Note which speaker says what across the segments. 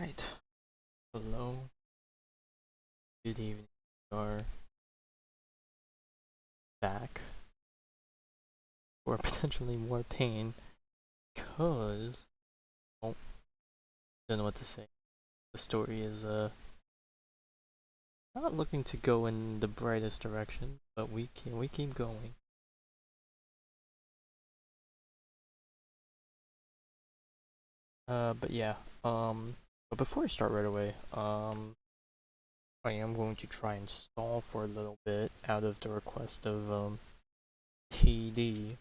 Speaker 1: Alright, hello, good evening, or back for potentially more pain, cause, oh, don't know what to say. The story is, not looking to go in the brightest direction, but we keep going. But yeah, but before I start right away, I am going to try and stall for a little bit out of the request of, TD.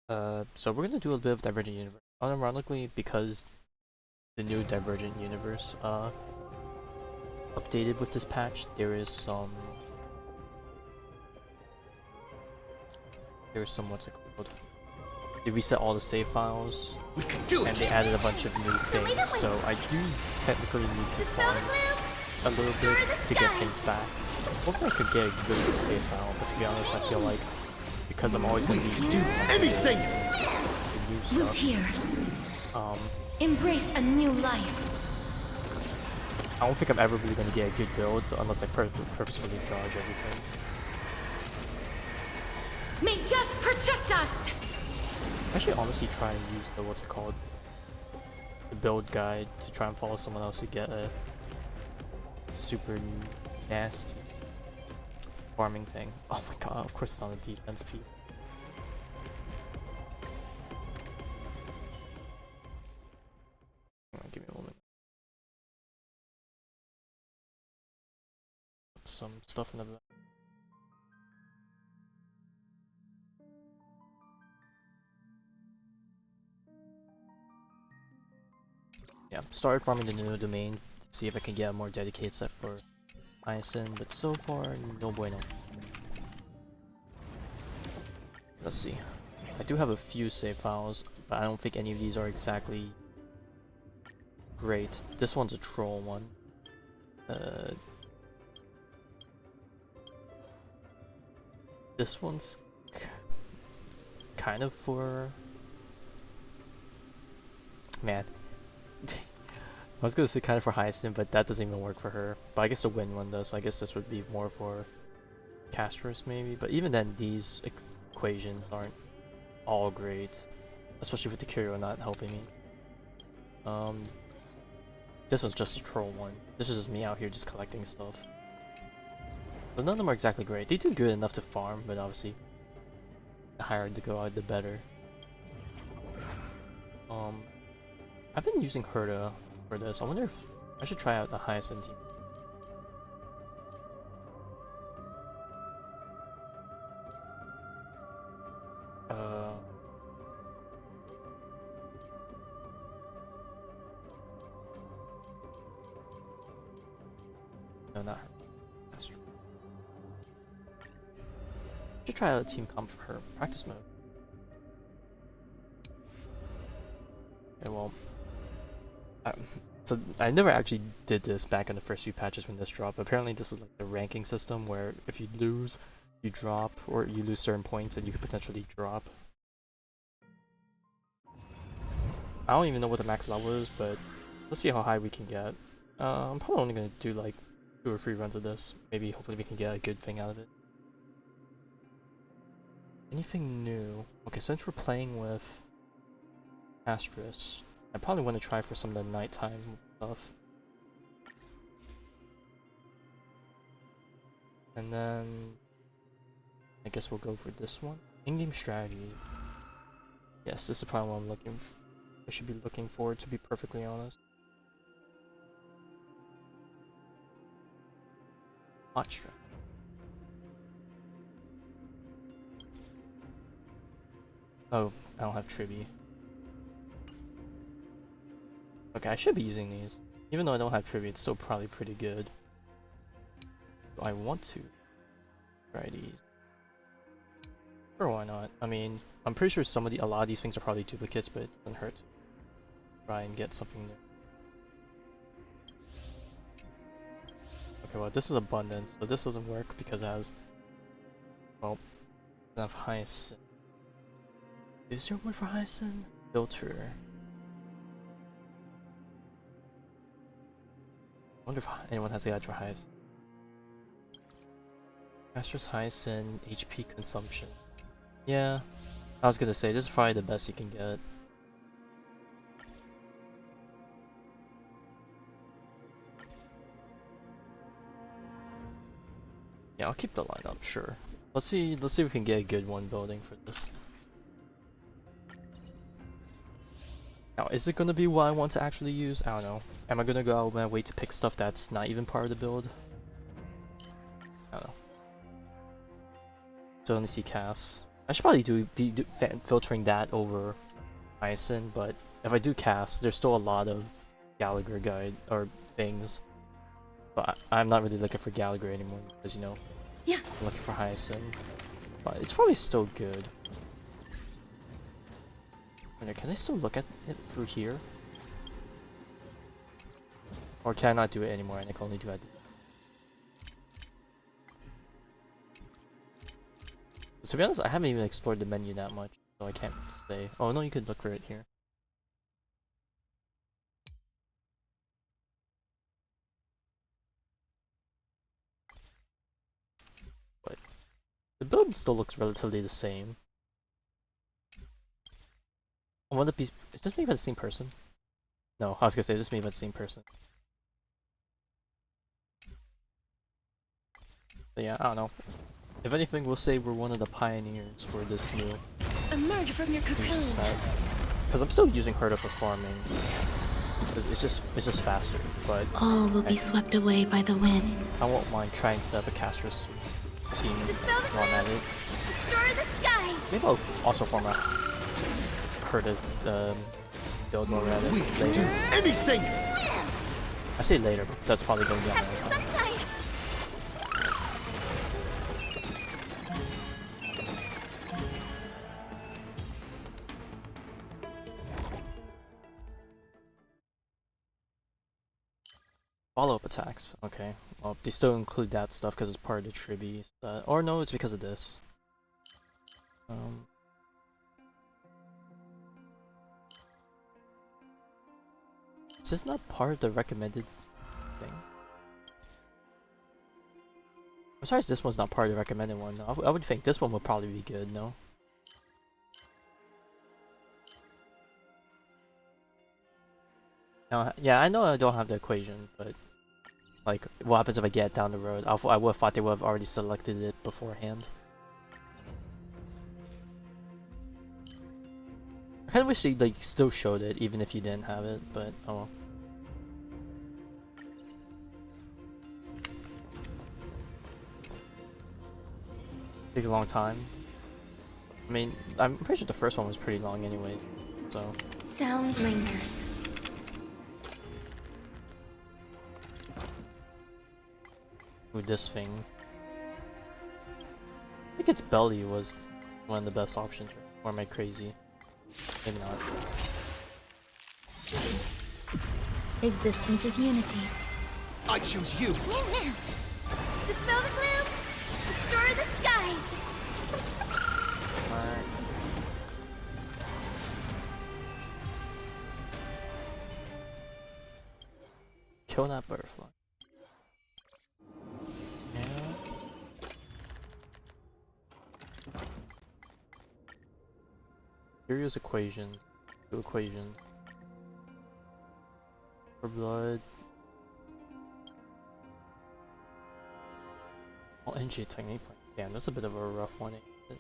Speaker 1: So we're gonna do a bit of Divergent Universe. Unironically, because the new Divergent Universe updated with this patch, there's some what's it called? They reset all the save files and they added a bunch of new things. So I do technically need to farm a little bit to get things back. Hopefully I could get a good save file, but to be honest, I feel like because I'm always gonna be using anything the new stuff.
Speaker 2: Here. Embrace a new life.
Speaker 1: I don't think I'm ever really gonna get a good build unless I purposefully dodge everything.
Speaker 2: May death protect us!
Speaker 1: I should honestly try and use the what's it called? The build guide to try and follow someone else to get a super nasty farming thing. Oh my god, of course it's on the defense piece. Hang on, give me a moment. Some stuff in the back. Yeah, started farming the new domain to see if I can get a more dedicated set for Hyacinth, but so far, no bueno. Let's see. I do have a few save files, but I don't think any of these are exactly great. This one's a troll one. This one's kind of for... Man. I was gonna say kind of for Hyacinth, but that doesn't even work for her. But I guess the win one does, so I guess this would be more for Castress maybe. But even then, these equations aren't all great. Especially with the Curio not helping me. This one's just a troll one. This is just me out here just collecting stuff. But none of them are exactly great. They do good enough to farm, but obviously the higher to go out, the better. I've been using Herda for this. I wonder if I should try out the Hyacinth team. No, not her. That's true. Should try out a team comp for her. Practice mode. Okay, well, so I never actually did this back in the first few patches when this dropped. Apparently this is like the ranking system where if you lose, you drop, or you lose certain points and you could potentially drop. I don't even know what the max level is, but let's see how high we can get. I'm probably only gonna do like 2 or 3 runs of this. Maybe hopefully we can get a good thing out of it. Anything new? Okay, since we're playing with Astrus, I probably want to try for some of the nighttime stuff. And then I guess we'll go for this one. In-game strategy. Yes, this is probably what I should be looking for, to be perfectly honest. Hot strike. Oh, I don't have Trivi. Okay, I should be using these. Even though I don't have Trivi, it's still probably pretty good. Do I want to try these? Sure, why not? I mean, I'm pretty sure a lot of these things are probably duplicates, but it doesn't hurt to try and get something new. Okay, well, this is abundance, so this doesn't work because it has, well, enough Hyacinth. Is there one for Hyacinth? Filter. wonder if anyone has the Hydra highest. Master's highest in HP consumption. Yeah, I was gonna say this is probably the best you can get. Yeah, I'll keep the lineup, sure. Let's see if we can get a good one building for this. Now, is it gonna be what I want to actually use? I don't know. Am I gonna go out of my way to pick stuff that's not even part of the build? I don't know. Still only see casts. I should probably be filtering that over Hyacinth, but if I do cast, there's still a lot of Gallagher guide or things. But I'm not really looking for Gallagher anymore because, you know,
Speaker 2: Yeah.
Speaker 1: I'm looking for Hyacinth. But it's probably still good. Okay, can I still look at it through here? Or can I not do it anymore and I can only do it? To be honest, I haven't even explored the menu that much, so I can't say. Oh no, you could look for it here. But the build still looks relatively the same. I wonder if is this made by the same person? No, I was gonna say this is made by the same person. But yeah, I don't know. If anything, we'll say we're one of the pioneers for this new
Speaker 2: Emerge from your cocoon.
Speaker 1: set. Because I'm still using Herda for farming. Because it's just faster. But
Speaker 3: All will be swept away by the wind.
Speaker 1: I won't mind trying to set up a castress team
Speaker 2: Dispel the
Speaker 1: while I'm at it.
Speaker 2: Restore the skies.
Speaker 1: Maybe I'll also form a Herda build while we're at it later.
Speaker 4: Anything!
Speaker 1: I say later, but that's probably going to be on
Speaker 2: Have
Speaker 1: my
Speaker 2: some
Speaker 1: time.
Speaker 2: sunshine.
Speaker 1: Follow-up attacks, okay. Well, they still include that stuff because it's part of the tribute. Or no, it's because of this. Is this not part of the recommended thing? I'm sorry, this one's not part of the recommended one. I would think this one would probably be good, no? No, yeah, I know I don't have the equation, but like, what happens if I get it down the road? I would have thought they would have already selected it beforehand. I kind of wish they like still showed it, even if you didn't have it, but oh well. Takes a long time. I mean, I'm pretty sure the first one was pretty long anyway, so.
Speaker 2: Sound lingers.
Speaker 1: With this thing. I think its belly was one of the best options, or am I crazy? Maybe not.
Speaker 2: Existence is unity.
Speaker 4: I choose you!
Speaker 2: Dispel the gloom. Restore the skies.
Speaker 1: Alright. Kill that butterfly. Yeah. Curious equations. Two equations. For blood. All NG technique. Damn, that's a bit of a rough one. Ain't it?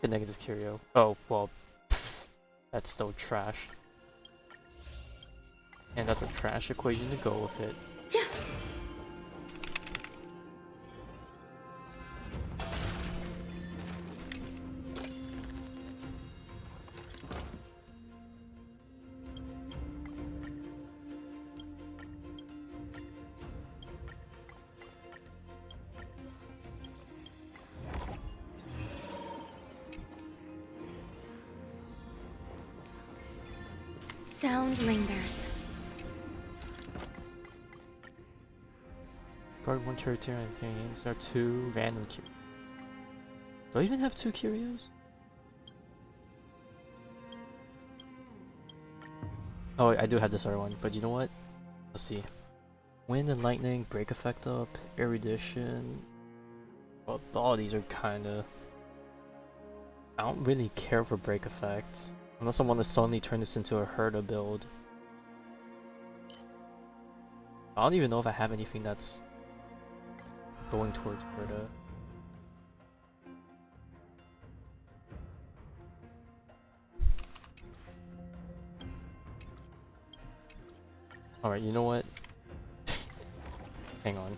Speaker 1: A negative curio. Oh, well. That's still trash. And that's a trash equation to go with it.
Speaker 2: Sound lingers.
Speaker 1: Guard one character and things are two random curios. Do I even have two curios? Oh, I do have this other one, but you know what? Let's see. Wind and lightning, break effect up, erudition. Well, all these are kinda... I don't really care for break effects. Unless I want to suddenly turn this into a Herda build. I don't even know if I have anything that's going towards Herda. Alright, you know what? Hang on.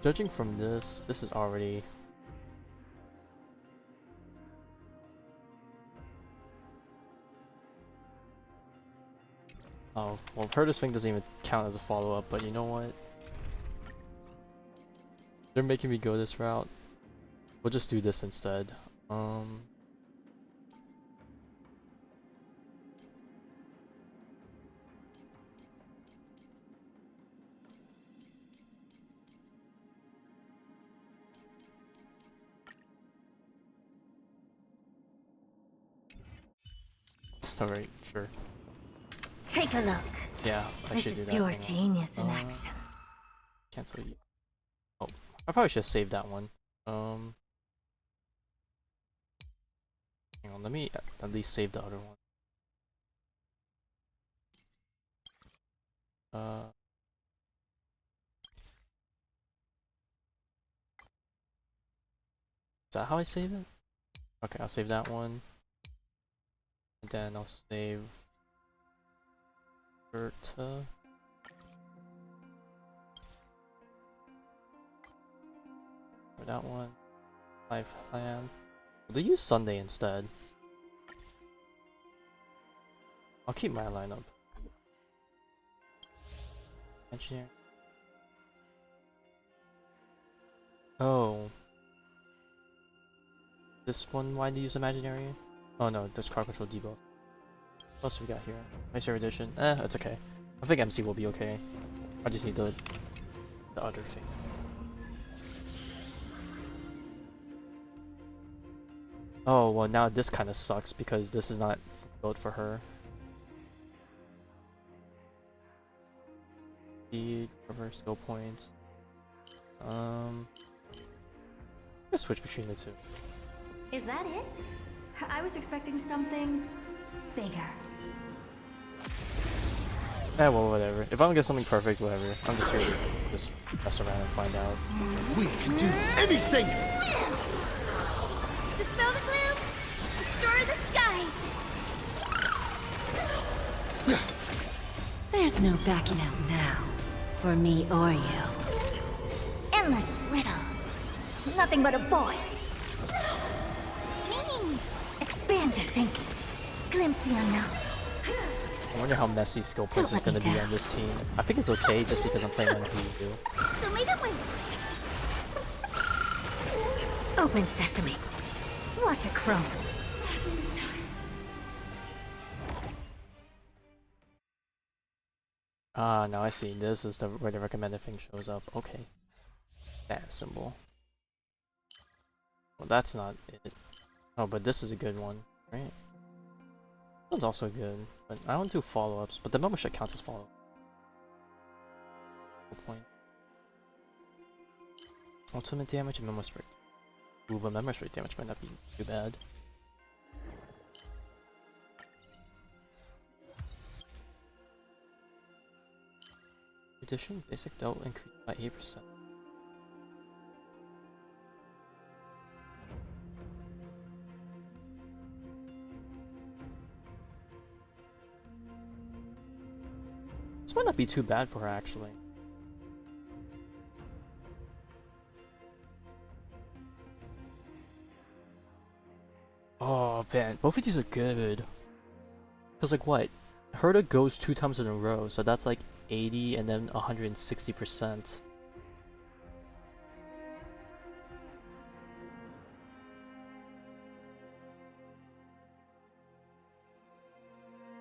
Speaker 1: Judging from this, this is already... Oh, well, Herda's thing doesn't even count as a follow-up, but you know what? They're making me go this route. We'll just do this instead. Alright, sure.
Speaker 5: Take a look.
Speaker 1: Yeah, I
Speaker 5: This
Speaker 1: should
Speaker 5: is
Speaker 1: do that.
Speaker 5: pure
Speaker 1: Hang on.
Speaker 5: genius in action.
Speaker 1: Cancel you. Oh, I probably should have saved that one. Hang on, let me at least save the other one. Is that how I save it? Okay, I'll save that one. And then I'll save Berta. For that one. Life plan. They use Sunday instead. I'll keep my lineup. Engineer. Oh. This one, why do you use Imaginary? Oh no, there's crowd control debuff. What else do we got here? Nicer edition. It's okay. I think MC will be okay. I just need the other thing. Oh, well now this kind of sucks because this is not built for her. Speed, cover, skill points. Let's switch between the two.
Speaker 5: Is that it? I was expecting something bigger.
Speaker 1: Well, whatever. If I don't get something perfect, whatever. I'm just here to just mess around and find out.
Speaker 4: We can do anything!
Speaker 2: Dispel the gloom! Restore the skies!
Speaker 5: There's no backing out now, for me or you. Endless riddles. Nothing but a void.
Speaker 2: Me!
Speaker 5: Expand your thinking. Glimpse the unknown.
Speaker 1: I wonder how messy skill points is
Speaker 5: Don't let
Speaker 1: gonna
Speaker 5: me
Speaker 1: be
Speaker 5: down.
Speaker 1: on this team. I think it's okay just because I'm playing on DU.
Speaker 2: Tomato win!
Speaker 5: Open sesame. Watch it crumble.
Speaker 1: Ah, now I see. This is where the recommended thing shows up. Okay. That symbol. Well, that's not it. Oh, but this is a good one, right? This one's also good, but I don't do follow-ups, but the membership counts as follow-up. Good point. Ultimate damage and memo spray. Ooh, but memo spray damage might not be too bad. Addition, basic dealt increased by 8%. This might not be too bad for her actually. Oh man, both of these are good. Cause like what? Herda goes 2 times in a row, so that's like 80 and then 160%.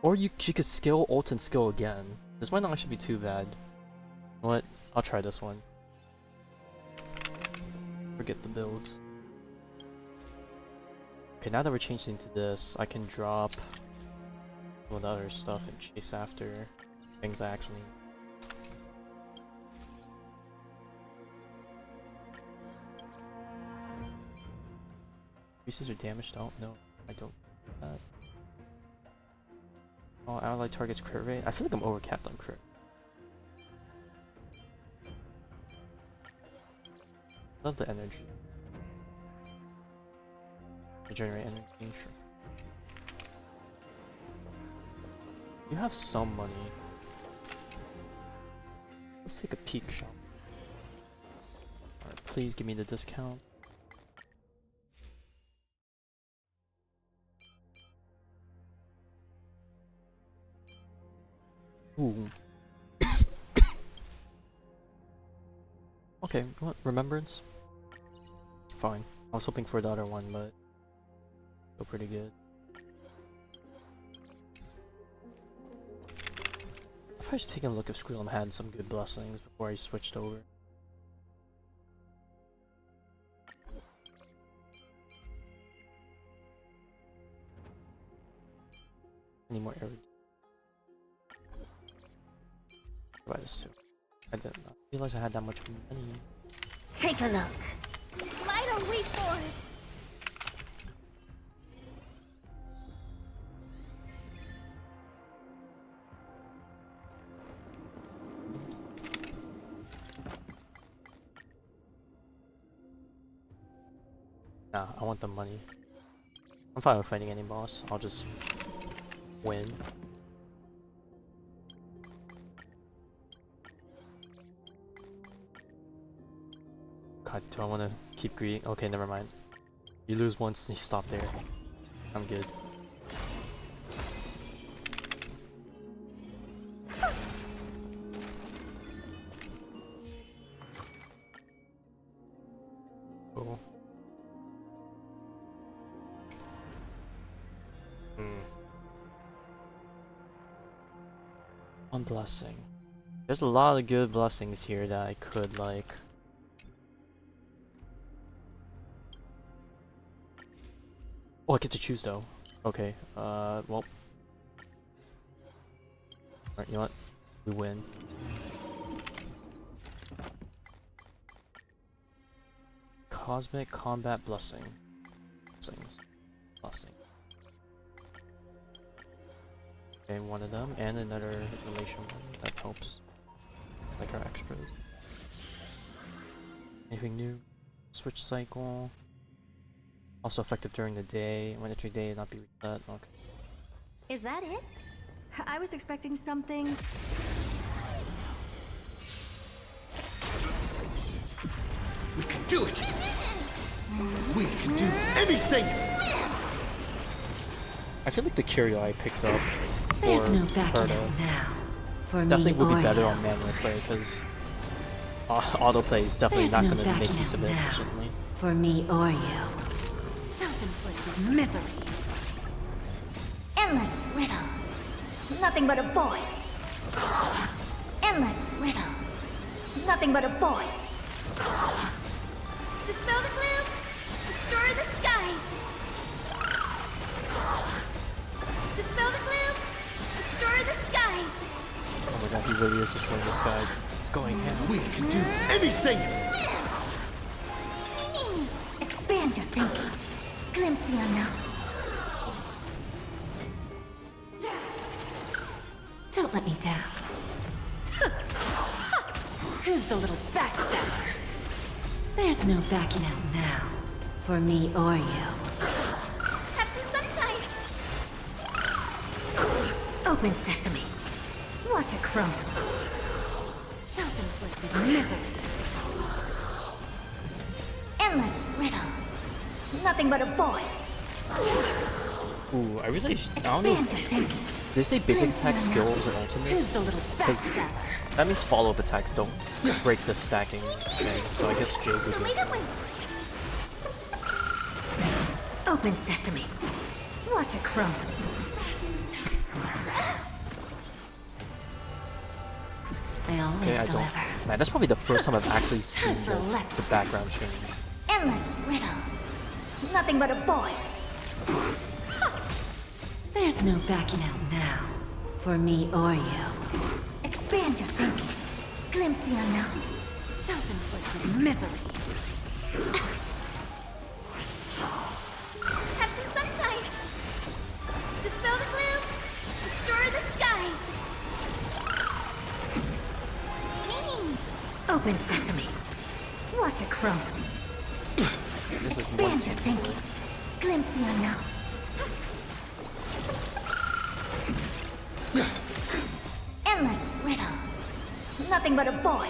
Speaker 1: Or she could skill, ult, and skill again. This might not actually be too bad. You know what? I'll try this one. Forget the builds. Okay, now that we're changing to this, I can drop some of the other stuff and chase after things I actually need. Increases your damage? Don't? No, I don't. Oh, ally targets crit rate? I feel like I'm overcapped on crit. Love the energy. Regenerate energy, sure. You have some money. Let's take a peek shop. Alright, please give me the discount. Ooh. Okay, what? Remembrance? Fine. I was hoping for the other one, but still pretty good. I probably should take a look if Squealum had some good blessings before I switched over. Any more air? Provide this too. I didn't realize I had that much money.
Speaker 5: Take a look.
Speaker 2: Why don't we for it?
Speaker 1: Nah, I want the money. I'm fine with fighting any boss. I'll just win. God, do I want to keep greeting? Okay, never mind. You lose once, you stop there. I'm good. Cool. One blessing. There's a lot of good blessings here that I could like. Oh, I get to choose though. Okay, well. Alright, you know what? We win. Cosmic Combat Blessing. Blessing. Okay, one of them, and another relation one. That helps. Like our extras. Anything new? Switch cycle. Also effective during the day. When entering day, not be reset. Okay.
Speaker 5: Is that it? I was expecting something.
Speaker 4: We can do it! We can do anything!
Speaker 1: I feel like the curio I picked up
Speaker 3: There's
Speaker 1: for
Speaker 3: no backing
Speaker 1: Perda
Speaker 3: out now. For
Speaker 1: definitely
Speaker 3: me
Speaker 1: would
Speaker 3: or
Speaker 1: be better
Speaker 3: you.
Speaker 1: on manual play because autoplay is definitely
Speaker 3: There's
Speaker 1: not
Speaker 3: no
Speaker 1: going to make
Speaker 3: backing
Speaker 1: use of
Speaker 3: out
Speaker 1: it
Speaker 3: now.
Speaker 1: efficiently.
Speaker 3: For me or you.
Speaker 5: Self-inflicted misery. Endless riddles. Nothing but a void. Endless riddles. Nothing but a void.
Speaker 2: Dispel the gloom. Restore the skies. Dispel the gloom. Restore the skies.
Speaker 1: Oh my god, he really is destroying the skies. It's going ham.
Speaker 4: We can do anything!
Speaker 5: Expand your thinking. Glimpse the unknown.
Speaker 3: Don't let me down. Who's the little backstabber? There's no backing out now. For me or you.
Speaker 2: Have some sunshine.
Speaker 5: Open sesame. Watch it crumble. Self-inflicted misery. Endless riddles. Nothing but a void.
Speaker 1: Ooh, I really I don't know.
Speaker 5: Expand your thinking.
Speaker 1: Did they say basic attack skills and ultimates?
Speaker 3: Who's the little backstabber?
Speaker 1: That means follow-up attacks don't break the stacking thing, so I guess Jade would
Speaker 2: Who
Speaker 1: be
Speaker 2: made it win?
Speaker 5: Open sesame. Watch it crumble.
Speaker 3: I always
Speaker 1: okay, I
Speaker 3: deliver.
Speaker 1: don't. Man, that's probably the first time I've actually seen the background change.
Speaker 5: Endless riddles. Nothing but a void.
Speaker 3: There's no backing out now. For me or you.
Speaker 5: Expand your thinking. Glimpse the unknown.
Speaker 3: Self-inflicted misery.
Speaker 2: Have some sunshine. Dispel the gloom. Restore the skies.
Speaker 5: Open sesame. Watch it crumble.
Speaker 1: This is
Speaker 5: Expand
Speaker 1: one
Speaker 5: your
Speaker 1: thing.
Speaker 5: thinking. Glimpse the unknown. Endless riddles. Nothing but a void.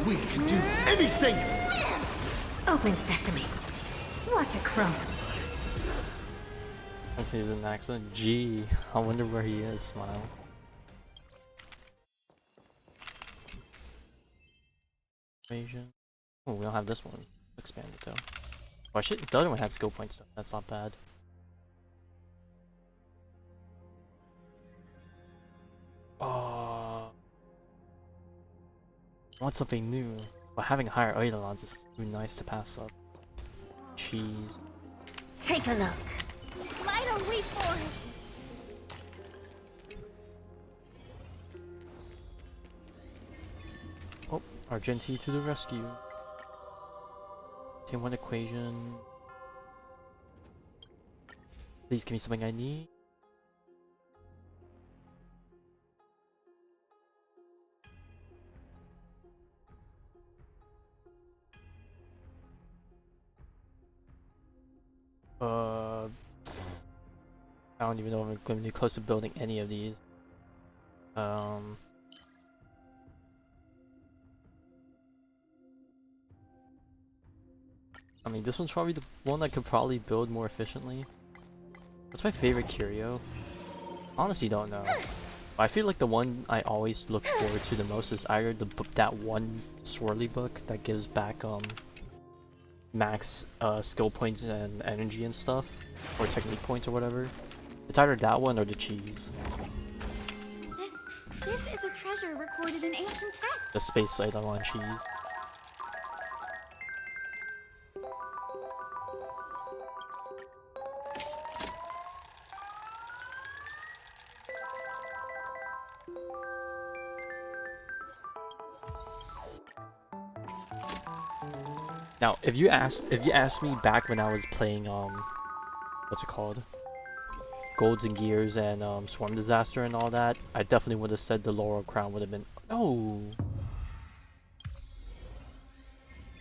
Speaker 4: We can do anything!
Speaker 5: Open sesame. Watch it crumble.
Speaker 1: Actually, he's an accident. Gee, I wonder where he is. Smile. Equation. Oh, we don't have this one expanded though. Oh shit, the other one had skill points though. That's not bad. Oh, I want something new, but having higher eidolons is too nice to pass up. Cheese.
Speaker 5: Take a look.
Speaker 2: Light a way forward.
Speaker 1: Oh, Argenti to the rescue. Take one equation. Please give me something I need. I don't even know if I'm going to be close to building any of these. I mean, this one's probably the one I could probably build more efficiently. What's my favorite curio? Honestly, don't know. But I feel like the one I always look forward to the most is either the that one swirly book that gives back max skill points and energy and stuff, or technique points or whatever. It's either that one or the cheese,
Speaker 2: This is a treasure recorded in ancient texts.
Speaker 1: the space eidolon cheese. Now, if you asked me back when I was playing what's it called? Golds and Gears and Swarm Disaster and all that, I definitely would have said the Laurel Crown would have been no.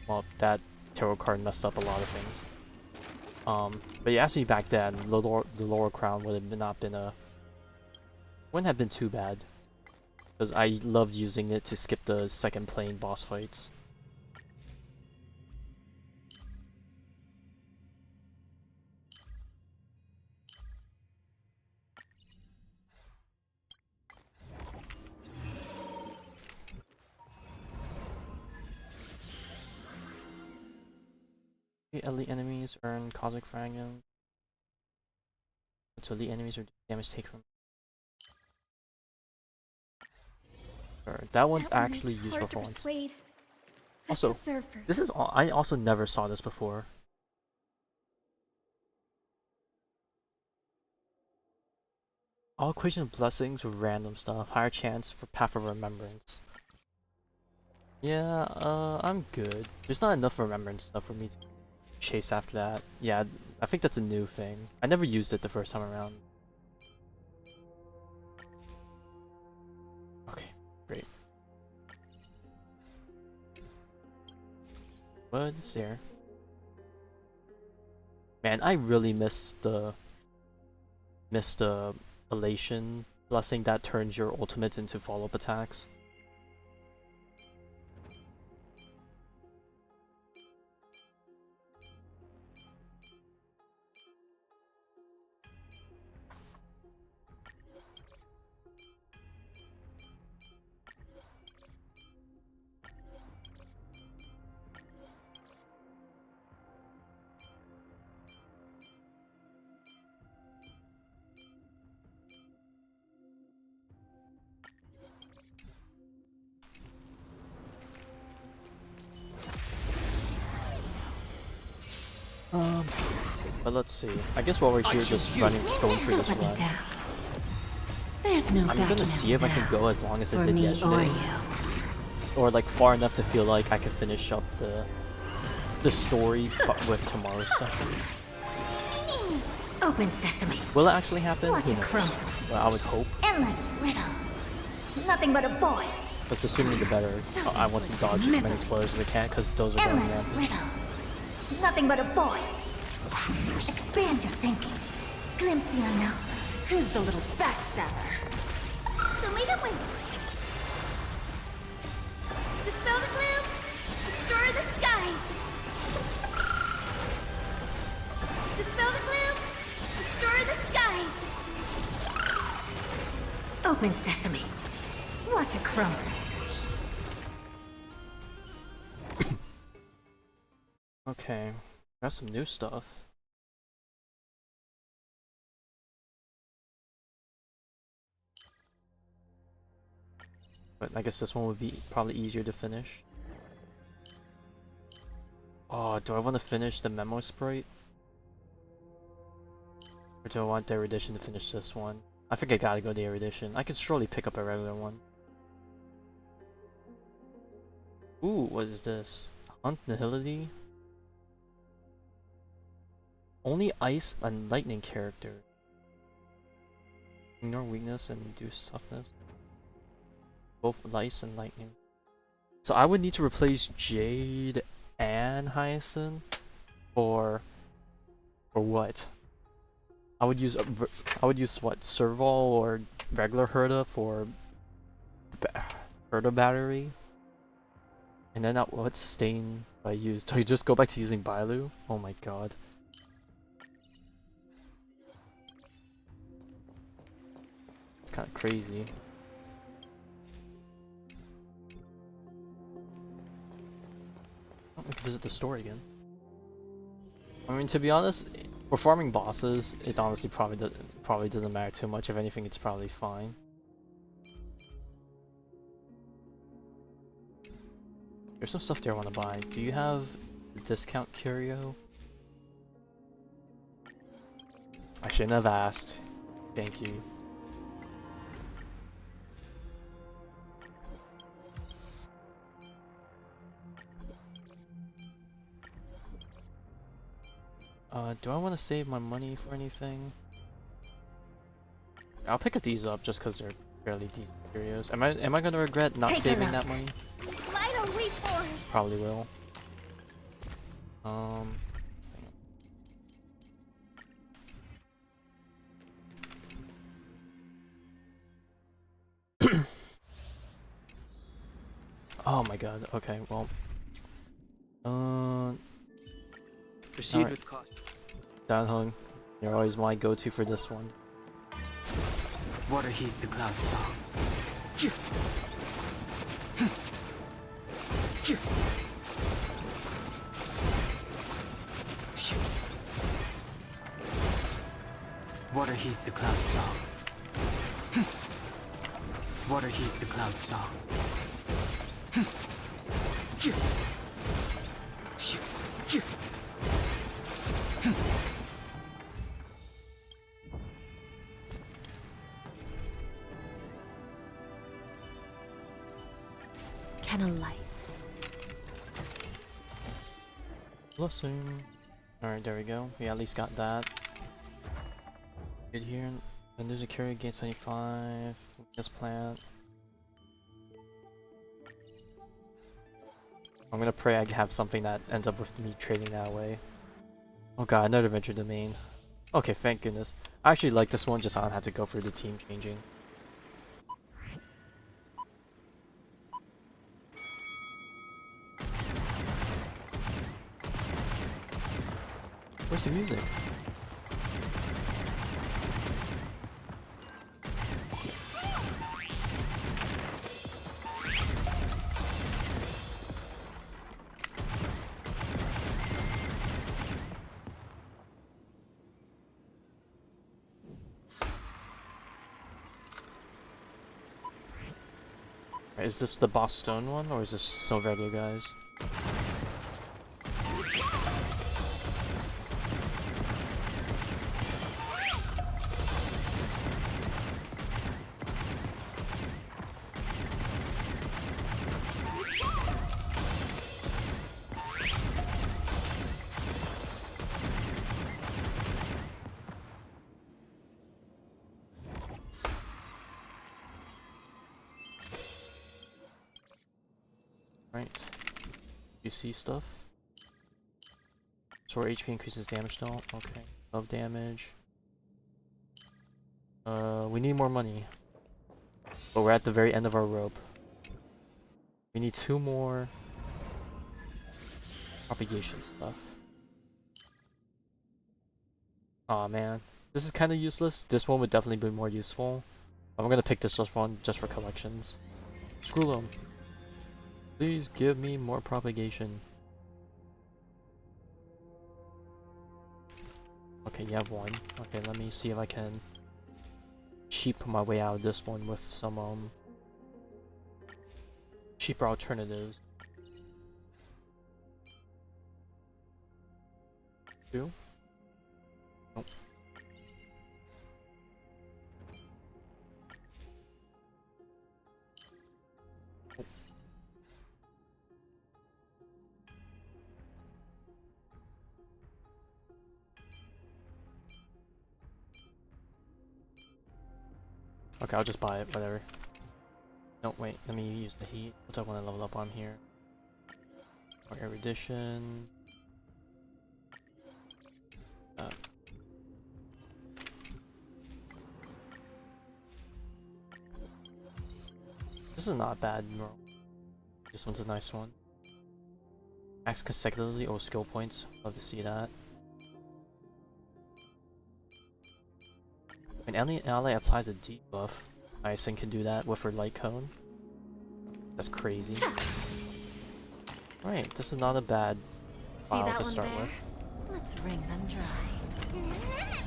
Speaker 1: Well, that tarot card messed up a lot of things. But you asked me back then, the Laurel Crown would have not been wouldn't have been too bad, because I loved using it to skip the second plane boss fights. Elite enemies earn cosmic fragments. So elite enemies are damage taken from. Sure, that one's
Speaker 2: That one
Speaker 1: actually
Speaker 2: is
Speaker 1: useful
Speaker 2: hard to
Speaker 1: for once.
Speaker 2: persuade. Let's
Speaker 1: Also,
Speaker 2: observe first.
Speaker 1: this is I also never saw this before. All equation of blessings with random stuff. Higher chance for path of remembrance. Yeah, I'm good. There's not enough remembrance stuff for me to chase after that. Yeah, I think that's a new thing. I never used it the first time around. Okay, great. What's there? Man, I really missed the elation blessing that turns your ultimate into follow-up attacks. But let's see. I guess while we're here just going through this
Speaker 3: Don't let me
Speaker 1: run,
Speaker 3: down. There's no
Speaker 1: I'm
Speaker 3: backing
Speaker 1: gonna
Speaker 3: out
Speaker 1: see if I can
Speaker 3: now,
Speaker 1: go as long as I
Speaker 3: for
Speaker 1: did
Speaker 3: me or
Speaker 1: yesterday.
Speaker 3: you.
Speaker 1: Or like far enough to feel like I can finish up the story but with tomorrow's session.
Speaker 5: Open sesame.
Speaker 1: Will it actually happen?
Speaker 5: Watch
Speaker 1: Who
Speaker 5: it
Speaker 1: knows?
Speaker 5: crumble.
Speaker 1: Well, I would hope.
Speaker 5: Endless riddles. Nothing but a void.
Speaker 1: Because the sooner the better. I want to dodge as many spoilers as I can because those are going
Speaker 5: Endless
Speaker 1: rampant.
Speaker 5: riddles. Nothing but a void. Expand your thinking. Glimpse the unknown.
Speaker 3: Who's the little backstabber?
Speaker 2: Tomato wing. Dispel the gloom. Restore the skies. Dispel the gloom. Restore the skies.
Speaker 5: Open sesame. Watch it crumble.
Speaker 1: Okay. Got some new stuff. But I guess this one would be probably easier to finish. Oh, do I want to finish the memo sprite? Or do I want the erudition to finish this one? I think I gotta go the erudition. I can surely pick up a regular one. Ooh, what is this? Hunt Nihility? Only ice and lightning character. Ignore weakness and reduce toughness. Both ice and lightning. So I would need to replace Jade and Hyacinth for what? I would use what, Serval or regular Herda for Herda battery, and then what sustain do I use? Do I just go back to using Bailu? Oh my god. It's kind of crazy. We can visit the store again. I mean, to be honest, for farming bosses, it honestly probably doesn't matter too much. If anything, it's probably fine. There's some stuff there I want to buy. Do you have the discount curio? I shouldn't have asked. Thank you. Do I want to save my money for anything? I'll pick up these up just because they're fairly decent curios. Am I gonna regret not saving that money?
Speaker 2: Light a reform.
Speaker 1: Probably will. Oh my god. Okay, well.
Speaker 4: Proceed
Speaker 1: Alright.
Speaker 4: with caution.
Speaker 1: Downhung. You're always my go-to for this one.
Speaker 4: Water heeds the cloud song. Water heeds the cloud song. Water heeds the cloud song.
Speaker 3: Can a light?
Speaker 1: Blessing. Alright, there we go. We at least got that. Good here. And there's a carry against 75. This plant. I'm gonna pray I have something that ends up with me trading that way. Oh god, another venture domain. Okay, thank goodness. I actually like this one, just so I don't have to go through the team changing. Where's the music? Is this the boss stone one, or is this still regular guys? You see stuff? So our HP increases damage though. Okay. Love damage. We need more money. But we're at the very end of our rope. We need 2 more propagation stuff. Aw man. This is kinda useless. This one would definitely be more useful. I'm gonna pick this one just for collections. Screw them. Please give me more propagation. Okay, you have 1. Okay, let me see if I can cheap my way out of this one with some cheaper alternatives. 2? Nope. Okay, I'll just buy it, whatever. No, wait, let me use the heat. What do I want to level up on here? Or erudition. This is not bad. No. This one's a nice one. Max consecutively or skill points. Love to see that. When any ally applies a debuff, Ison can do that with her light cone. That's crazy. Right, this is not a bad file to start with.
Speaker 3: Let's wring them dry.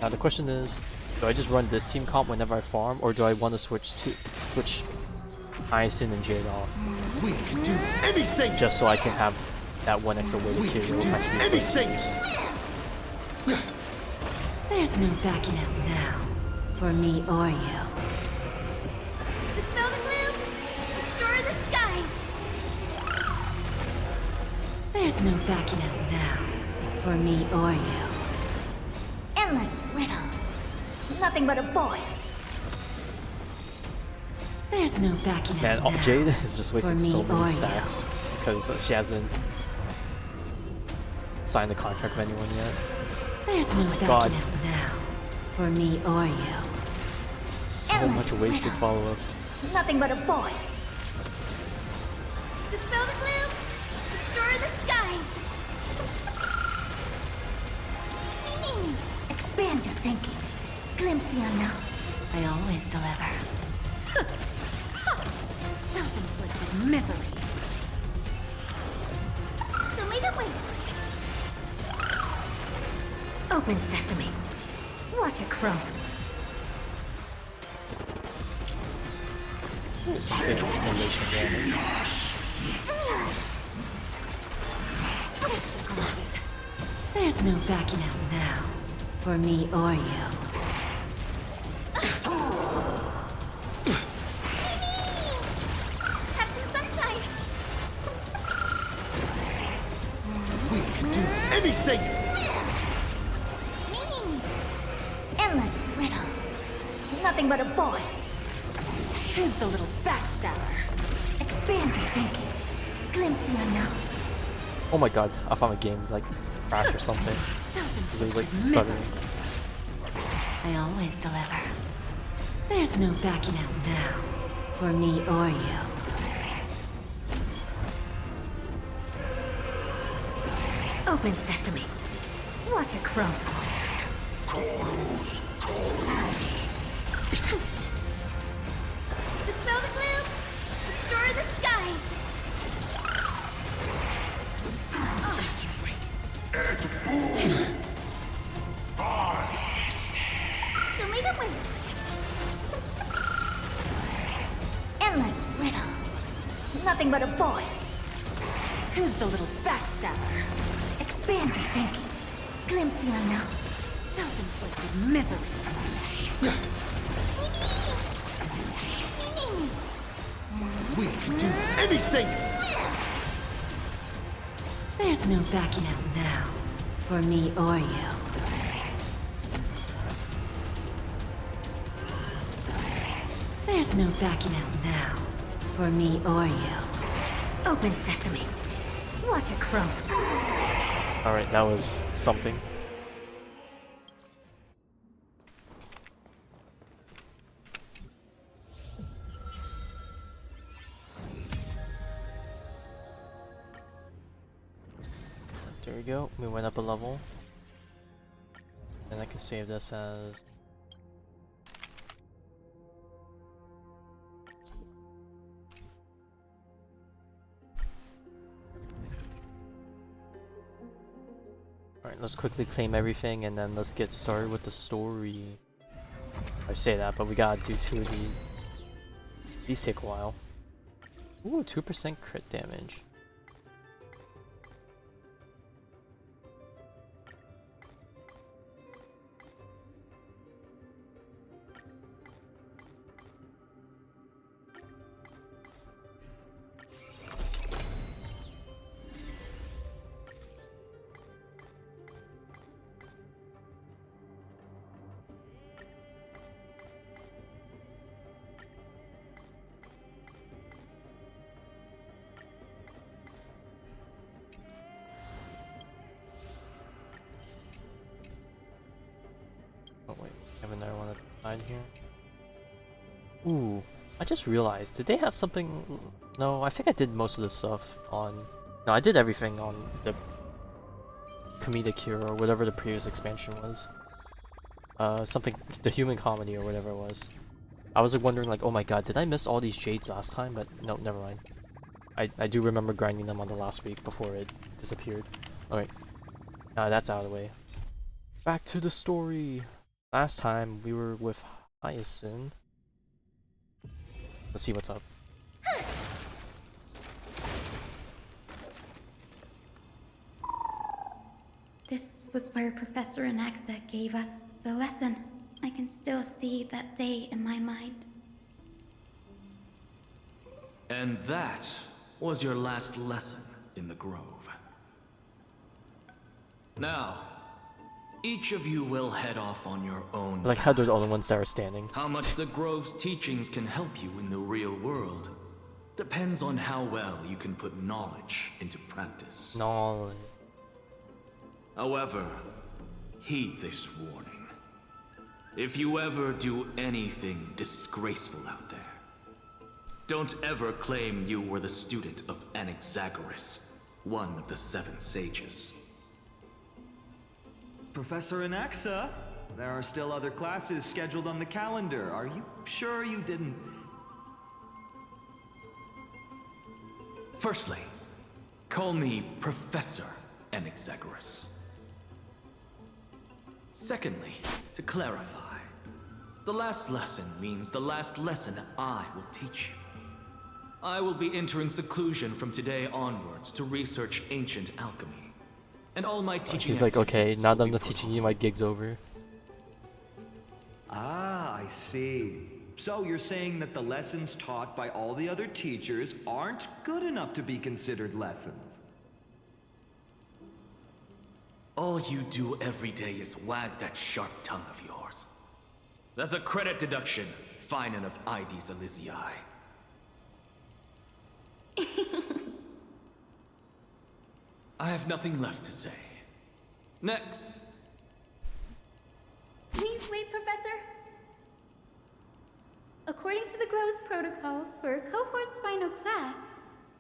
Speaker 1: Now the question is, do I just run this team comp whenever I farm, or do I want to switch Ison and Jade off?
Speaker 4: We can do anything!
Speaker 1: Just so I can have that 1 extra way to actually
Speaker 4: anything!
Speaker 3: There's no backing out now, for me or you.
Speaker 2: Dispel the gloom! Restore the skies!
Speaker 3: There's no backing out now, for me or you.
Speaker 5: Endless riddles. Nothing but a void.
Speaker 3: There's no backing
Speaker 1: Man,
Speaker 3: out now.
Speaker 1: Jade is just wasting
Speaker 3: me
Speaker 1: so
Speaker 3: or
Speaker 1: many
Speaker 3: you.
Speaker 1: stacks because she hasn't signed the contract with anyone yet.
Speaker 3: There's no backing
Speaker 1: God.
Speaker 3: out now, for me or you.
Speaker 1: So
Speaker 5: Endless
Speaker 1: much wasted
Speaker 5: riddles.
Speaker 1: follow-ups.
Speaker 5: Nothing but a void.
Speaker 2: Dispel the gloom! Restore the skies! Mimi!
Speaker 5: Expand your thinking. Glimpse the unknown.
Speaker 3: I always deliver. Self-inflicted misery.
Speaker 2: Show me the way!
Speaker 5: Open sesame. Watch it chrome.
Speaker 1: Animation damage.
Speaker 3: Just a glimpse. There's no backing out now, for me or you.
Speaker 2: Have some sunshine!
Speaker 4: We can do anything!
Speaker 2: Mimi!
Speaker 5: Endless riddles. Nothing but a void.
Speaker 3: Who's the little backstabber?
Speaker 5: Expand your thinking. Glimpse the unknown.
Speaker 1: Oh my god, I found a game like crash or something. Because it was like stuttering.
Speaker 3: I always deliver. There's no backing out now, for me or you.
Speaker 5: Open sesame. Watch it chrome.
Speaker 2: Dispel the gloom! Restore the skies!
Speaker 4: Just you wait.
Speaker 2: Show me the way!
Speaker 5: Endless riddles. Nothing but a void.
Speaker 3: Who's the little backstabber?
Speaker 5: Expand your thinking. Glimpse the unknown.
Speaker 3: Self-inflicted misery.
Speaker 2: Mimi!
Speaker 4: We can do anything!
Speaker 3: There's no backing out now, for me or you. There's no backing out now, for me or you.
Speaker 5: Open sesame.
Speaker 3: Watch it crumble.
Speaker 1: Alright, that was something. There we go, we went up a level. And I can save this as... Alright, let's quickly claim everything and then let's get started with the story. I say that, but we gotta do 2 of these. These take a while. Ooh, 2% crit damage. Oh wait, I have another one at the side here. Ooh, I just realized, did they have something? No, I think I did most of the stuff on... No, I did everything on the Comedic Cure or whatever the previous expansion was. Something, the Human Comedy or whatever it was. I was like wondering like, oh my god, did I miss all these Jades last time? But no, never mind. I do remember grinding them on the last week before it disappeared. Alright, that's out of the way. Back to the story! Last time we were with Hyacinth. Let's see what's up.
Speaker 2: This was where Professor Anaxa gave us the lesson. I can still see that day in my mind.
Speaker 4: And that was your last lesson in the Grove. Now, each of you will head off on your own.
Speaker 1: Like, how do the other ones that are standing?
Speaker 4: How much the Grove's teachings can help you in the real world depends on how well you can put knowledge into practice.
Speaker 1: Knowledge.
Speaker 4: However, heed this warning. If you ever do anything disgraceful out there, don't ever claim you were the student of Anaxagoras, one of the 7 sages.
Speaker 6: Professor Anaxa, there are still other classes scheduled on the calendar. Are you sure you didn't...
Speaker 4: Firstly, call me Professor Anaxagoras. Secondly, to clarify, the last lesson means the last lesson I will teach you. I will be entering seclusion from today onwards to research ancient alchemy. And all my teaching
Speaker 1: He's like, okay,
Speaker 4: activities
Speaker 1: now that
Speaker 4: will
Speaker 1: I'm
Speaker 4: be
Speaker 1: not teaching you, my gig's over.
Speaker 6: Ah, I see. So you're saying that the lessons taught by all the other teachers aren't good enough to be considered lessons?
Speaker 4: All you do every day is wag that sharp tongue of yours. That's a credit deduction, fine enough IDs Elysiae. I have nothing left to say. Next.
Speaker 2: Please wait, Professor. According to the Grove's protocols for a cohort's final class,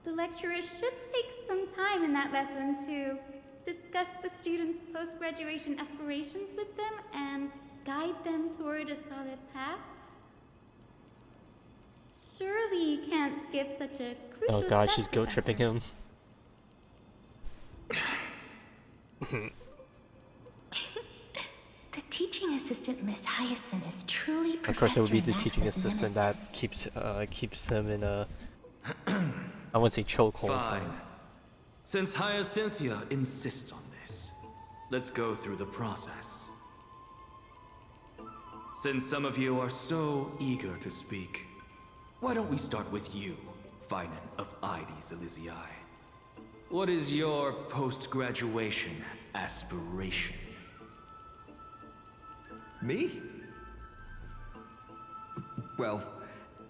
Speaker 2: the lecturer should take some time in that lesson to discuss the students' post-graduation aspirations with them and guide them toward a solid path. Surely you can't skip such a crucial
Speaker 1: Oh god,
Speaker 2: step,
Speaker 1: she's guilt tripping him.
Speaker 5: The teaching assistant, Miss Hyacinth, is truly
Speaker 1: Of course, it would be the
Speaker 5: Professor
Speaker 1: teaching
Speaker 5: Anaxa's
Speaker 1: assistant that
Speaker 5: nemesis.
Speaker 1: keeps him in a I wouldn't say chokehold.
Speaker 4: Fine. Since Hyacinthia insists on this, let's go through the process. Since some of you are so eager to speak, why don't we start with you, Finan of IDs Elysiae? What is your post-graduation aspiration?
Speaker 6: Me? Well,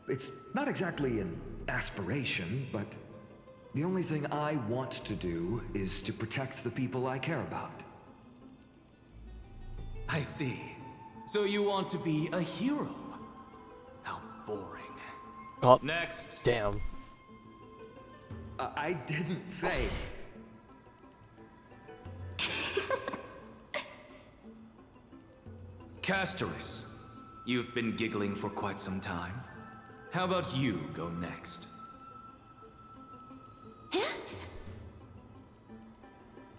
Speaker 6: it's not exactly an aspiration, but The only thing I want to do is to protect the people I care about.
Speaker 4: I see. So you want to be a hero? How boring.
Speaker 1: Oh,
Speaker 4: Next.
Speaker 1: damn.
Speaker 6: I didn't say.
Speaker 4: Castoris, you've been giggling for quite some time. How about you go next?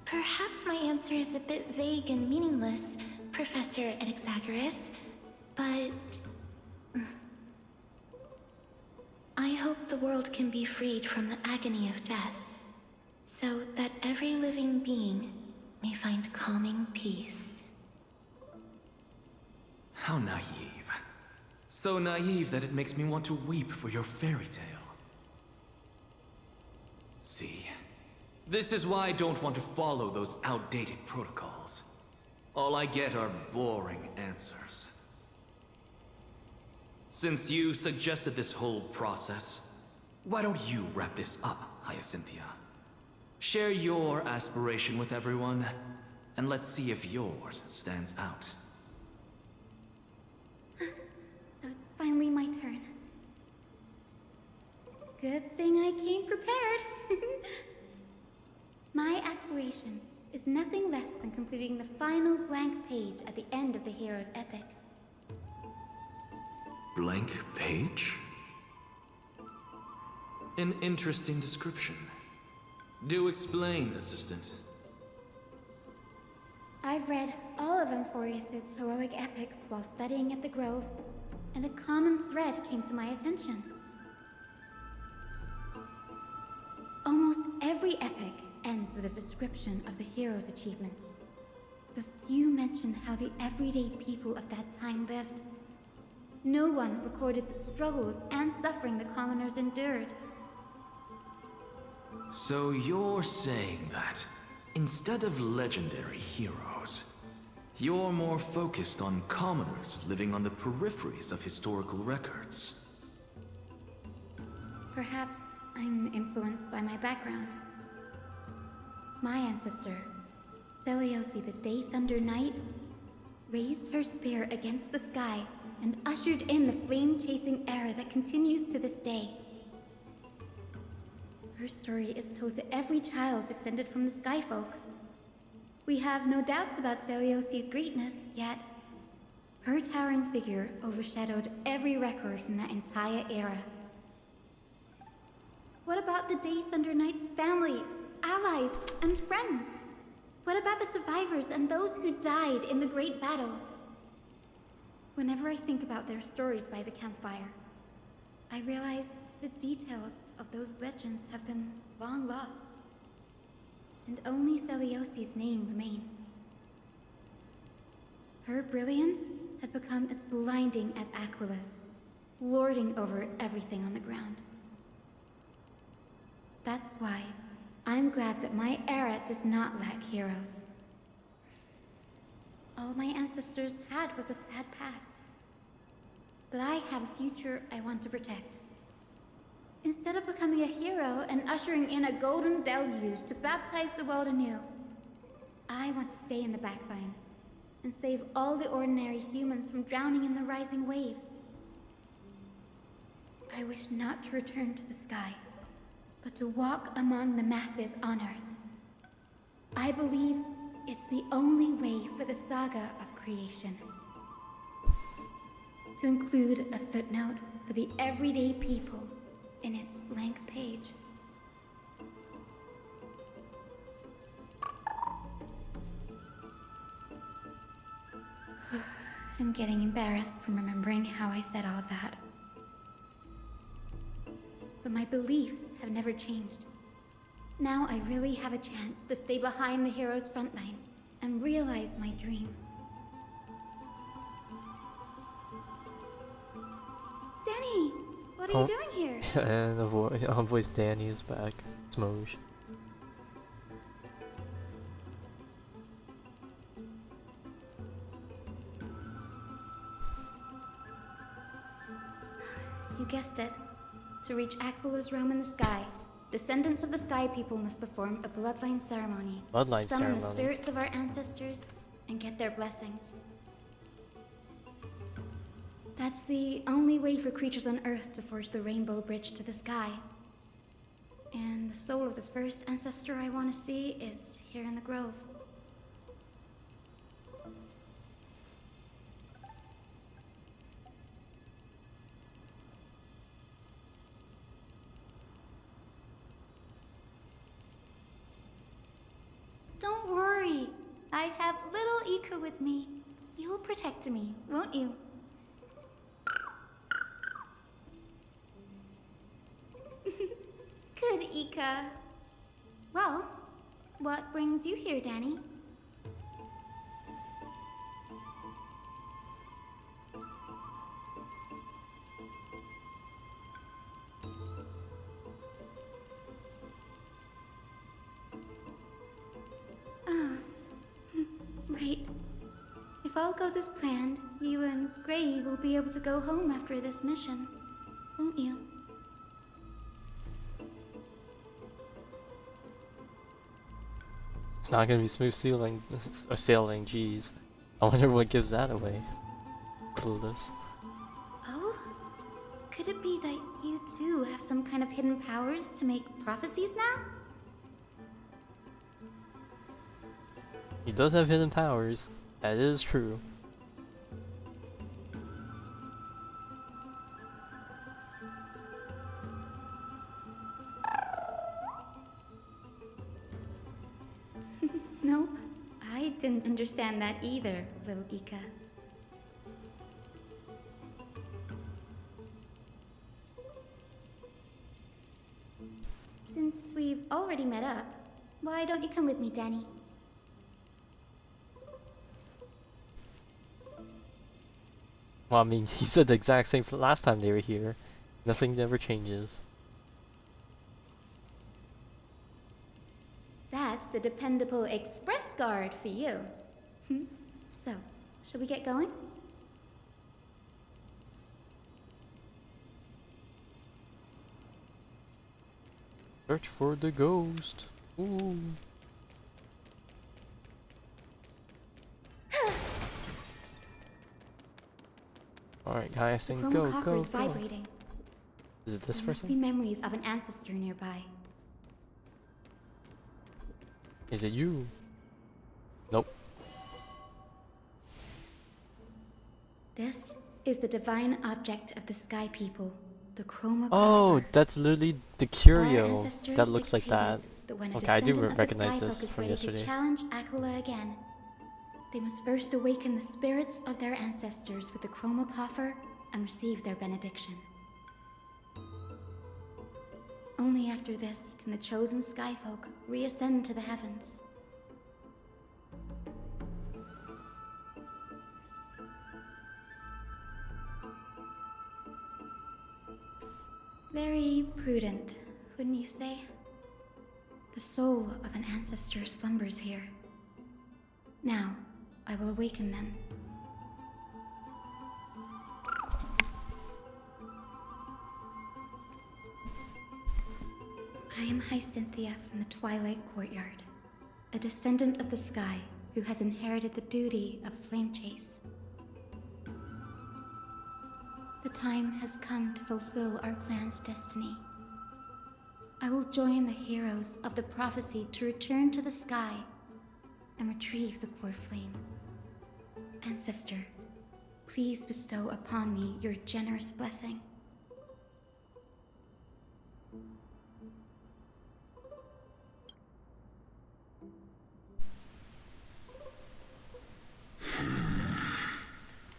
Speaker 7: Perhaps my answer is a bit vague and meaningless, Professor Anaxagoras, but... I hope the world can be freed from the agony of death, so that every living being may find calming peace.
Speaker 4: How naive. So naive that it makes me want to weep for your fairy tale. See, this is why I don't want to follow those outdated protocols. All I get are boring answers. Since you suggested this whole process, why don't you wrap this up, Hyacinthia? Share your aspiration with everyone, and let's see if yours stands out.
Speaker 2: So it's finally my turn. Good thing I came prepared. My aspiration is nothing less than completing the final blank page at the end of the hero's epic.
Speaker 4: Blank page? An interesting description. Do explain, assistant.
Speaker 2: I've read all of Amphorius's heroic epics while studying at the Grove, and a common thread came to my attention. Almost every epic ends with a description of the hero's achievements. But few mention how the everyday people of that time lived. No one recorded the struggles and suffering the commoners endured.
Speaker 4: So you're saying that, instead of legendary heroes, you're more focused on commoners living on the peripheries of historical records.
Speaker 2: Perhaps I'm influenced by my background. My ancestor, Seliosi the Day Thunder Knight, raised her spear against the sky and ushered in the flame-chasing era that continues to this day. Her story is told to every child descended from the Skyfolk. We have no doubts about Seliosi's greatness, yet her towering figure overshadowed every record from that entire era. What about the Day Thunder Knight's family, allies, and friends? What about the survivors and those who died in the great battles? Whenever I think about their stories by the campfire, I realize the details of those legends have been long lost, and only Seliosi's name remains. Her brilliance had become as blinding as Aquila's, lording over everything on the ground. That's why I'm glad that my era does not lack heroes. All my ancestors had was a sad past. But I have a future I want to protect. Instead of becoming a hero and ushering in a golden deluge to baptize the world anew, I want to stay in the backline and save all the ordinary humans from drowning in the rising waves. I wish not to return to the sky, but to walk among the masses on Earth. I believe it's the only way for the saga of creation. To include a footnote for the everyday people in its blank page. I'm getting embarrassed from remembering how I said all that. But my beliefs have never changed. Now I really have a chance to stay behind the hero's front line and realize my dream. Danny! What are you doing here?
Speaker 1: And our voice Danny is back. It's Moj.
Speaker 2: You guessed it. To reach Aquila's realm in the sky, descendants of the Sky People must perform a bloodline ceremony.
Speaker 1: Bloodline
Speaker 2: Summon
Speaker 1: ceremony.
Speaker 2: the spirits of our ancestors and get their blessings. That's the only way for creatures on Earth to forge the rainbow bridge to the sky. And the soul of the first ancestor I want to see is here in the grove. Don't worry. I have little Ika with me. You'll protect me, won't you? Good, Ika. Well, what brings you here, Danny? Right. If all goes as planned, you and Gray will be able to go home after this mission, won't you?
Speaker 1: It's not gonna be smooth sailing, or sailing, jeez. I wonder what gives that away. Clueless.
Speaker 2: Oh? Could it be that you too have some kind of hidden powers to make prophecies now?
Speaker 1: He does have hidden powers. That is true.
Speaker 2: Nope. I didn't understand that either, little Ika. Since we've already met up, why don't you come with me, Danny?
Speaker 1: Well, I mean, he said the exact same for last time they were here. Nothing ever changes.
Speaker 2: That's the dependable express guard for you. So, shall we get going?
Speaker 1: Search for the ghost. Ooh. Alright, guys,
Speaker 2: The
Speaker 1: and
Speaker 2: chroma
Speaker 1: go,
Speaker 2: coffer
Speaker 1: go,
Speaker 2: is
Speaker 1: go.
Speaker 2: vibrating.
Speaker 1: Is it this
Speaker 2: There must be
Speaker 1: person?
Speaker 2: memories of an ancestor nearby.
Speaker 1: Is it you? Nope.
Speaker 2: This is the divine object of the Sky People, the chroma
Speaker 1: Oh,
Speaker 2: coffer.
Speaker 1: that's literally the
Speaker 2: Our
Speaker 1: curio
Speaker 2: ancestors
Speaker 1: that looks like that.
Speaker 2: dictated that when a
Speaker 1: Okay, I do
Speaker 2: descendant of the
Speaker 1: recognize
Speaker 2: Skyfolk
Speaker 1: this
Speaker 2: is
Speaker 1: from
Speaker 2: ready
Speaker 1: yesterday.
Speaker 2: to challenge Akula again, they must first awaken the spirits of their ancestors with the chroma coffer and receive their benediction. Only after this can the chosen Skyfolk reascend to the heavens. Very prudent, wouldn't you say? The soul of an ancestor slumbers here. Now, I will awaken them. I am Hyacinthia from the Twilight Courtyard, a descendant of the sky who has inherited the duty of flame chase. The time has come to fulfill our clan's destiny. I will join the heroes of the prophecy to return to the sky and retrieve the core flame. Ancestor, please bestow upon me your generous blessing.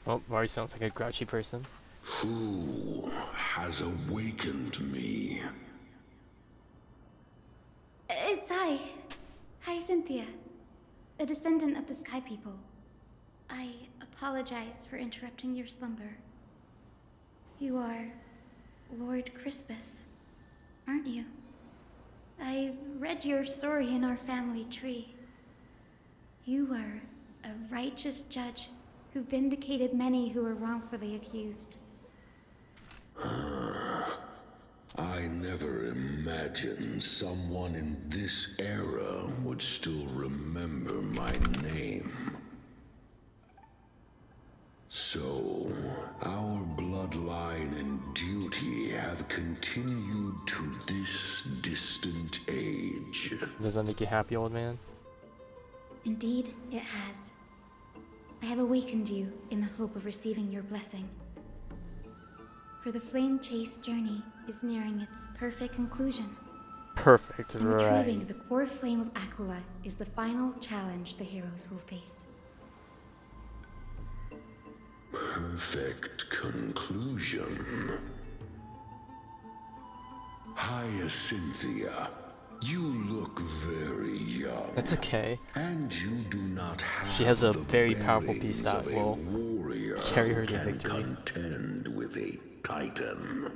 Speaker 1: Oh, Mari sounds like a grouchy person.
Speaker 8: Who has awakened me?
Speaker 2: It's I, Hyacinthia, a descendant of the Sky People. I apologize for interrupting your slumber. You are Lord Crispus, aren't you? I've read your story in our family tree. You were a righteous judge who vindicated many who were wrongfully accused.
Speaker 8: I never imagined someone in this era would still remember my name. So, our bloodline and duty have continued to this distant age.
Speaker 1: Does that make you happy, old man?
Speaker 2: Indeed, it has. I have awakened you in the hope of receiving your blessing. For the Flame Chase journey is nearing its perfect conclusion.
Speaker 1: Perfect,
Speaker 2: And
Speaker 1: right.
Speaker 2: retrieving the core flame of Aquila is the final challenge the heroes will face.
Speaker 8: Perfect conclusion. Hyacinthia, you look very young.
Speaker 1: That's okay.
Speaker 8: And you do not have
Speaker 1: She has a
Speaker 8: the
Speaker 1: very powerful piece that
Speaker 8: bearings of a
Speaker 1: will
Speaker 8: warrior
Speaker 1: carry her
Speaker 8: who
Speaker 1: to
Speaker 8: can
Speaker 1: victory.
Speaker 8: contend with a titan.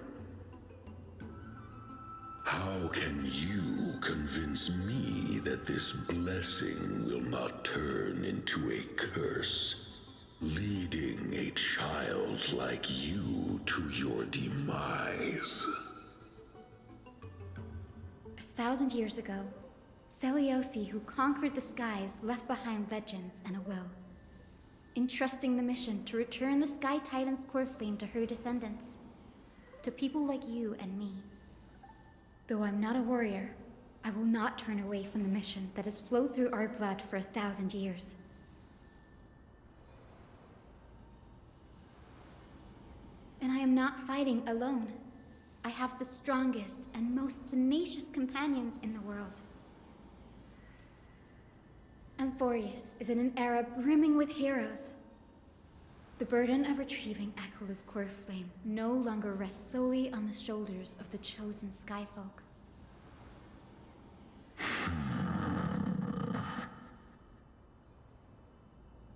Speaker 8: How can you convince me that this blessing will not turn into a curse, leading a child like you to your demise?
Speaker 2: 1,000 years ago, Seliosi, who conquered the skies, left behind legends and a will, entrusting the mission to return the Sky Titan's core flame to her descendants, to people like you and me. Though I'm not a warrior, I will not turn away from the mission that has flowed through our blood for 1,000 years. And I am not fighting alone. I have the strongest and most tenacious companions in the world. Amphorius is in an era brimming with heroes. The burden of retrieving Aquila's core flame no longer rests solely on the shoulders of the chosen Skyfolk.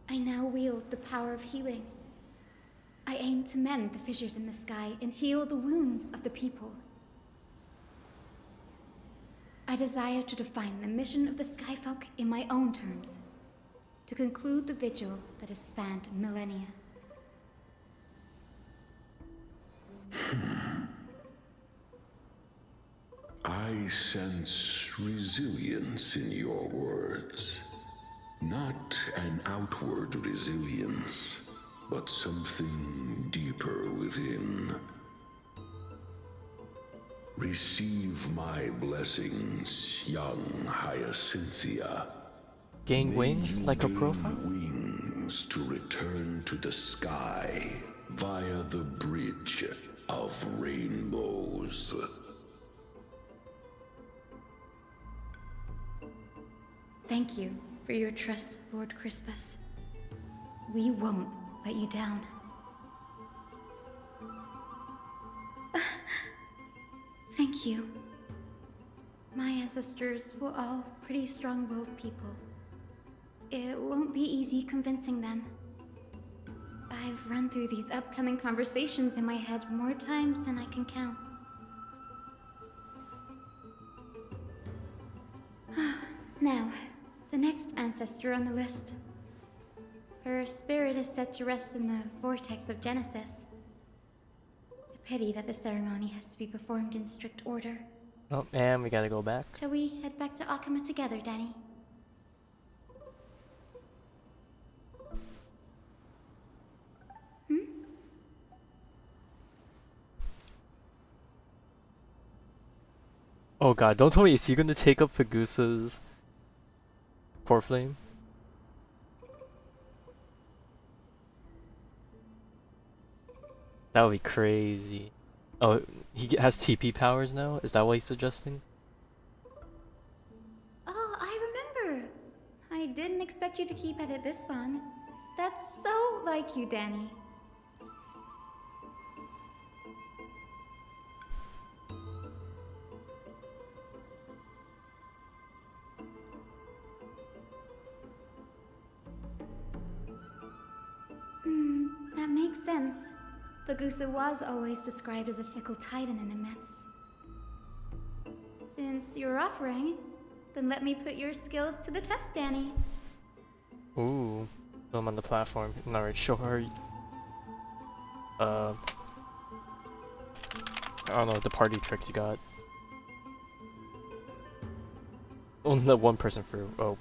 Speaker 2: I now wield the power of healing. I aim to mend the fissures in the sky and heal the wounds of the people. I desire to define the mission of the Skyfolk in my own terms, to conclude the vigil that has spanned millennia.
Speaker 8: I sense resilience in your words. Not an outward resilience, but something deeper within. Receive my blessings, young Hyacinthia.
Speaker 1: Gain
Speaker 8: May
Speaker 1: wings
Speaker 8: you
Speaker 1: like a
Speaker 8: gain
Speaker 1: profile?
Speaker 8: wings to return to the sky via the bridge of rainbows.
Speaker 2: Thank you for your trust, Lord Crispus. We won't let you down. Thank you. My ancestors were all pretty strong-willed people. It won't be easy convincing them. I've run through these upcoming conversations in my head more times than I can count. Now, the next ancestor on the list. Her spirit is set to rest in the vortex of Genesis. A pity that the ceremony has to be performed in strict order.
Speaker 1: Oh, and we gotta go back.
Speaker 2: Shall we head back to Akama together, Danny?
Speaker 1: Oh god, don't tell me, is he gonna take up Fagusa's core flame? That would be crazy. Oh, he has TP powers now? Is that what he's suggesting?
Speaker 2: Oh, I remember. I didn't expect you to keep at it this long. That's so like you, Danny. That makes sense. Fagusa was always described as a fickle titan in the myths. Since you're offering, then let me put your skills to the test, Danny.
Speaker 1: Ooh, I'm on the platform. Alright, sure. I don't know, the party tricks you got. Only the one person through. Oh.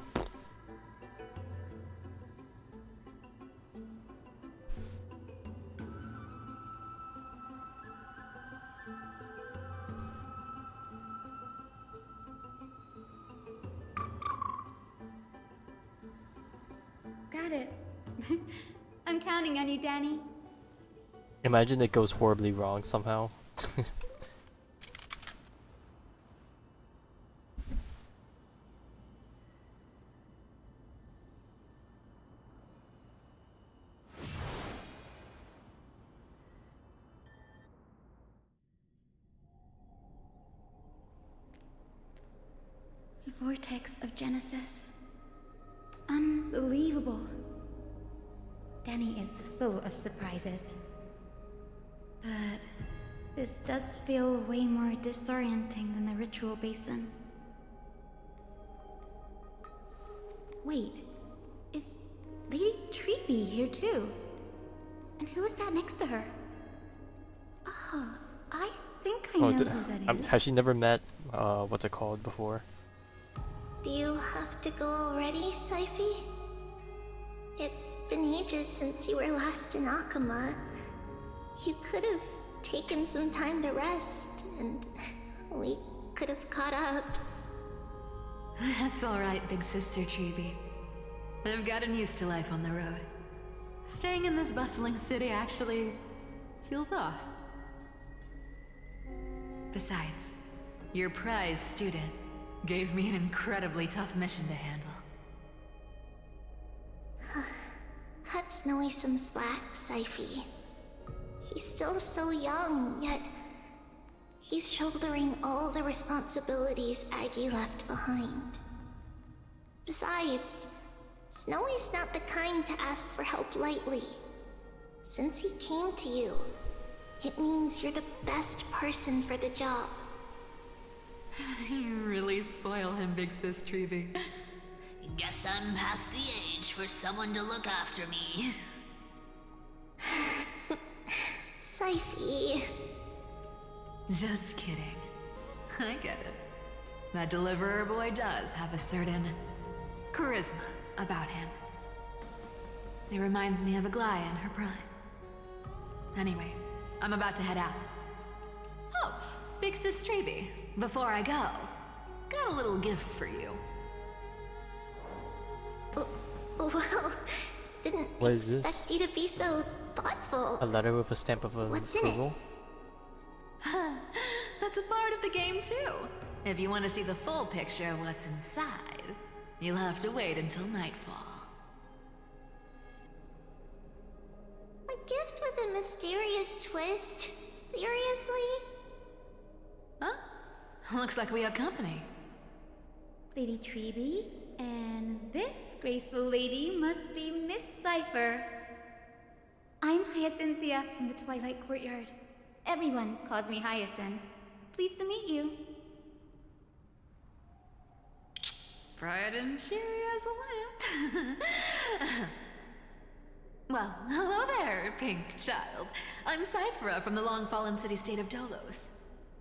Speaker 2: Got it. I'm counting on you, Danny.
Speaker 1: Imagine it goes horribly wrong somehow.
Speaker 2: The vortex of Genesis. Unbelievable. Danny is full of surprises. But this does feel way more disorienting than the ritual basin. Wait, is Lady Treeby here too? And who is that next to her? Oh, I think I know who that is.
Speaker 1: Has she never met, what's it called before?
Speaker 7: Do you have to go already, Syphie? It's been ages since you were last in Akama. You could have taken some time to rest, and we could have caught up.
Speaker 3: That's alright, big sister Treeby. I've gotten used to life on the road. Staying in this bustling city actually feels off. Besides, your prize student gave me an incredibly tough mission to handle.
Speaker 7: Cut Snowy some slack, Syphie. He's still so young, yet he's shouldering all the responsibilities Aggie left behind. Besides, Snowy's not the kind to ask for help lightly. Since he came to you, it means you're the best person for the job.
Speaker 3: You really spoil him, big sis Treeby.
Speaker 9: Guess I'm past the age for someone to look after me.
Speaker 7: Syphie.
Speaker 3: Just kidding. I get it. That deliverer boy does have a certain charisma about him. He reminds me of Aglaia in her prime. Anyway, I'm about to head out. Oh, big sis Treeby, before I go, got a little gift for you.
Speaker 7: Well, didn't
Speaker 1: What is this?
Speaker 7: expect you to be so thoughtful.
Speaker 1: A letter with a stamp of
Speaker 7: What's in it?
Speaker 1: approval?
Speaker 3: That's a part of the game too. If you want to see the full picture of what's inside, you'll have to wait until nightfall.
Speaker 7: A gift with a mysterious twist? Seriously?
Speaker 3: Huh? Looks like we have company.
Speaker 2: Lady Treeby, and this graceful lady must be Miss Cypher. I'm Hyacinthia from the Twilight Courtyard. Everyone calls me Hyacinth. Pleased to meet you.
Speaker 3: Bright and cheery as a lamp. Well, hello there, pink child. I'm Cyphera from the long-fallen city-state of Dolos.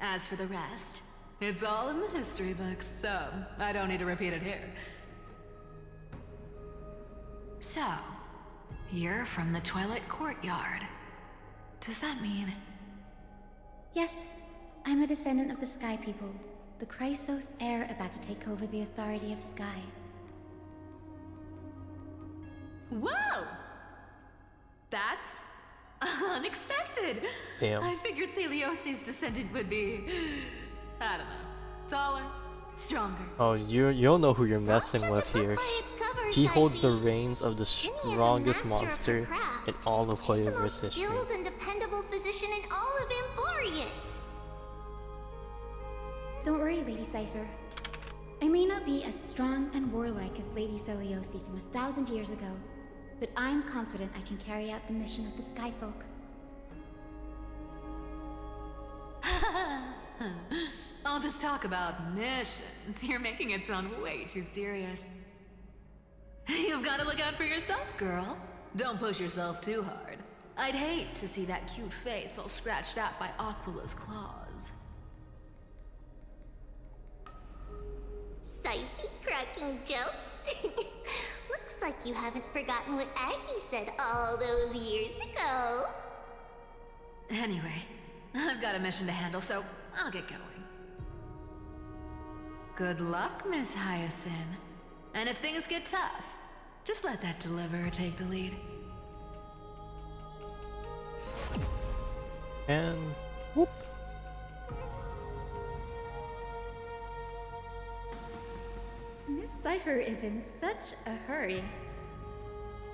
Speaker 3: As for the rest, it's all in the history books, so I don't need to repeat it here. So, you're from the Twilight Courtyard. Does that mean...
Speaker 2: Yes, I'm a descendant of the Sky People, the Chrysos heir about to take over the authority of Sky.
Speaker 3: Whoa! That's unexpected.
Speaker 1: Damn.
Speaker 3: I figured Celiosi's descendant would be, I don't know, taller, stronger.
Speaker 1: Oh, you don't know who you're messing
Speaker 7: Don't
Speaker 1: with
Speaker 7: judge a book
Speaker 1: here.
Speaker 7: by its cover,
Speaker 1: He holds the
Speaker 7: Syphie.
Speaker 1: reins of the
Speaker 7: Ginny is a
Speaker 1: strongest
Speaker 7: master of her
Speaker 1: monster
Speaker 7: craft.
Speaker 1: in all of
Speaker 7: She's the
Speaker 1: Hoyoverse
Speaker 7: most
Speaker 1: history.
Speaker 7: skilled and dependable physician in all of Emporius.
Speaker 2: Don't worry, Lady Cypher. I may not be as strong and warlike as Lady Celiosi from 1,000 years ago, but I'm confident I can carry out the mission of the Skyfolk.
Speaker 3: All this talk about missions, you're making it sound way too serious. You've got to look out for yourself, girl. Don't push yourself too hard. I'd hate to see that cute face all scratched out by Aquila's claws.
Speaker 7: Syphie cracking jokes? Looks like you haven't forgotten what Aggie said all those years ago.
Speaker 3: Anyway, I've got a mission to handle, so I'll get going. Good luck, Miss Hyacinth. And if things get tough, just let that deliverer take the lead.
Speaker 1: And whoop.
Speaker 2: Miss Cypher is in such a hurry.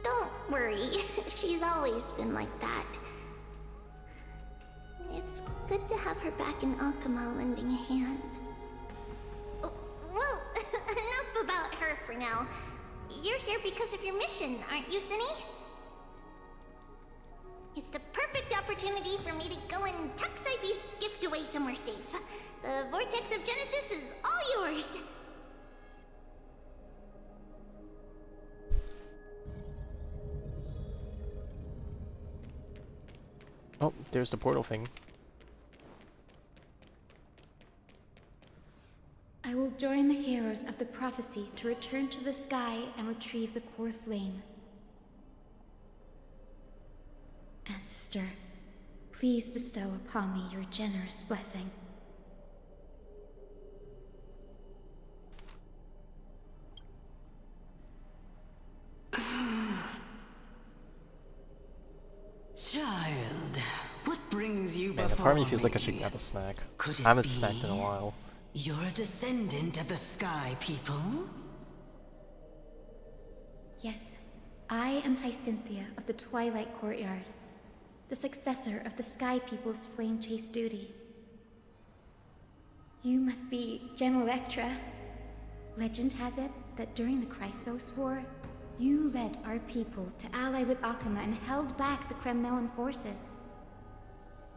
Speaker 7: Don't worry, she's always been like that. It's good to have her back in Akama lending a hand. Oh, well, enough about her for now. You're here because of your mission, aren't you, Cinny? It's the perfect opportunity for me to go and tuck Syphie's gift away somewhere safe. The Vortex of Genesis is all yours.
Speaker 1: Oh, there's the portal thing.
Speaker 2: I will join the heroes of the prophecy to return to the sky and retrieve the core flame. Ancestor, please bestow upon me your generous blessing.
Speaker 10: Child, what brings you
Speaker 1: Man, the
Speaker 10: before
Speaker 1: part of me feels like I
Speaker 10: me?
Speaker 1: should have a snack.
Speaker 10: Could it
Speaker 1: I haven't
Speaker 10: be
Speaker 1: snacked in a while.
Speaker 10: You're a descendant of the Sky People?
Speaker 2: Yes, I am Hyacinthia of the Twilight Courtyard, the successor of the Sky People's Flame Chase duty. You must be Gem Electra. Legend has it that during the Chrysos War, you led our people to ally with Akama and held back the Kremnoan forces.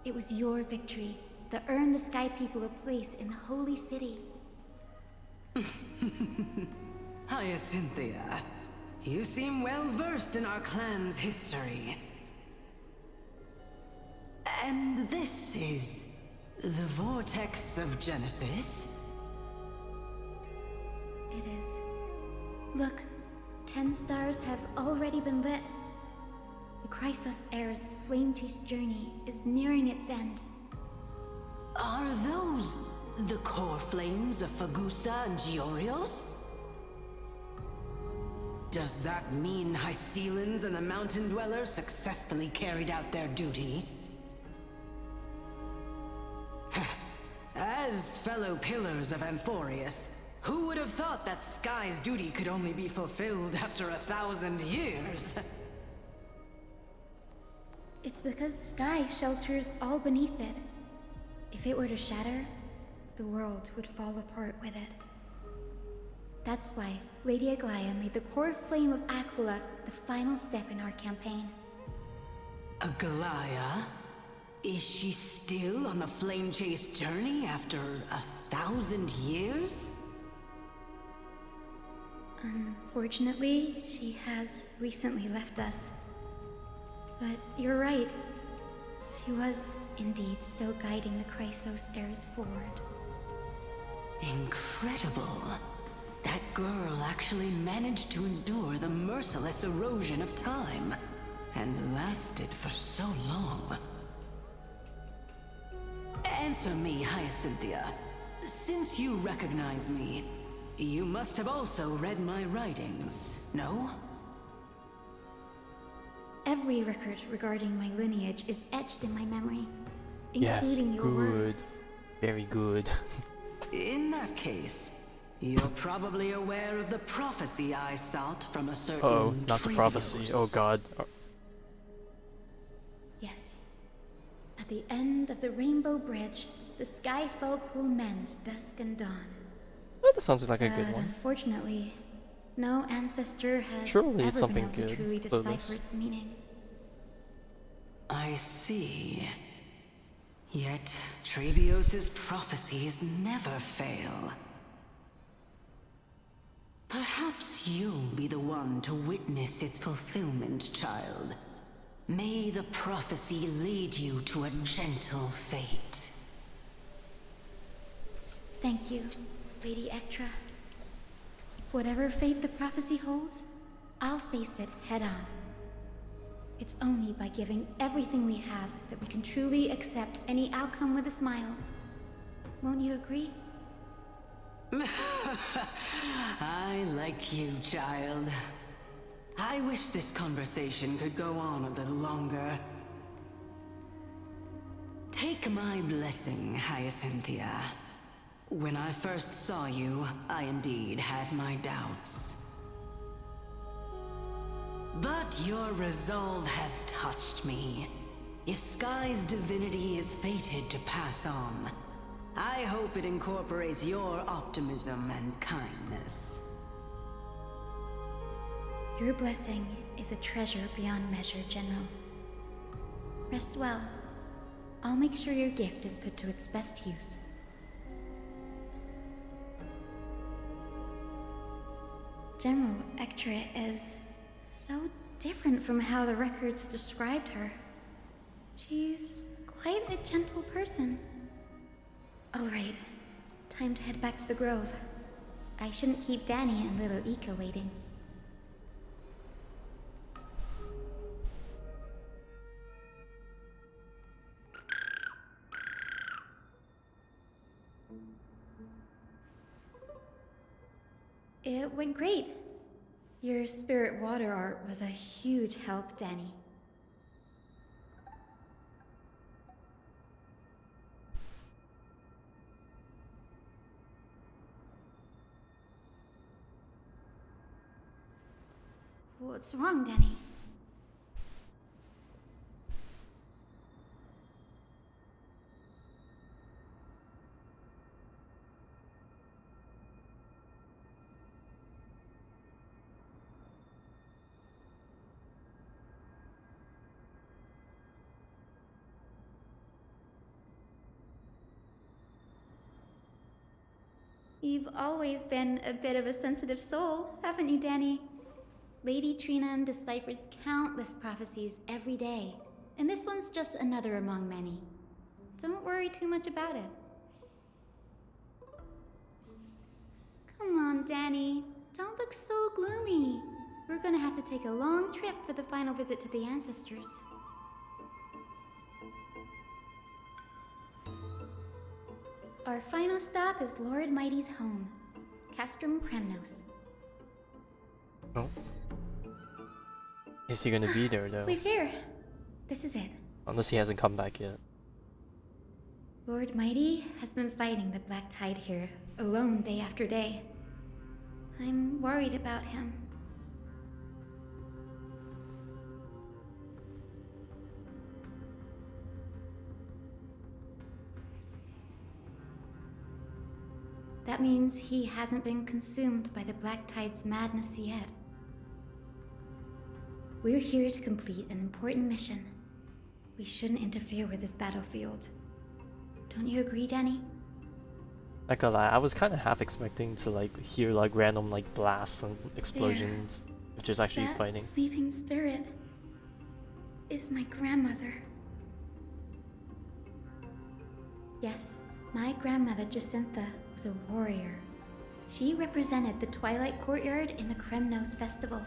Speaker 2: It was your victory that earned the Sky People a place in the Holy City.
Speaker 10: Hyacinthia, you seem well versed in our clan's history. And this is the Vortex of Genesis?
Speaker 2: It is. Look, 10 stars have already been lit. The Chrysos Heir's flame chase journey is nearing its end.
Speaker 10: Are those the core flames of Fagusa and Giorios? Does that mean Hycelans and the Mountain Dwellers successfully carried out their duty? As fellow pillars of Amphorius, who would have thought that Sky's duty could only be fulfilled after 1,000 years?
Speaker 2: It's because Sky shelters all beneath it. If it were to shatter, the world would fall apart with it. That's why Lady Aglaya made the core flame of Aquila the final step in our campaign.
Speaker 10: Aglaya? Is she still on the flame chase journey after 1,000 years?
Speaker 2: Unfortunately, she has recently left us. But you're right. She was indeed still guiding the Chrysos heirs forward.
Speaker 10: Incredible. That girl actually managed to endure the merciless erosion of time, and lasted for so long. Answer me, Hyacinthia. Since you recognize me, you must have also read my writings, no?
Speaker 2: Every record regarding my lineage is etched in my memory, including
Speaker 1: Yes,
Speaker 2: your
Speaker 1: good.
Speaker 2: words.
Speaker 1: Very good.
Speaker 10: In that case, you're probably aware of the prophecy I sought from a certain
Speaker 1: Uh-oh, not the prophecy.
Speaker 10: Trailblaze.
Speaker 1: Oh god.
Speaker 2: Yes. At the end of the Rainbow Bridge, the Sky Folk will mend dusk and dawn.
Speaker 1: Oh, that sounds like a
Speaker 2: But
Speaker 1: good one.
Speaker 2: unfortunately, no ancestor has
Speaker 1: Surely it's
Speaker 2: ever been
Speaker 1: something
Speaker 2: able to
Speaker 1: good,
Speaker 2: truly
Speaker 1: Lilith.
Speaker 2: decipher its meaning.
Speaker 10: I see. Yet, Trebios's prophecies never fail. Perhaps you'll be the one to witness its fulfillment, child. May the prophecy lead you to a gentle fate.
Speaker 2: Thank you, Lady Ektra. Whatever fate the prophecy holds, I'll face it head on. It's only by giving everything we have that we can truly accept any outcome with a smile. Won't you agree?
Speaker 10: I like you, child. I wish this conversation could go on a little longer. Take my blessing, Hyacinthia. When I first saw you, I indeed had my doubts. But your resolve has touched me. If Sky's divinity is fated to pass on, I hope it incorporates your optimism and kindness.
Speaker 2: Your blessing is a treasure beyond measure, General. Rest well. I'll make sure your gift is put to its best use. General Ectra is so different from how the records described her. She's quite a gentle person. All right, time to head back to the Grove. I shouldn't keep Danny and little Ika waiting. It went great. Your spirit water art was a huge help, Danny. What's wrong, Danny? You've always been a bit of a sensitive soul, haven't you, Danny? Lady Trina deciphers countless prophecies every day, and this one's just another among many. Don't worry too much about it. Come on, Danny. Don't look so gloomy. We're gonna have to take a long trip for the final visit to the ancestors. Our final stop is Lord Mighty's home, Castrum Kremnos.
Speaker 1: Oh. Is he gonna be there though?
Speaker 2: We're here. This is it.
Speaker 1: Unless he hasn't come back yet.
Speaker 2: Lord Mighty has been fighting the Black Tide here, alone day after day. I'm worried about him. That means he hasn't been consumed by the Black Tide's madness yet. We're here to complete an important mission. We shouldn't interfere with this battlefield. Don't you agree, Danny?
Speaker 1: Not gonna lie, I was kind of half expecting to like hear like random like blasts and explosions, which is actually
Speaker 2: That
Speaker 1: fighting.
Speaker 2: sleeping spirit is my grandmother. Yes, my grandmother Jacintha was a warrior. She represented the Twilight Courtyard in the Kremnos Festival.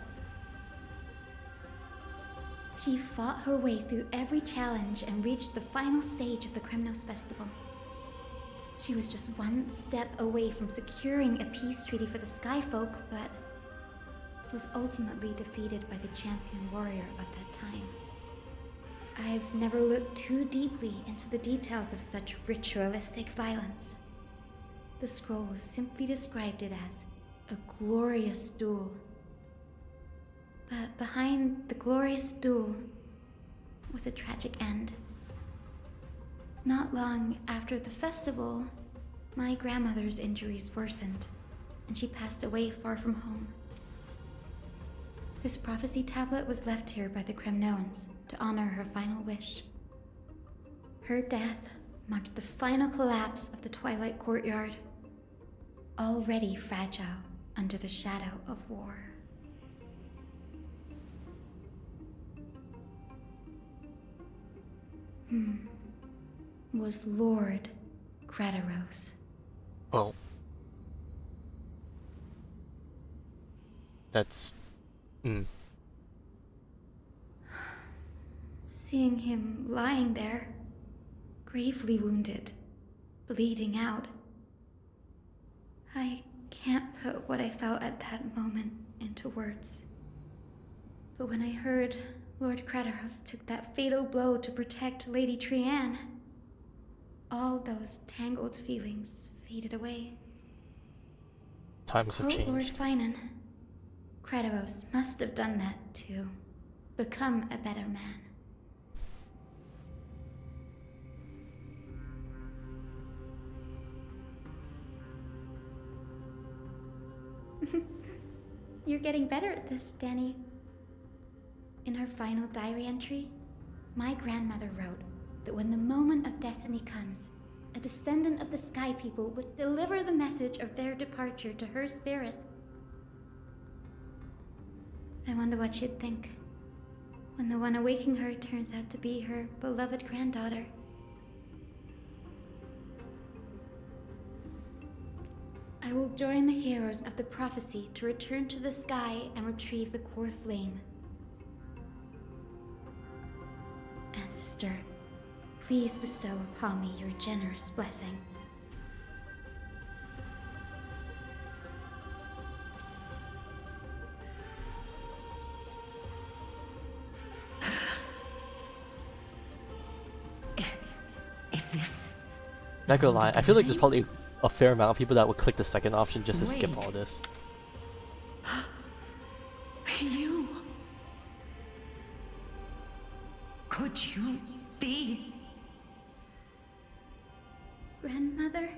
Speaker 2: She fought her way through every challenge and reached the final stage of the Kremnos Festival. She was just one step away from securing a peace treaty for the Skyfolk, but was ultimately defeated by the champion warrior of that time. I've never looked too deeply into the details of such ritualistic violence. The scroll simply described it as a glorious duel. But behind the glorious duel was a tragic end. Not long after the festival, my grandmother's injuries worsened, and she passed away far from home. This prophecy tablet was left here by the Kremnoans to honor her final wish. Her death marked the final collapse of the Twilight Courtyard, already fragile under the shadow of war. Was Lord Grataros.
Speaker 1: Oh. That's...
Speaker 2: Seeing him lying there, gravely wounded, bleeding out. I can't put what I felt at that moment into words. But when I heard Lord Craterhouse took that fatal blow to protect Lady Trianne, all those tangled feelings faded away.
Speaker 1: Times have
Speaker 2: Quote Lord
Speaker 1: changed.
Speaker 2: Finan, Kratos must have done that to become a better man. You're getting better at this, Danny. In her final diary entry, my grandmother wrote that when the moment of destiny comes, a descendant of the Sky People would deliver the message of their departure to her spirit. I wonder what she'd think when the one awaking her turns out to be her beloved granddaughter. I will join the heroes of the prophecy to return to the sky and retrieve the core flame. Ancestor, please bestow upon me your generous blessing.
Speaker 10: Is this...
Speaker 1: Not gonna lie, I feel like there's probably a fair amount of people that would click the second option just to skip all this.
Speaker 10: You... Could you be...
Speaker 2: Grandmother,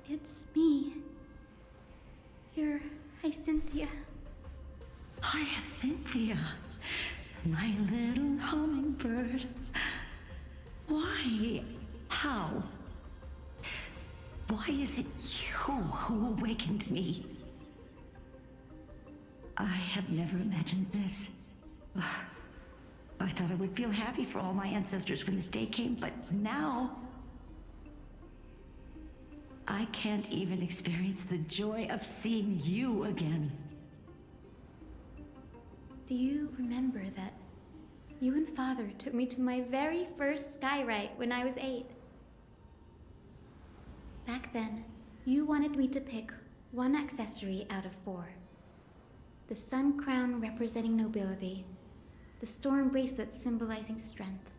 Speaker 2: it's me. You're Hyacinthia.
Speaker 10: Hyacinthia, my little hummingbird. Why? How? Why is it you who awakened me? I have never imagined this. I thought I would feel happy for all my ancestors when this day came, but now... I can't even experience the joy of seeing you again.
Speaker 2: Do you remember that you and Father took me to my very first skyride when I was 8? Back then, you wanted me to pick one accessory out of 4. The sun crown representing nobility, the storm bracelet symbolizing strength,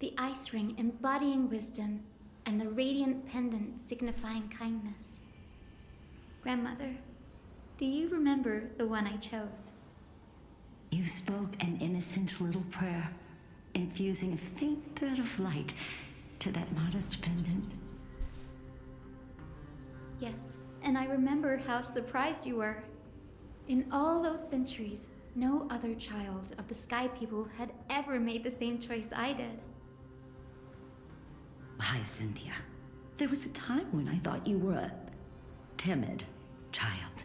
Speaker 2: the ice ring embodying wisdom, and the radiant pendant signifying kindness. Grandmother, do you remember the one I chose?
Speaker 10: You spoke an innocent little prayer, infusing a faint thread of light to that modest pendant.
Speaker 2: Yes, and I remember how surprised you were. In all those centuries, no other child of the Sky People had ever made the same choice I did.
Speaker 10: Hyacinthia, there was a time when I thought you were a timid child.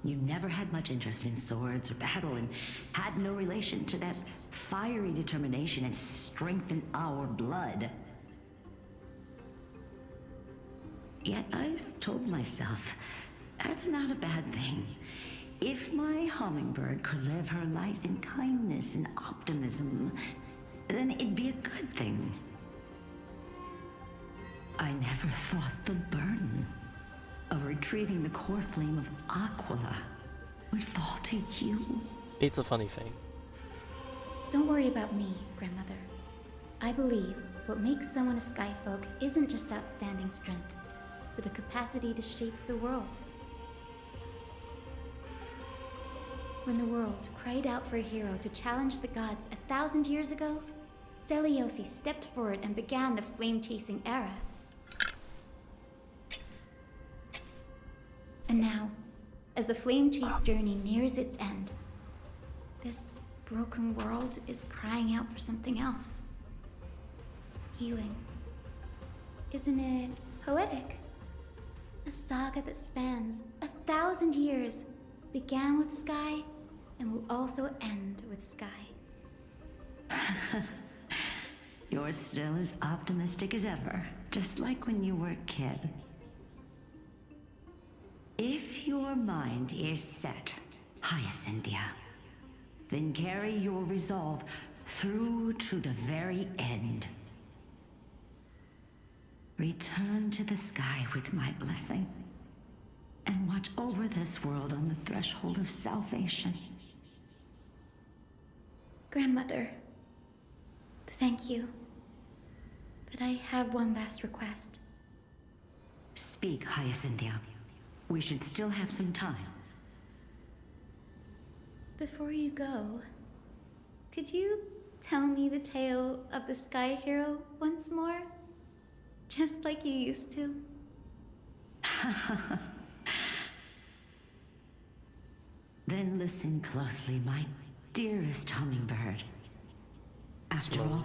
Speaker 10: You never had much interest in swords or battle and had no relation to that fiery determination and strength in our blood. Yet I've told myself, that's not a bad thing. If my hummingbird could live her life in kindness and optimism, then it'd be a good thing. I never thought the burden of retrieving the core flame of Aquila would fall to you.
Speaker 1: It's a funny thing.
Speaker 2: Don't worry about me, Grandmother. I believe what makes someone a Skyfolk isn't just outstanding strength, but the capacity to shape the world. When the world cried out for a hero to challenge the gods 1,000 years ago, Zeliosi stepped forward and began the flame-chasing era. And now, as the flame chase journey nears its end, this broken world is crying out for something else. Healing. Isn't it poetic? A saga that spans 1,000 years, began with Sky, and will also end with Sky.
Speaker 10: You're still as optimistic as ever, just like when you were a kid. If your mind is set, Hyacinthia, then carry your resolve through to the very end. Return to the sky with my blessing, and watch over this world on the threshold of salvation.
Speaker 2: Grandmother, thank you. But I have one last request.
Speaker 10: Speak, Hyacinthia. We should still have some time.
Speaker 2: Before you go, could you tell me the tale of the Sky Hero once more? Just like you used to.
Speaker 10: Then listen closely, my dearest hummingbird. After all,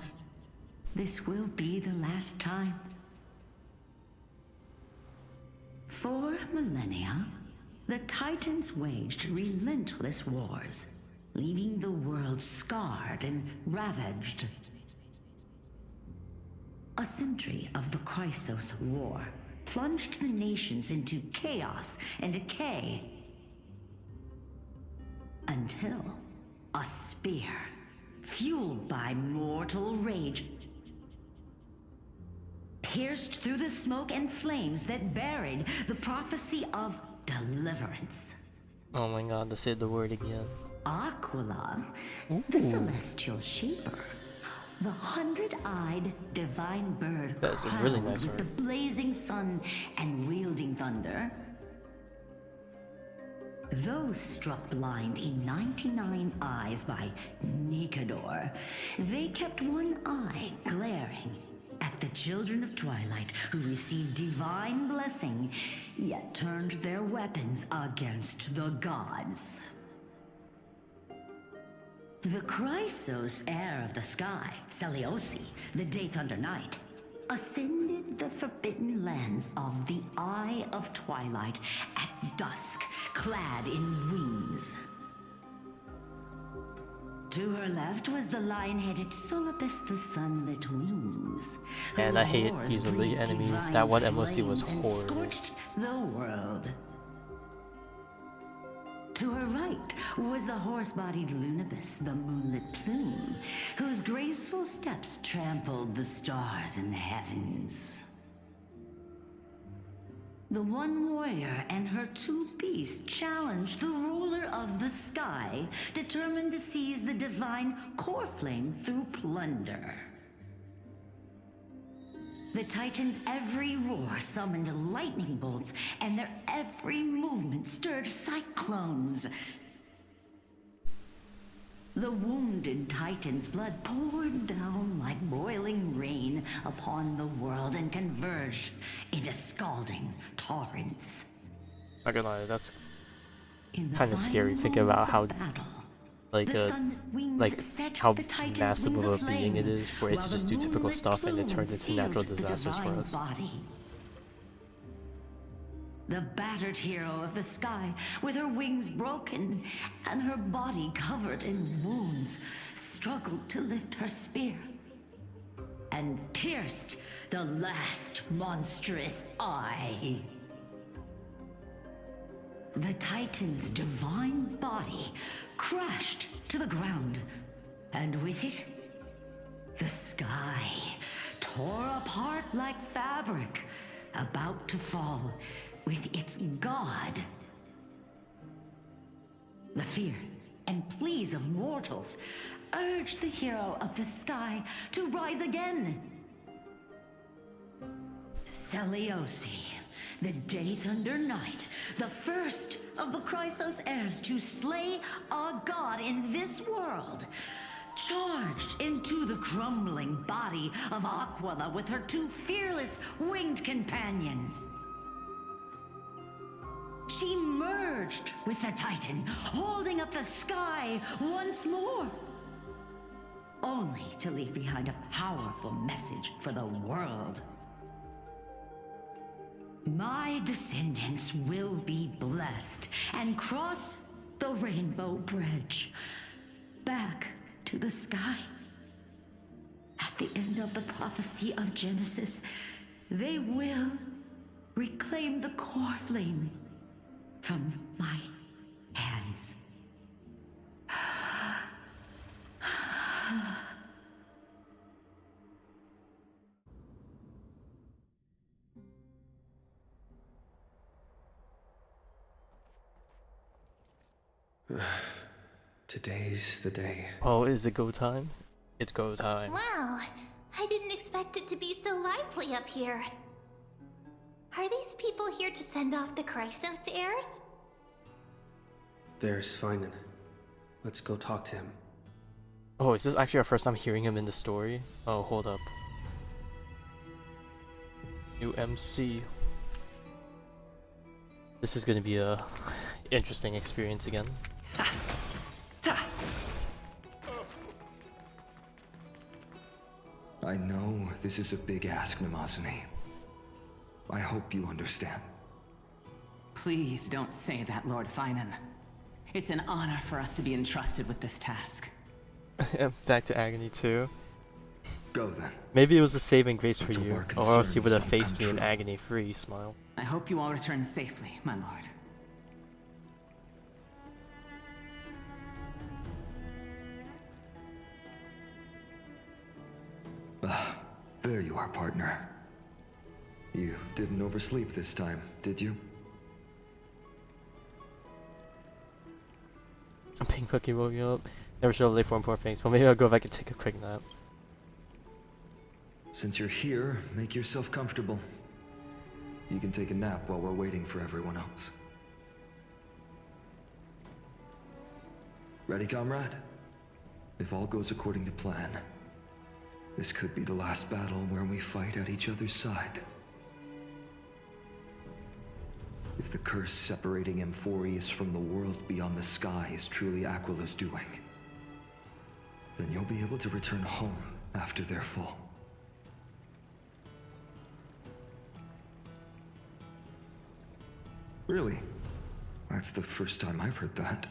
Speaker 10: this will be the last time. For millennia, the Titans waged relentless wars, leaving the world scarred and ravaged. A century of the Chrysos War plunged the nations into chaos and decay. Until a spear, fueled by mortal rage, pierced through the smoke and flames that buried the prophecy of deliverance.
Speaker 1: Oh my god, to say the word again.
Speaker 10: Aquila,
Speaker 1: Ooh.
Speaker 10: the celestial shaper, the 100-eyed divine bird
Speaker 1: That's a really
Speaker 10: crowned
Speaker 1: nice
Speaker 10: with
Speaker 1: word.
Speaker 10: the blazing sun and wielding thunder. Though struck blind in 99 eyes by Nicanor, they kept one eye glaring at the children of Twilight who received divine blessing, yet turned their weapons against the gods. The Chrysos heir of the sky, Seliosi, the Day Thunder Knight, ascended the forbidden lands of the Eye of Twilight at dusk, clad in wings. To her left was the lion-headed Solibus the Sunlit Wings.
Speaker 1: And I
Speaker 10: whose
Speaker 1: hate
Speaker 10: wars
Speaker 1: these elite
Speaker 10: breathed
Speaker 1: enemies.
Speaker 10: divine
Speaker 1: That one MOC was
Speaker 10: flames and
Speaker 1: horrible.
Speaker 10: scorched the world. To her right was the horse-bodied Lunibus, the moonlit plume, whose graceful steps trampled the stars in the heavens. The one warrior and her two beasts challenged the ruler of the sky, determined to seize the divine core flame through plunder. The Titans' every roar summoned lightning bolts, and their every movement stirred cyclones. The wounded Titan's blood poured down like boiling rain upon the world and converged into scalding torrents.
Speaker 1: Not gonna lie, that's
Speaker 10: In the
Speaker 1: kind of scary
Speaker 10: final
Speaker 1: thinking about
Speaker 10: moments
Speaker 1: how
Speaker 10: of battle,
Speaker 1: like
Speaker 10: the sunlit wings set
Speaker 1: how
Speaker 10: the Titan's
Speaker 1: massive
Speaker 10: wings
Speaker 1: of a being it
Speaker 10: aflame,
Speaker 1: is for it
Speaker 10: while
Speaker 1: to
Speaker 10: the
Speaker 1: just do typical
Speaker 10: moonlit
Speaker 1: stuff and it
Speaker 10: plume
Speaker 1: turns into natural
Speaker 10: sealed the
Speaker 1: disasters for
Speaker 10: divine
Speaker 1: us.
Speaker 10: body. The battered hero of the sky, with her wings broken and her body covered in wounds, struggled to lift her spear and pierced the last monstrous eye. The Titan's divine body crashed to the ground, and with it, the sky tore apart like fabric, about to fall with its god. The fear and pleas of mortals urged the hero of the sky to rise again. Seliosi, the Day Thunder Knight, the first of the Chrysos heirs to slay a god in this world, charged into the crumbling body of Aquila with her two fearless winged companions. She merged with the Titan, holding up the sky once more, only to leave behind a powerful message for the world. My descendants will be blessed and cross the Rainbow Bridge back to the sky. At the end of the prophecy of Genesis, they will reclaim the core flame from my hands.
Speaker 11: Today's the day.
Speaker 1: Oh, is it go time? It's go time.
Speaker 7: Wow, I didn't expect it to be so lively up here. Are these people here to send off the Chrysos heirs?
Speaker 11: There's Finan. Let's go talk to him.
Speaker 1: Oh, is this actually our first time hearing him in the story? Oh, hold up. New MC. This is gonna be a interesting experience again.
Speaker 6: I know this is a big ask, Namazune. I hope you understand.
Speaker 10: Please don't say that, Lord Finan. It's an honor for us to be entrusted with this task.
Speaker 1: Back to Agony too.
Speaker 6: Go then.
Speaker 1: Maybe it was a saving grace for
Speaker 6: Let's hope
Speaker 1: you,
Speaker 6: our
Speaker 1: or else you would have
Speaker 6: concerns don't
Speaker 1: faced me
Speaker 6: come
Speaker 1: in
Speaker 6: true.
Speaker 1: Agony free smile.
Speaker 10: I hope you all return safely, my lord.
Speaker 6: There you are, partner. You didn't oversleep this time, did you?
Speaker 1: A pink cookie woke you up. Never show up late for important things. Well, maybe I'll go back and take a quick nap.
Speaker 6: Since you're here, make yourself comfortable. You can take a nap while we're waiting for everyone else. Ready, comrade? If all goes according to plan, this could be the last battle where we fight at each other's side. If the curse separating Amphorius from the world beyond the sky is truly Aquila's doing, then you'll be able to return home after their fall. Really? That's the first time I've heard that.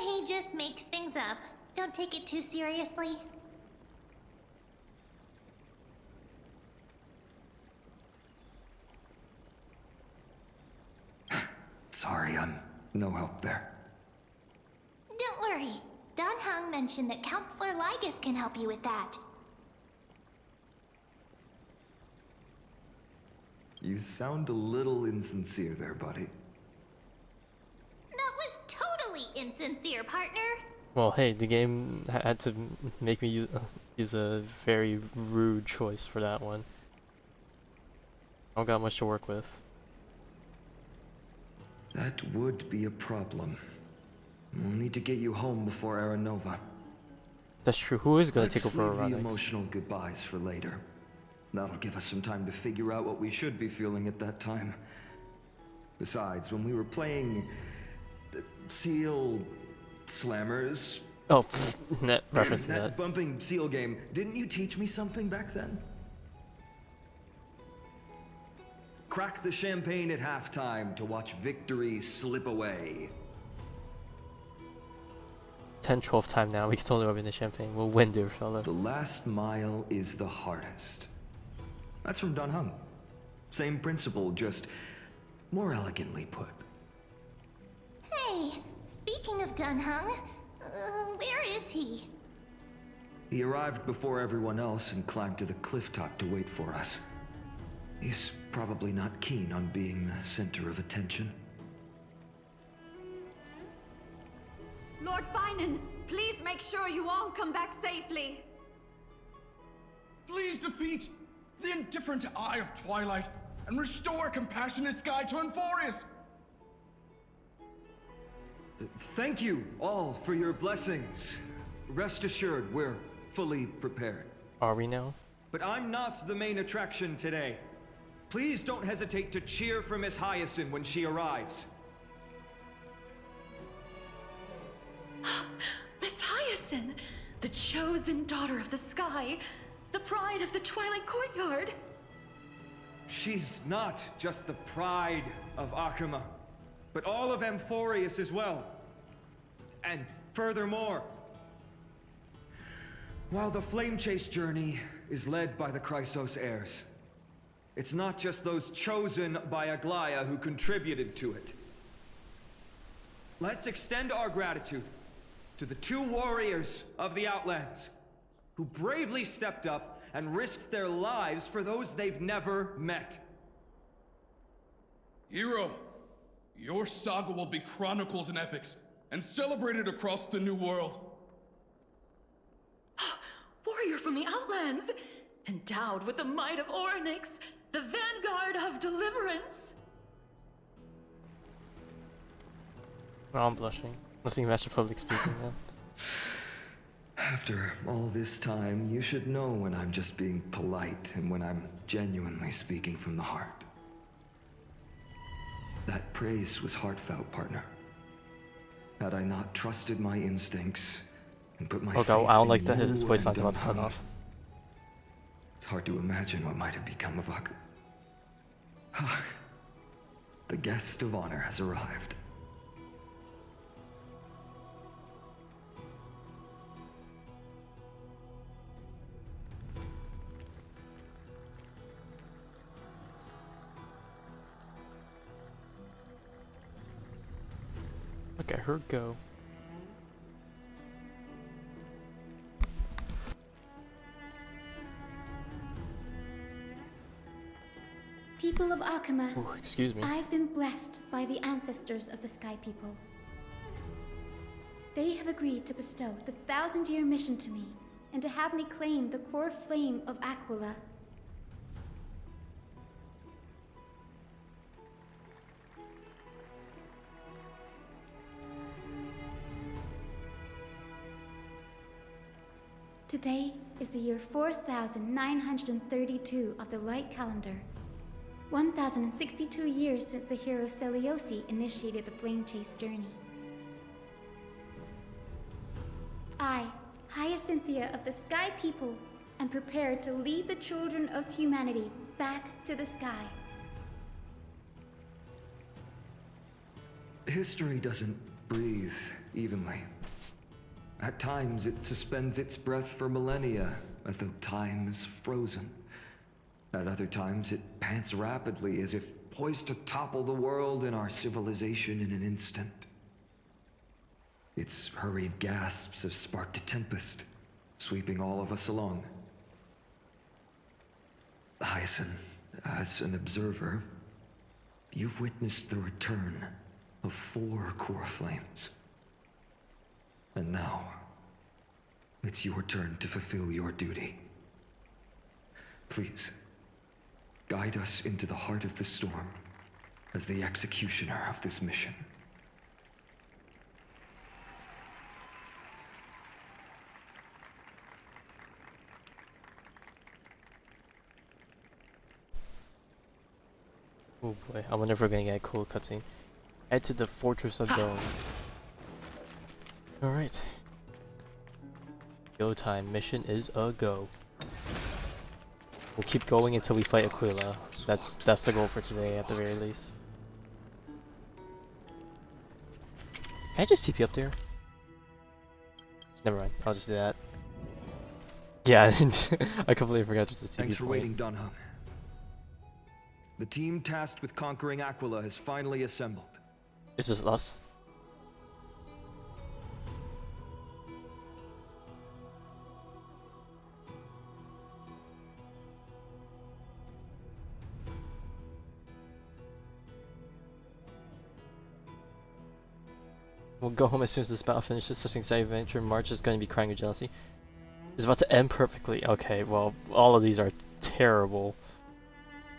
Speaker 7: He just makes things up. Don't take it too seriously.
Speaker 6: Sorry, I'm no help there.
Speaker 7: Don't worry. Don Hung mentioned that Counselor Lygus can help you with that.
Speaker 6: You sound a little insincere there, buddy.
Speaker 7: That was totally insincere, partner.
Speaker 1: Well, hey, the game had to make me use a very rude choice for that one. I don't got much to work with.
Speaker 6: That would be a problem. We'll need to get you home before Aranova.
Speaker 1: That's true. Who is going to take
Speaker 6: Let's
Speaker 1: over
Speaker 6: leave the
Speaker 1: Aronix?
Speaker 6: emotional goodbyes for later. That'll give us some time to figure out what we should be feeling at that time. Besides, when we were playing the Seal Slammers,
Speaker 1: Oh, net reference to
Speaker 6: that
Speaker 1: that.
Speaker 6: bumping seal game, didn't you teach me something back then? Crack the champagne at halftime to watch victory slip away.
Speaker 1: 10th, 12th time now, we can totally open the champagne. We'll win, dear fella.
Speaker 6: The last mile is the hardest. That's from Don Hung. Same principle, just more elegantly put.
Speaker 7: Hey, speaking of Don Hung, where is he?
Speaker 6: He arrived before everyone else and climbed to the cliff top to wait for us. He's probably not keen on being the center of attention.
Speaker 12: Lord Finan, please make sure you all come back safely.
Speaker 13: Please defeat the indifferent Eye of Twilight and restore compassionate sky to Amphorius.
Speaker 6: Thank you all for your blessings. Rest assured, we're fully prepared.
Speaker 1: Are we now?
Speaker 6: But I'm not the main attraction today. Please don't hesitate to cheer for Miss Hyacinth when she arrives.
Speaker 12: Miss Hyacinth, the chosen daughter of the sky, the pride of the Twilight Courtyard.
Speaker 6: She's not just the pride of Akuma, but all of Amphorius as well. And furthermore, while the Flame Chase journey is led by the Chrysos heirs, It's not just those chosen by Aglaya who contributed to it. Let's extend our gratitude to the 2 warriors of the Outlands who bravely stepped up and risked their lives for those they've never met.
Speaker 13: Hero, your saga will be chronicled in epics and celebrated across the New World.
Speaker 12: Warrior from the Outlands! Endowed with the might of Orynyx, the vanguard of deliverance!
Speaker 1: Oh, I'm blushing. Listening to Master Public speaking now.
Speaker 6: After all this time, you should know when I'm just being polite and when I'm genuinely speaking from the heart. That praise was heartfelt, partner. Had I not trusted my instincts and put my faith
Speaker 1: I don't
Speaker 6: in
Speaker 1: like that
Speaker 6: you
Speaker 1: his voice
Speaker 6: and
Speaker 1: line's about to cut
Speaker 6: Dunham,
Speaker 1: off.
Speaker 6: it's hard to imagine what might have become of Ak. The guest of honor has arrived.
Speaker 1: Look at her go.
Speaker 2: People of Akuma,
Speaker 1: Ooh, excuse me.
Speaker 2: I've been blessed by the ancestors of the Sky People. They have agreed to bestow the 1,000-year mission to me, and to have me claim the core flame of Aquila. Today is the year 4932 of the Light Calendar. 1062 years since the hero Seliosi initiated the Flame Chase journey. I, Hyacinthia of the Sky People, am prepared to lead the children of humanity back to the sky.
Speaker 6: History doesn't breathe evenly. At times, it suspends its breath for millennia, as though time is frozen. At other times, it pants rapidly, as if poised to topple the world and our civilization in an instant. Its hurried gasps have sparked a tempest, sweeping all of us along. Hyacinth, as an observer, you've witnessed the return of 4 core flames. And now, it's your turn to fulfill your duty. Please, guide us into the heart of the storm as the executioner of this mission.
Speaker 1: Oh boy, I wonder if we're gonna get a cool cutscene. Head to the Fortress of Dome. Alright. Go time. Mission is a go. We'll keep going until we fight Aquila. That's the goal for today at the very least. Can I just TP up there? Never mind, I'll just do that. Yeah, I completely forgot to TP.
Speaker 6: Thanks for waiting, Dunham. The team tasked with conquering Aquila has finally assembled.
Speaker 1: Is this us? We'll go home as soon as this battle finishes. Such an exciting adventure. March is going to be crying with jealousy. It's about to end perfectly. Okay, well, all of these are terrible,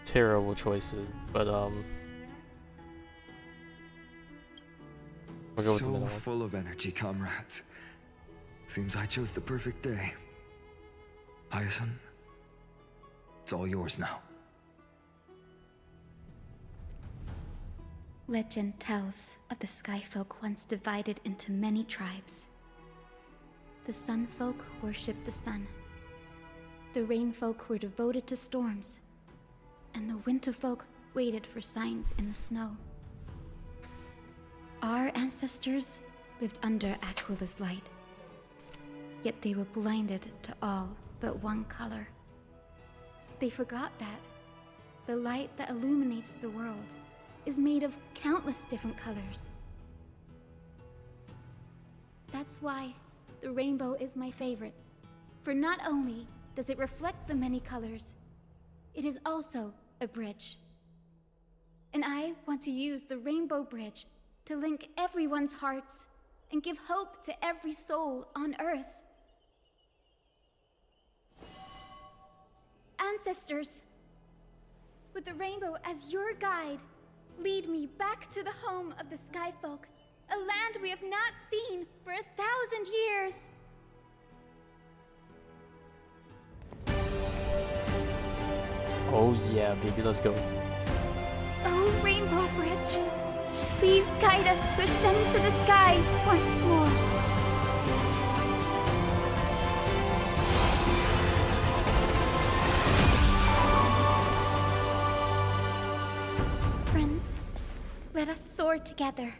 Speaker 1: terrible choices. But we'll go with the middle one.
Speaker 6: So full of energy, comrades. Seems I chose the perfect day. Hyacinth, it's all yours now.
Speaker 2: Legend tells of the Sky Folk once divided into many tribes. The Sun Folk worshipped the sun. The Rain Folk were devoted to storms. And the Winter Folk waited for signs in the snow. Our ancestors lived under Aquila's light. Yet they were blinded to all but one color. They forgot that, the light that illuminates the world, is made of countless different colors. That's why the rainbow is my favorite. For not only does it reflect the many colors, it is also a bridge. And I want to use the Rainbow Bridge to link everyone's hearts and give hope to every soul on Earth. Ancestors, with the rainbow as your guide, lead me back to the home of the Skyfolk, a land we have not seen for 1,000 years.
Speaker 1: Oh yeah, baby, let's go.
Speaker 2: Oh, Rainbow Bridge, please guide us to ascend to the skies once more. Friends, let us soar together.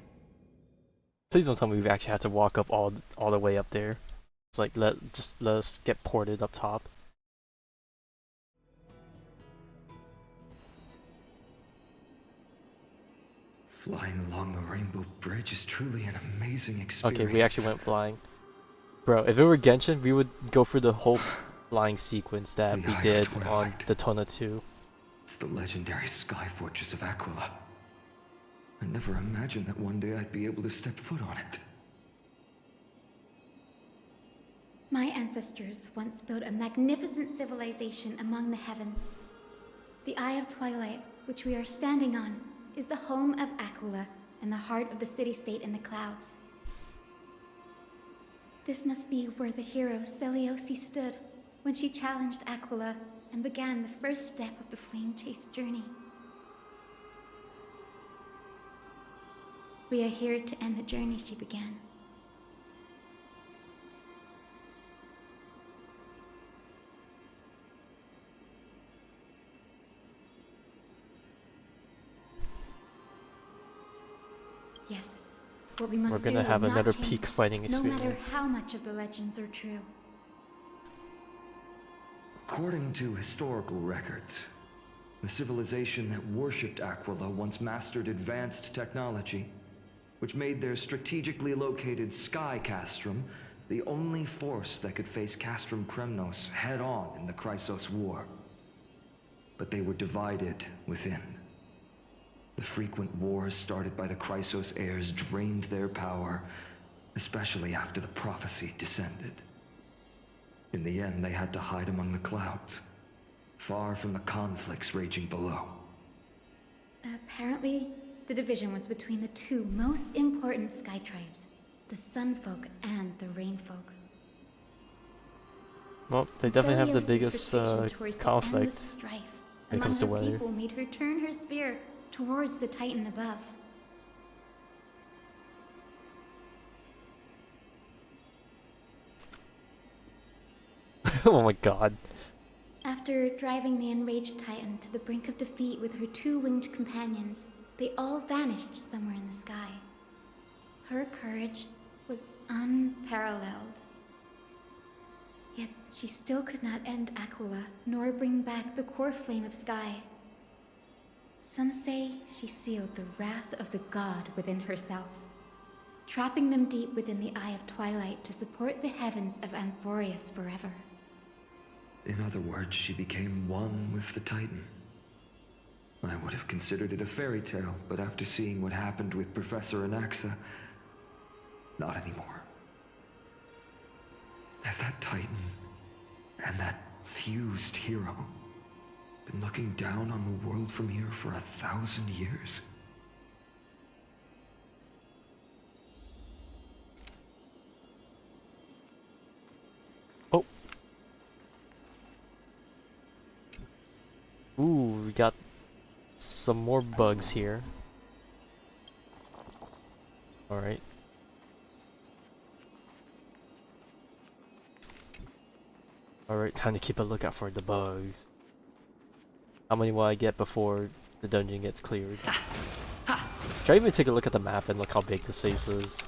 Speaker 1: Please don't tell me we've actually had to walk up all the way up there. It's like just let us get ported up top.
Speaker 6: Flying along the Rainbow Bridge is truly an amazing experience.
Speaker 1: Okay, we actually went flying. Bro, if it were Genshin, we would go through the whole flying sequence that we did on Daytona 2.
Speaker 6: It's the legendary Sky Fortress of Aquila. I never imagined that one day I'd be able to step foot on it.
Speaker 2: My ancestors once built a magnificent civilization among the heavens. The Eye of Twilight, which we are standing on, is the home of Aquila and the heart of the city-state in the clouds. This must be where the hero Seliosi stood when she challenged Aquila and began the first step of the flame chase journey. We are here to end the journey she began. Yes, what we must
Speaker 1: We're gonna
Speaker 2: do
Speaker 1: have
Speaker 2: will
Speaker 1: another
Speaker 2: not
Speaker 1: peak
Speaker 2: change,
Speaker 1: fighting
Speaker 2: no matter
Speaker 1: experience.
Speaker 2: how much of the legends are true.
Speaker 6: According to historical records, the civilization that worshipped Aquila once mastered advanced technology, which made their strategically located Sky Castrum the only force that could face Castrum Kremnos head-on in the Chrysos War. But they were divided within. The frequent wars started by the Chrysos heirs drained their power, especially after the prophecy descended. In the end, they had to hide among the clouds, far from the conflicts raging below.
Speaker 2: Apparently, the division was between the two most important sky tribes, the Sunfolk and the Rainfolk.
Speaker 1: Well, they definitely have the
Speaker 2: Celiosi's
Speaker 1: biggest
Speaker 2: restriction towards the
Speaker 1: conflict
Speaker 2: endless strife
Speaker 1: when it
Speaker 2: among
Speaker 1: comes to
Speaker 2: her
Speaker 1: weather.
Speaker 2: people made her turn her spear towards the Titan above.
Speaker 1: Oh my god.
Speaker 2: After driving the enraged Titan to the brink of defeat with her two winged companions, they all vanished somewhere in the sky. Her courage was unparalleled. Yet she still could not end Aquila, nor bring back the core flame of Sky. Some say she sealed the wrath of the god within herself, trapping them deep within the Eye of Twilight to support the heavens of Amphorius forever.
Speaker 6: In other words, she became one with the Titan. I would have considered it a fairy tale, but after seeing what happened with Professor Anaxa, not anymore. Has that Titan and that fused hero been looking down on the world from here for 1,000 years?
Speaker 1: Oh. Ooh, we got some more bugs here. Alright. Alright, time to keep a lookout for the bugs. How many will I get before the dungeon gets cleared? Should I even take a look at the map and look how big this place is?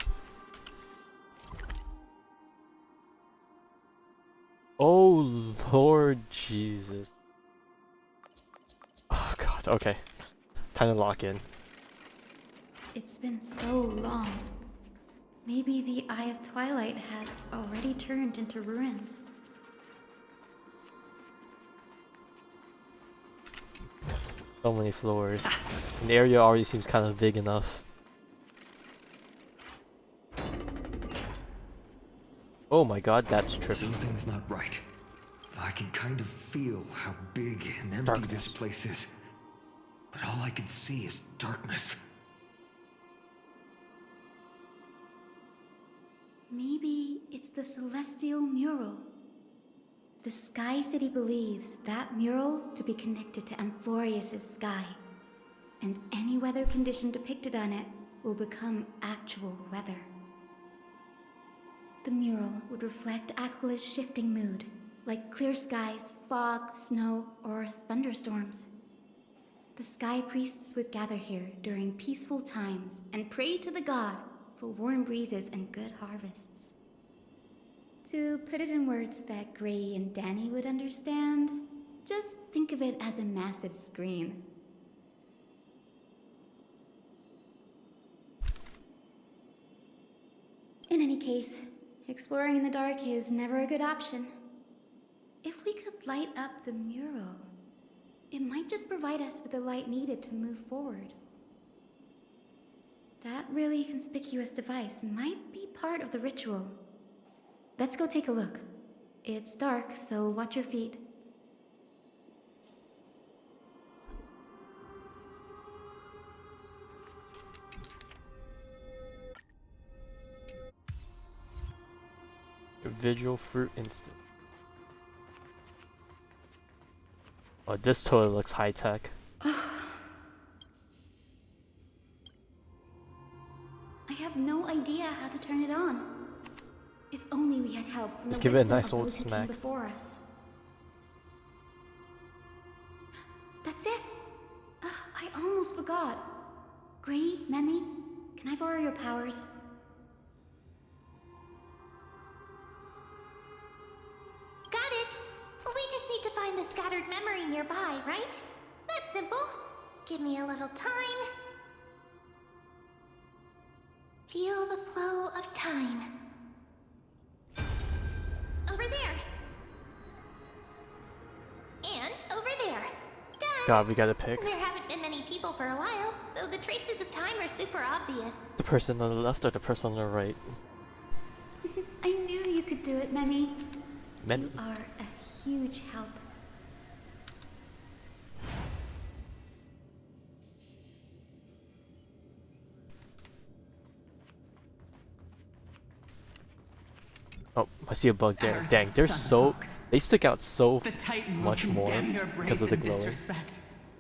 Speaker 1: Oh Lord Jesus. Oh god. Okay. Time to lock in.
Speaker 2: It's been so long. Maybe the Eye of Twilight has already turned into ruins.
Speaker 1: So many floors. And the area already seems kind of big enough. Oh my god, that's trippy.
Speaker 6: Something's not right. I can kind of feel how big and empty this place is. But all I can see is darkness.
Speaker 2: Maybe it's the celestial mural. The Sky City believes that mural to be connected to Amphorius' sky, and any weather condition depicted on it will become actual weather. The mural would reflect Aquila's shifting mood, like clear skies, fog, snow, or thunderstorms. The Sky Priests would gather here during peaceful times and pray to the god for warm breezes and good harvests. To put it in words that Gray and Danny would understand, just think of it as a massive screen. In any case, exploring in the dark is never a good option. If we could light up the mural, it might just provide us with the light needed to move forward. That really conspicuous device might be part of the ritual. Let's go take a look. It's dark, so watch your feet.
Speaker 1: Vigil fruit instant. Oh, this totally looks high tech.
Speaker 2: I have no idea how to turn it on. If only we had help from
Speaker 1: Just
Speaker 2: the
Speaker 1: give it a
Speaker 2: wisdom
Speaker 1: nice
Speaker 2: of
Speaker 1: old
Speaker 2: those who came
Speaker 1: smack.
Speaker 2: before us. That's it. I almost forgot. Gray, Memi, can I borrow your powers?
Speaker 7: Got it! We just need to find the scattered memory nearby, right? That's simple. Give me a little time. Feel the flow of time. Over there. And over there. Done!
Speaker 1: God, we gotta pick.
Speaker 7: There haven't been many people for a while, so the traces of time are super obvious.
Speaker 1: The person on the left or the person on the right?
Speaker 2: I knew you could do it, Memi.
Speaker 1: Memi.
Speaker 2: You are a huge help.
Speaker 1: Oh, I see a bug there. Dang, they're so... They stick out so much more because of the glowing.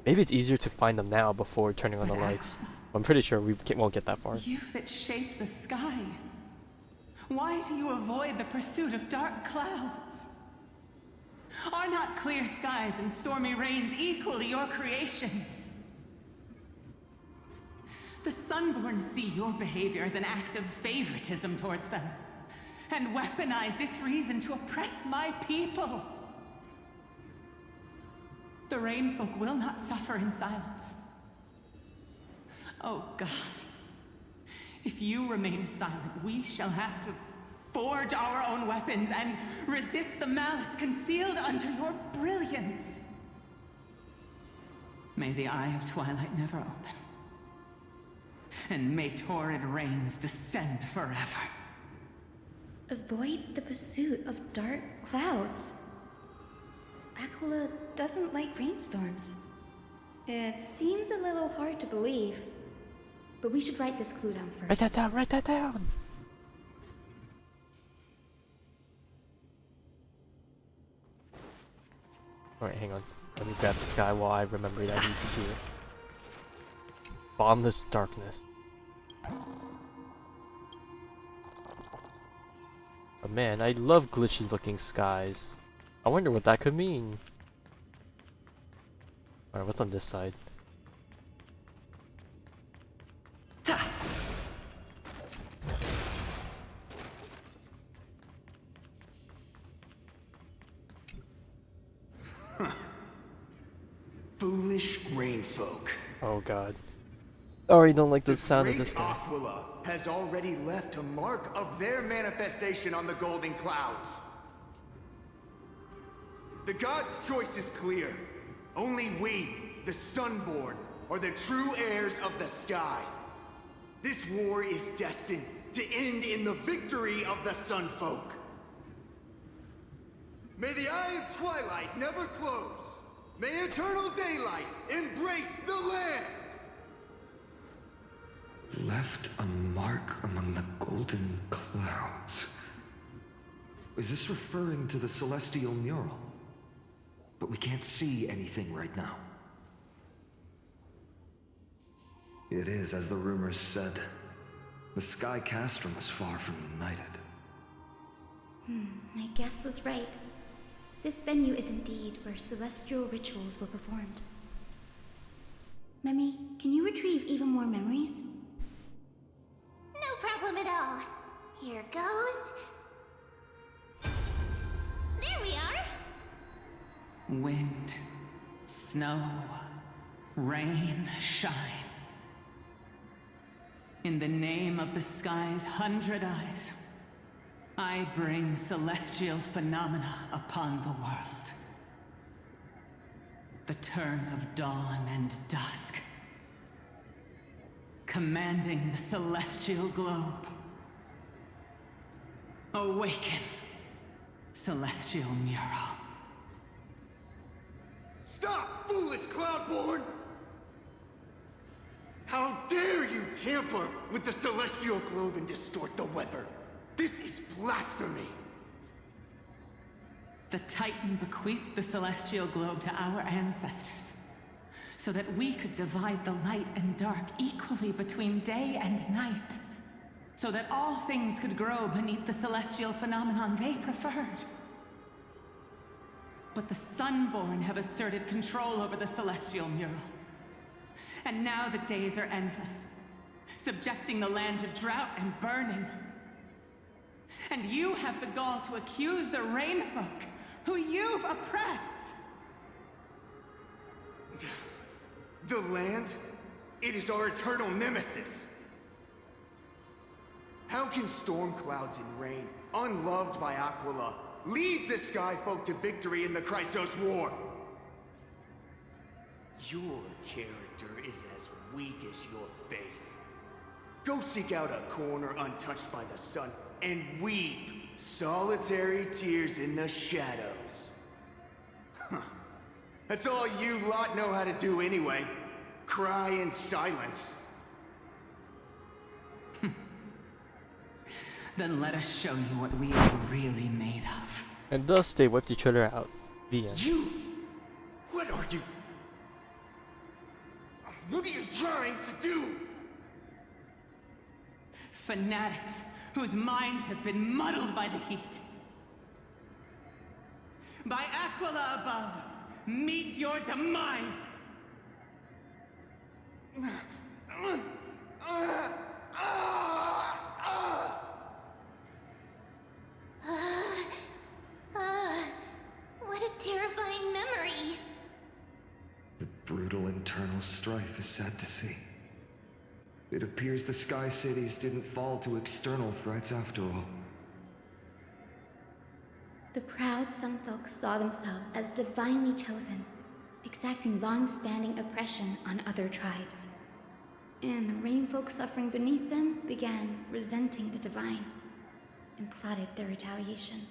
Speaker 1: Maybe it's easier to find them now before turning on the lights. I'm pretty sure we won't get that far.
Speaker 10: You that shape the sky. Why do you avoid the pursuit of dark clouds? Are not clear skies and stormy rains equally your creations? The Sunborn see your behavior as an act of favoritism towards them, and weaponize this reason to oppress my people. The Rainfolk will not suffer in silence. Oh God. If you remain silent, we shall have to forge our own weapons and resist the malice concealed under your brilliance. May the Eye of Twilight never open. And may torrid rains descend forever.
Speaker 2: Avoid the pursuit of dark clouds. Aquila doesn't like rainstorms. It seems a little hard to believe, but we should write this clue down first.
Speaker 1: Write that down, write that down! Alright, hang on. Let me grab this guy while I remember that he's here. Boundless darkness. Oh man, I love glitchy looking skies. I wonder what that could mean. Alright, what's on this side?
Speaker 14: Foolish rain folk.
Speaker 1: Oh god. I already don't like the sound of
Speaker 14: Great
Speaker 1: this guy.
Speaker 14: Aquila has already left a mark of their manifestation on the golden clouds. The gods' choice is clear. Only we, the Sunborn, are the true heirs of the sky. This war is destined to end in the victory of the Sunfolk. May the Eye of Twilight never close. May eternal daylight embrace the land!
Speaker 6: Left a mark among the golden clouds. Is this referring to the celestial mural? But we can't see anything right now. It is, as the rumors said. The Sky Castrum was far from united.
Speaker 2: My guess was right. This venue is indeed where celestial rituals were performed. Memi, can you retrieve even more memories?
Speaker 7: No problem at all. Here goes. There we are.
Speaker 10: Wind, snow, rain, shine. In the name of the sky's 100 eyes, I bring celestial phenomena upon the world. The turn of dawn and dusk, commanding the celestial globe. Awaken, celestial mural.
Speaker 14: Stop, foolish Cloudborn! How dare you tamper with the celestial globe and distort the weather? This is blasphemy!
Speaker 10: The Titan bequeathed the celestial globe to our ancestors, so that we could divide the light and dark equally between day and night, so that all things could grow beneath the celestial phenomenon they preferred. But the Sunborn have asserted control over the celestial mural. And now the days are endless, subjecting the land to drought and burning. And you have the gall to accuse the Rainfolk, who you've oppressed!
Speaker 14: The land? It is our eternal nemesis! How can storm clouds and rain, unloved by Aquila, lead the Skyfolk to victory in the Chrysos War? Your character is as weak as your faith. Go seek out a corner untouched by the sun and weep solitary tears in the shadows. That's all you lot know how to do anyway. Cry in silence.
Speaker 10: Then let us show you what we are really made of.
Speaker 1: And thus they whipped each other out. The end.
Speaker 14: You? What are you? What are you trying to do?
Speaker 10: Fanatics whose minds have been muddled by the heat. By Aquila above, meet your demise!
Speaker 7: What a terrifying memory.
Speaker 6: The brutal internal strife is sad to see. It appears the Sky Cities didn't fall to external threats after all.
Speaker 2: The proud Sunfolk saw themselves as divinely chosen, exacting long-standing oppression on other tribes. And the Rainfolk suffering beneath them began resenting the divine and plotted their retaliation.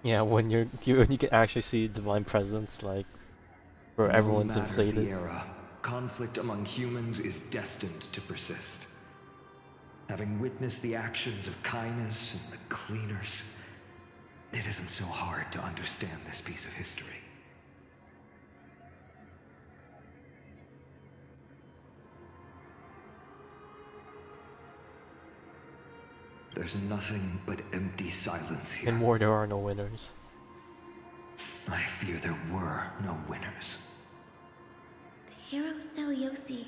Speaker 1: Yeah, when you can actually see divine presence, like where everyone's
Speaker 6: No matter
Speaker 1: inflated.
Speaker 6: the era, conflict among humans is destined to persist. Having witnessed the actions of kindness and the cleaners, it isn't so hard to understand this piece of history. There's nothing but empty silence here.
Speaker 1: And more, there are no winners.
Speaker 6: I fear there were no winners.
Speaker 2: The hero Celiosi.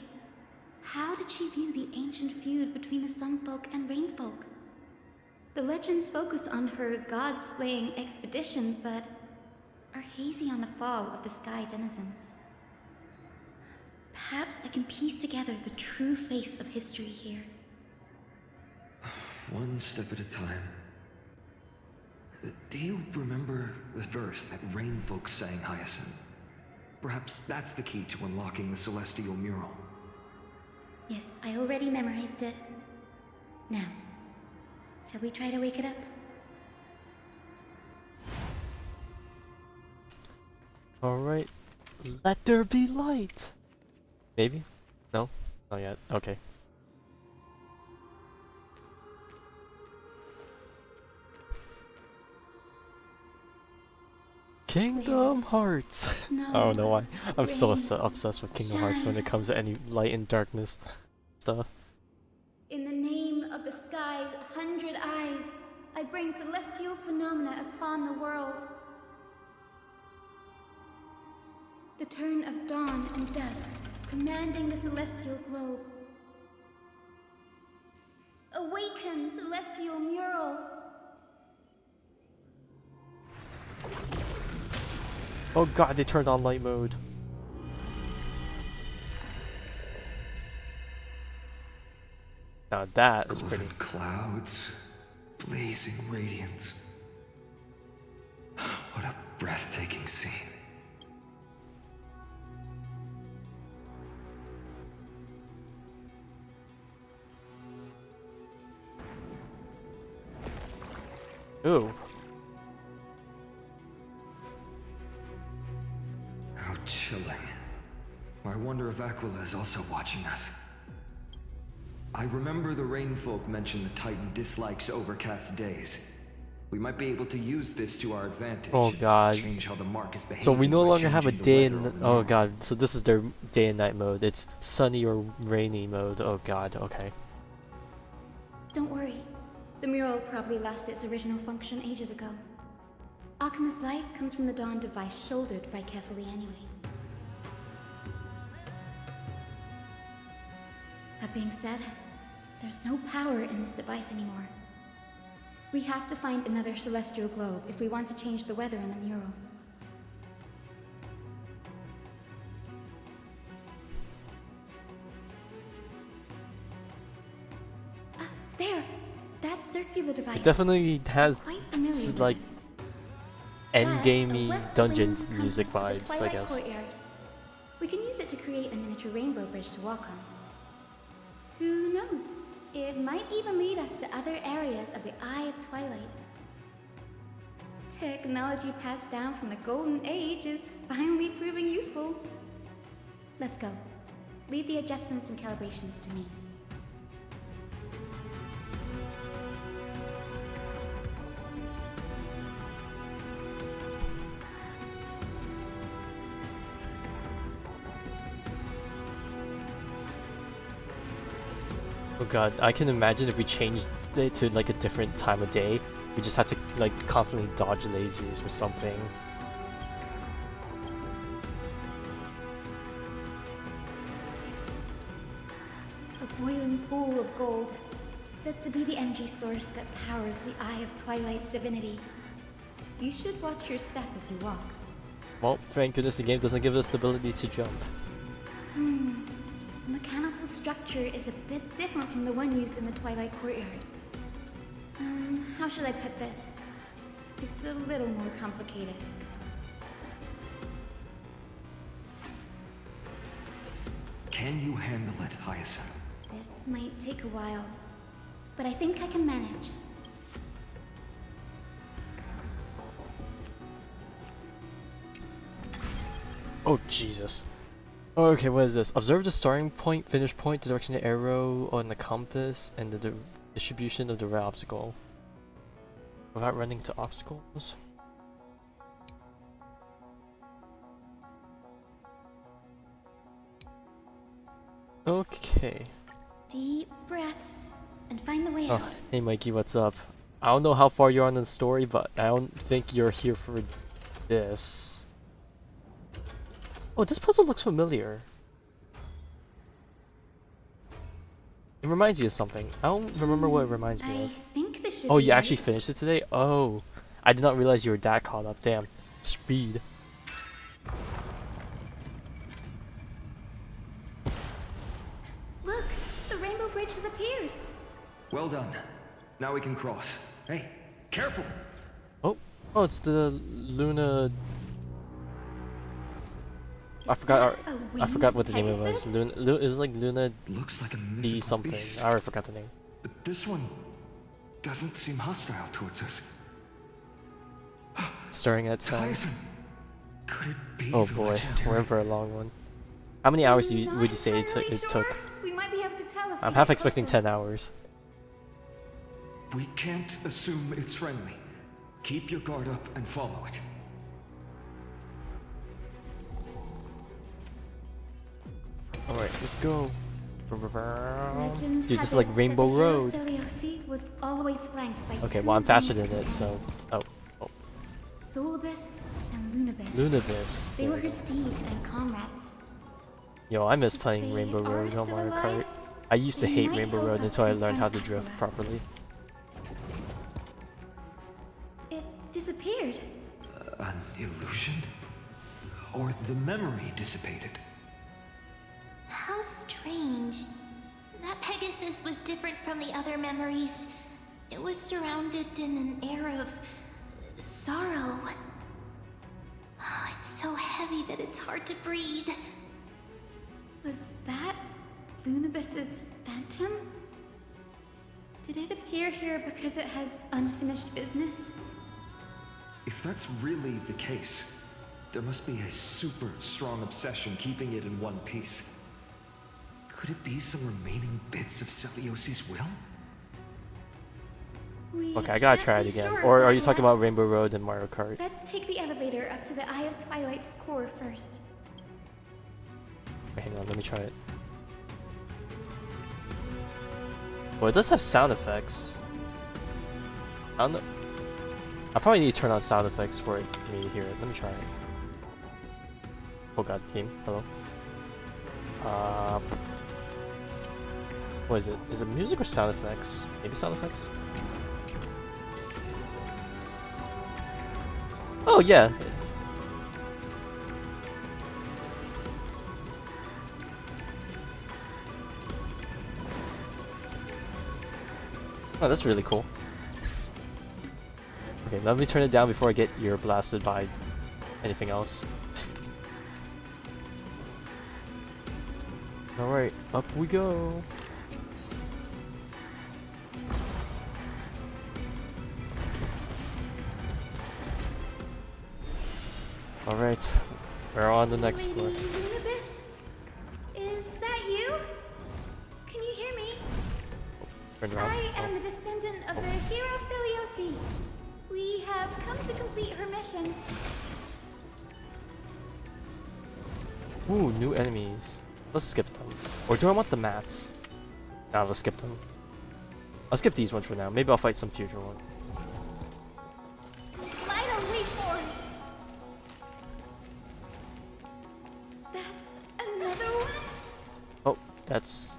Speaker 2: How did she view the ancient feud between the Sunfolk and Rainfolk? The legends focus on her god-slaying expedition, but are hazy on the fall of the Sky denizens. Perhaps I can piece together the true face of history here.
Speaker 6: One step at a time. Do you remember the verse that Rainfolk sang, Hyacinth? Perhaps that's the key to unlocking the Celestial Mural.
Speaker 2: Yes, I already memorized it. Now, shall we try to wake it up?
Speaker 1: Alright. Let there be light! Maybe? No? Not yet. Okay. Kingdom Hearts! I don't know why. I'm so obsessed with Kingdom Hearts when it comes to any light and darkness stuff.
Speaker 2: In the name of the sky's 100 eyes, I bring celestial phenomena upon the world. The turn of dawn and dusk, commanding the celestial globe. Awaken, celestial mural!
Speaker 1: Oh god, they turned on light mode. Now that is pretty.
Speaker 6: Clouds, blazing radiance. What a breathtaking scene.
Speaker 1: Ooh.
Speaker 6: How chilling. I wonder if Aquila is also watching us. I remember the Rainfolk mentioned the Titan dislikes overcast days. We might be able to use this to our advantage.
Speaker 1: Oh god.
Speaker 6: Change how the mark is behaving.
Speaker 1: So we no longer have a day
Speaker 6: and
Speaker 1: and oh god. So this is their day and night mode. It's sunny or rainy mode. Oh god. Okay.
Speaker 2: Don't worry. The mural probably lost its original function ages ago. Alchemist's light comes from the Dawn device shouldered right carefully anyway. That being said, there's no power in this device anymore. We have to find another celestial globe if we want to change the weather in the mural. There! That circular device.
Speaker 1: It definitely has like endgamey dungeon music vibes, I guess.
Speaker 2: Courtyard. We can use it to create a miniature rainbow bridge to walk on. Who knows? It might even lead us to other areas of the Eye of Twilight. Technology passed down from the Golden Age is finally proving useful. Let's go. Leave the adjustments and calibrations to me.
Speaker 1: Oh god, I can imagine if we changed it to like a different time of day, we just have to like constantly dodge lasers or something.
Speaker 2: A boiling pool of gold, said to be the energy source that powers the Eye of Twilight's divinity. You should watch your step as you walk.
Speaker 1: Well, thank goodness the game doesn't give us the ability to jump.
Speaker 2: The mechanical structure is a bit different from the one used in the Twilight Courtyard. How should I put this? It's a little more complicated.
Speaker 6: Can you handle it, Hyacinth?
Speaker 2: This might take a while, but I think I can manage.
Speaker 1: Oh Jesus. Okay, what is this? Observe the starting point, finish point, the direction of the arrow on the compass, and the distribution of the red obstacle. Without running to obstacles? Okay.
Speaker 2: Deep breaths, and find the way out.
Speaker 1: Hey Mikey, what's up? I don't know how far you're on in the story, but I don't think you're here for this. Oh, this puzzle looks familiar. It reminds me of something. I don't remember what it reminds me
Speaker 2: I
Speaker 1: of.
Speaker 2: think this should
Speaker 1: Oh,
Speaker 2: be
Speaker 1: you
Speaker 2: right.
Speaker 1: actually finished it today? Oh, I did not realize you were that caught up. Damn. Speed.
Speaker 2: Look, the Rainbow Bridge has appeared.
Speaker 6: Well done. Now we can cross. Hey, careful!
Speaker 1: Oh, it's the Luna. I forgot what the name of it was. It was like Luna.
Speaker 6: Looks like a
Speaker 1: D
Speaker 6: mythical
Speaker 1: something.
Speaker 6: beast.
Speaker 1: I already forgot the name.
Speaker 6: But this one doesn't seem hostile towards us.
Speaker 1: Staring at time.
Speaker 6: Tyson, could it be
Speaker 1: Oh
Speaker 6: the
Speaker 1: boy,
Speaker 6: legendary-
Speaker 1: we're in for a long one. How many hours would you say it took?
Speaker 2: We might be able to tell if
Speaker 1: I'm
Speaker 2: we
Speaker 1: half
Speaker 2: get
Speaker 1: expecting
Speaker 2: closer.
Speaker 1: 10 hours.
Speaker 6: We can't assume it's friendly. Keep your guard up and follow it.
Speaker 1: Alright, let's go.
Speaker 2: Legend
Speaker 1: Dude,
Speaker 2: has
Speaker 1: this is like
Speaker 2: it
Speaker 1: Rainbow
Speaker 2: that the hero
Speaker 1: Road.
Speaker 2: Seleuci was always flanked by
Speaker 1: Okay,
Speaker 2: two
Speaker 1: well I'm faster
Speaker 2: winged
Speaker 1: than it, so...
Speaker 2: companions,
Speaker 1: Oh.
Speaker 2: Solibus and Lunabis.
Speaker 1: Lunabis.
Speaker 2: They
Speaker 1: There
Speaker 2: were
Speaker 1: we
Speaker 2: her
Speaker 1: go.
Speaker 2: steeds and comrades.
Speaker 1: Yo, I miss playing
Speaker 2: They
Speaker 1: Rainbow
Speaker 2: are
Speaker 1: Road on
Speaker 2: still
Speaker 1: Mario
Speaker 2: alive.
Speaker 1: Kart. I used to
Speaker 2: They
Speaker 1: hate
Speaker 2: might
Speaker 1: Rainbow
Speaker 2: help
Speaker 1: Road
Speaker 2: us
Speaker 1: until I learned how to
Speaker 2: confront
Speaker 1: drift
Speaker 2: Acolyte.
Speaker 1: properly.
Speaker 2: It disappeared.
Speaker 6: An illusion? Or the memory dissipated?
Speaker 7: How strange. That Pegasus was different from the other memories. It was surrounded in an air of sorrow. Oh, it's so heavy that it's hard to breathe.
Speaker 2: Was that Lunabis's phantom? Did it appear here because it has unfinished business?
Speaker 6: If that's really the case, there must be a super strong obsession keeping it in one piece. Could it be some remaining bits of Seleuci's will?
Speaker 2: We
Speaker 1: Okay, I gotta
Speaker 2: can't
Speaker 1: try it
Speaker 2: be
Speaker 1: again.
Speaker 2: sure of
Speaker 1: Or are
Speaker 2: that
Speaker 1: you talking
Speaker 2: yet.
Speaker 1: about Rainbow Road and Mario Kart?
Speaker 2: Let's take the elevator up to the Eye of Twilight's core first.
Speaker 1: Wait, hang on, let me try it. Well, it does have sound effects. I don't know. I probably need to turn on sound effects for me to hear it. Let me try it. Oh god, game. Hello. What is it? Is it music or sound effects? Maybe sound effects? Oh yeah. Oh, that's really cool. Okay, let me turn it down before I get ear blasted by anything else. Alright, up we go. Alright, we're on the next floor.
Speaker 2: Lady Lunabis? Is that you? Can you hear me?
Speaker 1: Turn around.
Speaker 2: I am the descendant of the hero Seleuci. We have come to complete her mission.
Speaker 1: Ooh, new enemies. Let's skip them. Or do I want the mats? Nah, let's skip them. I'll skip these ones for now. Maybe I'll fight some future one.
Speaker 2: Finally formed. That's another one?
Speaker 1: Oh, that's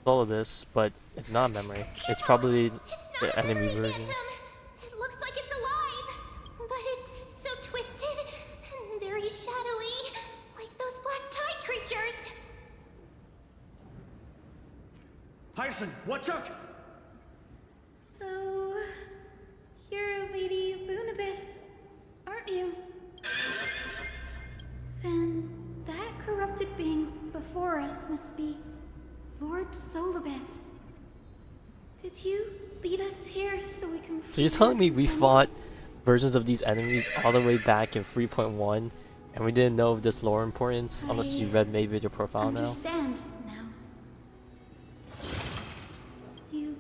Speaker 1: all of this, but it's not memory. It's probably the enemy version.
Speaker 7: It looks like it's alive, but it's so twisted and very shadowy, like those black tide creatures.
Speaker 6: Hyacin, watch out!
Speaker 2: So, you're Lady Lunabis, aren't you? Then that corrupted being before us must be Lord Solibus. Did you lead us here so we can...
Speaker 1: So you're telling me we fought versions of these enemies all the way back in 3.1 and we didn't know of this lore importance unless you read maybe your profile now?
Speaker 2: Understand now. You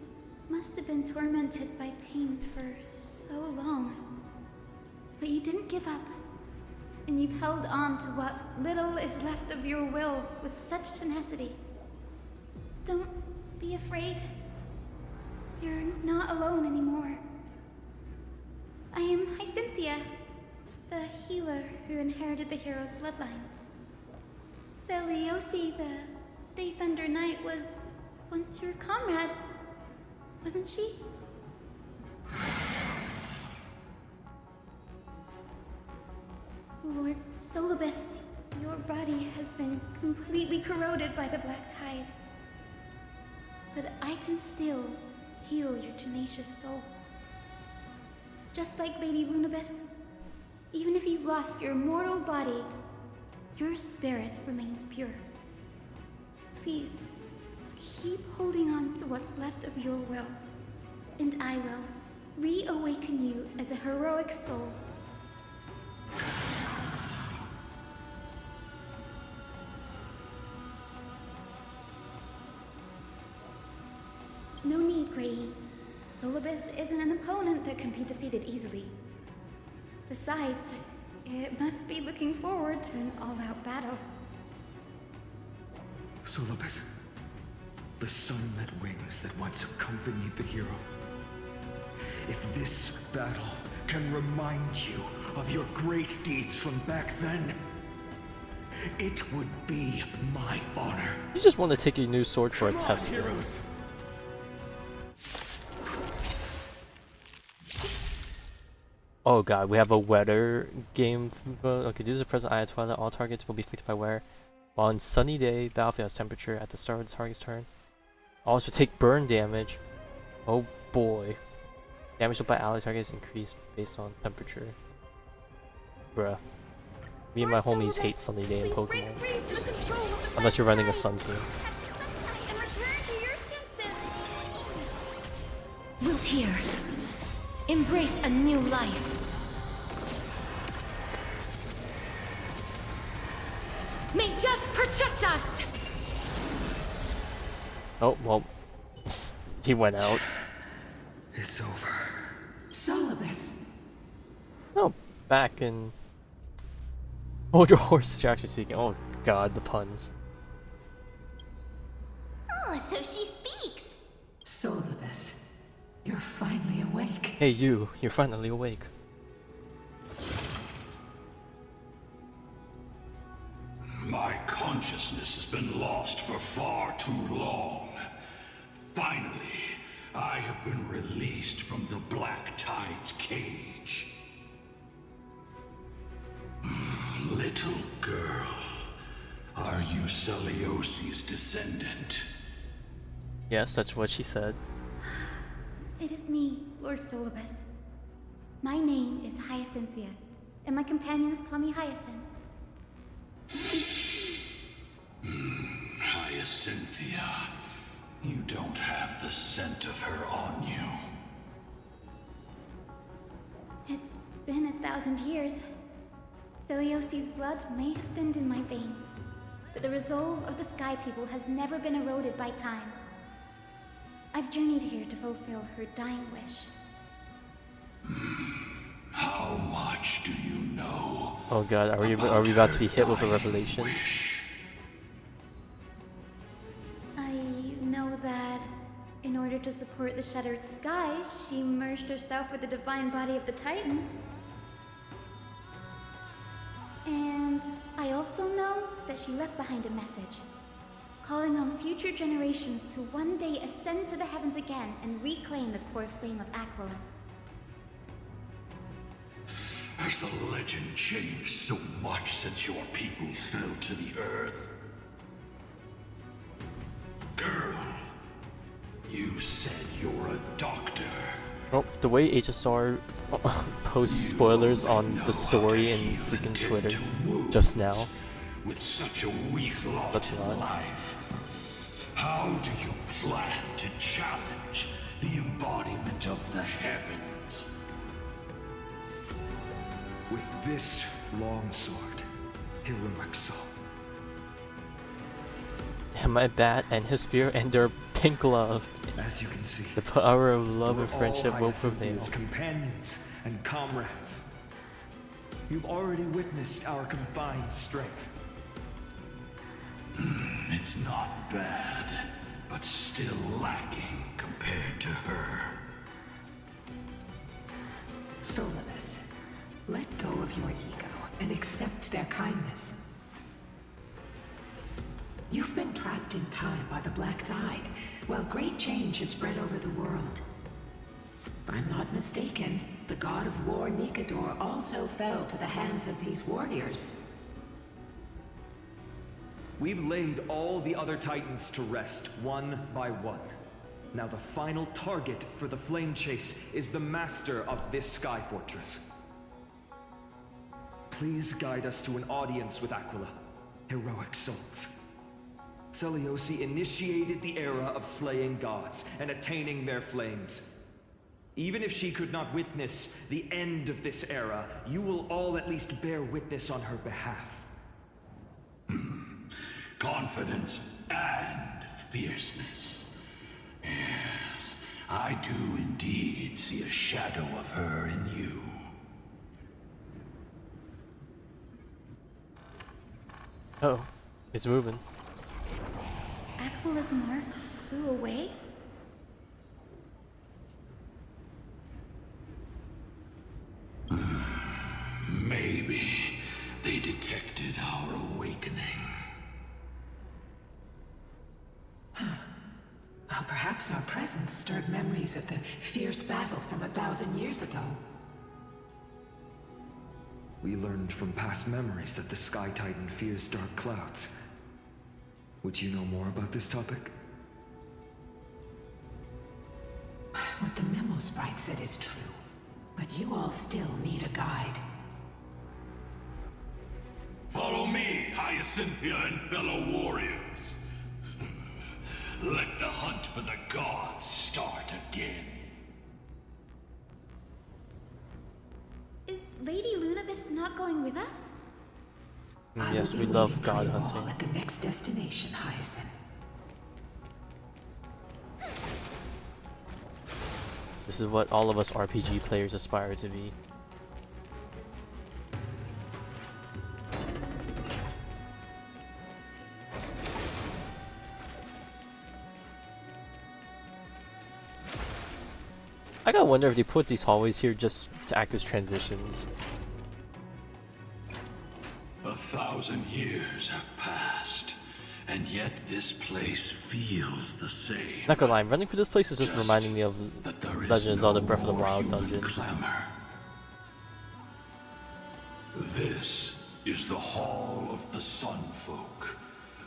Speaker 2: must have been tormented by pain for so long. But you didn't give up. And you've held on to what little is left of your will with such tenacity. Don't be afraid. You're not alone anymore. I am Hyacinthia, the healer who inherited the hero's bloodline. Seliosi, the Day Thunder Knight, was once your comrade, wasn't she? Lord Solibus, your body has been completely corroded by the Black Tide. But I can still heal your tenacious soul. Just like Lady Lunibus, even if you've lost your mortal body, your spirit remains pure. Please, keep holding on to what's left of your will, and I will reawaken you as a heroic soul. No need, Grady. Solibus isn't an opponent that can be defeated easily. Besides, it must be looking forward to an all-out battle.
Speaker 6: Solibus, the sunlit wings that once accompanied the hero. If this battle can remind you of your great deeds from back then, it would be my honor.
Speaker 1: You just want to take your new sword for a test.
Speaker 6: Heroes.
Speaker 1: Oh god, we have a weather game. Okay, due to the present eye of twilight, all targets will be affected by weather. While on sunny day, battlefield has temperature at the start of the target's turn. Also take burn damage. Oh boy. Damage by ally targets increased based on temperature. Bruh. Me and my homies hate sunny day in Pokemon. Unless you're running a sun team.
Speaker 12: Wilt here. Embrace a new life. May death protect us!
Speaker 1: Oh, well. He went out.
Speaker 6: It's over.
Speaker 10: Solibus.
Speaker 1: Oh, back in... Oh, the horse is actually speaking. Oh god, the puns.
Speaker 7: Oh, so she speaks!
Speaker 10: Solibus, you're finally awake.
Speaker 1: Hey you, you're finally awake.
Speaker 8: My consciousness has been lost for far too long. Finally, I have been released from the Black Tide's cage. Little girl, are you Celiosi's descendant?
Speaker 1: Yes, that's what she said.
Speaker 2: It is me, Lord Solibus. My name is Hyacinthia, and my companions call me Hyacinth.
Speaker 8: Hyacinthia, you don't have the scent of her on you.
Speaker 2: It's been 1,000 years. Celiosi's blood may have thinned in my veins, but the resolve of the Sky People has never been eroded by time. I've journeyed here to fulfill her dying wish.
Speaker 8: How much do you know?
Speaker 1: Oh god, are we about to be hit with a revelation?
Speaker 2: I know that in order to support the Shattered Sky, she merged herself with the divine body of the Titan. And I also know that she left behind a message, calling on future generations to one day ascend to the heavens again and reclaim the core flame of Aquila.
Speaker 8: Has the legend changed so much since your people fell to the earth? Girl, you said you're a doctor.
Speaker 1: Oh, the way HSR posts spoilers on the story in freaking Twitter just now.
Speaker 8: With such a weak lot to life. How do you plan to challenge the embodiment of the heavens?
Speaker 6: With this long sword, heroic soul.
Speaker 1: And my bat and his spear and their pink glove.
Speaker 6: As you can see,
Speaker 1: the power of love and friendship will prevail.
Speaker 6: Companions and comrades. You've already witnessed our combined strength.
Speaker 8: It's not bad, but still lacking compared to her.
Speaker 10: Solibus,
Speaker 15: Let go of your ego and accept their kindness. You've been trapped in time by the Black Tide, while great change has spread over the world. If I'm not mistaken, the god of war Nikador also fell to the hands of these warriors.
Speaker 6: We've laid all the other titans to rest, one by one. Now the final target for the flame chase is the master of this sky fortress. Please guide us to an audience with Aquila, heroic souls. Seliosi initiated the era of slaying gods and attaining their flames. Even if she could not witness the end of this era, you will all at least bear witness on her behalf.
Speaker 8: Confidence and fierceness. Yes, I do indeed see a shadow of her in you.
Speaker 1: Oh, it's moving.
Speaker 2: Aquila's mark flew away?
Speaker 8: Maybe they detected our awakening.
Speaker 15: Well, perhaps our presence stirred memories of the fierce battle from 1,000 years ago.
Speaker 6: We learned from past memories that the Sky Titan fears dark clouds. Would you know more about this topic?
Speaker 15: What the memo sprite said is true, but you all still need a guide.
Speaker 8: Follow me, Hyacinthia and fellow warriors. Let the hunt for the gods start again.
Speaker 2: Is Lady Lunabis not going with us?
Speaker 1: Yes, we love god hunting.
Speaker 15: At the next destination, Hyacinth.
Speaker 1: This is what all of us RPG players aspire to be. I gotta wonder if they put these hallways here just to act as transitions.
Speaker 8: 1,000 years have passed, and yet this place feels the same.
Speaker 1: Not gonna lie, running through this place is just reminding me of Legend of Zelda Breath of the Wild dungeons.
Speaker 8: Clamor. This is the Hall of the Sun Folk,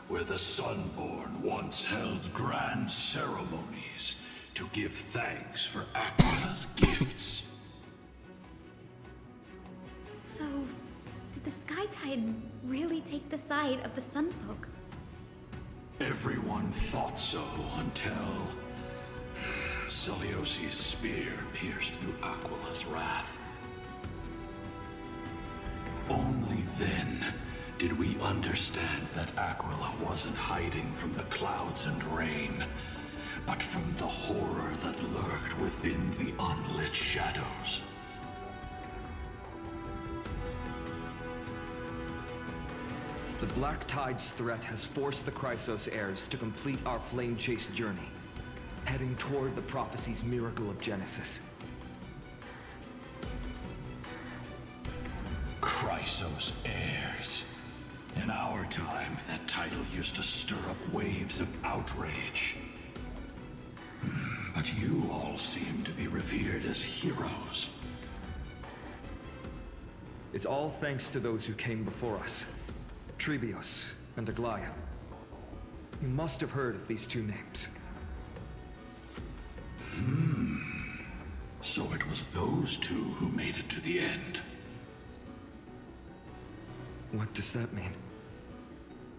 Speaker 8: where the Sunborn once held grand ceremonies to give thanks for Aquila's gifts.
Speaker 2: So, did the Sky Titan really take the side of the Sunfolk?
Speaker 8: Everyone thought so until Celiosi's spear pierced through Aquila's wrath. Only then did we understand that Aquila wasn't hiding from the clouds and rain, but from the horror that lurked within the unlit shadows.
Speaker 6: The Black Tide's threat has forced the Chrysos heirs to complete our flame chase journey, heading toward the prophecy's miracle of Genesis.
Speaker 8: Chrysos heirs. In our time, that title used to stir up waves of outrage. But you all seem to be revered as heroes.
Speaker 6: It's all thanks to those who came before us. Trebios and Aglaia. You must have heard of these two names.
Speaker 8: So it was those two who made it to the end.
Speaker 6: What does that mean?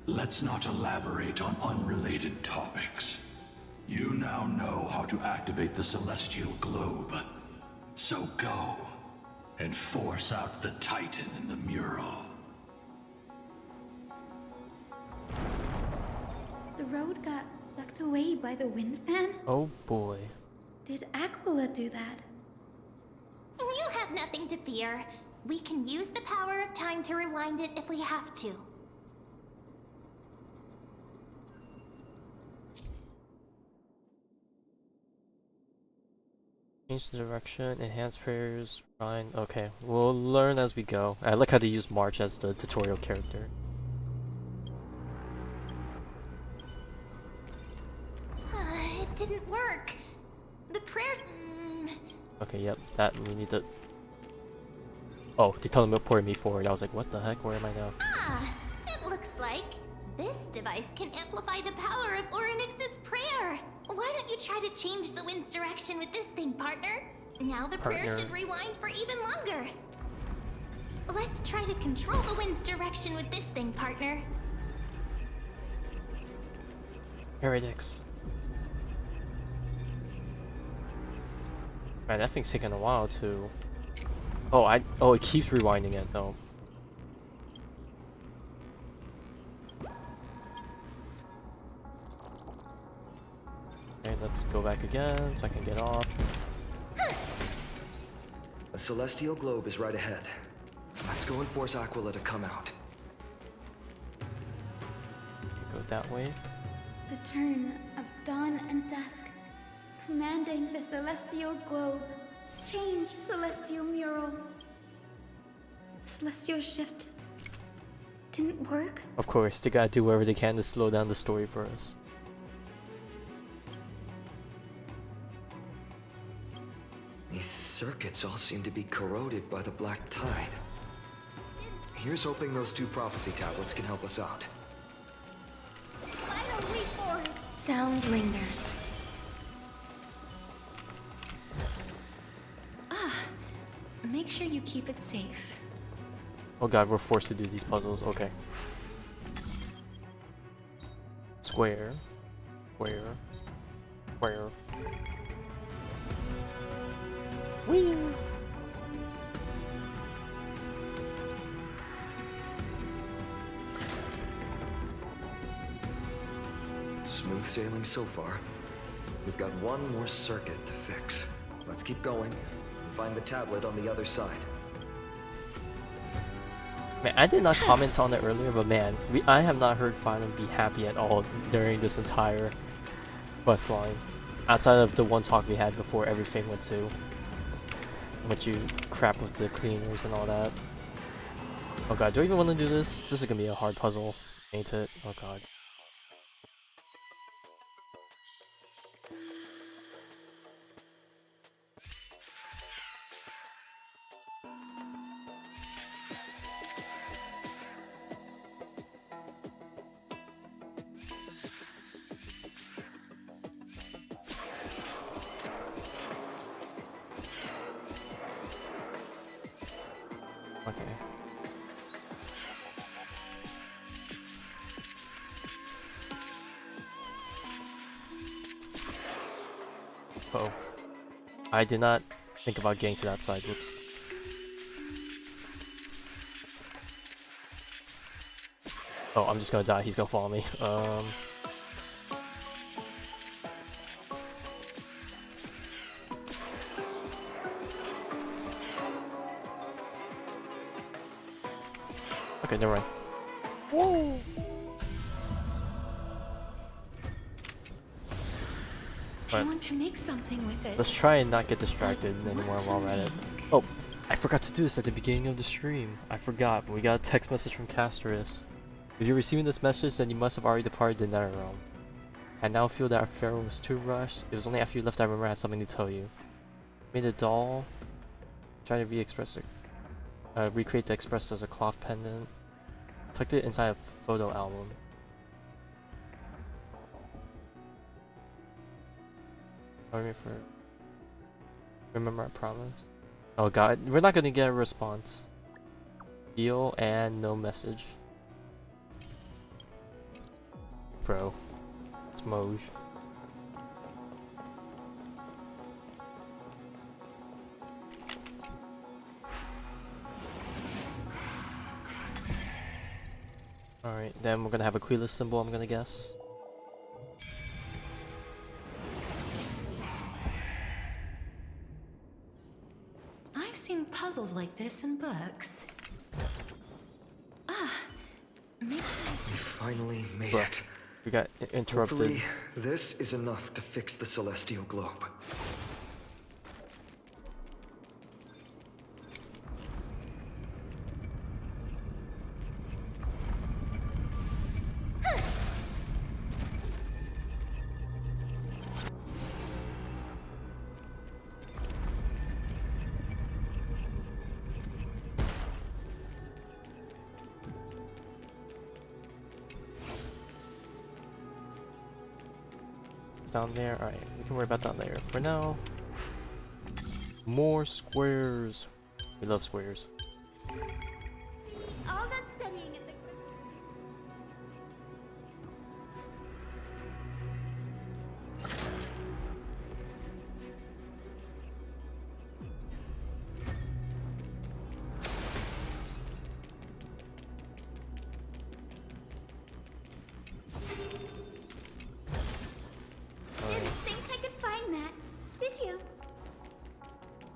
Speaker 8: Let's not elaborate on unrelated topics. You now know how to activate the Celestial Globe. So go, and force out the Titan in the mural.
Speaker 2: The road got sucked away by the wind fan?
Speaker 1: Oh boy.
Speaker 2: Did Aquila do that?
Speaker 7: You have nothing to fear. We can use the power of time to rewind it if we have to.
Speaker 1: Change the direction, enhance prayers, grind. Okay, we'll learn as we go. I like how they use March as the tutorial character.
Speaker 2: It didn't work. The prayers.
Speaker 1: Okay, yep, that we need to. Oh, they told me to pour me forward. I was like, what the heck? Where am I now?
Speaker 2: Ah, it looks like this device can amplify the power of Orynyx's prayer. Why don't you try to change the wind's direction with this thing, partner? Now the prayer should rewind for even longer. Let's try to control the wind's direction with this thing, partner.
Speaker 1: Heretics. Man, that thing's taking a while to. Oh, it keeps rewinding it though. Okay, let's go back again so I can get off.
Speaker 6: A celestial globe is right ahead. Let's go and force Aquila to come out.
Speaker 1: Go that way.
Speaker 2: The turn of dawn and dusk, commanding the celestial globe. Change, celestial mural. The celestial shift didn't work.
Speaker 1: Of course, they gotta do whatever they can to slow down the story for us.
Speaker 6: These circuits all seem to be corroded by the black tide. Here's hoping those 2 prophecy tablets can help us out.
Speaker 2: Final leap forward. Sound lingers.
Speaker 12: Make sure you keep it safe.
Speaker 1: Oh god, we're forced to do these puzzles. Okay. Square. Square. Square. Whee!
Speaker 6: Smooth sailing so far. We've got one more circuit to fix. Let's keep going and find the tablet on the other side.
Speaker 1: Man, I did not comment on it earlier, but man, I have not heard Phylum be happy at all during this entire quest line. Outside of the one talk we had before everything went to. What you crap with the cleaners and all that. Oh god, do I even want to do this? This is gonna be a hard puzzle, ain't it? Oh god. Okay. Uh-oh. I did not think about getting to that side, whoops. Oh, I'm just gonna die, he's gonna follow me. Okay, never mind. Whoa!
Speaker 12: I want to make something with it.
Speaker 1: Let's try and not get distracted anymore while we're at it. Oh, I forgot to do this at the beginning of the stream. I forgot, but we got a text message from Castorus. If you're receiving this message, then you must have already departed the Netherrealm. I now feel that our farewell was too rushed. It was only after you left I remember I had something to tell you. Made a doll. Try to re-express it. Recreate the express as a cloth pendant. Tucked it inside a photo album. Sorry for. Remember I promise. Oh god, we're not gonna get a response. Deal and no message. Bro. It's Moj. Alright, then we're gonna have a Quila symbol, I'm gonna guess.
Speaker 12: I've seen puzzles like this in books.
Speaker 6: We finally made
Speaker 1: Bruh,
Speaker 6: it.
Speaker 1: we got interrupted.
Speaker 6: Hopefully, this is enough to fix the celestial globe.
Speaker 1: down there. Alright, we can worry about that later. For now, more squares. We love squares.
Speaker 2: All that studying in the... Didn't think I could find that, did you?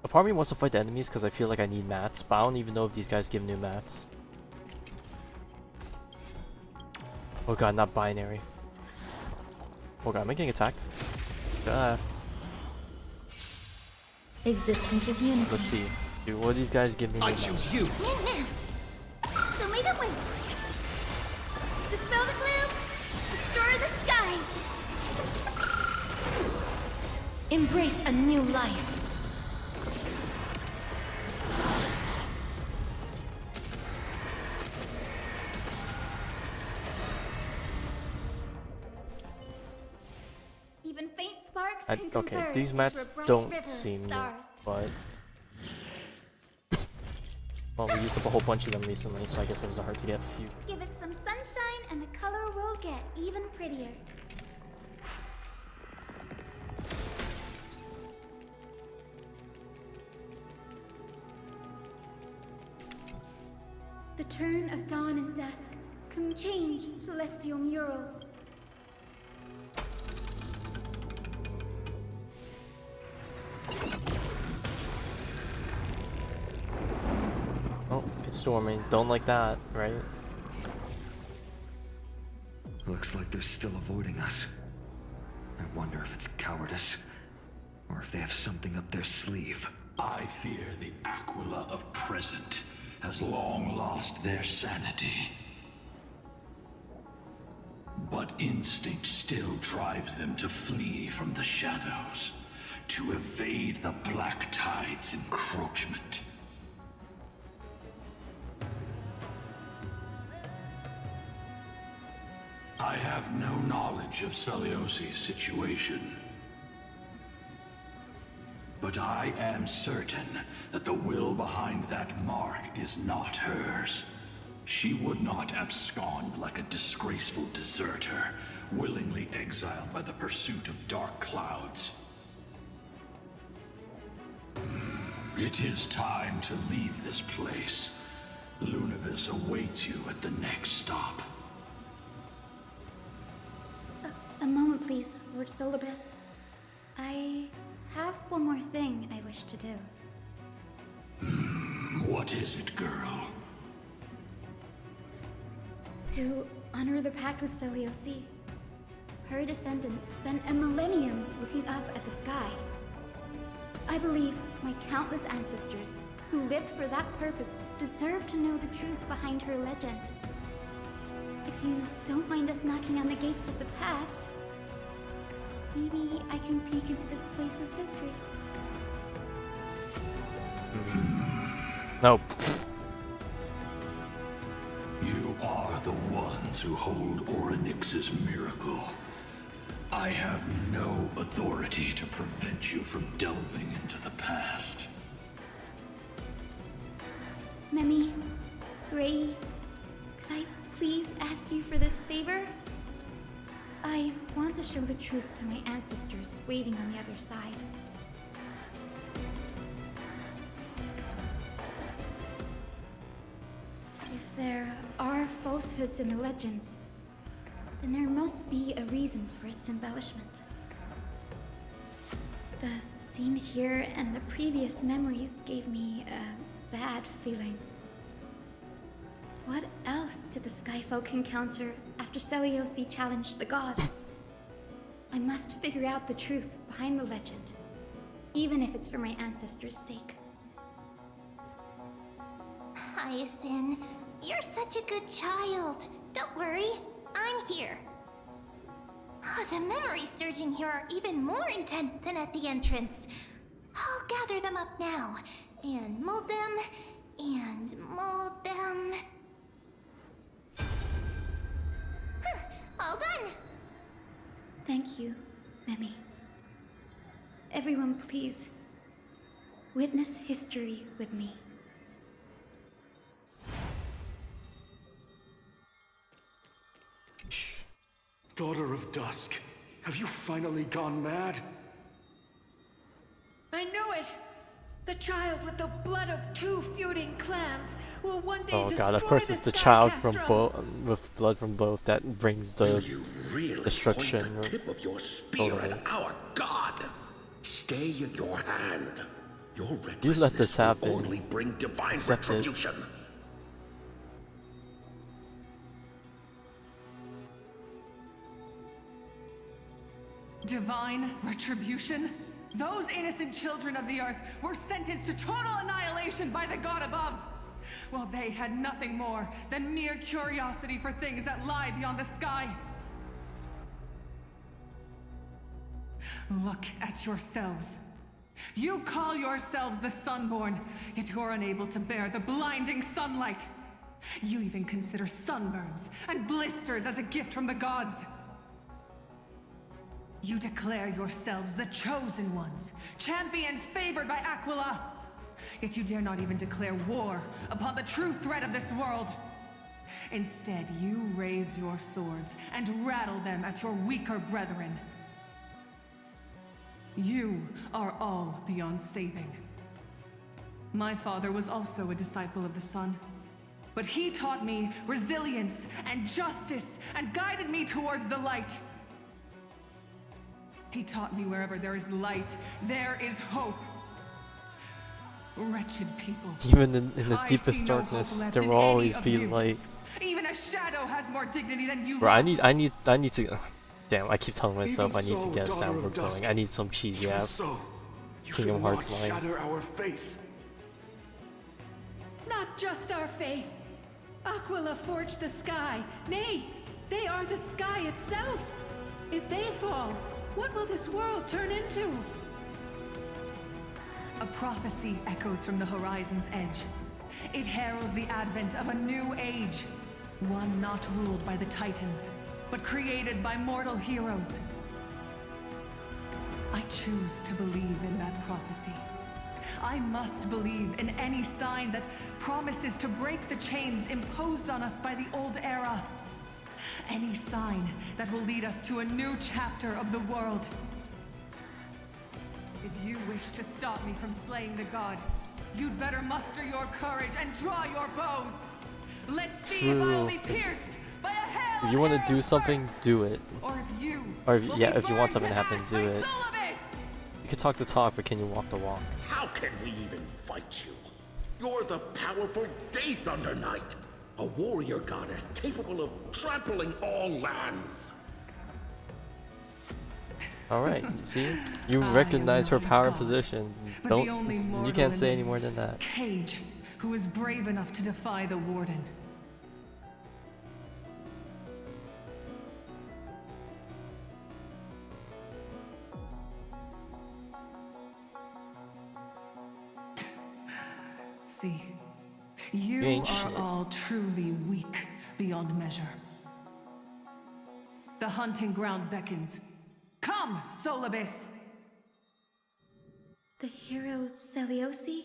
Speaker 1: A part of me wants to fight the enemies because I feel like I need mats, but I don't even know if these guys give new mats. Oh god, not binary. Oh god, am I getting attacked?
Speaker 2: Existence is unity.
Speaker 1: Let's see. Dude, what do these guys give me?
Speaker 14: I choose you!
Speaker 2: Show me the way! Dispel the gloom! Restore the skies! Embrace a new life! Even faint sparks can
Speaker 1: okay,
Speaker 2: converge
Speaker 1: these
Speaker 2: into
Speaker 1: mats
Speaker 2: a bright
Speaker 1: don't
Speaker 2: river of
Speaker 1: seem new,
Speaker 2: stars.
Speaker 1: but... well, we used up a whole bunch of them recently, so I guess those are hard to get. Few.
Speaker 2: Give it some sunshine and the color will get even prettier. The turn of dawn and dusk. Come change, celestial mural.
Speaker 1: Oh, it's storming. Don't like that, right?
Speaker 6: Looks like they're still avoiding us. I wonder if it's cowardice, or if they have something up their sleeve.
Speaker 8: I fear the Aquila of present has long lost their sanity. But instinct still drives them to flee from the shadows, to evade the Black Tide's encroachment. I have no knowledge of Celiosi's situation. But I am certain that the will behind that mark is not hers. She would not abscond like a disgraceful deserter, willingly exiled by the pursuit of dark clouds. It is time to leave this place. Lunavis awaits you at the next stop.
Speaker 2: A moment, please, Lord Solibus. I have one more thing I wish to do.
Speaker 8: What is it, girl?
Speaker 2: To honor the pact with Celiosi. Her descendants spent a millennium looking up at the sky. I believe my countless ancestors who lived for that purpose deserve to know the truth behind her legend. If you don't mind us knocking on the gates of the past, maybe I can peek into this place's history.
Speaker 1: Nope.
Speaker 8: You are the ones who hold Orynyx's miracle. I have no authority to prevent you from delving into the past.
Speaker 2: Memi, Gray, could I please ask you for this favor? I want to show the truth to my ancestors waiting on the other side. If there are falsehoods in the legends, then there must be a reason for its embellishment. The scene here and the previous memories gave me a bad feeling. What else did the Skyfolk encounter after Celiosi challenged the god? I must figure out the truth behind the legend, even if it's for my ancestors' sake.
Speaker 7: Hyacinth, you're such a good child. Don't worry, I'm here. The memories surging here are even more intense than at the entrance. I'll gather them up now, and mold them, and mold them.
Speaker 2: All done! Thank you, Mimi. Everyone, please. Witness history with me.
Speaker 13: Daughter of Dusk, have you finally gone mad?
Speaker 15: I knew it! The child with the blood of 2 feuding clans will one day
Speaker 1: Oh
Speaker 15: destroy
Speaker 1: god, of course it's the child from both, with blood from both, that brings the destruction.
Speaker 8: Point the tip of your spear at our god. Stay in your hand. Your
Speaker 1: You let this
Speaker 8: recklessness will
Speaker 1: happen.
Speaker 8: only bring divine
Speaker 1: Accept it.
Speaker 8: retribution.
Speaker 16: Divine retribution? Those innocent children of the earth were sentenced to total annihilation by the god above. Well, they had nothing more than mere curiosity for things that lie beyond the sky. Look at yourselves. You call yourselves the Sunborn, yet you're unable to bear the blinding sunlight. You even consider sunburns and blisters as a gift from the gods. You declare yourselves the chosen ones, champions favored by Aquila. Yet you dare not even declare war upon the true threat of this world. Instead, you raise your swords and rattle them at your weaker brethren. You are all beyond saving. My father was also a disciple of the sun, but he taught me resilience and justice and guided me towards the light. He taught me wherever there is light, there is hope. Wretched people.
Speaker 1: Even in the deepest darkness, there will always be light.
Speaker 16: Even a shadow has more dignity than you.
Speaker 1: Bro, I need to. Damn, I keep telling myself I need to get a soundboard going. I need some cheesy ass Kingdom Hearts line.
Speaker 13: Shatter our faith.
Speaker 15: Not just our faith. Aquila forged the sky. Nay, they are the sky itself. If they fall, what will this world turn into?
Speaker 16: A prophecy echoes from the horizon's edge. It heralds the advent of a new age. One not ruled by the Titans, but created by mortal heroes. I choose to believe in that prophecy. I must believe in any sign that promises to break the chains imposed on us by the old era. Any sign that will lead us to a new chapter of the world. If you wish to stop me from slaying the god, you'd better muster your courage and draw your bows. Let's see if I'll be pierced by a hail.
Speaker 1: If you want to do something, do it.
Speaker 16: Or if you
Speaker 1: if you want something to happen, do it. You can talk the talk, but can you walk the walk?
Speaker 8: How can we even fight you? You're the powerful Day Thunder Knight, a warrior goddess capable of trampling all lands.
Speaker 1: Alright, see? You recognize her power and position. You can't say any more than that.
Speaker 16: Cage, who is brave enough to defy the Warden. See, you are all truly weak beyond measure. The hunting ground beckons. Come, Solibis!
Speaker 2: The hero Celiosi,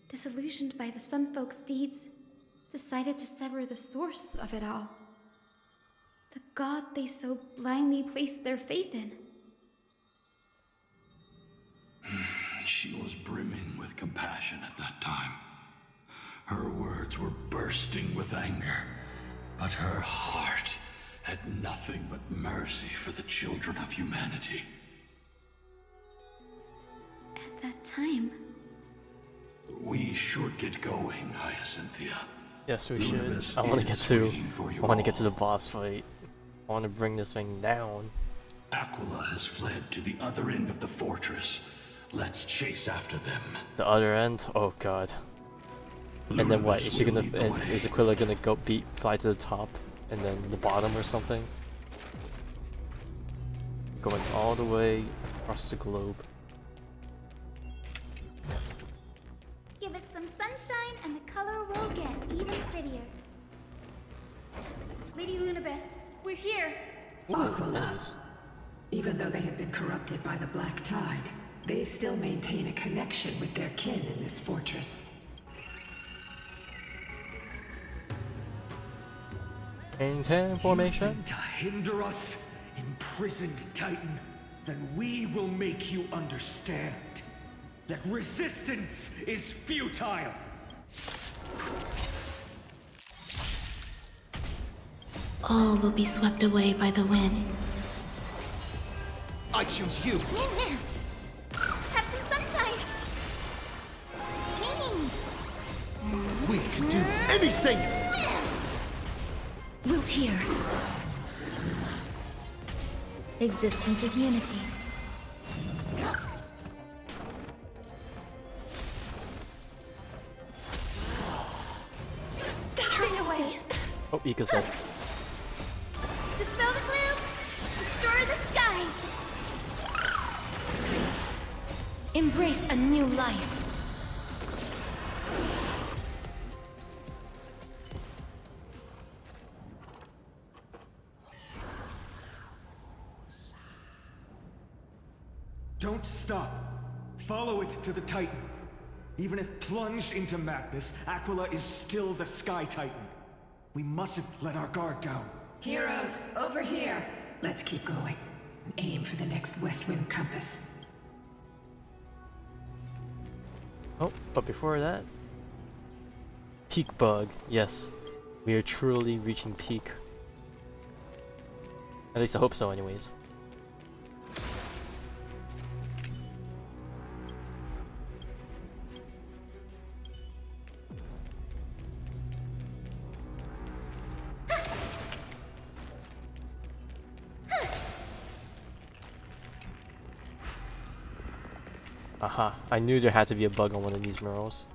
Speaker 2: disillusioned by the Sunfolk's deeds, decided to sever the source of it all. The god they so blindly placed their faith in.
Speaker 8: She was brimming with compassion at that time. Her words were bursting with anger, but her heart had nothing but mercy for the children of humanity.
Speaker 2: At that time...
Speaker 8: We should get going, Hyacinthia.
Speaker 1: Yes, we should. I want to get to the boss fight. I want to bring this thing down.
Speaker 8: Aquila has fled to the other end of the fortress. Let's chase after them.
Speaker 1: The other end? Oh god. And then what? Is she gonna? Is Aquila gonna go fly to the top, and then the bottom or something? Going all the way across the globe.
Speaker 2: Give it some sunshine and the color will get even prettier. Lady Lunabess, we're here!
Speaker 15: Aquila, Even though they have been corrupted by the Black Tide, they still maintain a connection with their kin in this fortress.
Speaker 1: Maintain formation.
Speaker 6: You think to hinder us, imprisoned Titan? Then we will make you understand that resistance is futile.
Speaker 17: All will be swept away by the wind.
Speaker 6: I choose you.
Speaker 7: Have some sunshine.
Speaker 6: We can do anything.
Speaker 17: Wilt hear. Existence is unity.
Speaker 7: That hurts away.
Speaker 1: Oh, Ika's dead.
Speaker 7: Dispel the gloom. Restore the skies.
Speaker 17: Embrace a new life.
Speaker 6: Don't stop. Follow it to the Titan. Even if plunged into madness, Aquila is still the Sky Titan. We mustn't let our guard down.
Speaker 15: Heroes, over here! Let's keep going. And aim for the next West Wind compass.
Speaker 1: Oh, but before that... Peak bug. Yes. We are truly reaching peak. At least I hope so anyways. Aha, I knew there had to be a bug on one of these murals.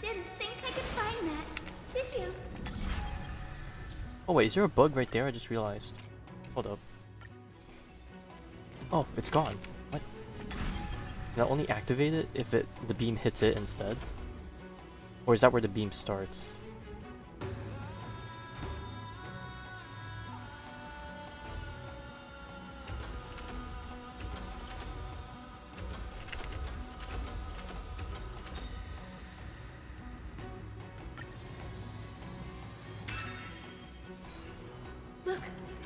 Speaker 7: Didn't think I could find that, did you?
Speaker 1: Oh wait, is there a bug right there? I just realized. Hold up. Oh, it's gone. What? Can I only activate it if the beam hits it instead? Or is that where the beam starts?
Speaker 2: Look,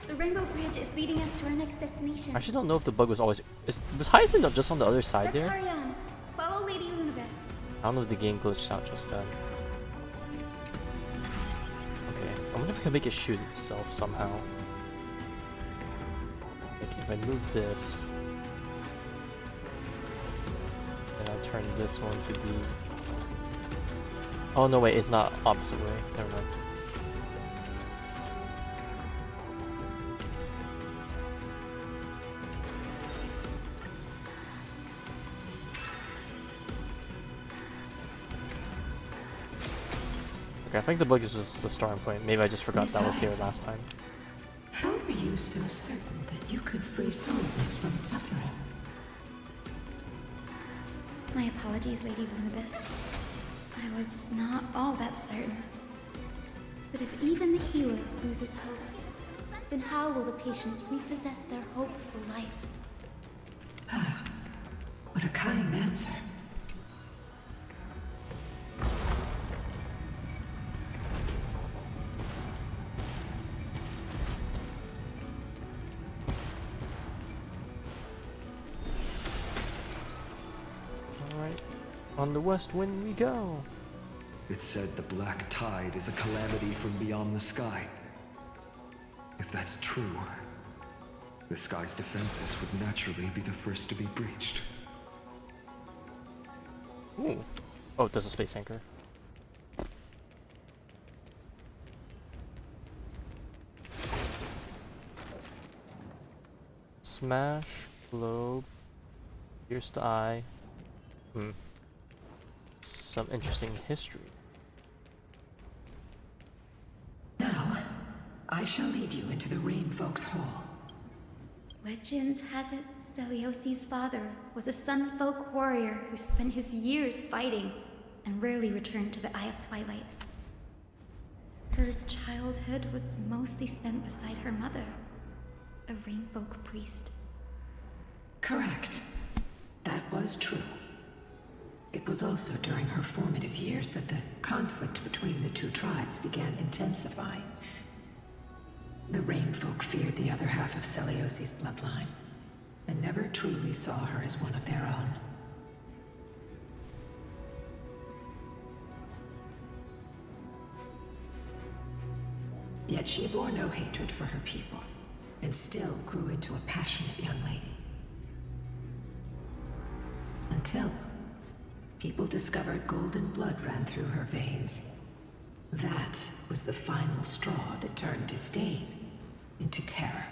Speaker 2: the Rainbow Bridge is leading us to our next destination.
Speaker 1: I actually don't know if the bug was always... Was Hyacinth just on the other side
Speaker 2: Let's
Speaker 1: there?
Speaker 2: hurry on. Follow Lady Lunabis.
Speaker 1: I don't know if the game glitched out just then. Okay, I wonder if I can make it shoot itself somehow. Like if I move this, and I turn this one to be... Oh no wait, it's not opposite way, never mind. Okay, I think the bug is just the starting point. Maybe I just forgot that was there last time.
Speaker 15: How are you so certain that you could free souls from suffering?
Speaker 2: My apologies, Lady Lunabis. I was not all that certain. But if even the healer loses hope, then how will the patients repossess their hope for life?
Speaker 15: Ah, what a kind answer.
Speaker 1: Alright, on the west wind we go.
Speaker 6: It said the Black Tide is a calamity from beyond the sky. If that's true, the sky's defenses would naturally be the first to be breached.
Speaker 1: Ooh. Oh, there's a space anchor. Smash, globe, pierce the eye. Some interesting history.
Speaker 15: Now, I shall lead you into the Rain Folks Hall.
Speaker 2: Legend has it Celiosi's father was a Sun Folk warrior who spent his years fighting and rarely returned to the Eye of Twilight. Her childhood was mostly spent beside her mother, a Rainfolk priest.
Speaker 15: Correct. That was true. It was also during her formative years that the conflict between the two tribes began intensifying. The Rainfolk feared the other half of Celiosi's bloodline, and never truly saw her as one of their own. Yet she bore no hatred for her people, and still grew into a passionate young lady. Until people discovered golden blood ran through her veins. That was the final straw that turned disdain into terror.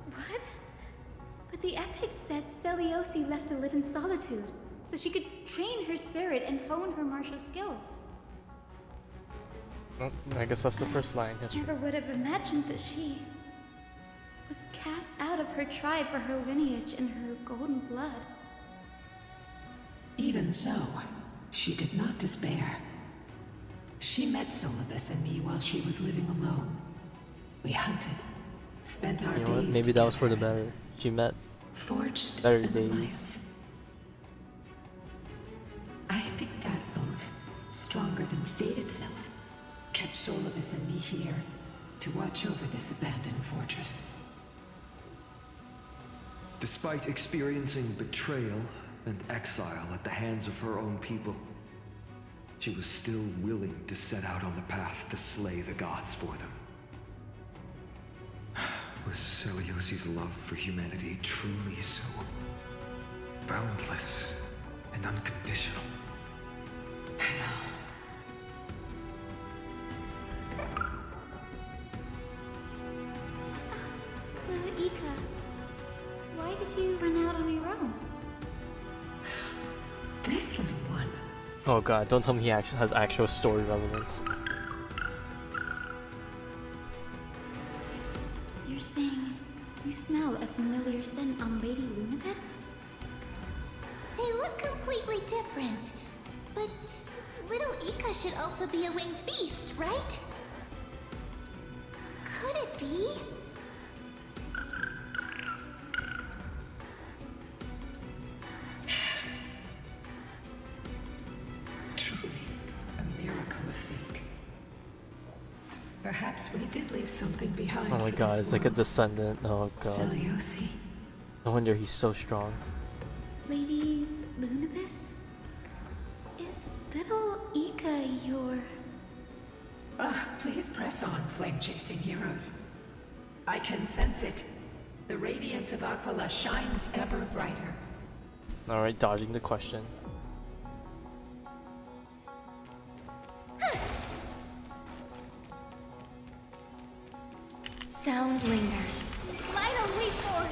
Speaker 2: What? But the epic said Celiosi left to live in solitude, so she could train her spirit and hone her martial skills.
Speaker 1: Well, I guess that's the first line. History.
Speaker 2: Never would have imagined that she was cast out of her tribe for her lineage and her golden blood.
Speaker 15: Even so, she did not despair. She met Solibus and me while she was living alone. We hunted, spent our days
Speaker 1: maybe that was for the better. She met
Speaker 15: forged
Speaker 1: better
Speaker 15: an
Speaker 1: days.
Speaker 15: alliance. I think that oath, stronger than fate itself, kept Solibus and me here to watch over this abandoned fortress.
Speaker 6: Despite experiencing betrayal and exile at the hands of her own people, she was still willing to set out on the path to slay the gods for them. Was Celiosi's love for humanity truly so boundless and unconditional?
Speaker 2: Lila Ika, why did you run out on your own?
Speaker 15: This little one.
Speaker 1: Oh god, don't tell me he actually has actual story relevance.
Speaker 2: You're saying you smell a familiar scent on Lady Lunabes?
Speaker 7: They look completely different. But little Ika should also be a winged beast, right? Could it be?
Speaker 15: Truly, a miracle of fate. Perhaps we did leave something behind.
Speaker 1: Oh my
Speaker 15: for
Speaker 1: god,
Speaker 15: this
Speaker 1: it's like a
Speaker 15: world.
Speaker 1: descendant. Oh god.
Speaker 15: Celiosi.
Speaker 1: No wonder he's so strong.
Speaker 2: Lady Lunabes? Is little Ika your...
Speaker 15: Please press on, flame-chasing heroes. I can sense it. The radiance of Aquila shines ever brighter.
Speaker 1: Alright, dodging the question.
Speaker 2: Sound lingers.
Speaker 7: Lila, wait for it!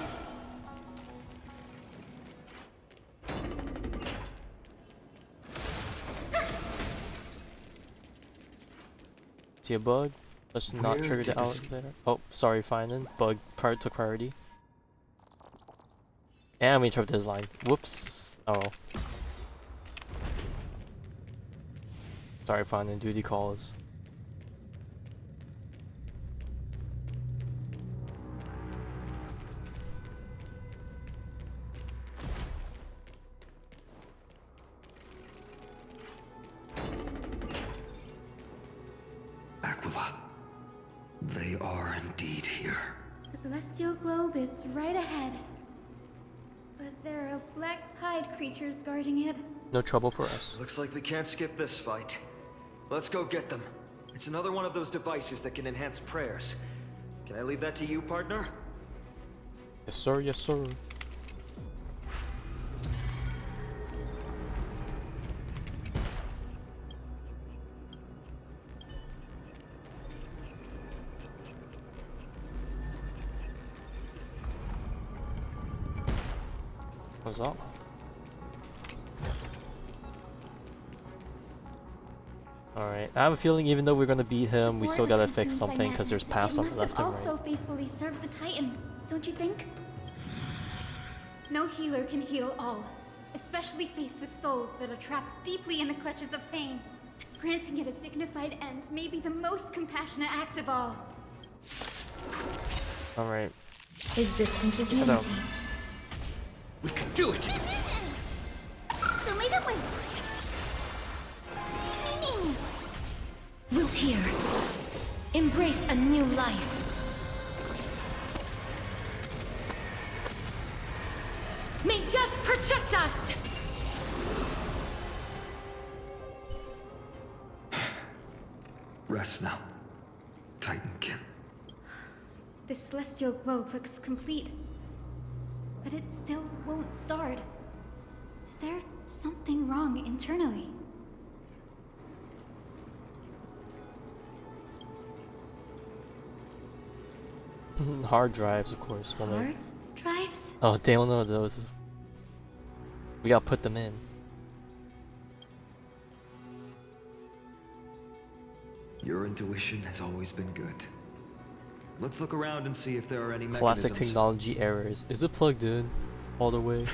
Speaker 1: See a bug? Let's not
Speaker 6: Where
Speaker 1: trigger the
Speaker 6: did this-
Speaker 1: elevator. Oh, sorry, Finan. Bug took priority. And we interrupted his line. Whoops. Oh. Sorry, Finan. Duty calls.
Speaker 6: Aquila. They are indeed here.
Speaker 2: The celestial globe is right ahead. But there are black tide creatures guarding it.
Speaker 1: No trouble for us.
Speaker 6: Looks like we can't skip this fight. Let's go get them. It's another one of those devices that can enhance prayers. Can I leave that to you, partner?
Speaker 1: Yes sir, yes sir. What's up? Alright, I have a feeling even though we're gonna beat him, we
Speaker 2: Before
Speaker 1: still
Speaker 2: it was
Speaker 1: gotta fix
Speaker 2: consumed by
Speaker 1: something because there's
Speaker 2: madness,
Speaker 1: paths
Speaker 2: it
Speaker 1: on the
Speaker 2: must
Speaker 1: left
Speaker 2: have
Speaker 1: and right.
Speaker 2: also faithfully served the Titan, don't you think? No healer can heal all, especially faced with souls that are trapped deeply in the clutches of pain. Granting it a dignified end may be the most compassionate act of all.
Speaker 1: Alright.
Speaker 2: Existence is
Speaker 1: Hello.
Speaker 2: unity.
Speaker 14: We can do it!
Speaker 17: Wilt here. Embrace a new life. May death protect us!
Speaker 6: Rest now, Titankin.
Speaker 2: The celestial globe looks complete, but it still won't start. Is there something wrong internally?
Speaker 1: Hard drives, of course.
Speaker 2: Hard drives?
Speaker 1: Oh, they don't know those. We gotta put them in.
Speaker 6: Your intuition has always been good. Let's look around and see if there are any
Speaker 1: Classic
Speaker 6: mechanisms.
Speaker 1: technology errors. Is it plugged in all the way?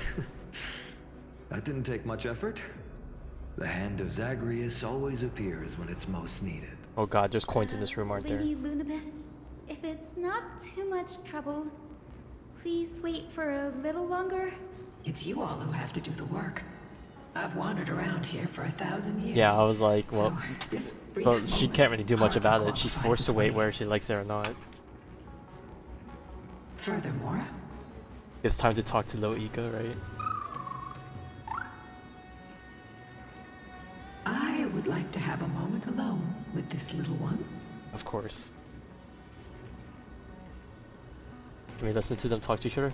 Speaker 6: That didn't take much effort. The hand of Zagreus always appears when it's most needed.
Speaker 1: Oh god, there's coins in this room, aren't there?
Speaker 2: Lady Lunibus, if it's not too much trouble, please wait for a little longer.
Speaker 15: It's you all who have to do the work. I've wandered around here for 1,000 years.
Speaker 1: Yeah, I was like, well,
Speaker 15: So, this brief
Speaker 1: well she
Speaker 15: moment
Speaker 1: can't really do much
Speaker 15: hardly
Speaker 1: about it. She's
Speaker 15: qualifies
Speaker 1: forced to
Speaker 15: as
Speaker 1: wait
Speaker 15: waiting.
Speaker 1: whether she likes it or not.
Speaker 15: Furthermore,
Speaker 1: It's time to talk to Loika, right?
Speaker 15: I would like to have a moment alone with this little one.
Speaker 1: Of course. Can we listen to them talk to each other?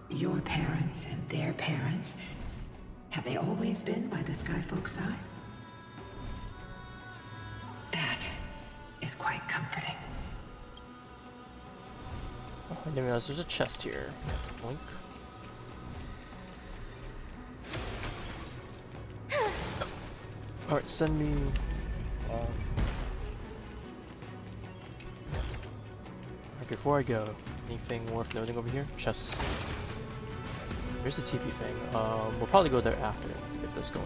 Speaker 15: Your parents and their parents, have they always been by the Skyfolk's side? That is quite comforting.
Speaker 1: Oh, I didn't realize there's a chest here. Boink. Alright, send me... Alright, before I go, anything worth noting over here? Chests. Here's the TP thing. We'll probably go there after, get this going.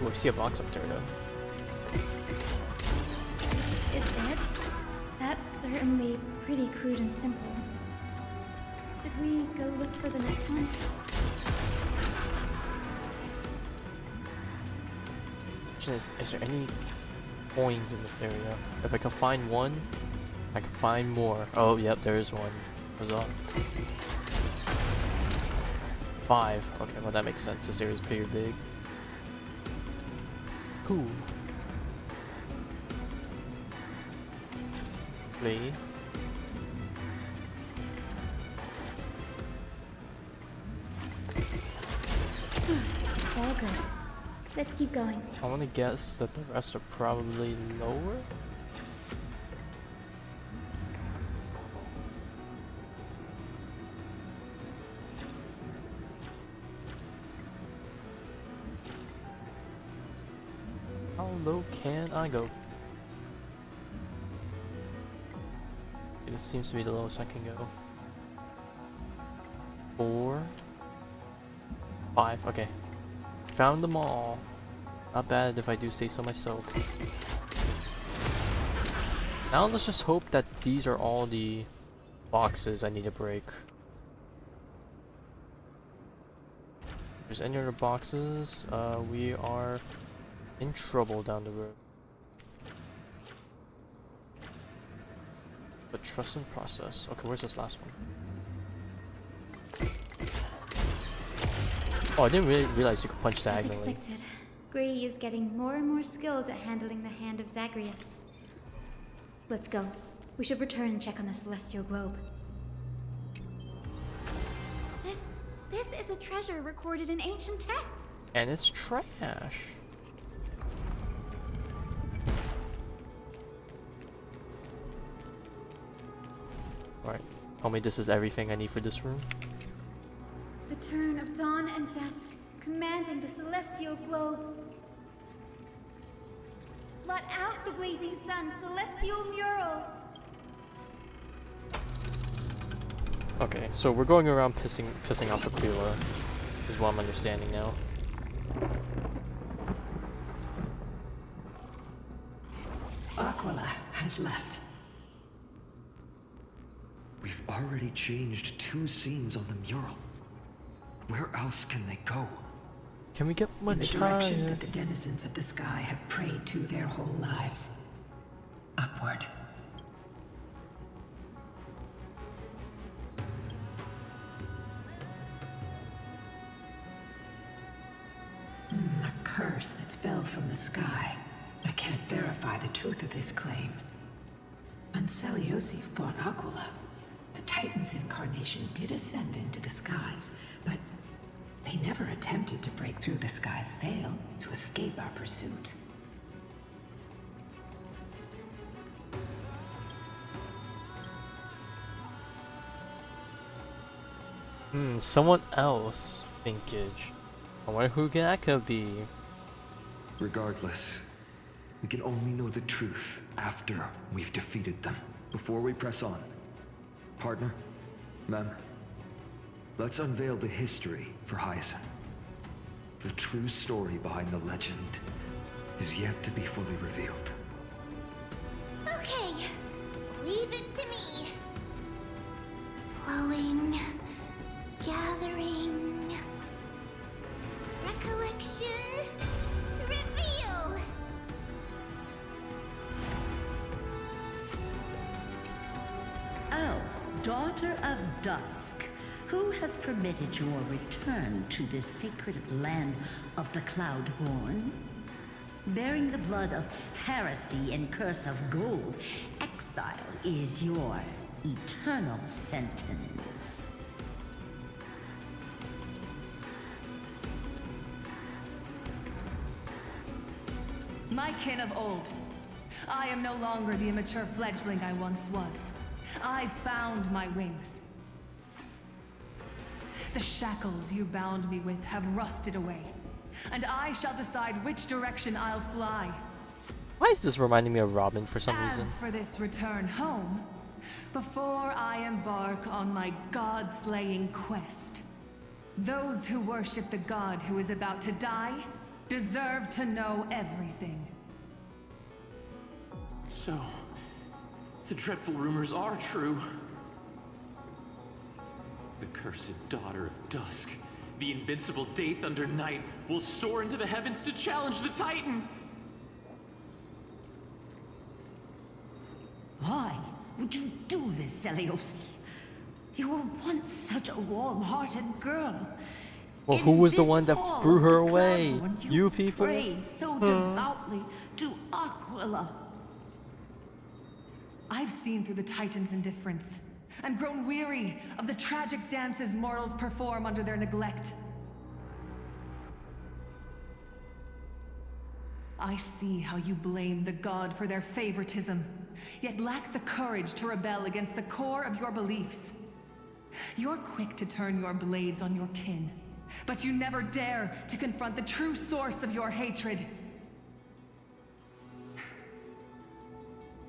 Speaker 1: Ooh, I see a box up there though.
Speaker 2: Is it? That's certainly pretty crude and simple. Should we go look for the next one?
Speaker 1: Question is there any coins in this area? If I can find one, I can find more. Oh, yep, there is one. What's up? 5. Okay, well that makes sense. This area is pretty big. Cool. Play.
Speaker 2: All good. Let's keep going.
Speaker 1: I want to guess that the rest are probably lower. How low can I go? Okay, this seems to be the lowest I can go. 4, 5. Okay, found them all. Not bad if I do say so myself. Now let's just hope that these are all the boxes I need to break. If there's any other boxes, we are in trouble down the road. But trust in process. Okay, where's this last one? Oh, I didn't really realize you could punch
Speaker 2: As
Speaker 1: diagonally.
Speaker 2: expected, Grady is getting more and more skilled at handling the hand of Zagreus. Let's go. We should return and check on the celestial globe. This is a treasure recorded in ancient texts.
Speaker 1: And it's trash. Alright, tell me this is everything I need for this room.
Speaker 2: The turn of dawn and dusk, commanding the celestial globe. Blot out the blazing sun, celestial mural.
Speaker 1: Okay, so we're going around pissing off Aquila, is what I'm understanding now.
Speaker 15: Aquila has left.
Speaker 6: We've already changed 2 scenes on the mural. Where else can they go?
Speaker 1: Can we get much
Speaker 15: in the direction
Speaker 1: higher?
Speaker 15: that the denizens of the sky have prayed to their whole lives. Upward. A curse that fell from the sky. I can't verify the truth of this claim. When Seliosi fought Aquila, the Titan's incarnation did ascend into the skies, but they never attempted to break through the sky's veil to escape our pursuit.
Speaker 1: Someone else, Thinkage. I wonder who that could be.
Speaker 6: Regardless, we can only know the truth after we've defeated them. Before we press on. Partner, ma'am, let's unveil the history for Hyacinth. The true story behind the legend is yet to be fully revealed.
Speaker 7: Okay, leave it to me. Flowing, gathering, recollection, reveal.
Speaker 9: Oh, Daughter of Dusk, who has permitted your return to this sacred land of the Cloudborn? Bearing the blood of heresy and curse of gold, exile is your eternal sentence.
Speaker 16: My kin of old. I am no longer the immature fledgling I once was. I found my wings. The shackles you bound me with have rusted away, and I shall decide which direction I'll fly.
Speaker 1: Why is this reminding me of Robin for some reason?
Speaker 16: As for this return home, before I embark on my god-slaying quest, those who worship the god who is about to die deserve to know everything.
Speaker 18: So, the dreadful rumors are true. The cursed Daughter of Dusk, the invincible Day Thunder Knight, will soar into the heavens to challenge the Titan!
Speaker 9: Why would you do this, Seliosi? You were once such a warm-hearted girl.
Speaker 1: Well, who was the one that threw her away? You people?
Speaker 9: Prayed so devoutly to Aquila.
Speaker 16: I've seen through the Titan's indifference, and grown weary of the tragic dances mortals perform under their neglect. I see how you blame the god for their favoritism, yet lack the courage to rebel against the core of your beliefs. You're quick to turn your blades on your kin, but you never dare to confront the true source of your hatred.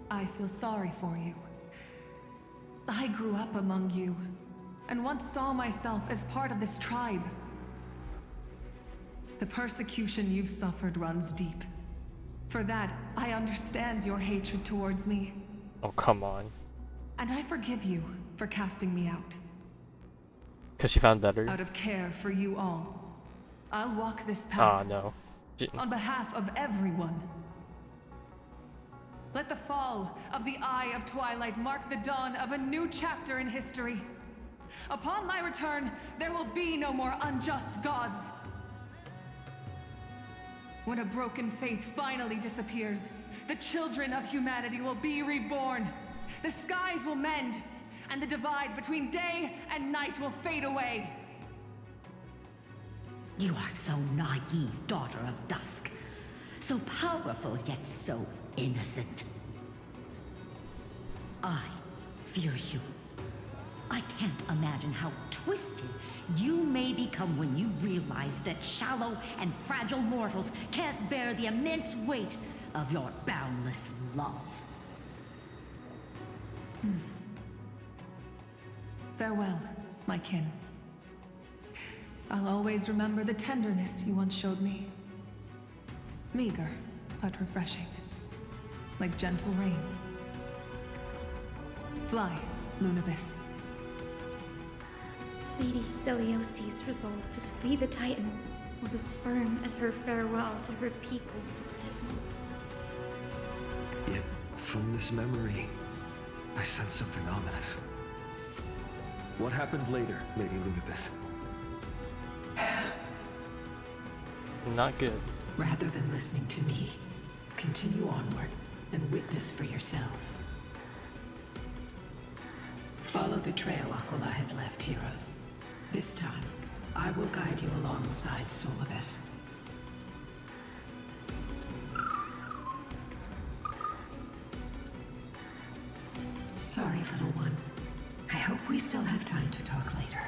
Speaker 16: I feel sorry for you. I grew up among you, and once saw myself as part of this tribe. The persecution you've suffered runs deep. For that, I understand your hatred towards me.
Speaker 1: Oh, come on.
Speaker 16: And I forgive you for casting me out.
Speaker 1: Because she found better?
Speaker 16: Out of care for you all, I'll walk this path.
Speaker 1: Ah, no.
Speaker 16: On behalf of everyone. Let the fall of the Eye of Twilight mark the dawn of a new chapter in history. Upon my return, there will be no more unjust gods. When a broken faith finally disappears, the children of humanity will be reborn. The skies will mend, and the divide between day and night will fade away.
Speaker 9: You are so naive, Daughter of Dusk. So powerful, yet so innocent. I fear you. I can't imagine how twisted you may become when you realize that shallow and fragile mortals can't bear the immense weight of your boundless love.
Speaker 16: Farewell, my kin. I'll always remember the tenderness you once showed me. Meager, but refreshing. Like gentle rain. Fly, Lunibis.
Speaker 2: Lady Celiosi's resolve to slay the Titan was as firm as her farewell to her people was dismal.
Speaker 6: Yet, from this memory, I sense something ominous. What happened later, Lady Lunibis?
Speaker 1: Not good.
Speaker 15: Rather than listening to me, continue onward and witness for yourselves. Follow the trail Aquila has left, heroes. This time, I will guide you alongside Solibus. Sorry, little one. I hope we still have time to talk later.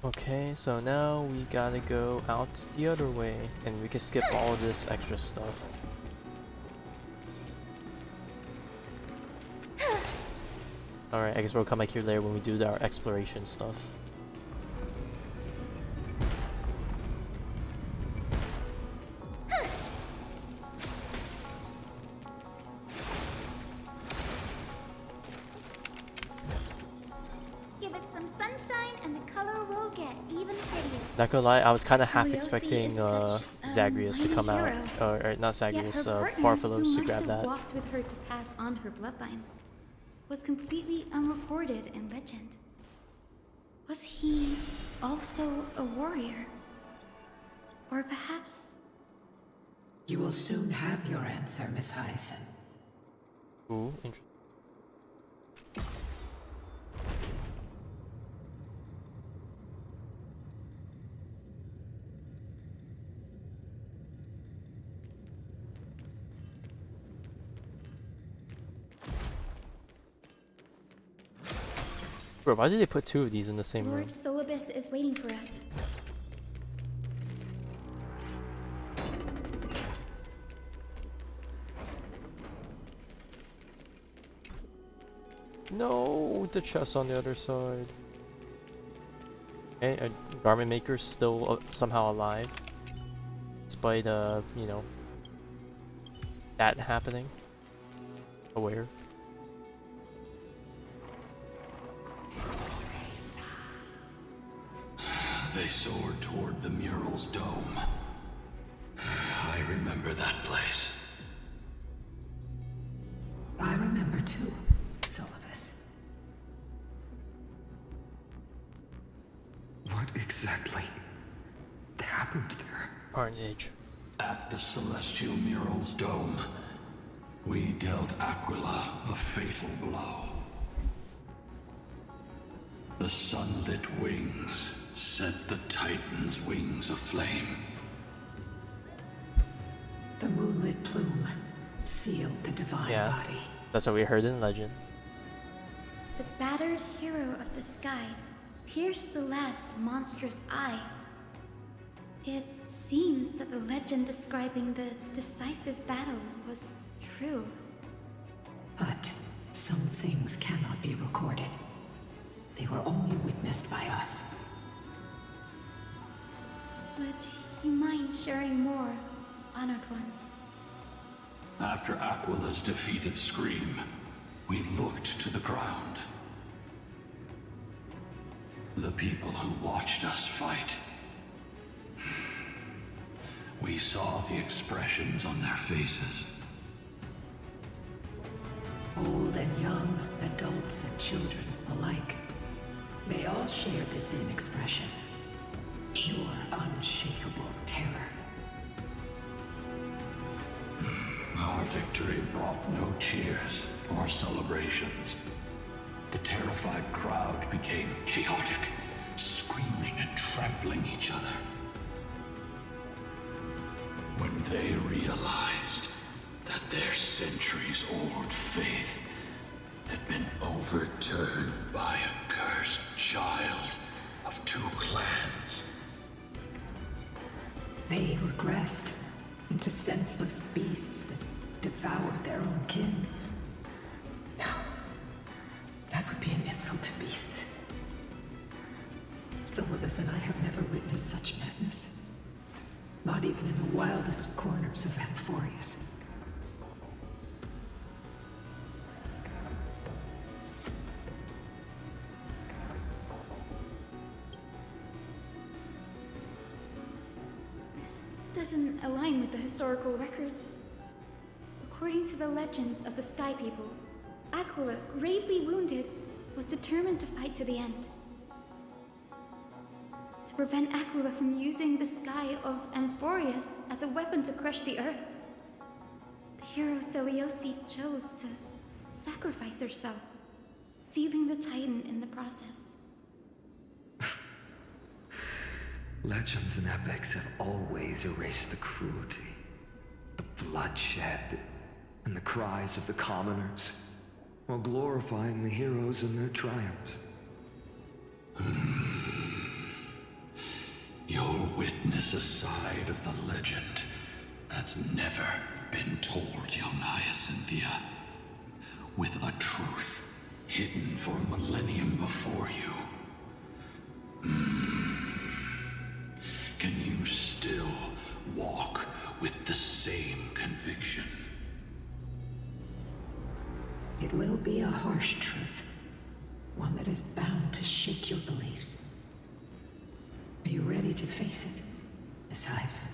Speaker 1: Okay, so now we gotta go out the other way, and we can skip all this extra stuff. Alright, I guess we'll come back here later when we do our exploration stuff.
Speaker 2: Give it some sunshine and the color will get even prettier.
Speaker 1: Not gonna lie, I was kind of half
Speaker 2: Celiosi
Speaker 1: expecting
Speaker 2: is such a
Speaker 1: Zagreus to
Speaker 2: mighty
Speaker 1: come out,
Speaker 2: hero.
Speaker 1: or not
Speaker 2: Yet
Speaker 1: Zagreus,
Speaker 2: her partner,
Speaker 1: Bartholos
Speaker 2: who
Speaker 1: to
Speaker 2: must
Speaker 1: grab
Speaker 2: have
Speaker 1: that.
Speaker 2: walked with her to pass on her bloodline, was completely unrecorded in legend. Was he also a warrior? Or perhaps...
Speaker 15: You will soon have your answer, Miss Hyson.
Speaker 1: Ooh, interesting. Bro, why did they put two of these in the same room?
Speaker 2: Lord Solibus is waiting for us.
Speaker 1: No, the chest on the other side. Okay, a garment maker's still somehow alive, despite you know, that happening. Aware.
Speaker 8: They soared toward the mural's dome. I remember that place.
Speaker 15: I remember too, Solibus.
Speaker 6: What exactly happened there?
Speaker 1: Carnage.
Speaker 8: At the celestial mural's dome, we dealt Aquila a fatal blow. The sunlit wings set the Titan's wings aflame.
Speaker 15: The moonlit plume sealed the divine body.
Speaker 1: That's what we heard in legend.
Speaker 2: The battered hero of the sky pierced the last monstrous eye. It seems that the legend describing the decisive battle was true.
Speaker 15: But some things cannot be recorded. They were only witnessed by us.
Speaker 2: Would you mind sharing more, honored ones?
Speaker 8: After Aquila's defeated scream, we looked to the ground. The people who watched us fight. We saw the expressions on their faces.
Speaker 15: Old and young, adults and children alike. They all shared the same expression. Pure, unshakable terror.
Speaker 8: Our victory brought no cheers or celebrations. The terrified crowd became chaotic, screaming and trampling each other. When they realized that their centuries-old faith had been overturned by a cursed child of two clans.
Speaker 15: They regressed into senseless beasts that devoured their own kin. No, that would be an insult to beasts. Solidus and I have never witnessed such madness. Not even in the wildest corners of Amphorius.
Speaker 2: Doesn't align with the historical records. According to the legends of the Sky People, Aquila, gravely wounded, was determined to fight to the end. To prevent Aquila from using the sky of Amphorius as a weapon to crush the earth, the hero Selioci chose to sacrifice herself, sealing the Titan in the process.
Speaker 6: Legends and epics have always erased the cruelty, the bloodshed, and the cries of the commoners, while glorifying the heroes and their triumphs.
Speaker 8: You'll witness a side of the legend that's never been told, young Hyacinthia, with a truth hidden for a millennium before you. Can you still walk with the same conviction?
Speaker 15: It will be a harsh truth, one that is bound to shake your beliefs. Are you ready to face it, Miss Hyacinth?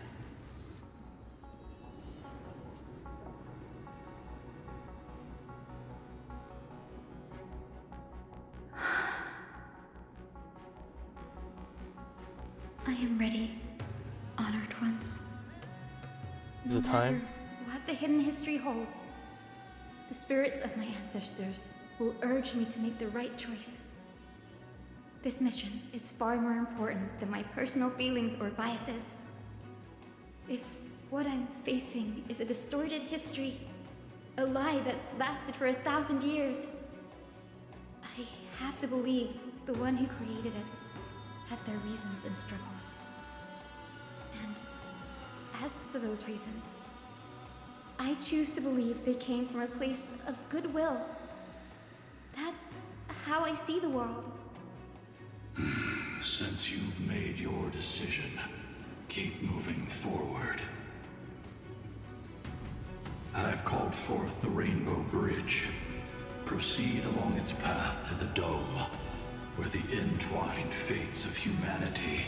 Speaker 2: I am ready, honored ones.
Speaker 1: Is it time?
Speaker 2: No matter what the hidden history holds, the spirits of my ancestors will urge me to make the right choice. This mission is far more important than my personal feelings or biases. If what I'm facing is a distorted history, a lie that's lasted for 1,000 years, I have to believe the one who created it had their reasons and struggles. And as for those reasons, I choose to believe they came from a place of goodwill. That's how I see the world.
Speaker 8: Since you've made your decision, keep moving forward. I've called forth the Rainbow Bridge. Proceed along its path to the Dome, where the entwined fates of humanity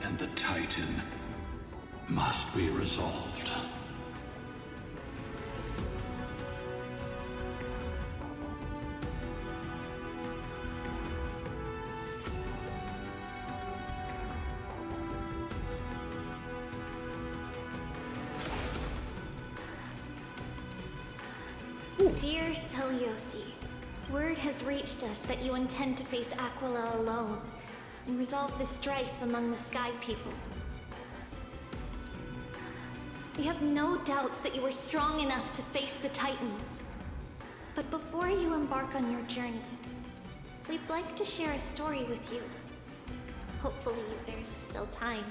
Speaker 8: and the Titan must be resolved.
Speaker 7: Dear Selioci, word has reached us that you intend to face Aquila alone and resolve the strife among the Sky People. We have no doubts that you are strong enough to face the Titans. But before you embark on your journey, we'd like to share a story with you. Hopefully there's still time.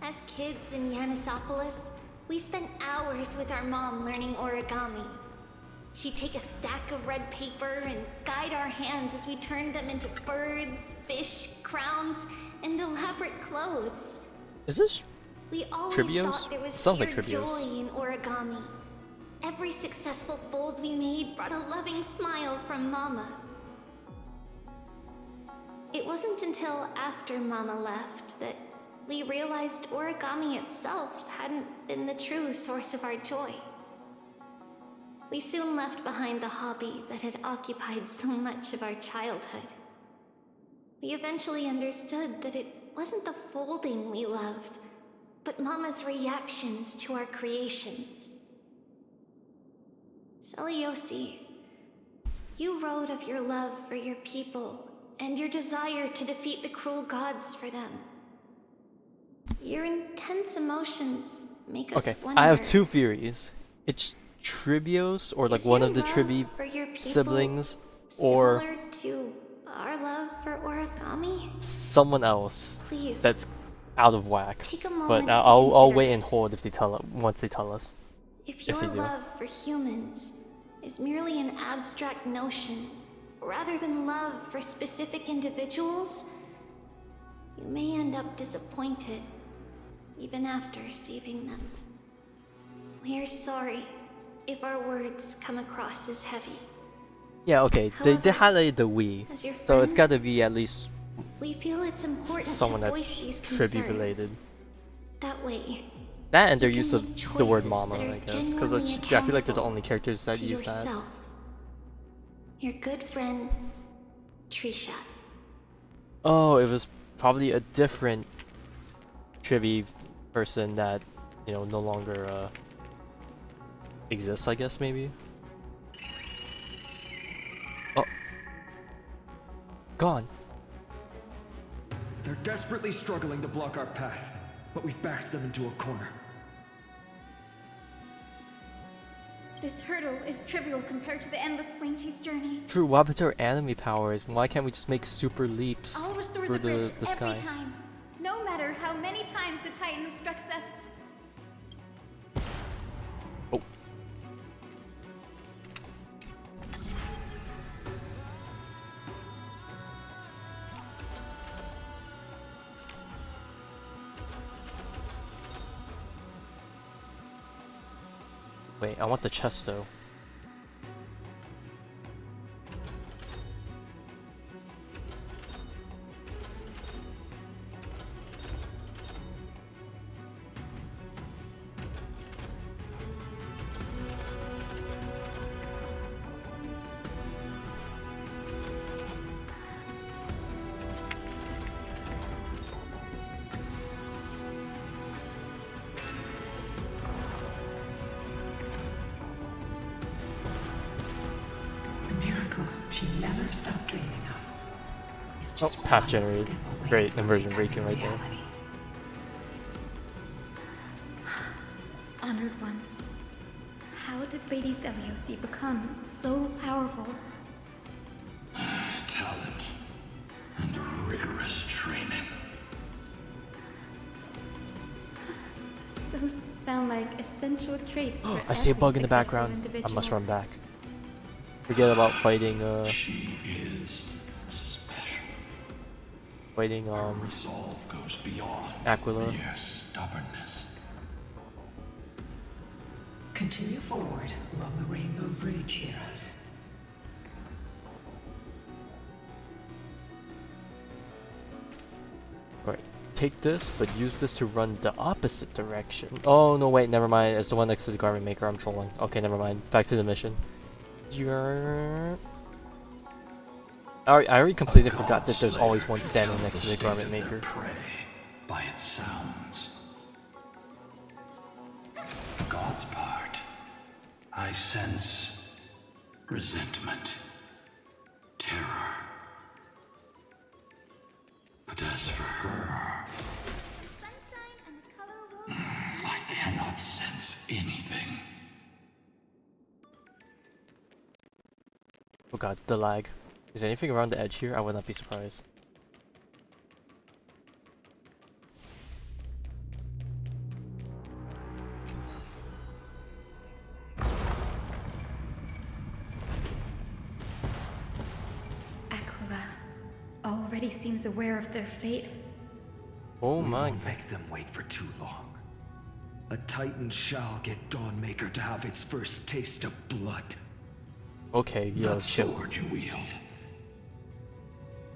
Speaker 7: As kids in Yanisopolis, we spent hours with our mom learning origami. She'd take a stack of red paper and guide our hands as we turned them into birds, fish, crowns, and elaborate clothes.
Speaker 1: Is this
Speaker 7: We always
Speaker 1: Trivios?
Speaker 7: thought there was
Speaker 1: Sounds
Speaker 7: sheer
Speaker 1: like Trivios.
Speaker 7: joy in origami. Every successful fold we made brought a loving smile from Mama. It wasn't until after Mama left that we realized origami itself hadn't been the true source of our joy. We soon left behind the hobby that had occupied so much of our childhood. We eventually understood that it wasn't the folding we loved, but Mama's reactions to our creations. Selioci, you wrote of your love for your people and your desire to defeat the cruel gods for them. Your intense emotions make us
Speaker 1: Okay,
Speaker 7: wonder.
Speaker 1: I have two theories. it's Tribios, or like
Speaker 7: Is
Speaker 1: one
Speaker 7: your
Speaker 1: of the
Speaker 7: love
Speaker 1: Tribi
Speaker 7: for your people
Speaker 1: siblings, or
Speaker 7: similar to our love for origami?
Speaker 1: someone else
Speaker 7: Please,
Speaker 1: that's out of whack.
Speaker 7: take a
Speaker 1: But
Speaker 7: moment to
Speaker 1: I'll
Speaker 7: consider
Speaker 1: wait and
Speaker 7: this.
Speaker 1: hold if they once they tell us.
Speaker 7: If
Speaker 1: If
Speaker 7: your
Speaker 1: they do.
Speaker 7: love for humans is merely an abstract notion, rather than love for specific individuals, you may end up disappointed, even after saving them. We're sorry if our words come across as heavy.
Speaker 1: Yeah, okay, they
Speaker 7: However,
Speaker 1: highlighted the we,
Speaker 7: as your
Speaker 1: so it's
Speaker 7: friend,
Speaker 1: gotta be at least
Speaker 7: we feel it's important
Speaker 1: someone
Speaker 7: to
Speaker 1: that's
Speaker 7: voice these
Speaker 1: Tribi
Speaker 7: concerns.
Speaker 1: related.
Speaker 7: That way,
Speaker 1: That and
Speaker 7: you
Speaker 1: their
Speaker 7: can
Speaker 1: use of
Speaker 7: make
Speaker 1: the word
Speaker 7: choices
Speaker 1: mama,
Speaker 7: that are
Speaker 1: I guess, because
Speaker 7: genuinely
Speaker 1: I feel like they're the
Speaker 7: accountable
Speaker 1: only characters that
Speaker 7: to
Speaker 1: use that.
Speaker 7: yourself. Your good friend, Trisha.
Speaker 1: Oh, it was probably a different Tribi person that, you know, no longer exists, I guess, maybe? Oh. Gone.
Speaker 6: They're desperately struggling to block our path, but we've backed them into a corner.
Speaker 2: This hurdle is trivial compared to the endless flame chase journey.
Speaker 1: True, what happened to our anime powers? Why can't we just make super leaps
Speaker 2: I'll restore
Speaker 1: through
Speaker 2: the bridge
Speaker 1: the
Speaker 2: every
Speaker 1: sky?
Speaker 2: time, no matter how many times the Titan obstructs us.
Speaker 1: Oh. Wait, I want the chest though.
Speaker 15: The miracle she never stopped dreaming of is
Speaker 1: Oh,
Speaker 15: just
Speaker 1: path
Speaker 15: one
Speaker 1: generated.
Speaker 15: step away
Speaker 1: Great,
Speaker 15: from
Speaker 1: inversion breaking right there.
Speaker 15: reality.
Speaker 2: Honored ones, how did Lady Zeliosi become so powerful?
Speaker 8: Talent and rigorous training.
Speaker 2: Those sound like essential traits for
Speaker 1: I see a
Speaker 2: every
Speaker 1: bug in the
Speaker 2: successful
Speaker 1: background. I
Speaker 2: individual.
Speaker 1: must run back. Forget about fighting
Speaker 8: She is special.
Speaker 1: fighting
Speaker 8: Her resolve goes beyond
Speaker 1: Aquila.
Speaker 8: mere stubbornness.
Speaker 15: Continue forward along the Rainbow Bridge, heroes.
Speaker 1: Right. Take this, but use this to run the opposite direction. Oh, no, wait, never mind. It's the one next to the garment maker. I'm trolling. Okay, never mind. Back to the mission. I already completely forgot that there's always one standing next to the garment maker.
Speaker 8: Prey by its sounds. The god's part. I sense resentment, terror. But as for her, I cannot sense anything.
Speaker 1: Oh god, the lag. Is there anything around the edge here? I would not be surprised.
Speaker 2: Aquila already seems aware of their fate.
Speaker 1: Oh
Speaker 6: We
Speaker 1: my.
Speaker 6: won't make them wait for too long. A Titan shall get Dawnmaker to have its first taste of blood.
Speaker 1: Okay, yeah,
Speaker 8: That
Speaker 1: chill.
Speaker 8: sword you wield.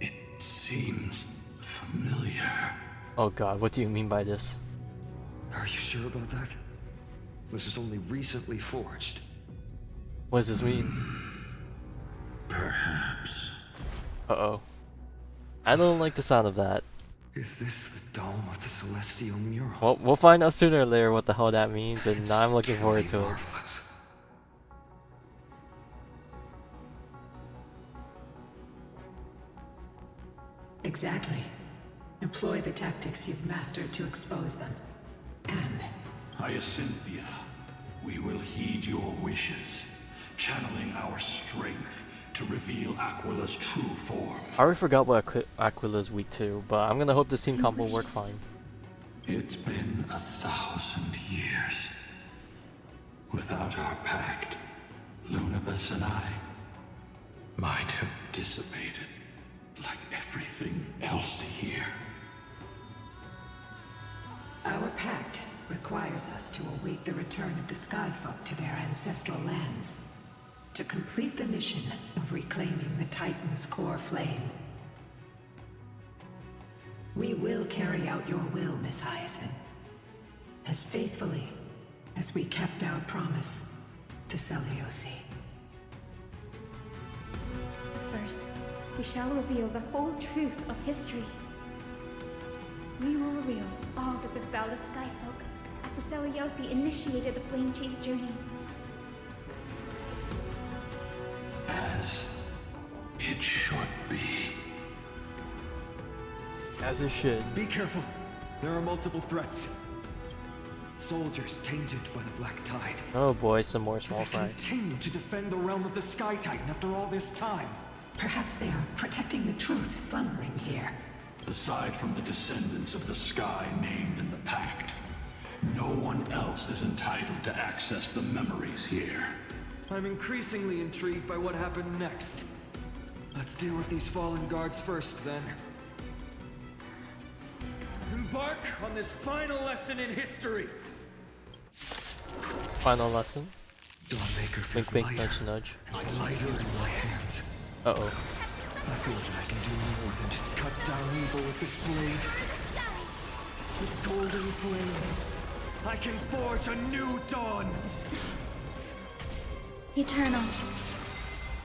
Speaker 8: It seems familiar.
Speaker 1: Oh god, what do you mean by this?
Speaker 6: Are you sure about that? This is only recently forged.
Speaker 1: What does this mean?
Speaker 8: Perhaps.
Speaker 1: Uh-oh. I don't like the sound of that.
Speaker 6: Is this the dome of the celestial mural?
Speaker 1: Well, we'll find out sooner or later what the hell that means, and I'm looking forward to it.
Speaker 6: Marvelous.
Speaker 15: Exactly. Employ the tactics you've mastered to expose them. And
Speaker 8: Hyacinthia, We will heed your wishes, channeling our strength to reveal Aquila's true form.
Speaker 1: I already forgot what Aquila's weak to, but I'm gonna hope this team comp will work fine.
Speaker 8: It's been 1,000 years. Without our pact, Lunabus and I might have dissipated like everything else here.
Speaker 15: Our pact requires us to await the return of the Skyfolk to their ancestral lands, to complete the mission of reclaiming the Titan's core flame. We will carry out your will, Miss Hyacinth, as faithfully as we kept our promise to Seliosi.
Speaker 2: First, we shall reveal the whole truth of history. We will reveal all that befell the Skyfolk after Seliosi initiated the Flame Chase journey.
Speaker 8: As it should be.
Speaker 1: As it should.
Speaker 6: Be careful. There are multiple threats. Soldiers tainted by the Black Tide.
Speaker 1: Oh boy, some more small fry.
Speaker 6: Continue to defend the realm of the Sky Titan after all this time.
Speaker 15: Perhaps they are protecting the truth slumbering here.
Speaker 8: Aside from the descendants of the sky named in the pact, no one else is entitled to access the memories here.
Speaker 6: I'm increasingly intrigued by what happened next. Let's deal with these fallen guards first, then. Embark on this final lesson in history!
Speaker 1: Final lesson.
Speaker 6: Dawnmaker feels
Speaker 1: Wink, wink,
Speaker 6: lighter.
Speaker 1: nudge, nudge.
Speaker 6: Lighter in my hands.
Speaker 1: Uh-oh.
Speaker 6: I feel that I can do more than just cut down evil with this blade. With golden flames, I can forge a new dawn!
Speaker 17: Eternal.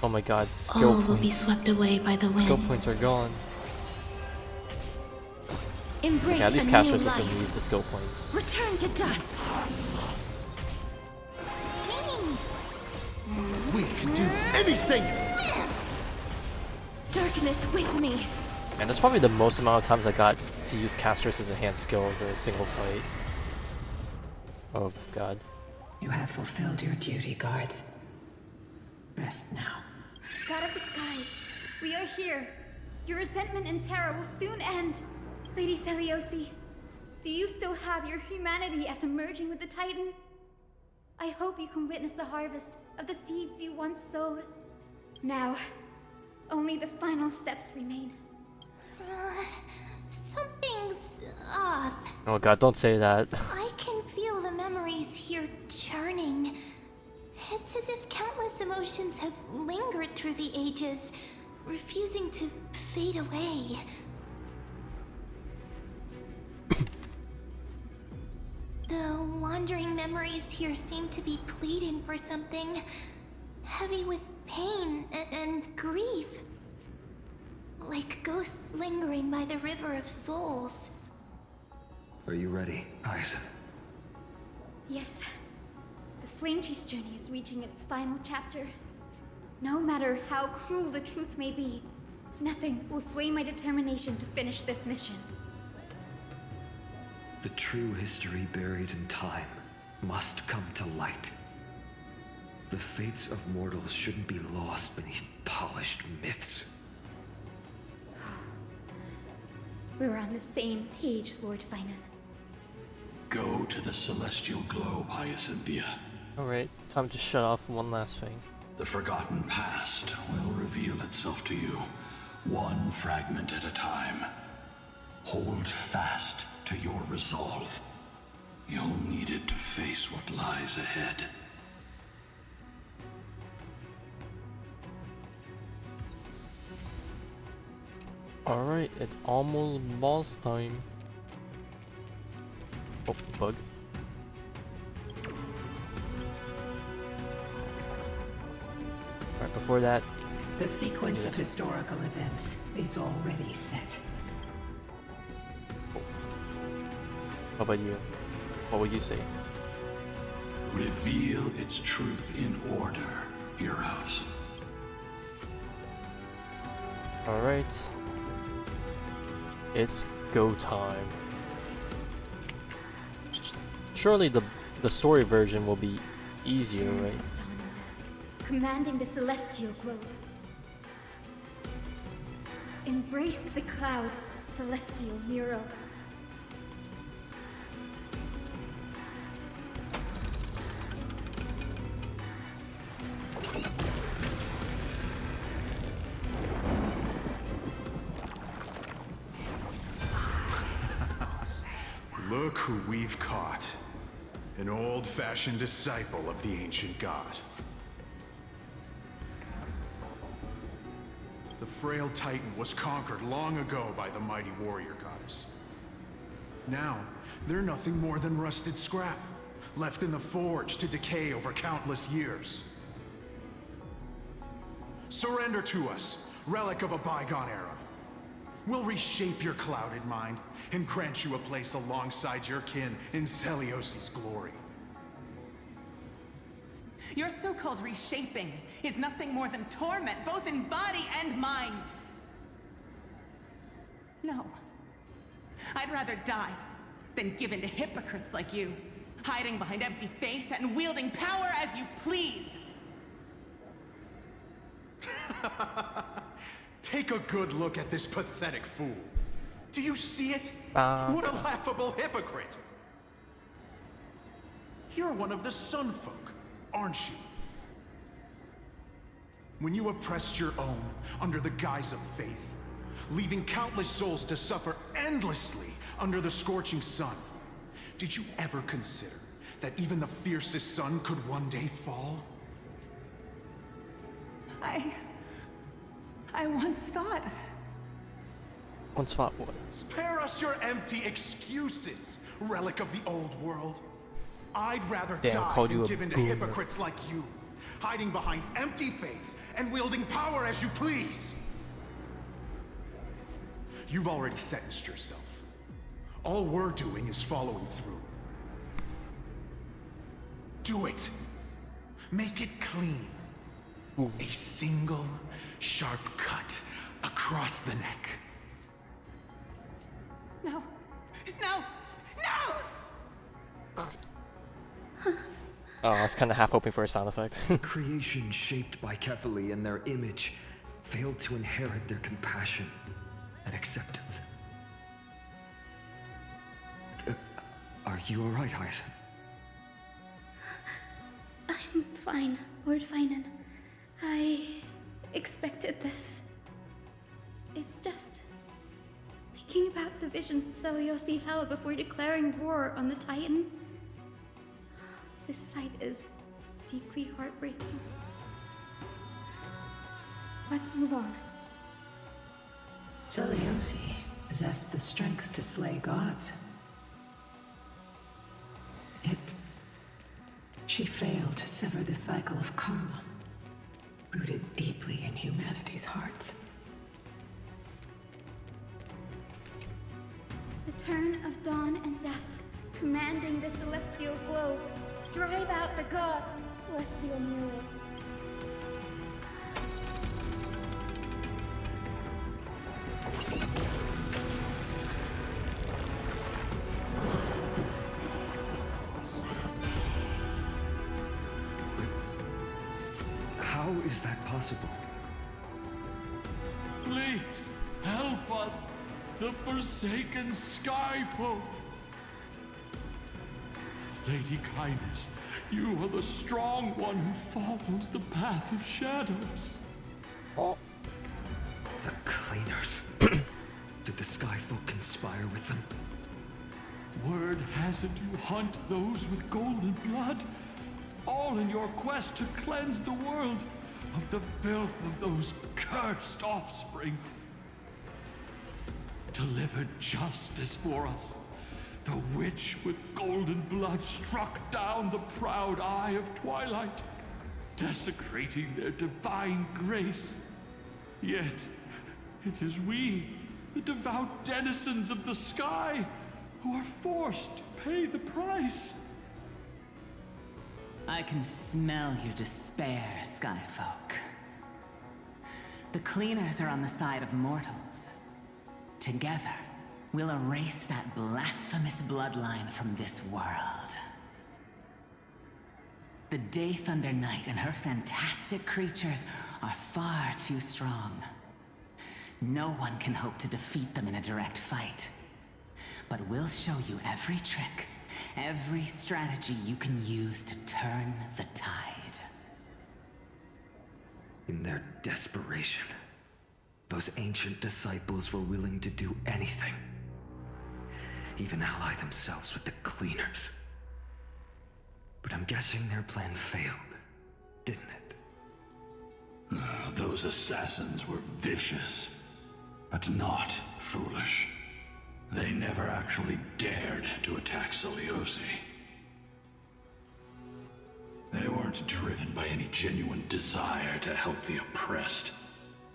Speaker 1: Oh my god, skill
Speaker 17: All
Speaker 1: points.
Speaker 17: will be swept away by the
Speaker 1: Skill
Speaker 17: wind.
Speaker 1: points are gone.
Speaker 2: Embrace
Speaker 1: Yeah, at least
Speaker 2: a
Speaker 1: Castros
Speaker 2: new
Speaker 1: doesn't
Speaker 2: life.
Speaker 1: need the skill points.
Speaker 12: Return to dust.
Speaker 13: We can do anything!
Speaker 12: Darkness with me.
Speaker 1: And that's probably the most amount of times I got to use Castros' enhanced skills in a single fight. Oh god.
Speaker 15: You have fulfilled your duty, guards. Rest now.
Speaker 2: God of the Sky, we are here. Your resentment and terror will soon end. Lady Seliosi, do you still have your humanity after merging with the Titan? I hope you can witness the harvest of the seeds you once sowed. Now, only the final steps remain.
Speaker 7: Something's off.
Speaker 1: Oh god, don't say that.
Speaker 7: I can feel the memories here churning. It's as if countless emotions have lingered through the ages, refusing to fade away. The wandering memories here seem to be pleading for something, heavy with pain and grief. Like ghosts lingering by the river of souls.
Speaker 6: Are you ready, Aizen?
Speaker 2: Yes. The Flame Chase journey is reaching its final chapter. No matter how cruel the truth may be, nothing will sway my determination to finish this mission.
Speaker 6: The true history buried in time must come to light. The fates of mortals shouldn't be lost beneath polished myths.
Speaker 2: We're on the same page, Lord Finan.
Speaker 8: Go to the celestial globe, Hyacinthia.
Speaker 1: Alright, time to shut off one last thing.
Speaker 8: The forgotten past will reveal itself to you, one fragment at a time. Hold fast to your resolve. You'll need it to face what lies ahead.
Speaker 1: Alright, it's almost boss time. Oh, bug. Alright, before that...
Speaker 15: The sequence of historical events is already set.
Speaker 1: How about you? What would you say?
Speaker 8: Reveal its truth in order, heroes.
Speaker 1: Alright. It's go time. Surely the story version will be easier, right?
Speaker 2: Dawn and dusk, commanding the celestial globe. Embrace the clouds, celestial mural.
Speaker 19: Look who we've caught. An old-fashioned disciple of the ancient god. The frail Titan was conquered long ago by the mighty warrior goddess. Now, they're nothing more than rusted scrap, left in the forge to decay over countless years. Surrender to us, relic of a bygone era. We'll reshape your clouded mind and grant you a place alongside your kin in Celiosi's glory.
Speaker 16: Your so-called reshaping is nothing more than torment, both in body and mind. No. I'd rather die than give in to hypocrites like you, hiding behind empty faith and wielding power as you please.
Speaker 19: Take a good look at this pathetic fool. Do you see it? What a laughable hypocrite! You're one of the Sun Folk, aren't you? When you oppressed your own under the guise of faith, leaving countless souls to suffer endlessly under the scorching sun, did you ever consider that even the fiercest sun could one day fall?
Speaker 16: I once thought...
Speaker 1: Once thought what?
Speaker 19: Spare us your empty excuses, relic of the old world. I'd rather die than give in to hypocrites like you, hiding behind empty faith and wielding power as you please. You've already sentenced yourself. All we're doing is following through. Do it. Make it clean. A single sharp cut across the neck.
Speaker 16: No! No! No!
Speaker 1: Oh, I was kind of half hoping for a sound effect.
Speaker 6: Creation shaped by Kefali and their image failed to inherit their compassion and acceptance. Are you alright, Hyacin?
Speaker 2: I'm fine, Lord Finan. I expected this. It's just thinking about the vision Celiosi held before declaring war on the Titan. This sight is deeply heartbreaking. Let's move on.
Speaker 15: Celiosi possessed the strength to slay gods. Yet, she failed to sever the cycle of karma, rooted deeply in humanity's hearts.
Speaker 2: The turn of dawn and dusk, commanding the celestial globe. Drive out the gods, celestial mural.
Speaker 6: How is that possible?
Speaker 20: Please, help us, the forsaken Skyfolk. Lady Kindness, you are the strong one who follows the path of shadows.
Speaker 6: Oh. The Cleaners. Did the Skyfolk conspire with them?
Speaker 20: Word has it you hunt those with golden blood, all in your quest to cleanse the world of the filth of those cursed offspring. Delivered justice for us. The witch with golden blood struck down the proud eye of twilight, desecrating their divine grace. Yet, it is we, the devout denizens of the sky, who are forced to pay the price.
Speaker 10: I can smell your despair, Skyfolk. The Cleaners are on the side of mortals. Together, we'll erase that blasphemous bloodline from this world. The Day Thunder Knight and her fantastic creatures are far too strong. No one can hope to defeat them in a direct fight. But we'll show you every trick, every strategy you can use to turn the tide.
Speaker 6: In their desperation, those ancient disciples were willing to do anything. Even ally themselves with the cleaners. But I'm guessing their plan failed, didn't it?
Speaker 20: Those assassins were vicious, but not foolish. They never actually dared to attack Seliosi. They weren't driven by any genuine desire to help the oppressed.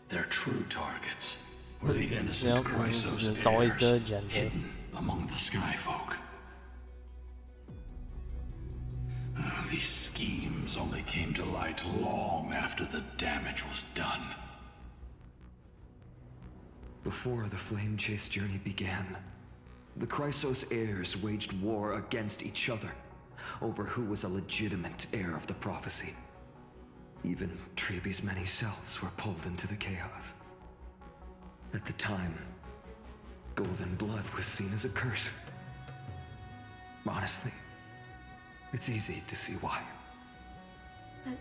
Speaker 20: Their true targets were the innocent Chrysos
Speaker 1: it's always the
Speaker 20: heirs
Speaker 1: agenda.
Speaker 20: hidden among the Skyfolk. These schemes only came to light long after the damage was done.
Speaker 6: Before the Flame Chase journey began, the Chrysos heirs waged war against each other over who was a legitimate heir of the prophecy. Even Treeby's many selves were pulled into the chaos. At the time, golden blood was seen as a curse. Honestly, it's easy to see why.
Speaker 2: But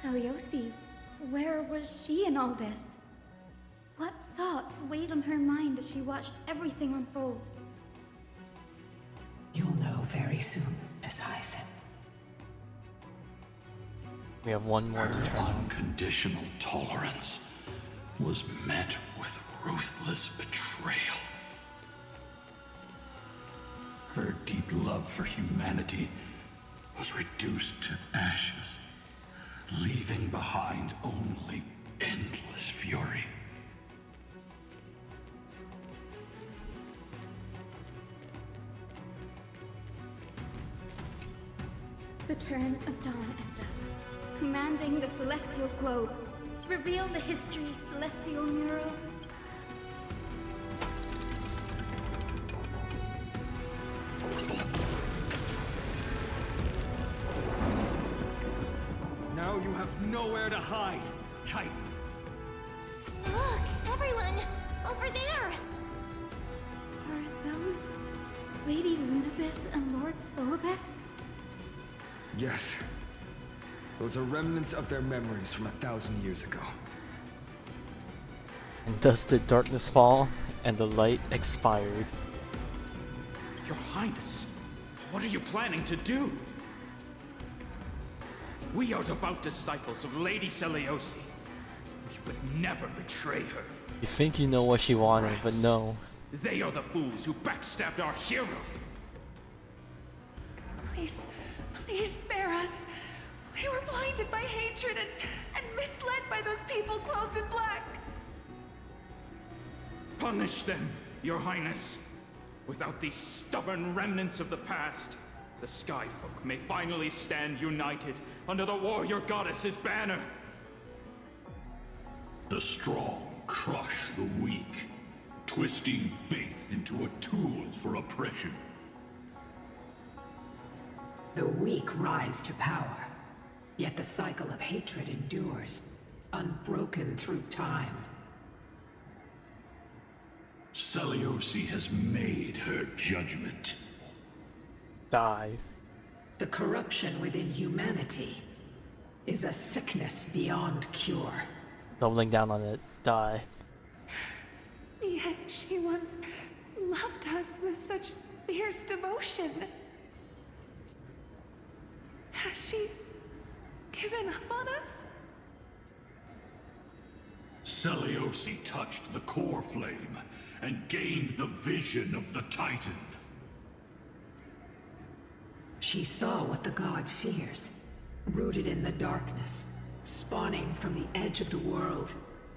Speaker 2: Seliosi, where was she in all this? What thoughts weighed on her mind as she watched everything unfold?
Speaker 15: You'll know very soon, Miss Hyson.
Speaker 1: We have one more to turn on.
Speaker 20: Unconditional tolerance was met with ruthless betrayal. Her deep love for humanity was reduced to ashes, leaving behind only endless fury.
Speaker 2: The turn of dawn and dusk, commanding the celestial globe. Reveal the history, celestial mural.
Speaker 21: Now you have nowhere to hide, Titan.
Speaker 7: Look, everyone! Over there!
Speaker 2: Are those Lady Lunabis and Lord Solibus?
Speaker 6: Yes. Those are remnants of their memories from 1,000 years ago.
Speaker 1: And thus did darkness fall, and the light expired.
Speaker 4: Your Highness, what are you planning to do? We are devout disciples of Lady Seliosi. We would never betray her.
Speaker 1: You think you know what she wanted, but no.
Speaker 4: They are the fools who backstabbed our hero.
Speaker 12: Please, please spare us. We were blinded by hatred and misled by those people clothed in black.
Speaker 4: Punish them, Your Highness. Without these stubborn remnants of the past, the Skyfolk may finally stand united under the warrior goddess's banner.
Speaker 20: The strong crush the weak, twisting faith into a tool for oppression.
Speaker 15: The weak rise to power, yet the cycle of hatred endures, unbroken through time.
Speaker 20: Seliosi has made her judgment.
Speaker 1: Die.
Speaker 15: The corruption within humanity is a sickness beyond cure.
Speaker 1: Doubling down on it. Die.
Speaker 12: Yet she once loved us with such fierce devotion. Has she given up on us?
Speaker 20: Seliosi touched the core flame and gained the vision of the Titan.
Speaker 15: She saw what the god fears, rooted in the darkness, spawning from the edge of the world,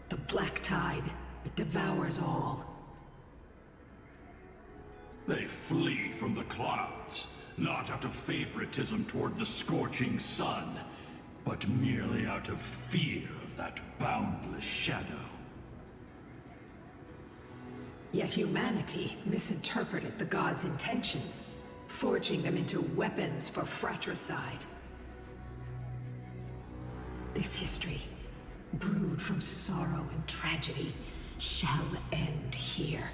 Speaker 15: the black tide that devours all.
Speaker 20: They flee from the clouds, not out of favoritism toward the scorching sun, but merely out of fear of that boundless shadow.
Speaker 15: Yet humanity misinterpreted the god's intentions, forging them into weapons for fratricide. This history, brewed from sorrow and tragedy, shall end here.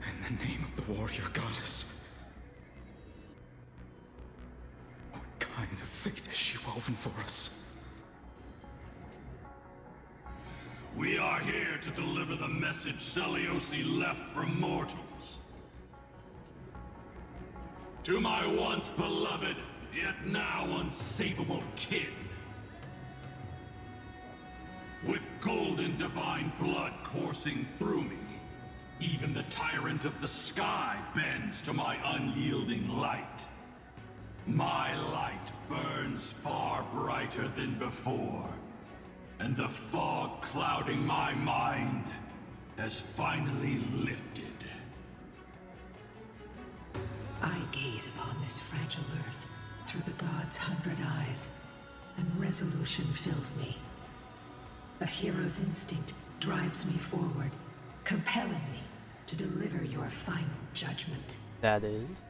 Speaker 19: In the name of the warrior goddess. What kind of fate has she woven for us?
Speaker 20: We are here to deliver the message Seliosi left for mortals. To my once beloved, yet now unsavable kin. With golden divine blood coursing through me, even the tyrant of the sky bends to my unyielding light. My light burns far brighter than before, and the fog clouding my mind has finally lifted.
Speaker 15: I gaze upon this fragile earth through the gods' 100 eyes, and resolution fills me. A hero's instinct drives me forward, compelling me to deliver your final judgment.
Speaker 1: That is?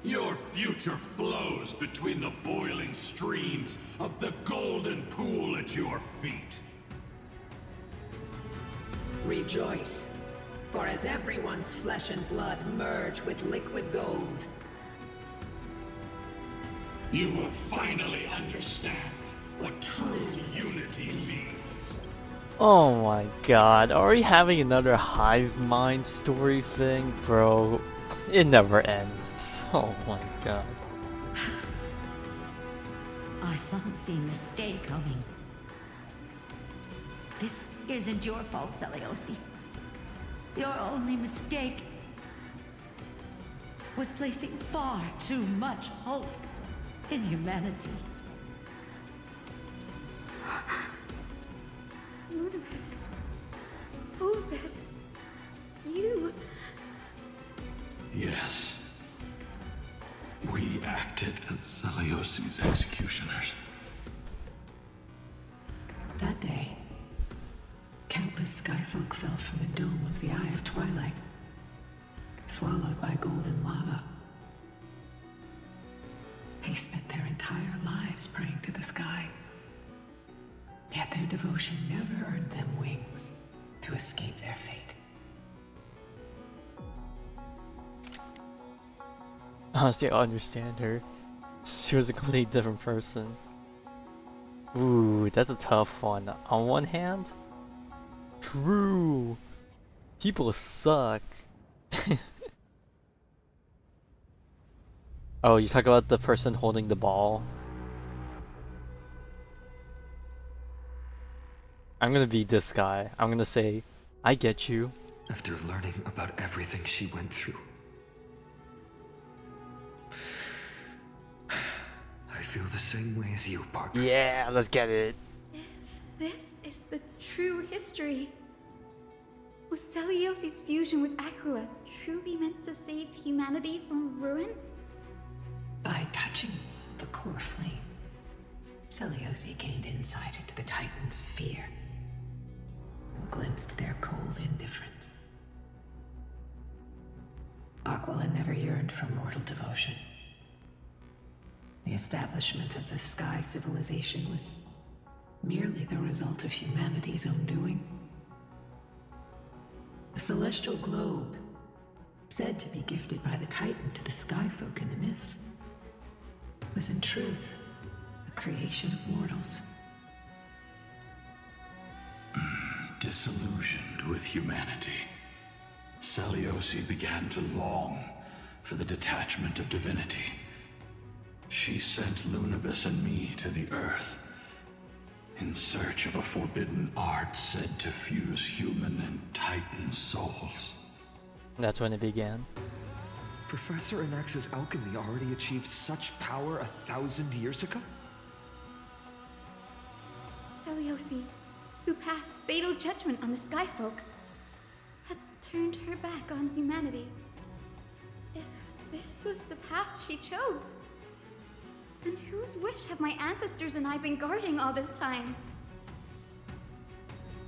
Speaker 20: Your future flows between the boiling streams of the golden pool at your feet.
Speaker 15: Rejoice, for as everyone's flesh and blood merge with liquid gold,
Speaker 20: you will finally understand what true unity means.
Speaker 1: Oh my god, are we having another hive mind story thing? Bro, it never ends. Oh my god.
Speaker 9: I fancy mistake coming. This isn't your fault, Seliosi. Your only mistake was placing far too much hope in humanity.
Speaker 2: Ludibus. Solibus. You.
Speaker 20: Yes. We acted as Seliosi's executioners.
Speaker 15: That day, countless skyfolk fell from the dome of the Eye of Twilight, swallowed by golden lava. They spent their entire lives praying to the sky, yet their devotion never earned them wings to escape their fate.
Speaker 1: Honestly, I understand her. She was a completely different person. Ooh, that's a tough one. On one hand, true, people suck. Oh, you talk about the person holding the ball? I'm gonna be this guy. I'm gonna say, I get you.
Speaker 6: After learning about everything she went through, I feel the same way as you, partner.
Speaker 1: Yeah, let's get it.
Speaker 2: If this is the true history, was Seliosi's fusion with Aquila truly meant to save humanity from ruin?
Speaker 15: By touching the core flame, Seliosi gained insight into the Titans' fear and glimpsed their cold indifference. Aquila never yearned for mortal devotion. The establishment of the Sky Civilization was merely the result of humanity's own doing. The celestial globe, said to be gifted by the Titan to the Skyfolk in the myths, was in truth a creation of mortals.
Speaker 20: Disillusioned with humanity, Seliosi began to long for the detachment of divinity. She sent Lunibus and me to the Earth in search of a forbidden art said to fuse human and Titan souls.
Speaker 1: That's when it began.
Speaker 6: Professor Anax's alchemy already achieved such power 1,000 years ago?
Speaker 2: Seliosi, who passed fatal judgment on the Skyfolk, had turned her back on humanity. If this was the path she chose, then whose wish have my ancestors and I been guarding all this time?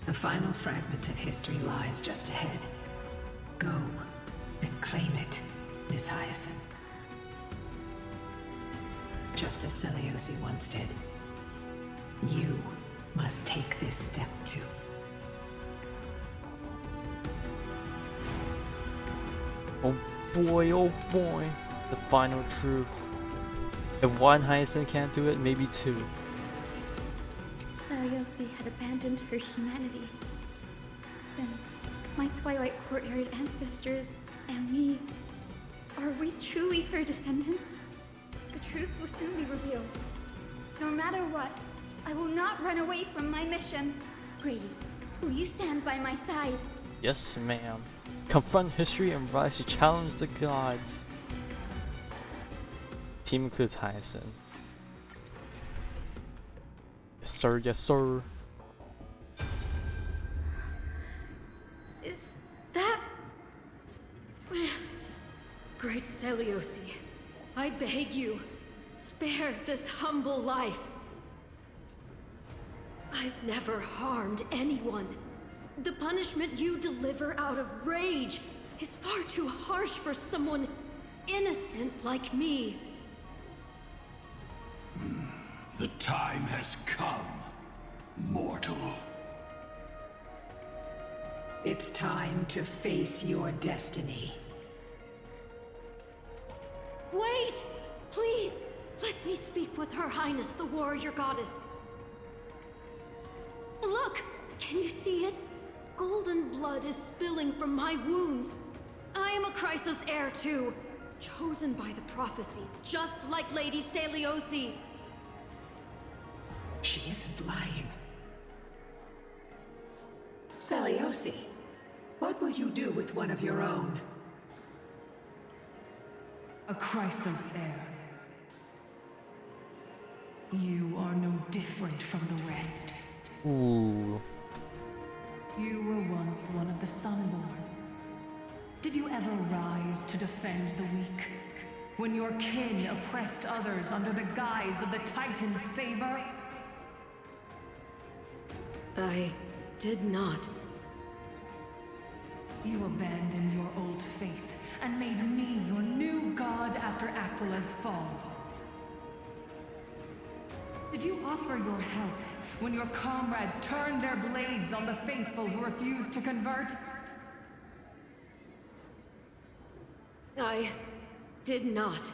Speaker 15: The final fragment of history lies just ahead. Go and claim it, Miss Hyacinth. just as Seliosi once did. You must take this step too.
Speaker 1: Oh boy, the final truth. If one Hyacinth can't do it, maybe two.
Speaker 2: Seliosi had abandoned her humanity. Then, my Twilight Courtyard ancestors and me, are we truly her descendants? The truth will soon be revealed. No matter what, I will not run away from my mission. Brady, will you stand by my side?
Speaker 1: Yes, ma'am. Confront history and rise to challenge the gods. Team includes Hyacinth. Yes sir, yes sir.
Speaker 2: Is that...
Speaker 5: Great Seliosi, I beg you, spare this humble life. I've never harmed anyone. The punishment you deliver out of rage is far too harsh for someone innocent like me.
Speaker 20: The time has come, mortal.
Speaker 15: It's time to face your destiny.
Speaker 5: Wait! Please, let me speak with Her Highness, the warrior goddess. Look! Can you see it? Golden blood is spilling from my wounds. I am a Chrysos heir too, chosen by the prophecy, just like Lady Seliosi.
Speaker 15: She isn't lying. Seliosi, what will you do with one of your own?
Speaker 16: A Chrysos heir. You are no different from the rest.
Speaker 1: Ooh.
Speaker 16: You were once one of the Sunborn. Did you ever rise to defend the weak? When your kin oppressed others under the guise of the Titan's favor?
Speaker 5: I did not.
Speaker 16: You abandoned your old faith and made me your new god after Aquila's fall. Did you offer your help when your comrades turned their blades on the faithful who refused to convert?
Speaker 5: I did not.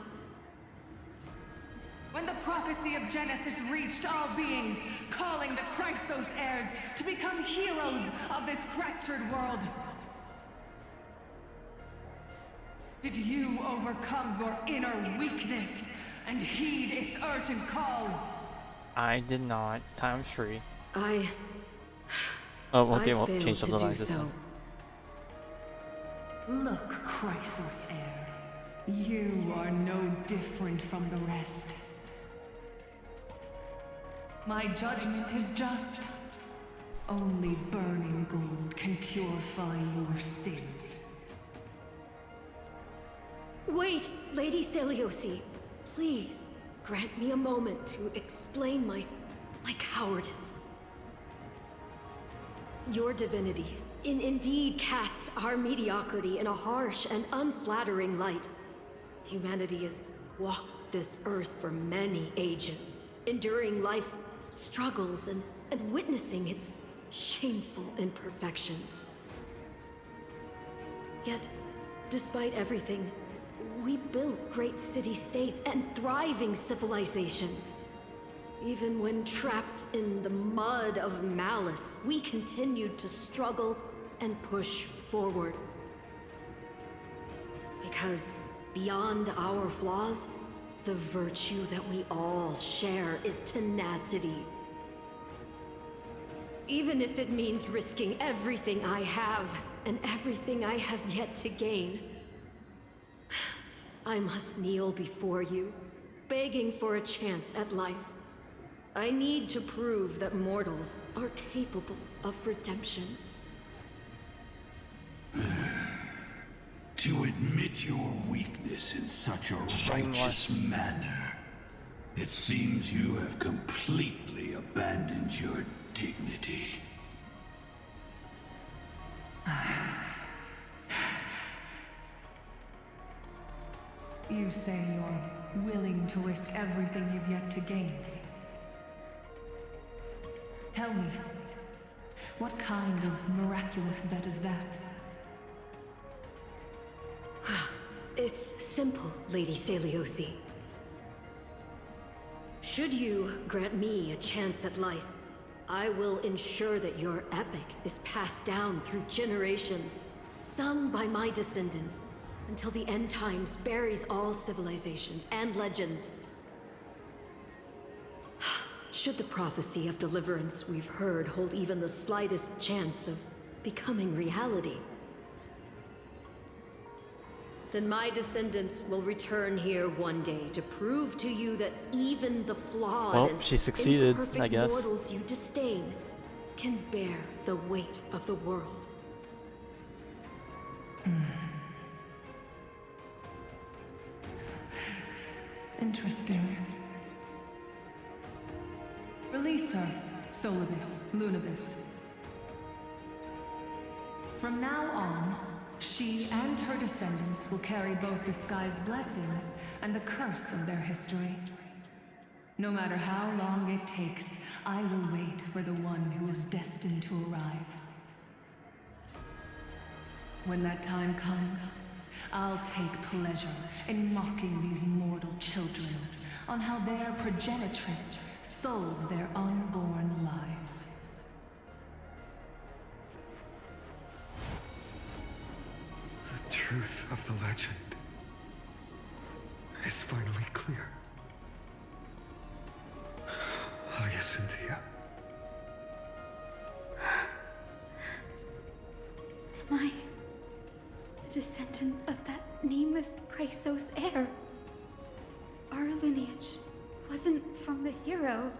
Speaker 16: When the prophecy of Genesis reached all beings, calling the Chrysos heirs to become heroes of this fractured world, did you overcome your inner weakness and heed its urgent call?
Speaker 1: I did not. Time's free.
Speaker 5: Oh,
Speaker 1: okay,
Speaker 5: I
Speaker 1: well,
Speaker 5: failed
Speaker 1: change the
Speaker 5: to do
Speaker 1: lines this
Speaker 5: so.
Speaker 1: time.
Speaker 16: Look, Chrysos heir, you are no different from the rest. My judgment is just. Only burning gold can purify your sins.
Speaker 5: Wait, Lady Seliosi, please grant me a moment to explain my cowardice. Your divinity indeed casts our mediocrity in a harsh and unflattering light. Humanity has walked this earth for many ages, enduring life's struggles and witnessing its shameful imperfections. Yet, despite everything, we built great city-states and thriving civilizations. Even when trapped in the mud of malice, we continued to struggle and push forward. Because beyond our flaws, the virtue that we all share is tenacity. Even if it means risking everything I have and everything I have yet to gain. I must kneel before you, begging for a chance at life. I need to prove that mortals are capable of redemption.
Speaker 20: To admit your weakness in such a righteous manner, it seems you have completely abandoned your dignity.
Speaker 16: You say you're willing to risk everything you've yet to gain. Tell me, what kind of miraculous bet is that?
Speaker 5: It's simple, Lady Celiosi. Should you grant me a chance at life, I will ensure that your epic is passed down through generations, sung by my descendants, until the end times buries all civilizations and legends. Should the prophecy of deliverance we've heard hold even the slightest chance of becoming reality, then my descendants will return here one day to prove to you that even the flawed and
Speaker 1: she succeeded,
Speaker 5: imperfect
Speaker 1: I guess.
Speaker 5: mortals you disdain can bear the weight of the world.
Speaker 16: Interesting. Release her, Solibus, Lunibus. From now on, she and her descendants will carry both the sky's blessings and the curse of their history. No matter how long it takes, I will wait for the one who is destined to arrive. When that time comes, I'll take pleasure in mocking these mortal children on how their progenitress sold their unborn lives.
Speaker 6: The truth of the legend is finally clear. Hyacinthia.
Speaker 2: Am I the descendant of that nameless Chrysos heir? Our lineage wasn't from the hero,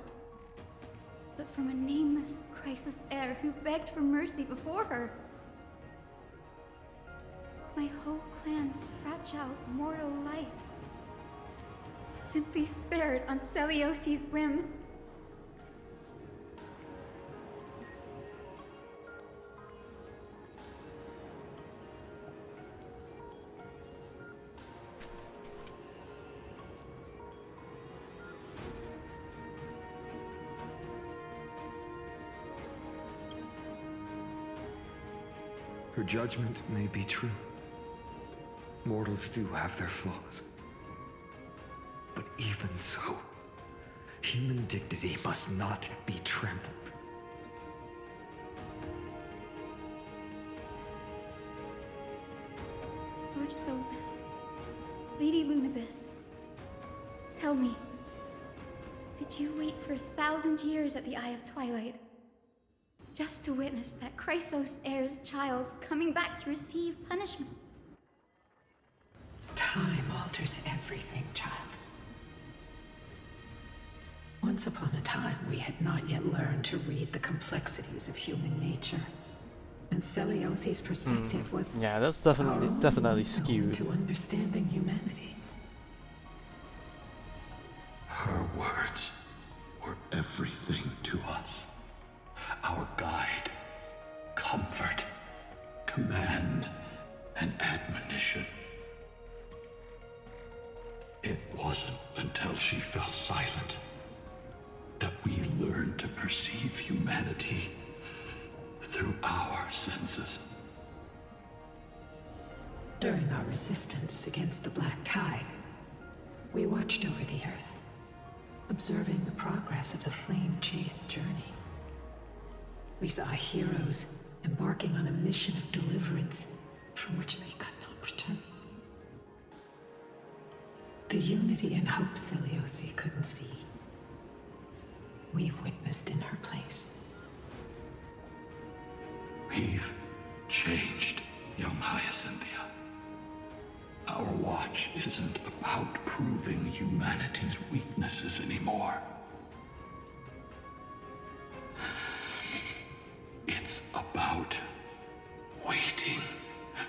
Speaker 2: but from a nameless Chrysos heir who begged for mercy before her. My whole clan's fragile mortal life was simply spared on Celiosi's whim.
Speaker 6: Her judgment may be true. Mortals do have their flaws. But even so, human dignity must not be trampled.
Speaker 2: Lord Solibus, Lady Lunibus, tell me, did you wait for 1,000 years at the Eye of Twilight just to witness that Chrysos heir's child coming back to receive punishment?
Speaker 15: Time alters everything, child. Once upon a time, we had not yet learned to read the complexities of human nature. And Celiosi's perspective was
Speaker 1: yeah, that's definitely skewed
Speaker 15: to understanding humanity.
Speaker 8: Her words were everything to us. Our guide, comfort, command, and admonition. It wasn't until she fell silent that we learned to perceive humanity through our senses.
Speaker 15: During our resistance against the Black Tide, we watched over the Earth, observing the progress of the Flame Chase journey. We saw heroes embarking on a mission of deliverance from which they could not return. The unity and hope Celiosi couldn't see, we've witnessed in her place.
Speaker 8: We've changed, young Hyacinthia. Our watch isn't about proving humanity's weaknesses anymore. It's about waiting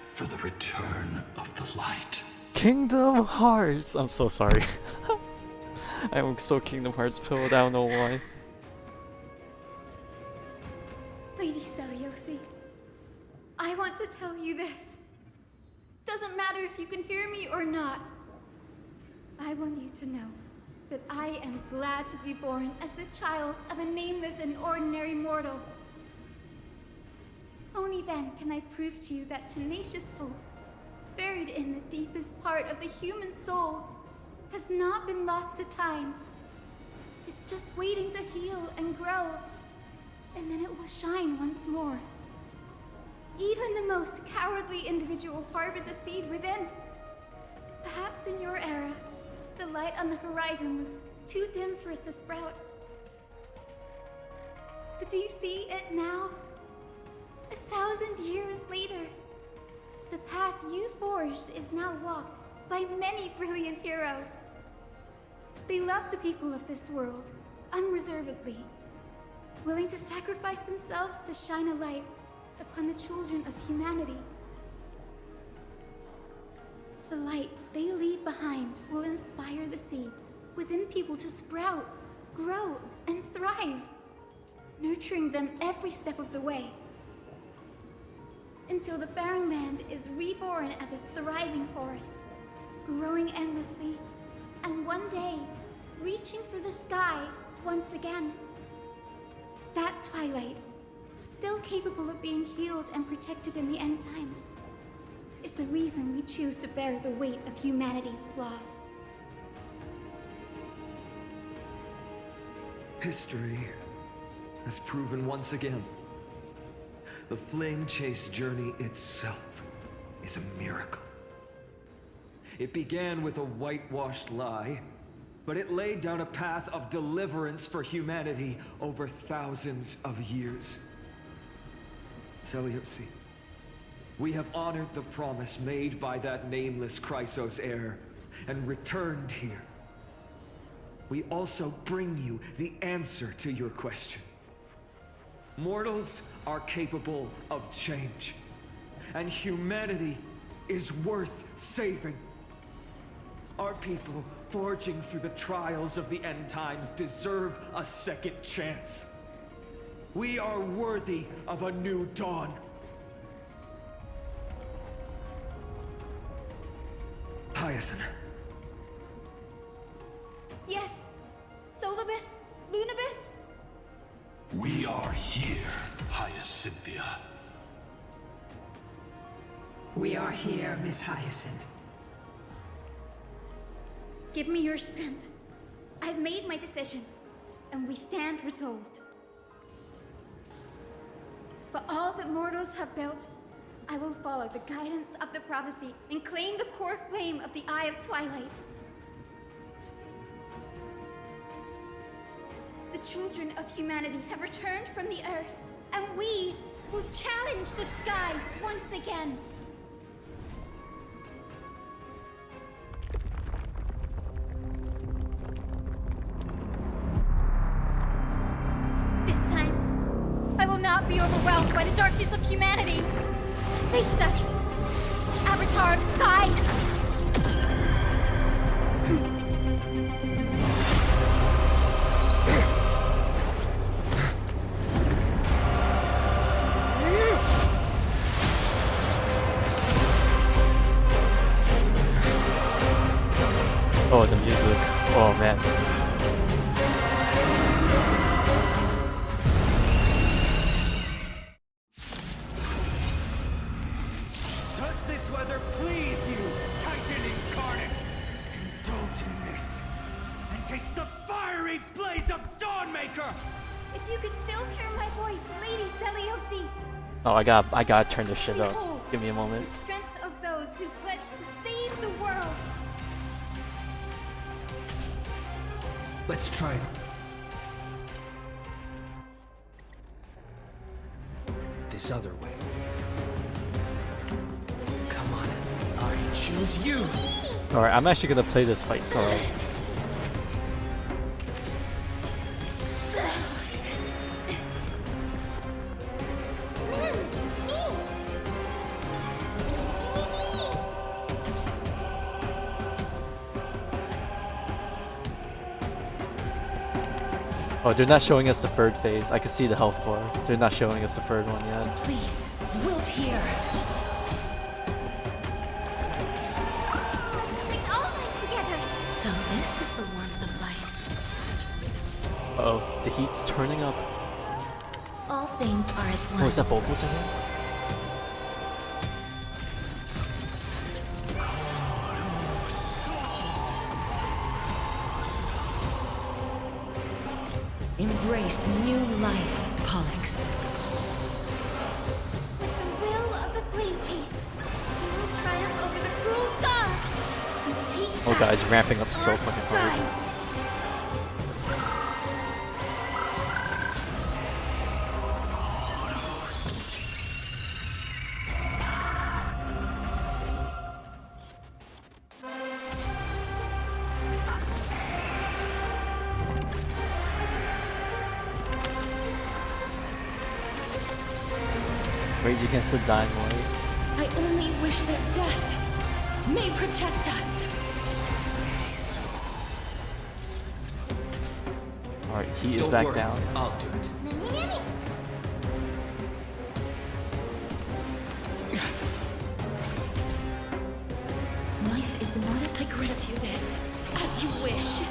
Speaker 8: for the return of the light.
Speaker 1: Kingdom Hearts! I'm so sorry. I'm so Kingdom Hearts pilled, I don't know why.
Speaker 2: Lady Celiosi, I want to tell you this. Doesn't matter if you can hear me or not. I want you to know that I am glad to be born as the child of a nameless and ordinary mortal. Only then can I prove to you that tenacious hope, buried in the deepest part of the human soul, has not been lost to time. It's just waiting to heal and grow, and then it will shine once more. Even the most cowardly individual harbors a seed within. Perhaps in your era, the light on the horizon was too dim for it to sprout. But do you see it now? 1,000 years later, the path you forged is now walked by many brilliant heroes. They love the people of this world, unreservedly, willing to sacrifice themselves to shine a light upon the children of humanity. The light they leave behind will inspire the seeds within people to sprout, grow, and thrive, nurturing them every step of the way, until the barren land is reborn as a thriving forest, growing endlessly, and one day, reaching for the sky once again. That twilight, still capable of being healed and protected in the end times, is the reason we choose to bear the weight of humanity's flaws.
Speaker 6: History has proven once again, the flame chase journey itself is a miracle. It began with a whitewashed lie, but it laid down a path of deliverance for humanity over thousands of years. Seliosi, we have honored the promise made by that nameless Chrysos heir and returned here. We also bring you the answer to your question. Mortals are capable of change, and humanity is worth saving. Our people, forging through the trials of the end times, deserve a second chance. We are worthy of a new dawn. Hyacinth.
Speaker 2: Yes, Solibus, Lunibus?
Speaker 20: We are here, Hyacinthia.
Speaker 15: We are here, Miss Hyacinth.
Speaker 2: Give me your strength. I've made my decision, and we stand resolved. For all that mortals have built, I will follow the guidance of the prophecy and claim the core flame of the Eye of Twilight. The children of humanity have returned from the earth, and we will challenge the skies once again. This time, I will not be overwhelmed by the darkness of humanity. Face us, Avatar of Sky!
Speaker 1: Oh, the music. Oh man.
Speaker 21: Does this weather please you, Titan incarnate? Indulge in this, and taste the fiery blaze of Dawnmaker!
Speaker 2: If you could still hear my voice, Lady Seliosi!
Speaker 1: Oh, I gotta turn this shit up.
Speaker 2: Behold,
Speaker 1: Give me a moment.
Speaker 2: the strength of those who pledged to save the world!
Speaker 11: Let's try it. This other way. Come on, I choose you!
Speaker 1: Alright, I'm actually gonna play this fight solo. Oh, they're not showing us the third phase. I can see the health bar. They're not showing us the third one yet.
Speaker 5: Please, wilt here.
Speaker 2: Let's take all night together!
Speaker 17: So this is
Speaker 1: Uh-oh, the heat's turning up.
Speaker 17: All things are as one.
Speaker 1: Oh, is that vocals in here?
Speaker 5: Embrace new life, Pollux.
Speaker 2: The will of the flame chase. We will triumph over the cruel gods. And take
Speaker 1: Oh
Speaker 2: back
Speaker 1: god, it's ramping up so
Speaker 2: our
Speaker 1: fucking hard.
Speaker 2: skies.
Speaker 1: Rage against the dying light.
Speaker 5: I only wish that death may protect us.
Speaker 1: Alright, he is
Speaker 11: Don't
Speaker 1: back
Speaker 11: worry,
Speaker 1: down.
Speaker 11: I'll do it.
Speaker 5: Life is not as I grant you this, as you wish.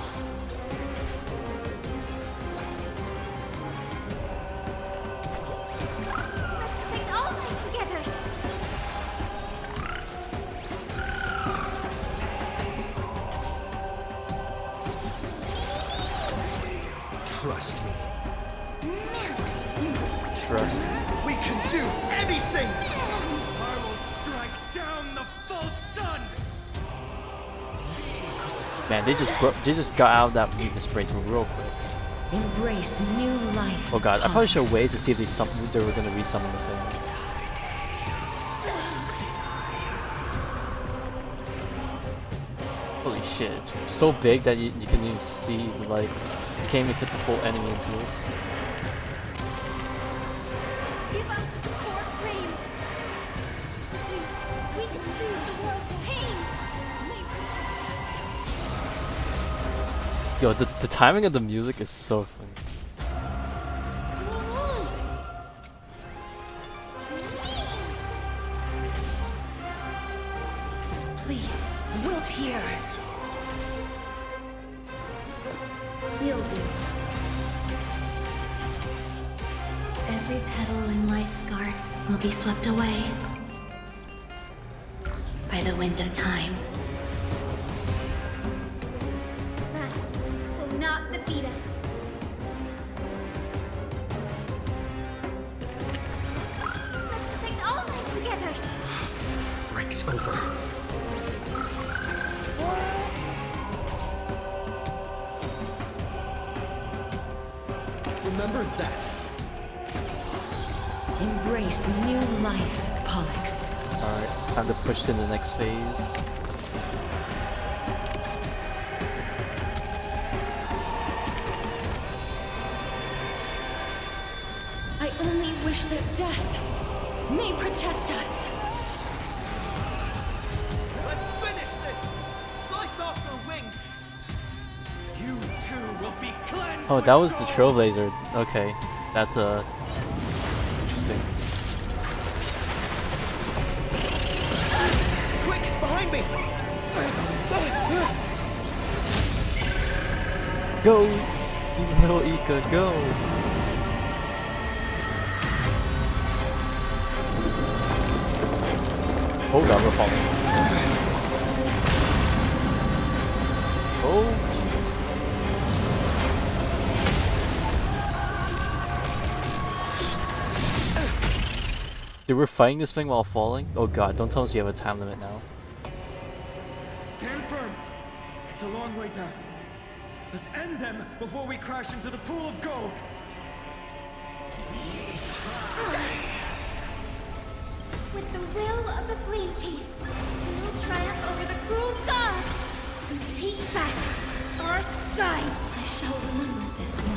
Speaker 2: Let's take all night together.
Speaker 11: Trust me.
Speaker 1: Trust.
Speaker 11: We can do anything!
Speaker 21: I will strike down the false sun!
Speaker 1: Man, they just got out of that weakness breakthrough real quick.
Speaker 5: Embrace new life.
Speaker 1: Oh god, I probably should wait to see if they were gonna resummon the thing. Holy shit, it's so big that you can even see the like you can't even fit the full enemy into this.
Speaker 2: Give us the core flame. Please, we can soothe the world's pain. May protect us.
Speaker 1: Yo, the timing of the music is so funny.
Speaker 5: Please, wilt here.
Speaker 2: Will do.
Speaker 17: Every petal in life's garden will be swept away by the wind of time.
Speaker 2: Rats will not defeat us. Let's protect all night together.
Speaker 11: Break's over. Remember that.
Speaker 5: Embrace new life, Pollux.
Speaker 1: Alright, time to push to the next phase.
Speaker 5: I only wish that death may protect us.
Speaker 21: Let's finish this! Slice off their wings! You too will be cleansed!
Speaker 1: Oh, that was the Trailblazer. Okay, that's interesting.
Speaker 11: Quick, behind me!
Speaker 1: Go, you little Ika, go! Oh god, we're falling. Oh Jesus. Dude, we're fighting this thing while falling? Oh god, don't tell us you have a time limit now.
Speaker 21: Stand firm! It's a long way down. Let's end them before we crash into the pool of gold!
Speaker 2: With the will of the flame chase, we will triumph over the cruel gods and take back our skies.
Speaker 5: I shall remember this one.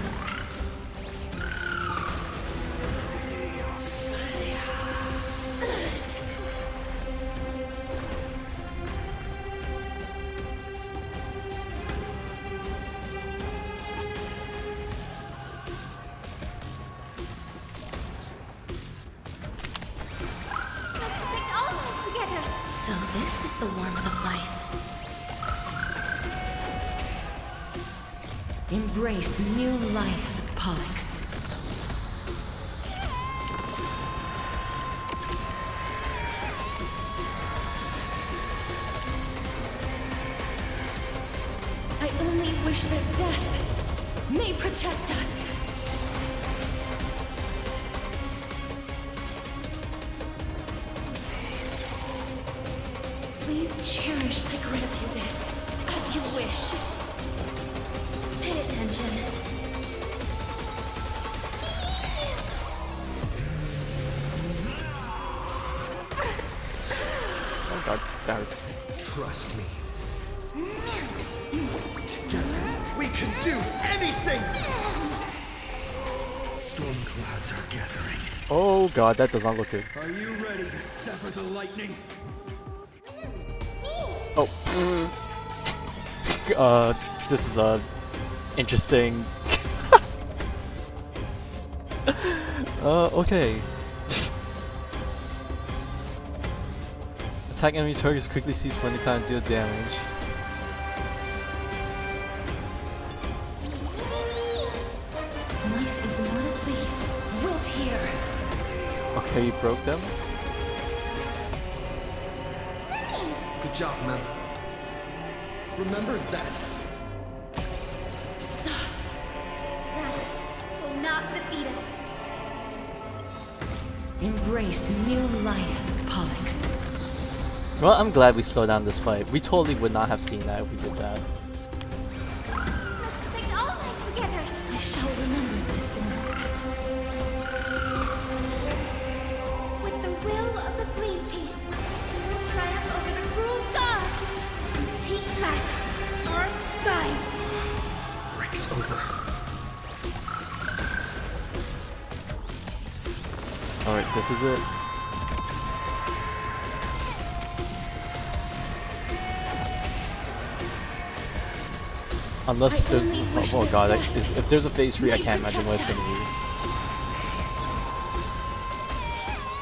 Speaker 2: Let's protect all night together.
Speaker 17: So this is the warmth of life.
Speaker 5: Embrace new life, Pollux. I only wish that death may protect us. Please cherish the gratitude as you wish.
Speaker 2: Pay attention.
Speaker 1: Oh god, that hurts.
Speaker 11: Trust me. Together, we can do anything! Storm clouds are gathering.
Speaker 1: Oh god, that does not look good.
Speaker 11: Are you ready to sever the lightning?
Speaker 1: Oh. This is interesting. Okay. Attack enemy targets quickly cease when they can't deal damage.
Speaker 5: Life is not as these. Wilt here.
Speaker 1: Okay, you broke them.
Speaker 11: Good job, man. Remember that.
Speaker 2: Rats will not defeat us.
Speaker 5: Embrace new life, Pollux.
Speaker 1: Well, I'm glad we slowed down this fight. We totally would not have seen that if we did that.
Speaker 2: Let's take all night together.
Speaker 5: I shall remember this one.
Speaker 2: With the will of the Blade Chase, we will triumph over the cruel gods and take back our skies.
Speaker 11: Breaks over.
Speaker 1: Alright, this is it. Unless there's... Oh god, if there's a phase 3, I can't imagine what it's gonna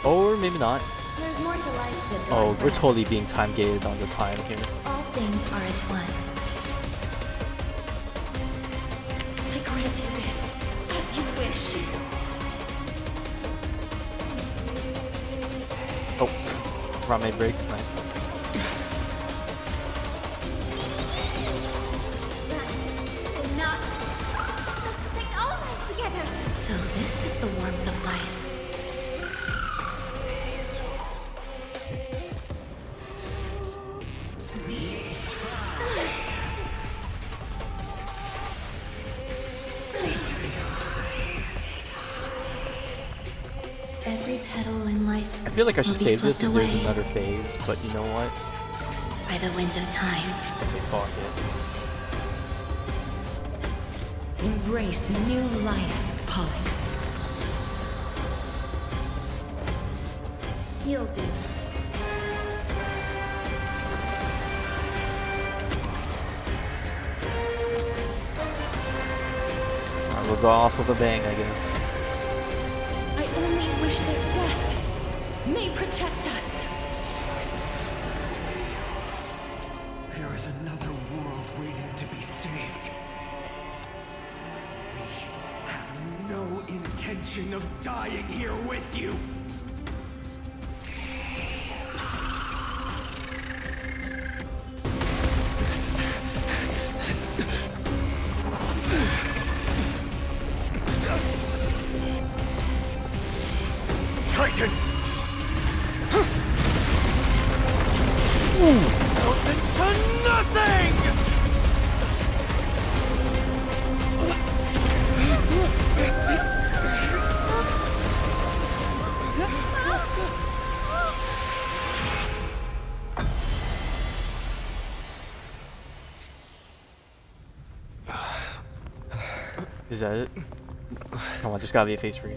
Speaker 1: be. Or maybe not.
Speaker 2: There's more to life than
Speaker 1: Oh, we're totally being time gated on the time here.
Speaker 2: all things are as one.
Speaker 5: I grant you this, as you wish.
Speaker 1: Oh, Rame break, nice.
Speaker 2: Will not. Let's take all night together.
Speaker 17: So this is the warmth of life. Every petal in life's
Speaker 1: I feel like I should
Speaker 17: will be
Speaker 1: save this if
Speaker 17: swept
Speaker 1: there's
Speaker 17: away
Speaker 1: another phase, but you know what?
Speaker 17: by the wind of time.
Speaker 1: I say fuck it.
Speaker 5: Embrace new life, Pollux.
Speaker 2: You'll do.
Speaker 1: Alright, we'll go off with a bang, I guess.
Speaker 5: I only wish that death may protect us.
Speaker 11: There is another world waiting to be saved. We have no intention of dying here with you. Titan! Melted to nothing!
Speaker 1: Is that it? Come on, just gotta be a phase 3.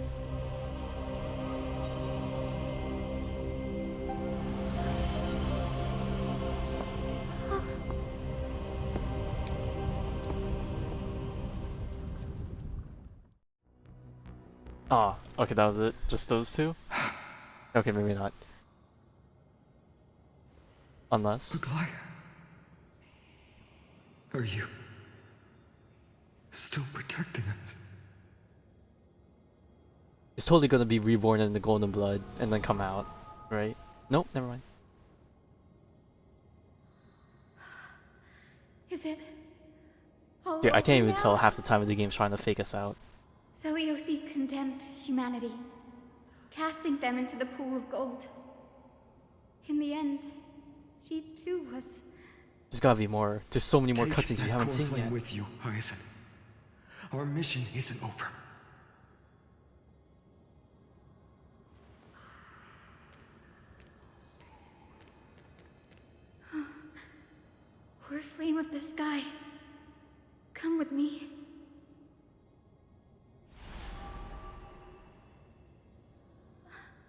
Speaker 1: Ah, okay, that was it. Just those two? Okay, maybe not. Unless...
Speaker 6: Goodbye. Are you still protecting us.
Speaker 1: It's totally gonna be reborn in the golden blood and then come out, right? Nope, never mind.
Speaker 2: Is it all
Speaker 1: Dude, I can't
Speaker 2: over
Speaker 1: even
Speaker 2: now?
Speaker 1: tell half the time of the game's trying to fake us out.
Speaker 2: Seliosi condemned humanity, casting them into the pool of gold. In the end, she too was...
Speaker 1: There's gotta be more. There's so many more
Speaker 6: Take
Speaker 1: cutscenes we
Speaker 6: that
Speaker 1: haven't
Speaker 6: core
Speaker 1: seen
Speaker 6: flame
Speaker 1: yet.
Speaker 6: with you, Aizen. Our mission isn't over.
Speaker 2: Core flame of the sky, come with me.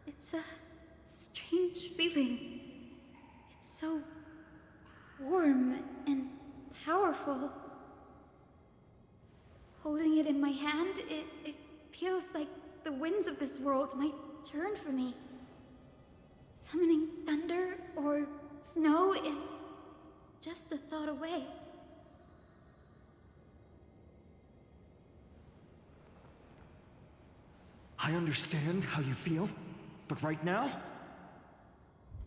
Speaker 2: It's a strange feeling. It's so warm and powerful. Holding it in my hand, it feels like the winds of this world might turn for me. Summoning thunder or snow is just a thought away.
Speaker 11: I understand how you feel, but right now,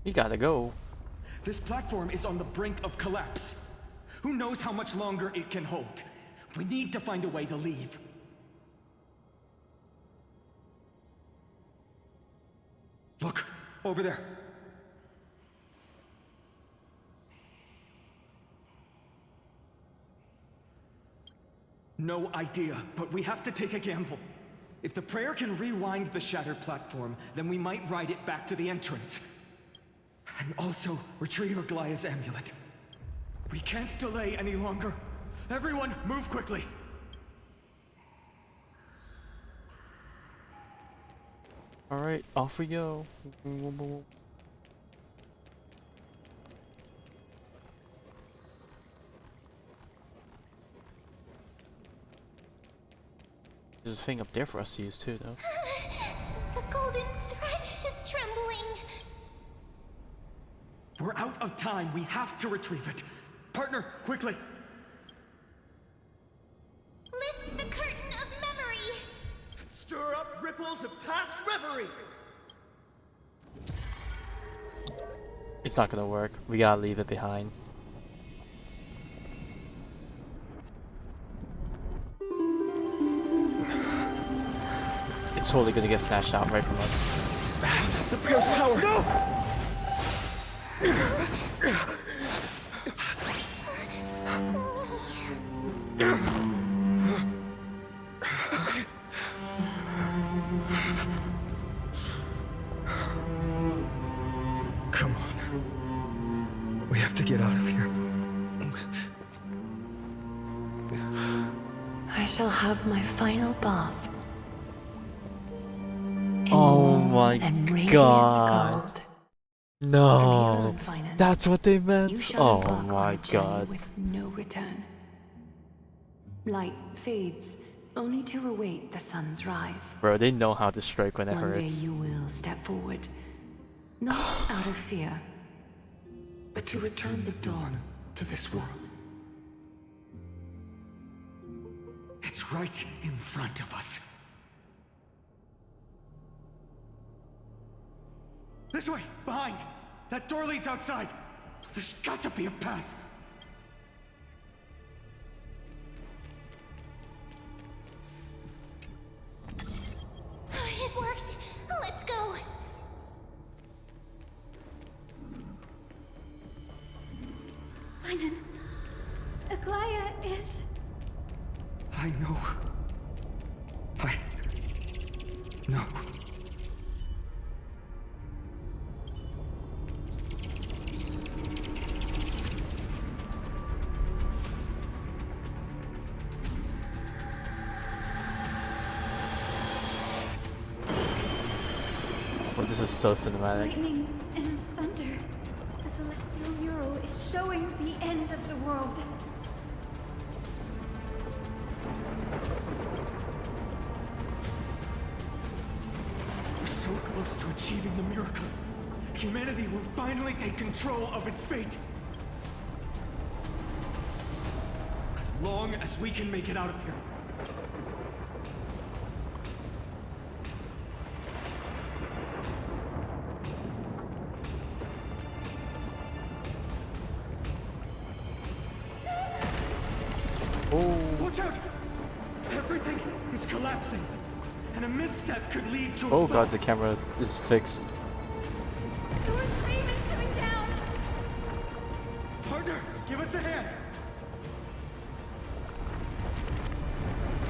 Speaker 1: You gotta go.
Speaker 11: this platform is on the brink of collapse. Who knows how much longer it can hold? We need to find a way to leave. Look, over there. No idea, but we have to take a gamble. If the prayer can rewind the shattered platform, then we might ride it back to the entrance. And also retrieve Aglaya's amulet. We can't delay any longer. Everyone, move quickly.
Speaker 1: Alright, off we go. There's a thing up there for us to use too, though.
Speaker 7: The golden thread is trembling.
Speaker 11: We're out of time. We have to retrieve it. Partner, quickly.
Speaker 7: Lift the curtain of memory.
Speaker 21: Stir up ripples of past reverie.
Speaker 1: It's not gonna work. We gotta leave it behind. It's totally gonna get snatched out right from us.
Speaker 21: The prayer's power. No!
Speaker 6: Come on. We have to get out of here.
Speaker 17: I shall have my final bath.
Speaker 1: Oh my god.
Speaker 17: Gold.
Speaker 1: No.
Speaker 17: Finan,
Speaker 1: That's what they
Speaker 17: you
Speaker 1: meant?
Speaker 17: shall
Speaker 1: Oh
Speaker 17: embark on
Speaker 1: my
Speaker 17: a journey
Speaker 1: god.
Speaker 17: with no return. Light fades, only to await the sun's rise.
Speaker 1: Bro, they know how to strike when it
Speaker 17: One day
Speaker 1: hurts.
Speaker 17: you will step forward, not out of fear, but to return the dawn to this world.
Speaker 11: It's right in front of us. This way, behind. That door leads outside. There's got to be a path.
Speaker 7: It worked. Let's go.
Speaker 2: Finan, Aglaya is...
Speaker 6: I know. I know.
Speaker 1: Oh, this is so cinematic.
Speaker 2: Lightning and thunder. The celestial mural is showing the end of the world.
Speaker 11: We're so close to achieving the miracle. Humanity will finally take control of its fate. As long as we can make it out of here. Watch out! Everything is collapsing, and a misstep could lead to a
Speaker 1: Oh
Speaker 11: fall.
Speaker 1: god, the camera is fixed.
Speaker 2: The door's frame is coming down!
Speaker 11: Partner, give us a hand!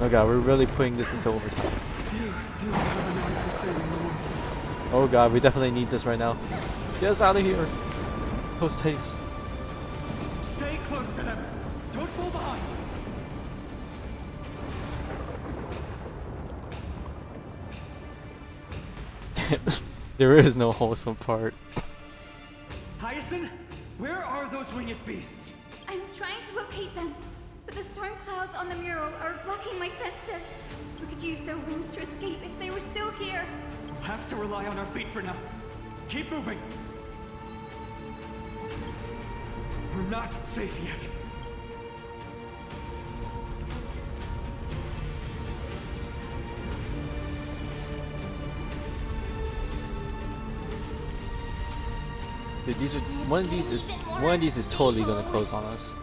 Speaker 1: Oh god, we're really putting this into overtime.
Speaker 11: You do have an eye for saving the world.
Speaker 1: Oh god, we definitely need this right now. Get us out of here! Post haste.
Speaker 11: Stay close to them. Don't fall behind.
Speaker 1: There is no wholesome part.
Speaker 11: Hyacinth, where are those winged beasts?
Speaker 2: I'm trying to locate them, but the storm clouds on the mural are blocking my senses. We could use their wings to escape if they were still here.
Speaker 11: We'll have to rely on our feet for now. Keep moving. We're not safe yet.
Speaker 1: Dude, these are one of these is totally gonna close on us.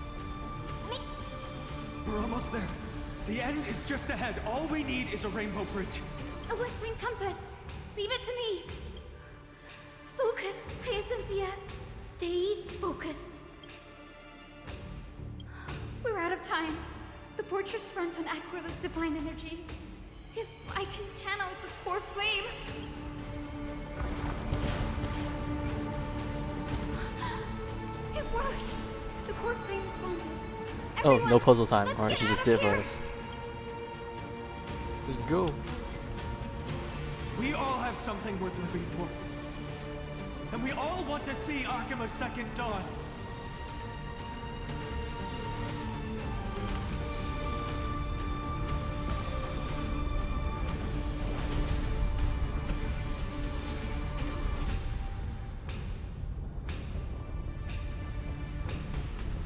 Speaker 11: We're almost there. The end is just ahead. All we need is a rainbow bridge.
Speaker 2: A West Wing compass. Leave it to me. Focus, Hyacinthia. Stay focused. We're out of time. The fortress runs on Aquila's divine energy. If I can channel the core flame. It worked. The core flame responded.
Speaker 1: Oh, no puzzle time. Alright, she just did it for us. Just go.
Speaker 11: We all have something worth living for. And we all want to see Akima's second dawn.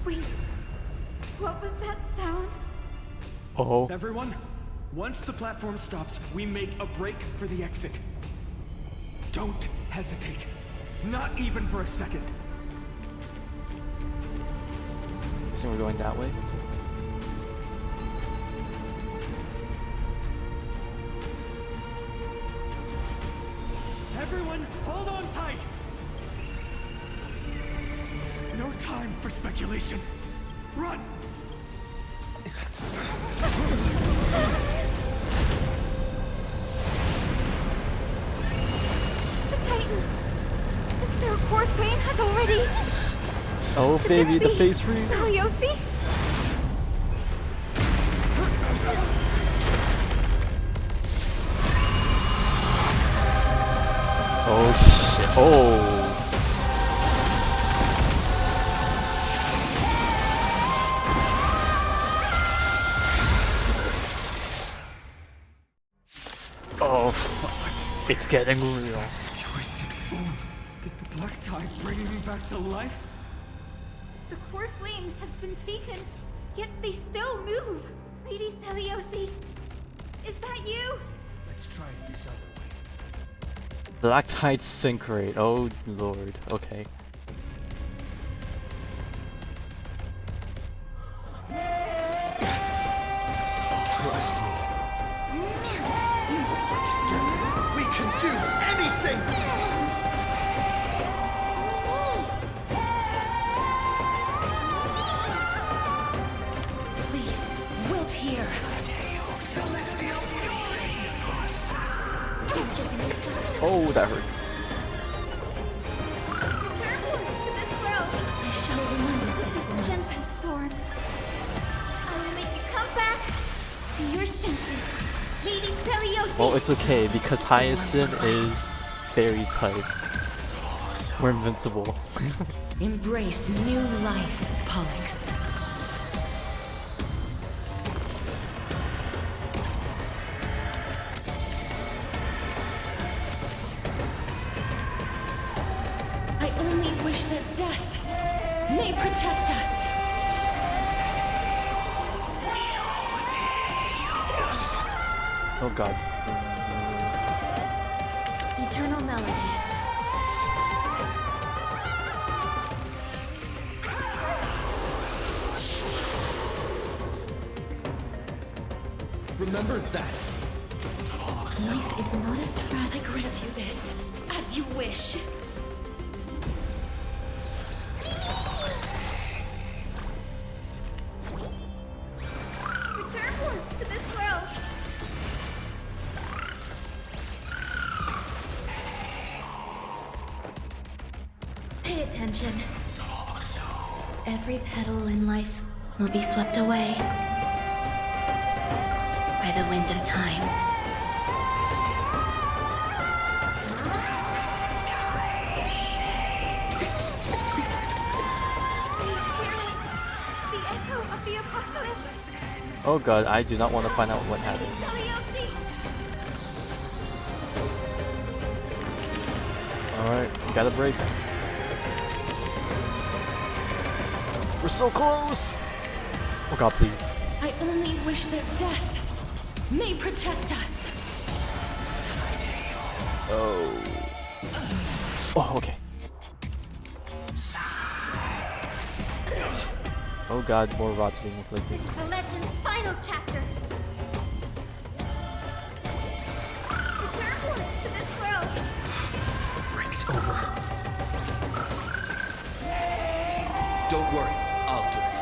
Speaker 2: Wait. What was that sound?
Speaker 1: Oh.
Speaker 11: Everyone, once the platform stops, we make a break for the exit. Don't hesitate. Not even for a second.
Speaker 1: So we're going that way?
Speaker 11: Everyone, hold on tight! No time for speculation. Run!
Speaker 2: The Titan! Their core flame has already...
Speaker 1: Oh
Speaker 2: Could
Speaker 1: baby,
Speaker 2: this
Speaker 1: the
Speaker 2: be
Speaker 1: face free!
Speaker 2: Saliosi?
Speaker 1: Oh shit. Oh. Oh fuck. It's getting real.
Speaker 11: Twisted form. Did the black tide bring me back to life?
Speaker 2: The core flame has been taken, yet they still move. Lady Celiosi, is that you?
Speaker 21: Let's try it this other way.
Speaker 1: Black Tide sync rate. Oh lord. Okay.
Speaker 21: Trust me.
Speaker 14: Together, we can do anything!
Speaker 17: Please, wilt here.
Speaker 1: Oh, that hurts.
Speaker 2: Return to this world.
Speaker 17: I shall remember
Speaker 2: This gentle storm. I will make you come back to your senses. Lady Celiosi.
Speaker 1: Well, it's okay because Hyacinth is fairy type. We're invincible.
Speaker 17: Embrace new life, Pollux. I only wish that death may protect us.
Speaker 1: Oh god.
Speaker 2: Eternal melody.
Speaker 6: Remember that.
Speaker 5: Life is not as fragile. I grant you this, as you wish.
Speaker 2: Return to this world. Pay attention. Every petal in life will be swept away by the wind of time. The echo of the apocalypse.
Speaker 1: Oh god, I do not want to find out what happened. Alright, got a break. We're so close! Oh god, please.
Speaker 5: I only wish that death may protect us.
Speaker 1: Oh. Oh, okay. Oh god, more rods being inflicted.
Speaker 2: This is the legend's final chapter. Return to this world.
Speaker 6: Break's over. Don't worry, I'll do it.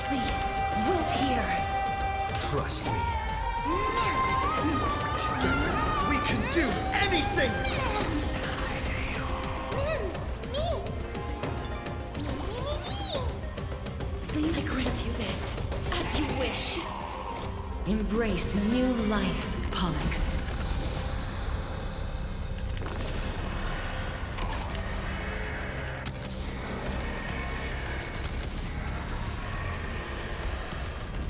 Speaker 5: Please, wilt hear.
Speaker 6: Trust me. Together, we can do anything!
Speaker 5: Please, I grant you this, as you wish. Embrace new life, Pollux.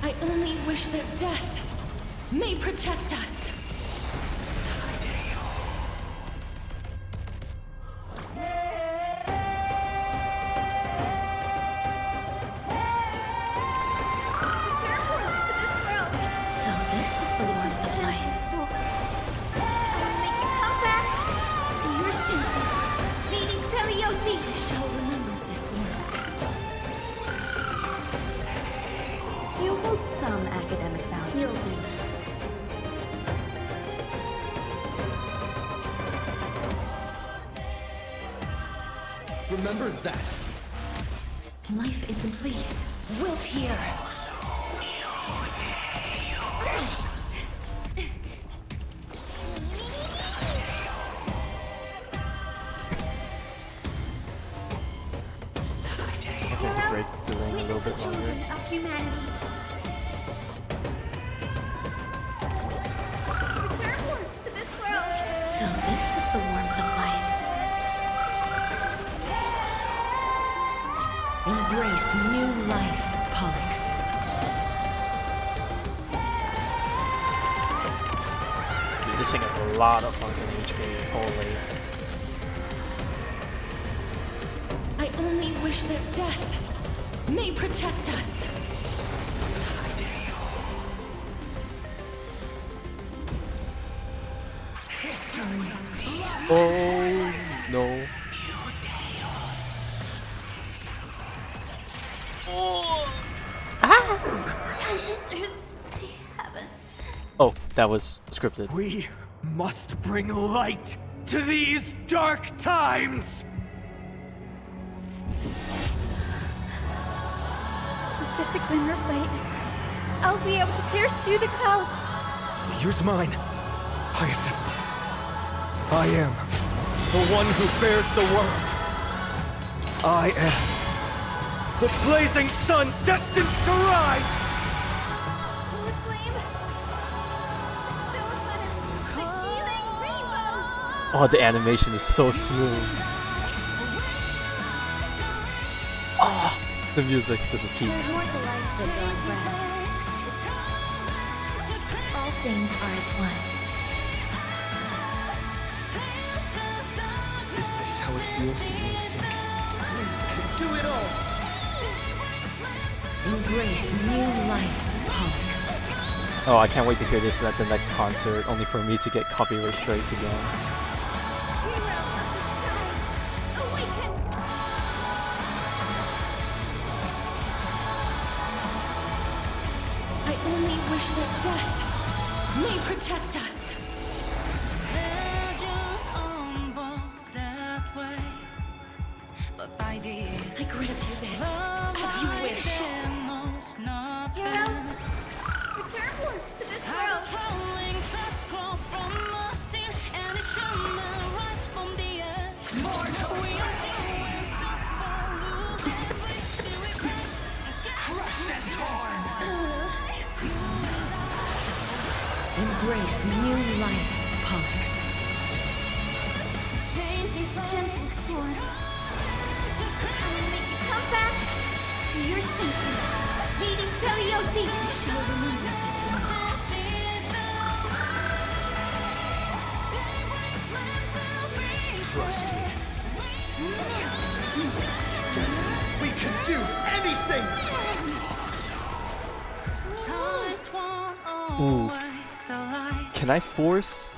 Speaker 5: I only wish that death may protect us.
Speaker 2: So this is the one of life. I will make you come back to your senses. Lady Celiosi.
Speaker 5: I shall remember this one.
Speaker 2: You hold some academic value. You'll do.
Speaker 6: Remember that.
Speaker 5: Life is in place. Wilt hear.
Speaker 1: Okay, break delaying a little bit longer.
Speaker 2: Children of humanity. Return to this world.
Speaker 5: So this is the warmth of life. Embrace new life, Pollux.
Speaker 1: Dude, this thing has a lot of fucking HP. Holy.
Speaker 5: I only wish that death may protect us.
Speaker 1: Oh no.
Speaker 2: Ancestors, they haven't.
Speaker 1: Oh, that was scripted.
Speaker 11: We must bring light to these dark times!
Speaker 2: With just a glimmer of light, I'll be able to pierce through the clouds.
Speaker 11: Use mine, Hyacinth. I am the one who bears the world. I am the blazing sun destined to rise!
Speaker 2: Lord Flame, bestow upon us the healing rainbow.
Speaker 1: Oh, the animation is so smooth. Oh, the music. This is peak.
Speaker 2: There's more to life than God's wrath. All things are as one.
Speaker 6: Is this how it feels to be in sync? We can do it all!
Speaker 5: Embrace new life, Pollux.
Speaker 1: Oh, I can't wait to hear this at the next concert, only for me to get copyright strikes again.
Speaker 2: Hero of the sky, awaken!
Speaker 5: only wish that death may protect us. I grant you this, as you wish.
Speaker 2: Hero, return to this world.
Speaker 5: Embrace new life, Pox.
Speaker 2: Gentle storm. I will make you come back to your senses. Lady Celiosi, you shall remember this one.
Speaker 11: Trust me. We can do anything!
Speaker 1: Ooh. Can I force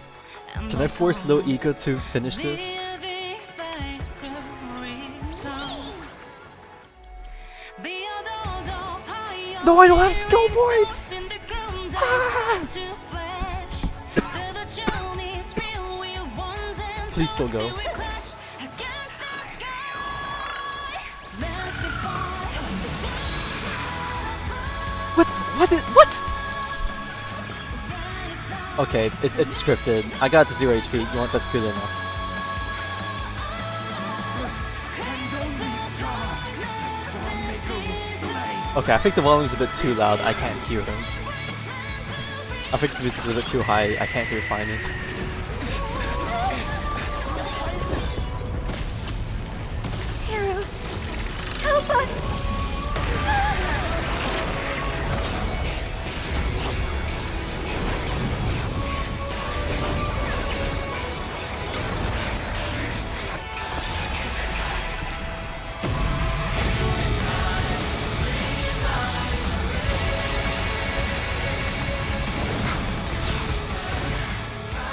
Speaker 1: Little Ego to finish this? No, I don't have skill points! Ah! Please still go. What? Okay, it's scripted. I got to 0 HP. You want that's good enough. Okay, I think the volume's a bit too loud. I can't hear him. I think the music's a bit too high. I can't hear finding.
Speaker 2: Heroes, help us!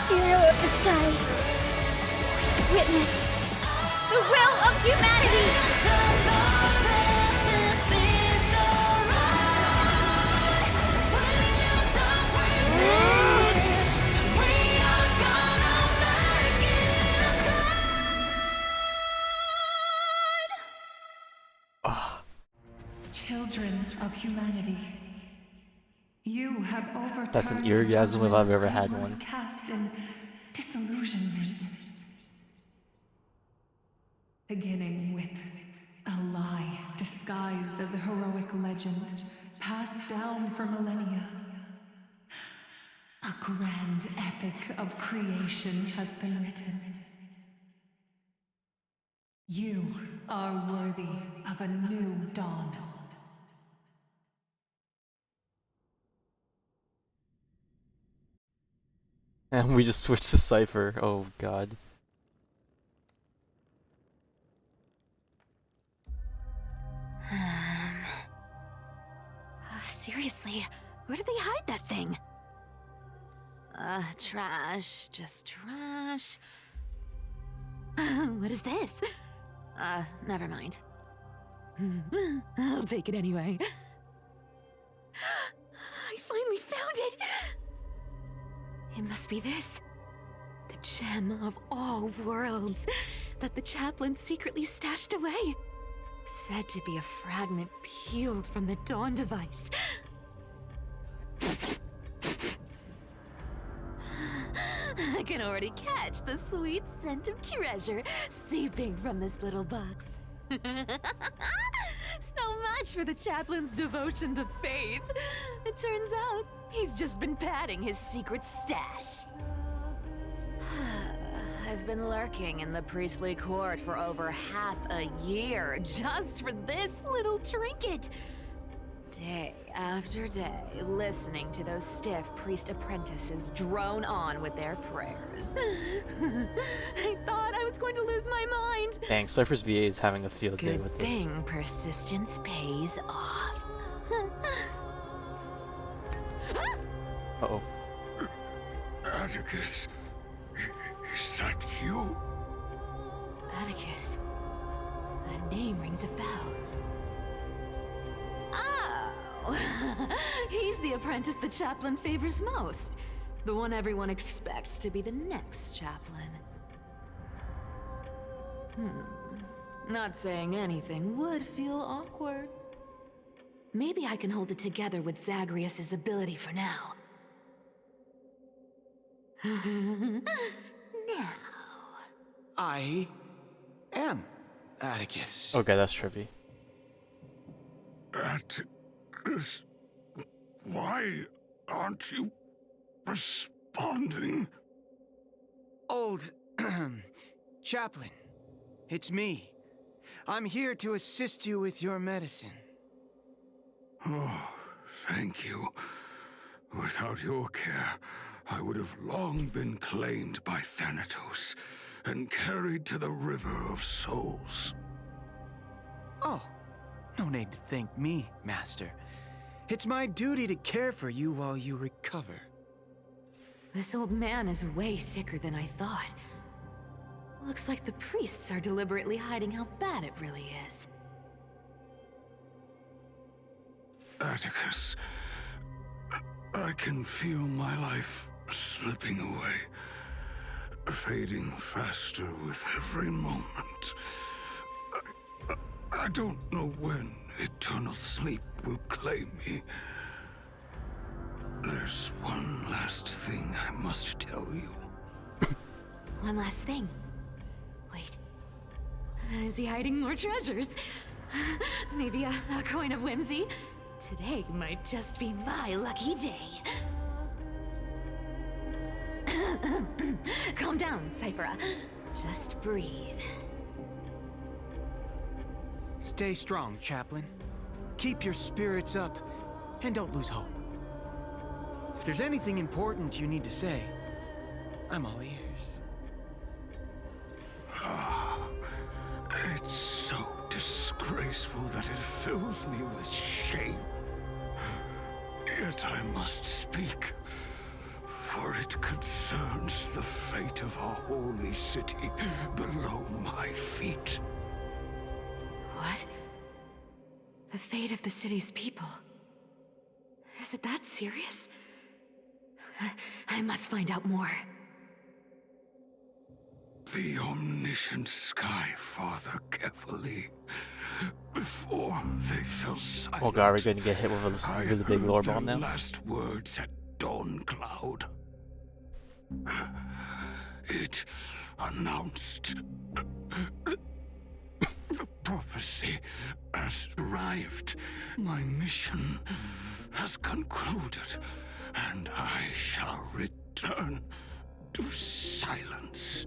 Speaker 2: Hero of the sky, witness the will of humanity!
Speaker 16: Children of humanity, you have overturned.
Speaker 1: That's an eargasm if I've ever had one.
Speaker 16: Cast in disillusionment, beginning with a lie disguised as a heroic legend, passed down for millennia. A grand epic of creation has been written. You are worthy of a new dawn.
Speaker 1: And we just switched to Cypher. Oh god.
Speaker 3: Seriously, where did they hide that thing? Trash. Just trash. What is this? Never mind. I'll take it anyway. I finally found it! It must be this. The gem of all worlds that the chaplain secretly stashed away. Said to be a fragment peeled from the Dawn device. I can already catch the sweet scent of treasure seeping from this little box. So much for the chaplain's devotion to faith. It turns out he's just been padding his secret stash. I've been lurking in the priestly court for over half a year just for this little trinket. Day after day, listening to those stiff priest apprentices drone on with their prayers. I thought I was going to lose my mind.
Speaker 1: Dang, Cypher's VA is having a field day with
Speaker 3: Good thing persistence pays off.
Speaker 1: Uh-oh.
Speaker 8: Atticus, is that you?
Speaker 3: Atticus. That name rings a bell. Oh, He's the apprentice the chaplain favors most. The one everyone expects to be the next chaplain. Not saying anything would feel awkward. Maybe I can hold it together with Zagreus' ability for now. Now.
Speaker 21: I am Atticus.
Speaker 1: Okay, that's trippy.
Speaker 8: Atticus, why aren't you responding?
Speaker 21: Old chaplain, it's me. I'm here to assist you with your medicine.
Speaker 8: Oh, thank you. Without your care, I would have long been claimed by Thanatos and carried to the River of Souls.
Speaker 21: Oh, no need to thank me, Master. It's my duty to care for you while you recover.
Speaker 3: This old man is way sicker than I thought. Looks like the priests are deliberately hiding how bad it really is.
Speaker 8: Atticus, I can feel my life slipping away, fading faster with every moment. I don't know when eternal sleep will claim me. There's one last thing I must tell you.
Speaker 3: One last thing. Wait. Is he hiding more treasures? Maybe a coin of whimsy? Today might just be my lucky day. Calm down, Cyphera. Just breathe.
Speaker 21: Stay strong, Chaplain. Keep your spirits up, and don't lose hope. If there's anything important you need to say, I'm all ears.
Speaker 8: It's so disgraceful that it fills me with shame. Yet I must speak, for it concerns the fate of our holy city below my feet.
Speaker 3: What? The fate of the city's people? Is it that serious? I must find out more.
Speaker 8: The omniscient Sky Father carefully, before they fell silent.
Speaker 1: Oh god, we're gonna get hit with a really big lore bomb now.
Speaker 8: Last words at dawn cloud. It announced the prophecy has arrived. My mission has concluded, and I shall return to silence.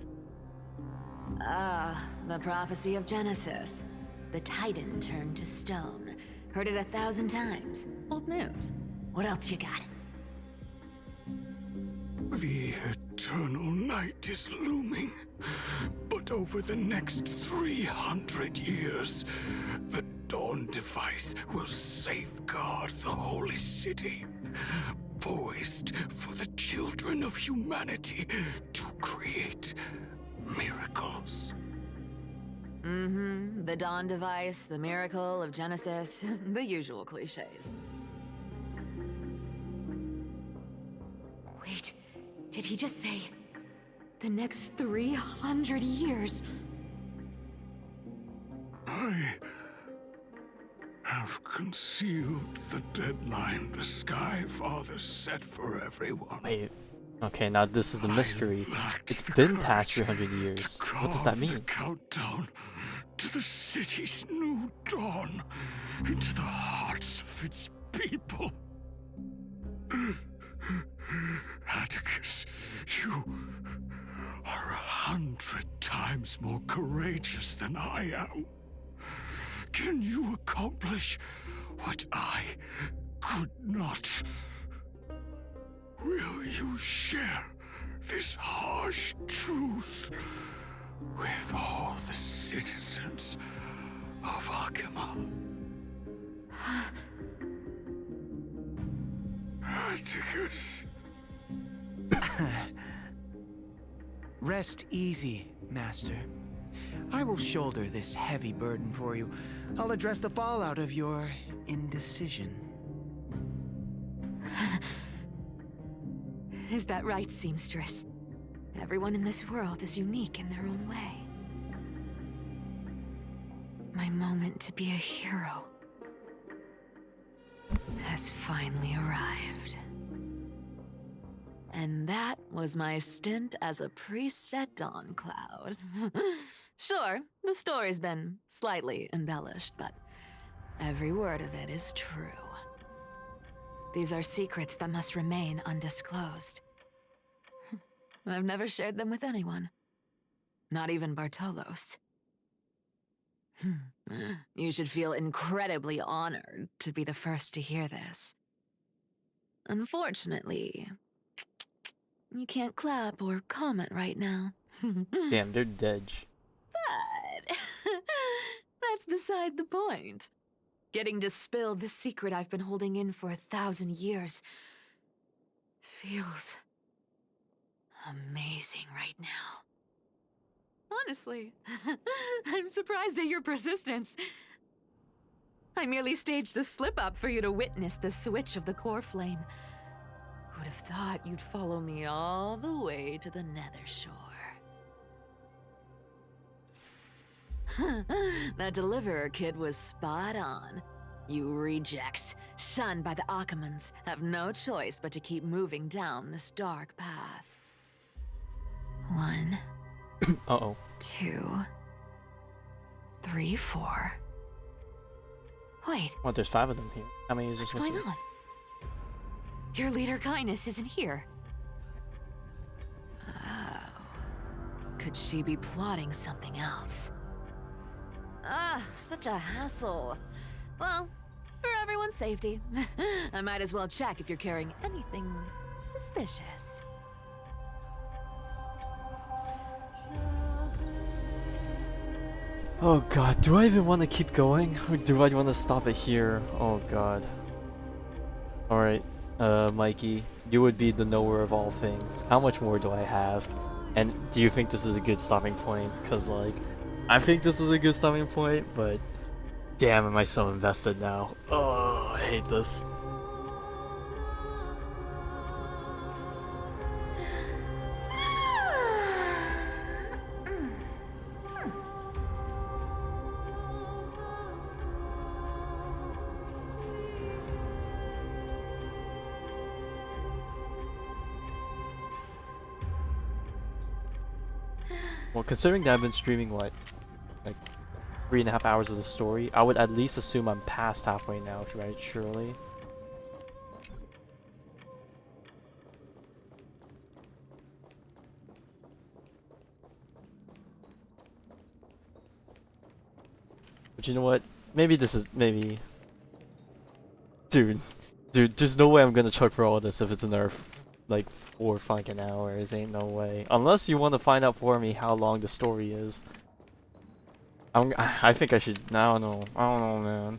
Speaker 3: Ah, the prophecy of Genesis. The Titan turned to stone. Heard it 1,000 times. Old news. What else you got?
Speaker 8: The eternal night is looming, but over the next 300 years, the Dawn device will safeguard the holy city, poised for the children of humanity to create miracles.
Speaker 3: The Dawn device, the miracle of Genesis, the usual cliches. Wait, did he just say the next 300 years?
Speaker 8: I have concealed the deadline the Sky Father set for everyone.
Speaker 1: Wait. Okay, now this is the mystery. It's been past 300 years. What does that mean?
Speaker 8: The countdown to the city's new dawn, into the hearts of its people. Atticus, you are 100 times more courageous than I am. Can you accomplish what I could not? Will you share this harsh truth with all the citizens of Akima? Atticus.
Speaker 21: Rest easy, Master. I will shoulder this heavy burden for you. I'll address the fallout of your indecision.
Speaker 3: Is that right, seamstress? Everyone in this world is unique in their own way. My moment to be a hero has finally arrived. And that was my stint as a priest at Dawn Cloud. Sure, the story's been slightly embellished, but every word of it is true. These are secrets that must remain undisclosed. I've never shared them with anyone. Not even Bartolos. You should feel incredibly honored to be the first to hear this. Unfortunately, you can't clap or comment right now.
Speaker 1: Damn, they're dead.
Speaker 3: But that's beside the point. Getting to spill the secret I've been holding in for 1,000 years feels amazing right now. Honestly, I'm surprised at your persistence. I merely staged the slip-up for you to witness the switch of the core flame. Who'd have thought you'd follow me all the way to the Nether Shore? That deliverer kid was spot on. You rejects, shunned by the Akamans, have no choice but to keep moving down this dark path. 1,
Speaker 1: Uh-oh.
Speaker 3: 2, 3, 4. Wait.
Speaker 1: Well, there's 5 of them here. How many is
Speaker 3: What's
Speaker 1: this?
Speaker 3: going on? Your leader Kindness isn't here. Oh. Could she be plotting something else? Ah, such a hassle. Well, for everyone's safety, I might as well check if you're carrying anything suspicious.
Speaker 1: Oh god, do I even want to keep going? Or do I want to stop it here? Oh god. Alright, Mikey, you would be the knower of all things. How much more do I have? And do you think this is a good stopping point? Because, like, I think this is a good stopping point, but damn, am I so invested now. Oh, I hate this. Well, considering that I've been streaming, what, like 3.5 hours of the story, I would at least assume I'm past halfway now, right? Surely. But you know what? Maybe this is, maybe... Dude, there's no way I'm gonna chuck for all of this if it's another, like, 4 fucking hours. Ain't no way. Unless you want to find out for me how long the story is. I think I should, I don't know, man.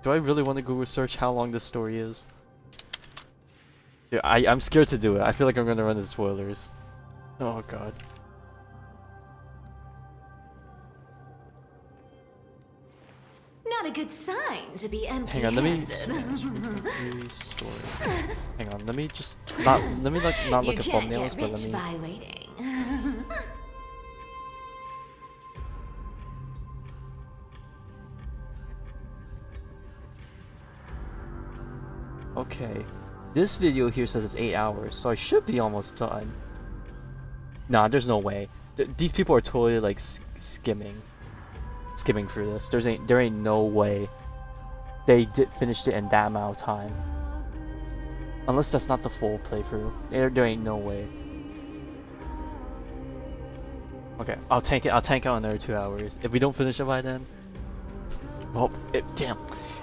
Speaker 1: Do I really want to Google search how long this story is? Dude, I'm scared to do it. I feel like I'm gonna run into spoilers. Oh god.
Speaker 3: Not a good sign to be empty-handed.
Speaker 1: Hang on, let me story. Hang on, let me just not look at thumbnails, but let me.
Speaker 3: By waiting.
Speaker 1: Okay, this video here says it's 8 hours, so I should be almost done. Nah, there's no way. These people are totally like skimming through this. There ain't no way they finished it in that amount of time. Unless that's not the full playthrough. There ain't no way. Okay, I'll tank out another 2 hours. If we don't finish it by then, well, damn.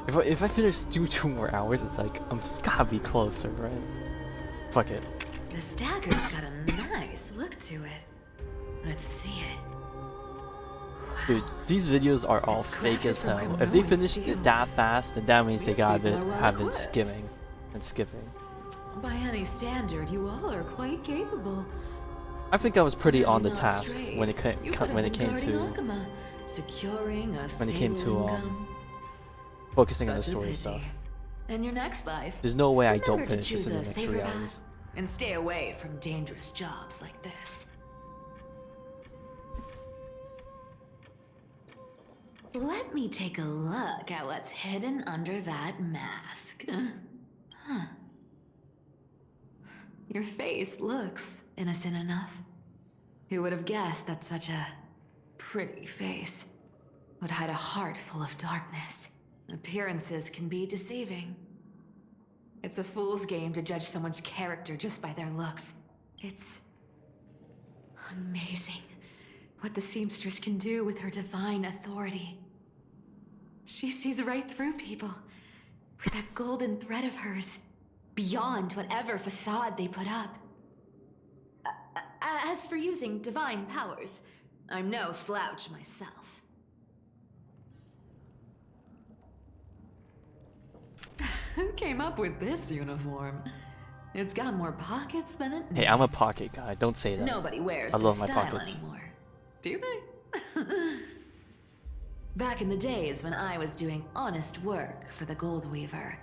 Speaker 1: If I finish 2 more hours, it's like I'm just gotta be closer, right? Fuck it.
Speaker 3: This dagger's got a nice look to it. Let's see it.
Speaker 1: Dude, these videos are all fake as hell. If they finished it that fast, then that means they have been skimming and skipping.
Speaker 3: By any standard, you all are quite capable.
Speaker 1: I think I was pretty on the
Speaker 3: Not
Speaker 1: task
Speaker 3: strayed.
Speaker 1: when it
Speaker 3: You could have
Speaker 1: when it
Speaker 3: been
Speaker 1: came
Speaker 3: guarding
Speaker 1: to
Speaker 3: Akuma, securing a
Speaker 1: when it came to
Speaker 3: stable income.
Speaker 1: focusing on the
Speaker 3: Such a
Speaker 1: story
Speaker 3: pity.
Speaker 1: stuff.
Speaker 3: In your next life,
Speaker 1: There's no way I
Speaker 3: remember
Speaker 1: don't
Speaker 3: to
Speaker 1: finish
Speaker 3: choose
Speaker 1: this in the
Speaker 3: a
Speaker 1: next
Speaker 3: safer
Speaker 1: 3
Speaker 3: path
Speaker 1: hours.
Speaker 3: and stay away from dangerous jobs like this. Let me take a look at what's hidden under that mask. Huh. Your face looks innocent enough. Who would have guessed that such a pretty face would hide a heart full of darkness? Appearances can be deceiving. It's a fool's game to judge someone's character just by their looks. It's amazing what the seamstress can do with her divine authority. She sees right through people with that golden thread of hers, beyond whatever facade they put up. As for using divine powers, I'm no slouch myself. Who came up with this uniform? It's got more pockets than it needs.
Speaker 1: Hey, I'm a pocket guy. Don't say that.
Speaker 3: Nobody wears
Speaker 1: I
Speaker 3: this
Speaker 1: love my
Speaker 3: style
Speaker 1: pockets.
Speaker 3: anymore. Do they? Back in the days when I was doing honest work for the Gold Weaver,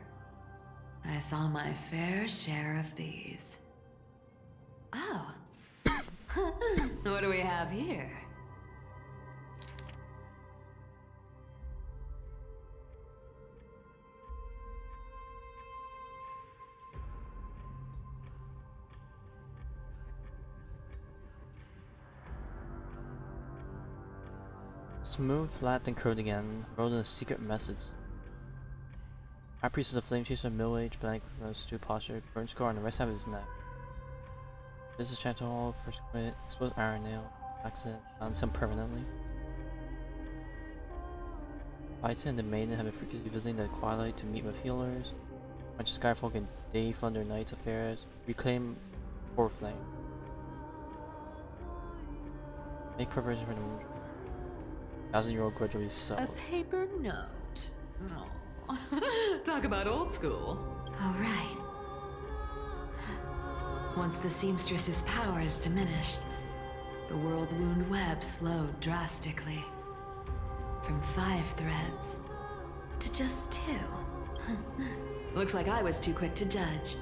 Speaker 3: I saw my fair share of these. Oh. What do we have here?
Speaker 1: Smooth, flat, and curved again, wrote in a secret message. High Priest of the Flame Chaser, middle-aged, blank, stew posture, burn scar on the right side of his neck. This is chapter hall, first quit, exposed iron nail, accident, found him permanently. Aita and the maiden have been frequently visiting the Twilight to meet with healers. Bunch of Skyfolk and Day Thunder Knights affairs. Reclaim Core Flame. Make preparation for the 1,000-year-old grudge will be
Speaker 3: A
Speaker 1: settled.
Speaker 3: paper note. Oh. Talk about old school. All right. Once the seamstress's powers diminished, the world wound web slowed drastically. From 5 threads to just 2. Looks like I was too quick to judge.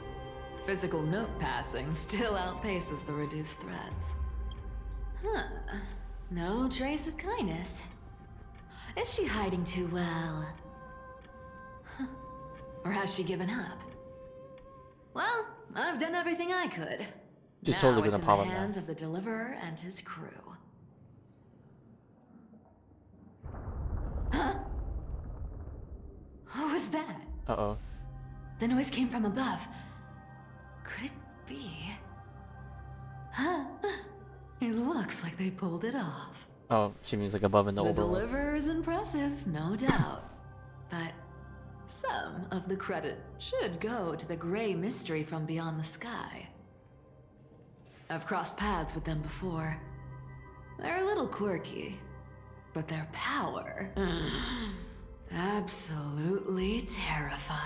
Speaker 3: Physical note passing still outpaces the reduced threads. Huh. No trace of kindness. Is she hiding too well? Huh. Or has she given up? Well, I've done everything I could.
Speaker 1: Just
Speaker 3: Now
Speaker 1: totally
Speaker 3: it's
Speaker 1: gonna
Speaker 3: in
Speaker 1: pop
Speaker 3: the
Speaker 1: up now.
Speaker 3: hands of the Deliverer and his crew. Huh? What was that?
Speaker 1: Uh-oh.
Speaker 3: The noise came from above. Could it be? Huh? It looks like they pulled it off.
Speaker 1: Oh, she means like above in the
Speaker 3: The
Speaker 1: overworld.
Speaker 3: Deliverer is impressive, no doubt. But some of the credit should go to the gray mystery from beyond the sky. I've crossed paths with them before. They're a little quirky, but their power... absolutely terrifying.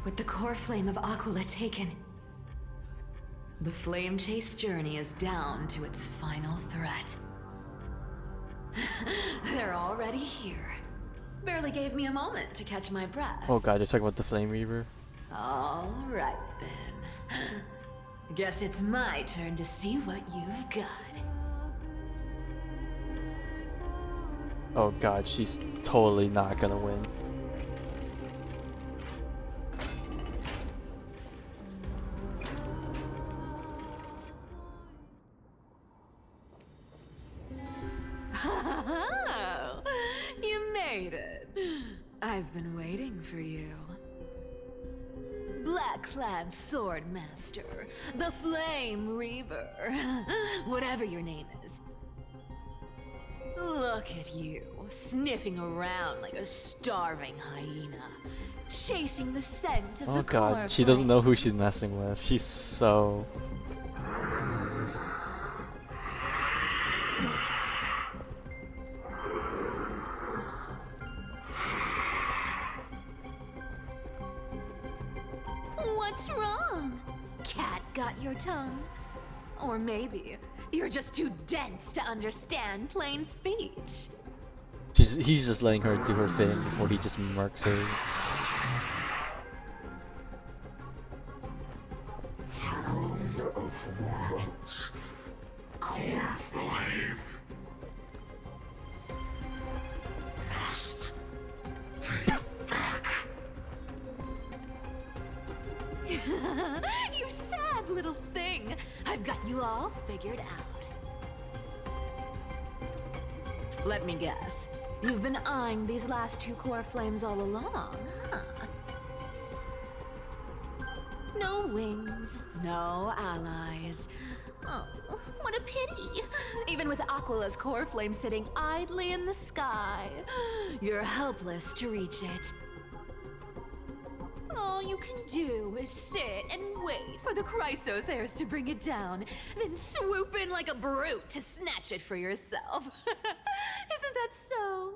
Speaker 3: With the core flame of Aquila taken, the flame chase journey is down to its final threat. They're already here. Barely gave me a moment to catch my breath.
Speaker 1: Oh god, you're talking about the Flame Reaver?
Speaker 3: All right then. Guess it's my turn to see what you've got.
Speaker 1: Oh god, she's totally not gonna win.
Speaker 3: Oh, you made it. I've been waiting for you. Black-clad sword master, the Flame Reaver, whatever your name is. Look at you, sniffing around like a starving hyena, chasing the scent of
Speaker 1: Oh
Speaker 3: the
Speaker 1: god,
Speaker 3: core
Speaker 1: she doesn't
Speaker 3: flame.
Speaker 1: know who she's messing with. She's so...
Speaker 3: What's wrong? Cat got your tongue? Or maybe you're just too dense to understand plain speech.
Speaker 1: He's just letting her do her thing before he just murks her.
Speaker 8: Throne of worlds. Core flame. Must take back.
Speaker 3: You sad little thing. I've got you all figured out. Let me guess. You've been eyeing these last two core flames all along, huh? No wings, no allies. Oh, what a pity. Even with Aquila's core flame sitting idly in the sky, you're helpless to reach it. All you can do is sit and wait for the Chrysos heirs to bring it down, then swoop in like a brute to snatch it for yourself. Isn't that so?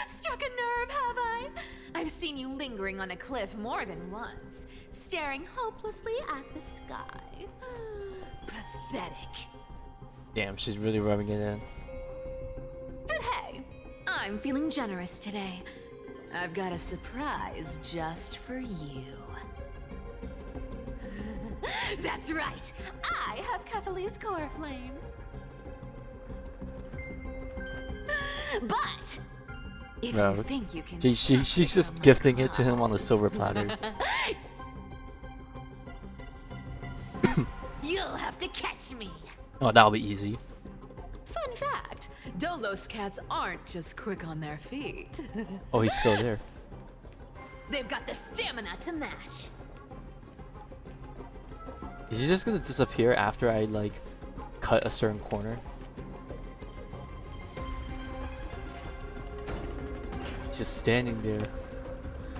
Speaker 3: Struck a nerve, have I? I've seen you lingering on a cliff more than once, staring hopelessly at the sky. Pathetic.
Speaker 1: Damn, she's really rubbing it in.
Speaker 3: But hey, I'm feeling generous today. I've got a surprise just for you. That's right, I have Kefali's core flame. But if
Speaker 1: No,
Speaker 3: you think you can
Speaker 1: she's just gifting it to him on a silver platter.
Speaker 3: You'll have to catch me.
Speaker 1: Oh, that'll be easy.
Speaker 3: Fun fact, Dolos cats aren't just quick on their feet.
Speaker 1: Oh, he's still there.
Speaker 3: They've got the stamina to match.
Speaker 1: Is he just gonna disappear after I like cut a certain corner? He's just standing there,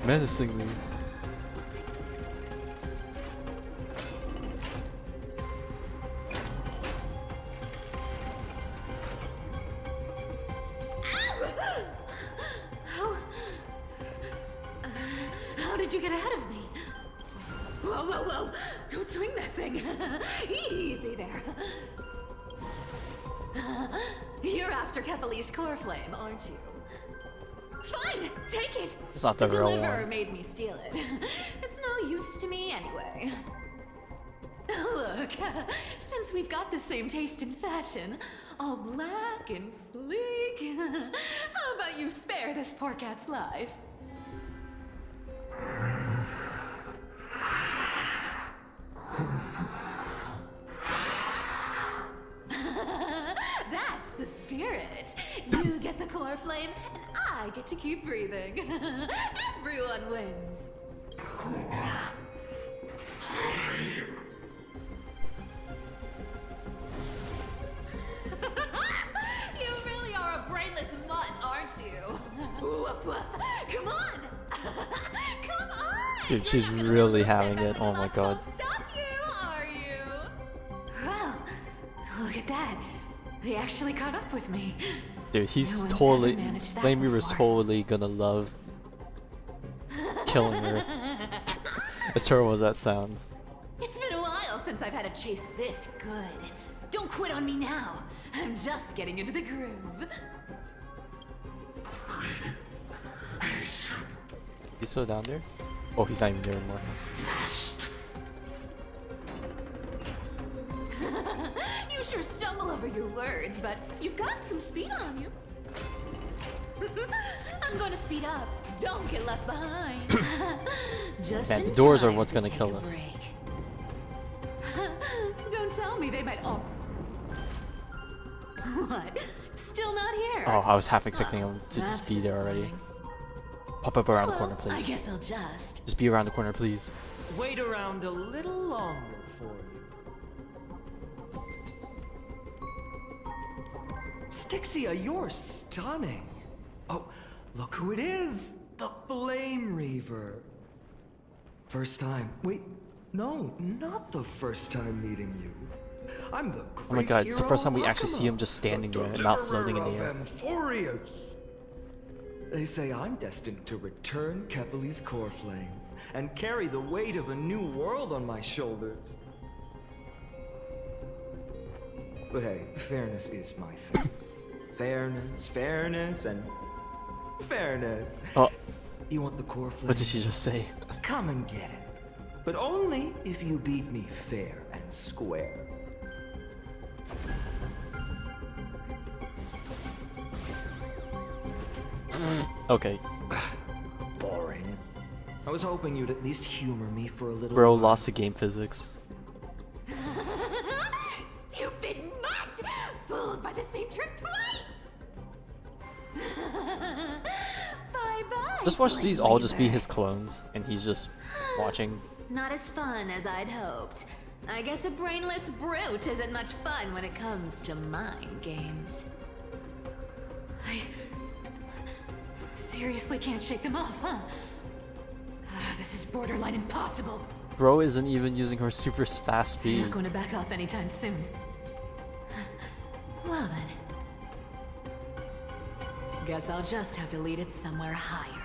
Speaker 1: menacingly.
Speaker 3: How did you get ahead of me? Whoa, whoa, whoa! Don't swing that thing! Easy there. You're after Kefali's core flame, aren't you? Fine, take it!
Speaker 1: It's not the real one.
Speaker 3: deliverer made me steal it. It's no use to me anyway. Look, since we've got the same taste in fashion, all black and sleek, how about you spare this poor cat's life? That's the spirit. You get the core flame, and I get to keep breathing. Everyone wins. You really are a brainless mutt, aren't you? Woof, woof. Come on! Come on!
Speaker 1: Dude, she's really having it. Oh my god.
Speaker 3: Stop you, are you? Well, look at that. They actually caught up with me.
Speaker 1: Dude, he's
Speaker 3: No one's
Speaker 1: totally.
Speaker 3: ever managed that
Speaker 1: Flame Reaver's
Speaker 3: before.
Speaker 1: totally gonna love killing her. As terrible as that sounds.
Speaker 3: It's been a while since I've had a chase this good. Don't quit on me now. I'm just getting into the groove.
Speaker 1: He's still down there? Oh, he's not even there anymore.
Speaker 3: You sure stumble over your words, but you've got some speed on you. I'm going to speed up. Don't get left behind. Just
Speaker 1: Man,
Speaker 3: in
Speaker 1: the doors are
Speaker 3: time
Speaker 1: what's
Speaker 3: to
Speaker 1: gonna
Speaker 3: take
Speaker 1: kill
Speaker 3: a
Speaker 1: us.
Speaker 3: break. Don't tell me they might all... What? Still not here?
Speaker 1: Oh, I was half expecting him to
Speaker 3: That's
Speaker 1: just be there already.
Speaker 3: disappointing.
Speaker 1: Pop up around the
Speaker 3: Hello,
Speaker 1: corner, please.
Speaker 3: I guess I'll just...
Speaker 1: Just be around the corner, please.
Speaker 11: Wait around a little longer for you. Styxia, you're stunning. Oh, look who it is! The Flame Reaver. First time. Wait, no, not the first time meeting you. I'm the
Speaker 1: Oh my god, it's the
Speaker 11: hero
Speaker 1: first time we actually
Speaker 11: Akuma,
Speaker 1: see him just standing
Speaker 11: the
Speaker 1: there and not floating in the
Speaker 11: deliverer
Speaker 1: air.
Speaker 11: of Amphorius.
Speaker 6: They say I'm destined to return Kepali's core flame and carry the weight of a new world on my shoulders. But hey, fairness is my thing. Fairness, and fairness.
Speaker 1: Oh.
Speaker 6: You want the core flame?
Speaker 1: What did she just say?
Speaker 6: Come and get it. But only if you beat me fair and square.
Speaker 1: Okay.
Speaker 6: Boring. I was hoping you'd at least humor me for a little
Speaker 1: Bro
Speaker 6: while.
Speaker 1: lost the game physics.
Speaker 2: Stupid mutt! Fooled by the same trick twice! Bye-bye,
Speaker 1: Just watch these all just be
Speaker 2: Flavor.
Speaker 1: his clones, and he's just watching.
Speaker 3: Not as fun as I'd hoped. I guess a brainless brute isn't much fun when it comes to mind games. I seriously can't shake them off, huh? This is borderline impossible.
Speaker 1: Bro isn't even using her super fast
Speaker 3: I'm
Speaker 1: speed.
Speaker 3: not going to back off anytime soon. Well then. Guess I'll just have to lead it somewhere higher.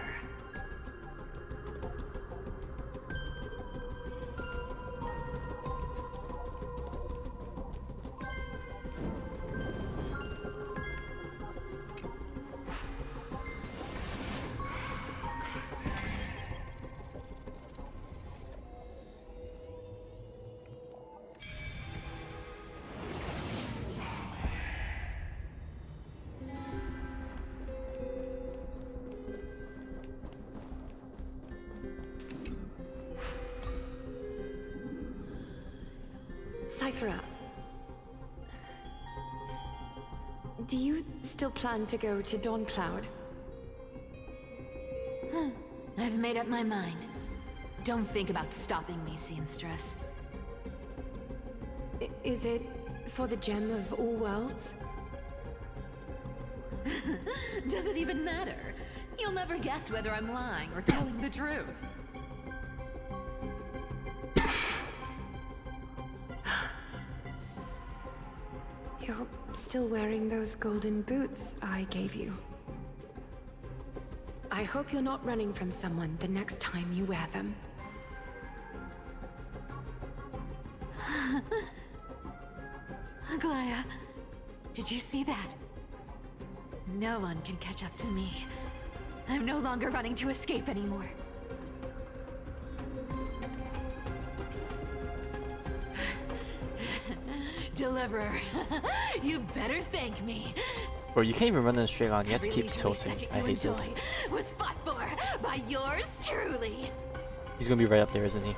Speaker 5: Cyphera, do you still plan to go to Dawn Cloud?
Speaker 3: I've made up my mind. Don't think about stopping me, seamstress.
Speaker 5: Is it for the gem of all worlds?
Speaker 3: Does it even matter? You'll never guess whether I'm lying or telling the truth.
Speaker 5: You're still wearing those golden boots I gave you. I hope you're not running from someone the next time you wear them.
Speaker 3: Aglaya, did you see that? No one can catch up to me. I'm no longer running to escape anymore. Deliverer, you better thank me.
Speaker 1: Bro, you can't even run in a straight line. You have to
Speaker 3: Every
Speaker 1: keep
Speaker 3: leisurely
Speaker 1: tilting.
Speaker 3: second
Speaker 1: I
Speaker 3: you
Speaker 1: hate this.
Speaker 3: enjoy was fought for by yours truly.
Speaker 1: He's gonna be right up there, isn't he?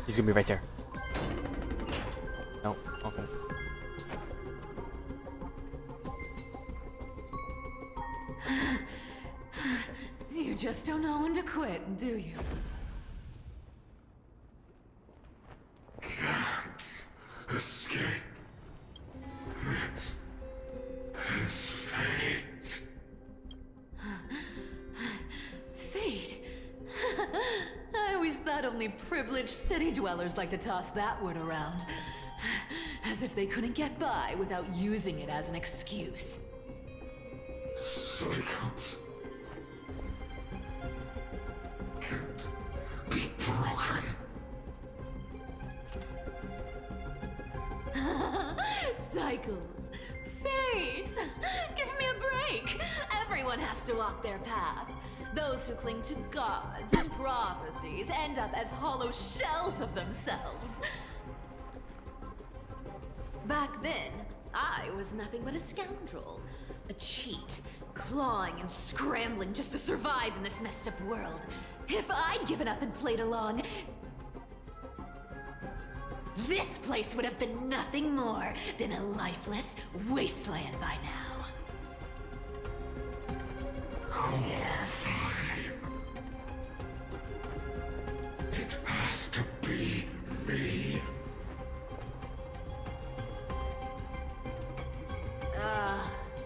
Speaker 1: He's gonna be right there. No, okay.
Speaker 3: You just don't know when to quit, do you?
Speaker 8: Can't escape. It is fate.
Speaker 3: Fate? I always thought only privileged city dwellers like to toss that word around. As if they couldn't get by without using it as an excuse.
Speaker 8: Cycles can't be broken.
Speaker 3: Cycles. Fate! Give me a break! Everyone has to walk their path. Those who cling to gods and prophecies end up as hollow shells of themselves. Back then, I was nothing but a scoundrel. A cheat, clawing and scrambling just to survive in this messed up world. If I'd given up and played along, this place would have been nothing more than a lifeless wasteland by now.
Speaker 8: It has to be me.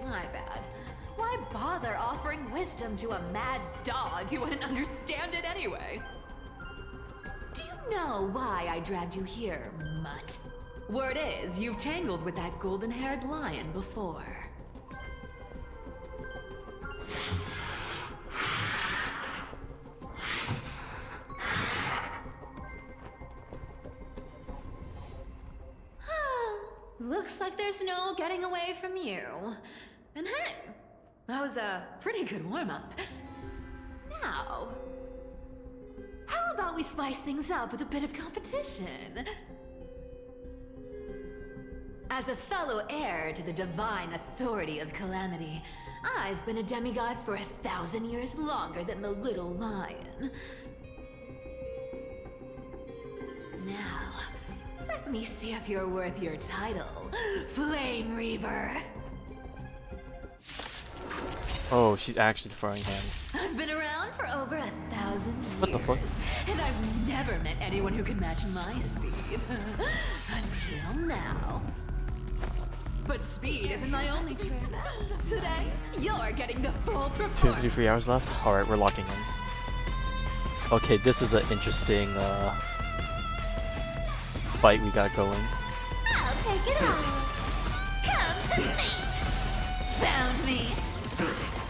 Speaker 3: My bad. Why bother offering wisdom to a mad dog who wouldn't understand it anyway? Do you know why I dragged you here, mutt. Word is, you've tangled with that golden-haired lion before. Looks like there's no getting away from you. And hey, that was a pretty good warm-up. Now, how about we spice things up with a bit of competition? As a fellow heir to the divine authority of Calamity, I've been a demigod for 1,000 years longer than the little lion. Now, let me see if you're worth your title, Flame Reaver.
Speaker 1: Oh, she's actually throwing hands.
Speaker 3: I've been around for over 1,000 years.
Speaker 1: What the fuck?
Speaker 3: And I've never met anyone who can match my speed. Until now. But speed isn't my only trick. Today, you're getting the full performance.
Speaker 1: 2 3 hours left? Alright, we're locking in. Okay, this is an interesting fight we got going.
Speaker 2: I'll take it on. Come to me.
Speaker 3: Found me.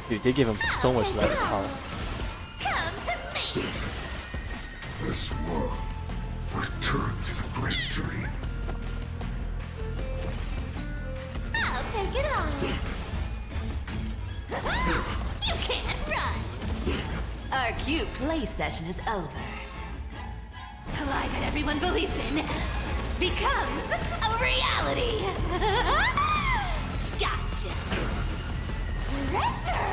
Speaker 1: Dude, they give him so much less health.
Speaker 2: Come to me.
Speaker 8: This world return to the great dream.
Speaker 2: I'll take it on. You can't run.
Speaker 3: Our cute play session is over. The lie that everyone believes in becomes a reality.
Speaker 2: Gotcha. Treasure.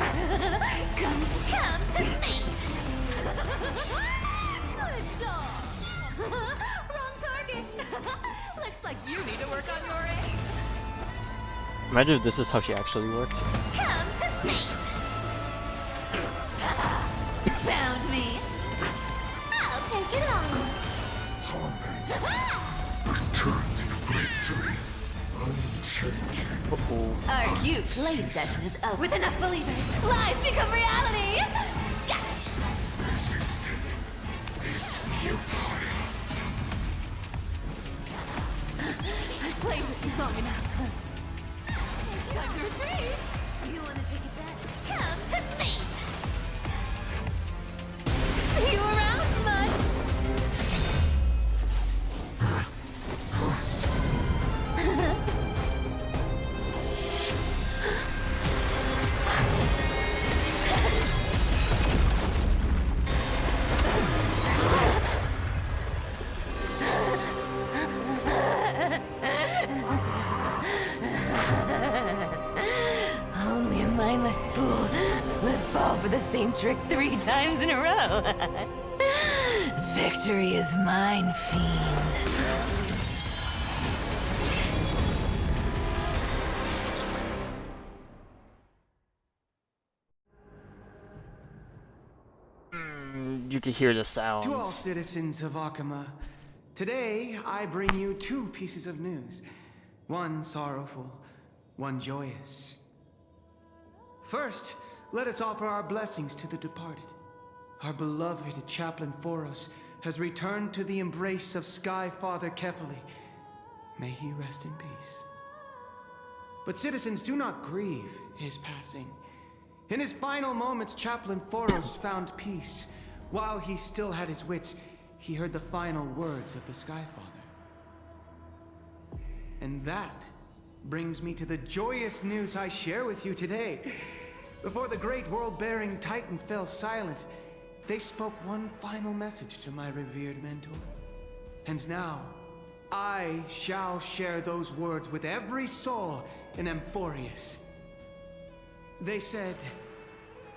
Speaker 2: Come to me.
Speaker 3: Good dog. Wrong target. Looks like you need to work on your aim.
Speaker 1: Imagine if this is how she actually worked.
Speaker 2: Come to me.
Speaker 3: Found me.
Speaker 2: I'll take it on.
Speaker 8: Return to the great dream. Unchanging.
Speaker 3: Our cute play session is over. With enough believers, lives become reality.
Speaker 2: Gotcha.
Speaker 8: Is futile.
Speaker 3: I've played with you long enough. Time to retreat. You want to take it back?
Speaker 2: Come to me.
Speaker 3: See you around, bud. Only a mindless fool would fall for the same trick 3 times in a row. Victory is mine, fiend.
Speaker 1: You can hear the sounds.
Speaker 21: To all citizens of Akama, today I bring you 2 pieces of news. One sorrowful, one joyous. First, let us offer our blessings to the departed. Our beloved Chaplain Foros has returned to the embrace of Sky Father Kefali. May he rest in peace. But citizens, do not grieve his passing. In his final moments, Chaplain Foros found peace. While he still had his wits, he heard the final words of the Sky Father. And that brings me to the joyous news I share with you today. Before the great world-bearing Titan fell silent, they spoke one final message to my revered mentor. And now, I shall share those words with every soul in Amphorius. They said,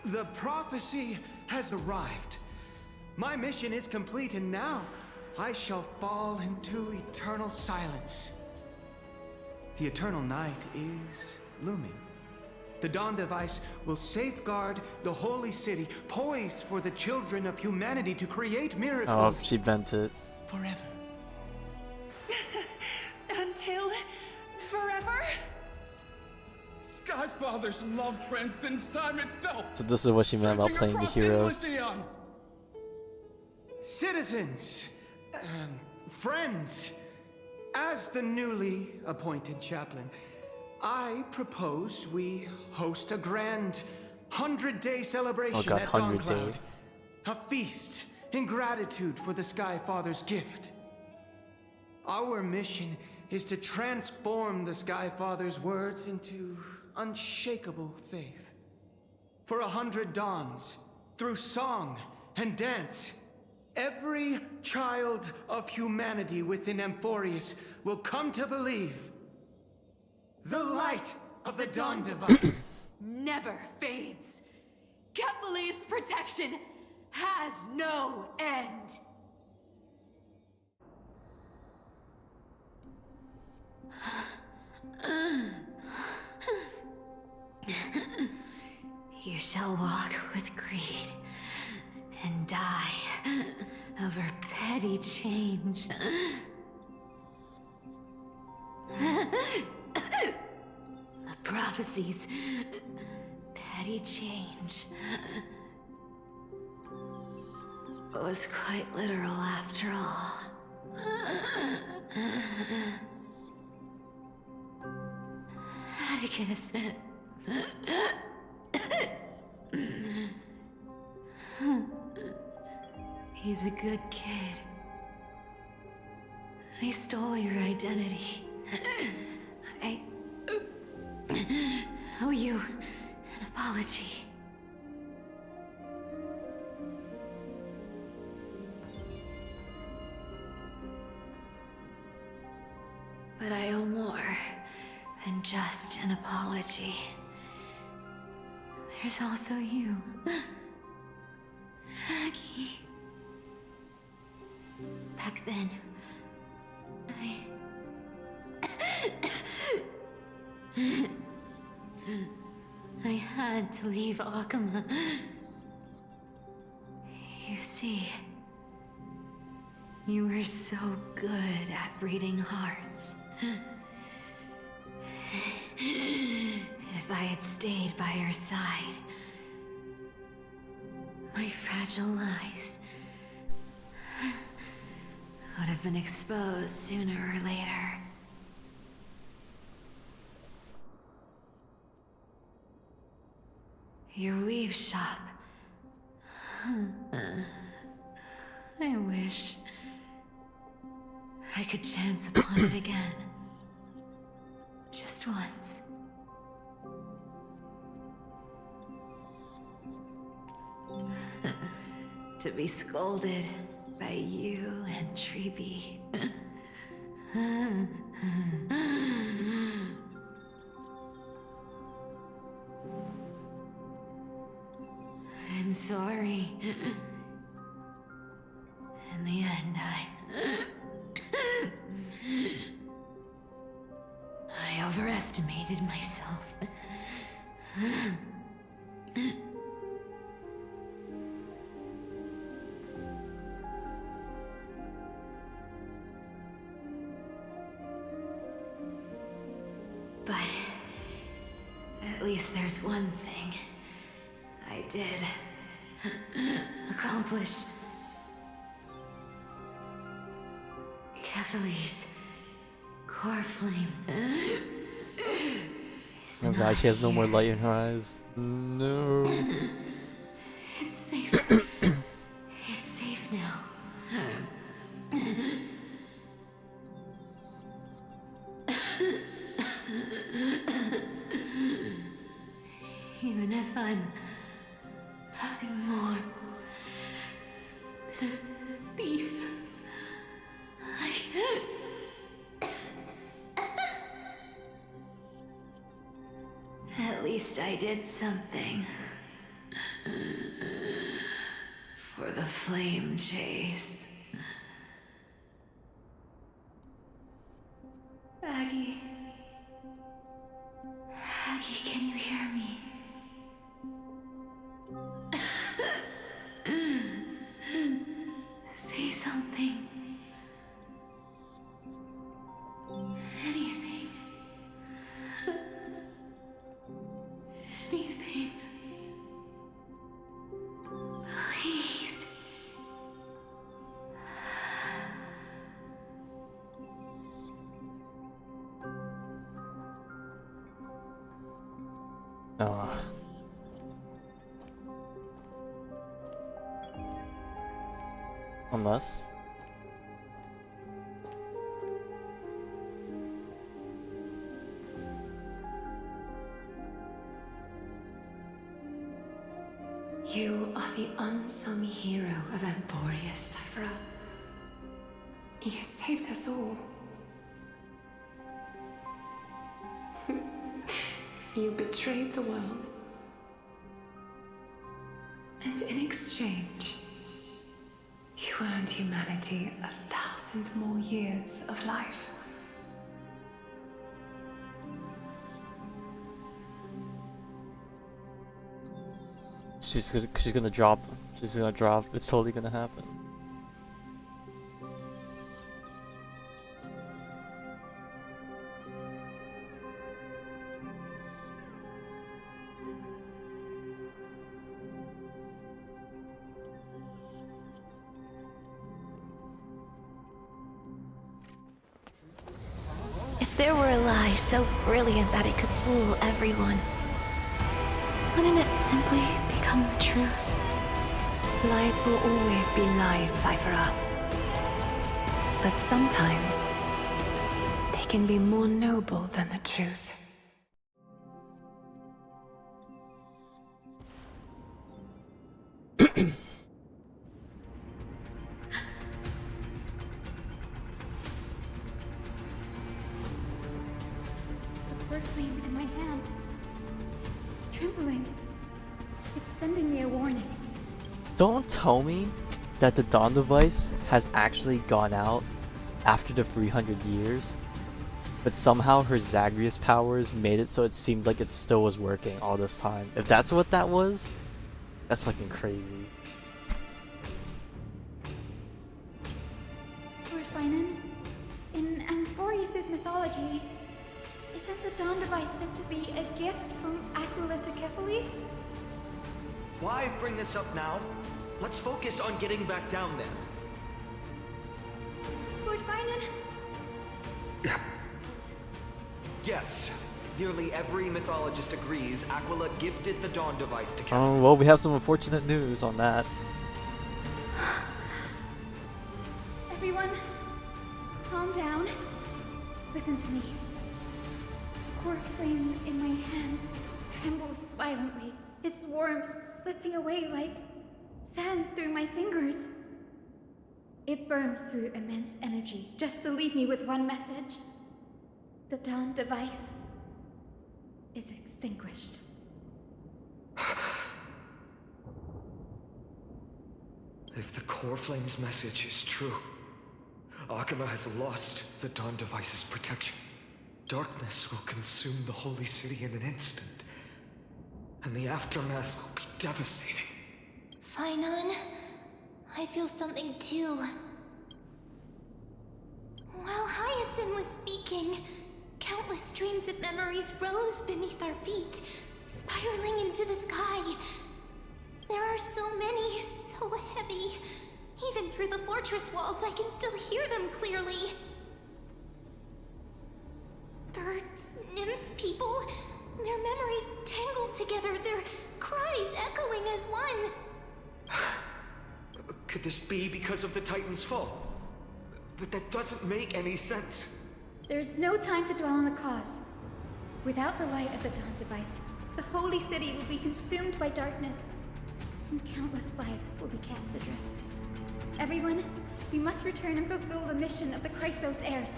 Speaker 21: "The prophecy has arrived. My mission is complete, and now I shall fall into eternal silence. The eternal night is looming. The dawn device will safeguard the holy city, poised for the children of humanity to create miracles.
Speaker 1: Oh, she vented.
Speaker 21: Forever."
Speaker 12: Until forever?
Speaker 13: Skyfather's love transcends time itself.
Speaker 1: So this is what she meant about
Speaker 13: stretching
Speaker 1: playing the
Speaker 13: across
Speaker 1: hero.
Speaker 13: endless eons.
Speaker 21: Citizens, Friends, as the newly appointed chaplain, I propose we host a grand 100-day celebration at
Speaker 1: 100
Speaker 21: Dawncloud.
Speaker 1: day.
Speaker 21: A feast in gratitude for the Sky Father's gift. Our mission is to transform the Sky Father's words into unshakable faith. For 100 dawns, through song and dance, every child of humanity within Amphorius will come to believe the light of the Dawn device
Speaker 5: never fades. Kephalir's protection has no end.
Speaker 3: You shall walk with greed and die over petty change. The prophecies, petty change, was quite literal after all. Atticus. He's a good kid. I stole your identity. I owe you an apology. But I owe more than just an apology. There's also you, Aggie. Back then, I had to leave Akama. You see, you were so good at reading hearts. If I had stayed by your side, my fragile lies would have been exposed sooner or later. Your weave shop. I wish I could chance upon it again. Just once. To be scolded by you and Treeby. I'm sorry. In the end, I overestimated myself. But at least there's one thing I did accomplish. Kephalir's core flame.
Speaker 1: Oh god, she has no more light in her eyes. No.
Speaker 3: It's safe. It's safe now. Even if I'm nothing more than a thief, at least I did something for the flame chase. Aggie. Aggie, can you hear me? Say something. Anything. Anything. Please.
Speaker 1: Unless.
Speaker 15: You are the unsung hero of Emporius, Cypher. You saved us all. You betrayed the world. And in exchange, you earned humanity 1,000 more years of life.
Speaker 1: She's gonna drop. She's gonna drop. It's totally gonna happen.
Speaker 7: If there were a lie so brilliant that it could fool everyone, wouldn't it simply become the truth?
Speaker 15: Lies will always be lies, Cypher. But sometimes, they can be more noble than the truth.
Speaker 2: The core flame in my hand. It's trembling. It's sending me a warning.
Speaker 1: Don't tell me that the Dawn device has actually gone out after the 300 years, but somehow her Zagreus powers made it so it seemed like it still was working all this time. If that's what that was, that's fucking crazy.
Speaker 2: Lord Finan, in Amphorius' mythology, isn't the Dawn device said to be a gift from Aquila to Kefali?
Speaker 11: Why bring this up now? Let's focus on getting back down there.
Speaker 2: Lord Finan?
Speaker 11: Yes. Nearly every mythologist agrees Aquila gifted the Dawn device to Kefali.
Speaker 1: Oh, well, we have some unfortunate news on that.
Speaker 2: Everyone, calm down. Listen to me. The core flame in my hand trembles violently. Its warmth slipping away like sand through my fingers. It burns through immense energy just to leave me with one message. The Dawn device is extinguished.
Speaker 6: If the Core Flame's message is true, Akama has lost the Dawn device's protection. Darkness will consume the Holy City in an instant, and the aftermath will be devastating.
Speaker 7: Finan, I feel something too. While Hyacinth was speaking, countless streams of memories rose beneath our feet, spiraling into the sky. There are so many, so heavy. Even through the fortress walls, I can still hear them clearly. Birds, nymphs, people, their memories tangled together, their cries echoing as one.
Speaker 11: Could this be because of the Titan's fall? But that doesn't make any sense.
Speaker 2: There's no time to dwell on the cause. Without the light of the Dawn device, the Holy City will be consumed by darkness, and countless lives will be cast adrift. Everyone, we must return and fulfill the mission of the Chrysos heirs.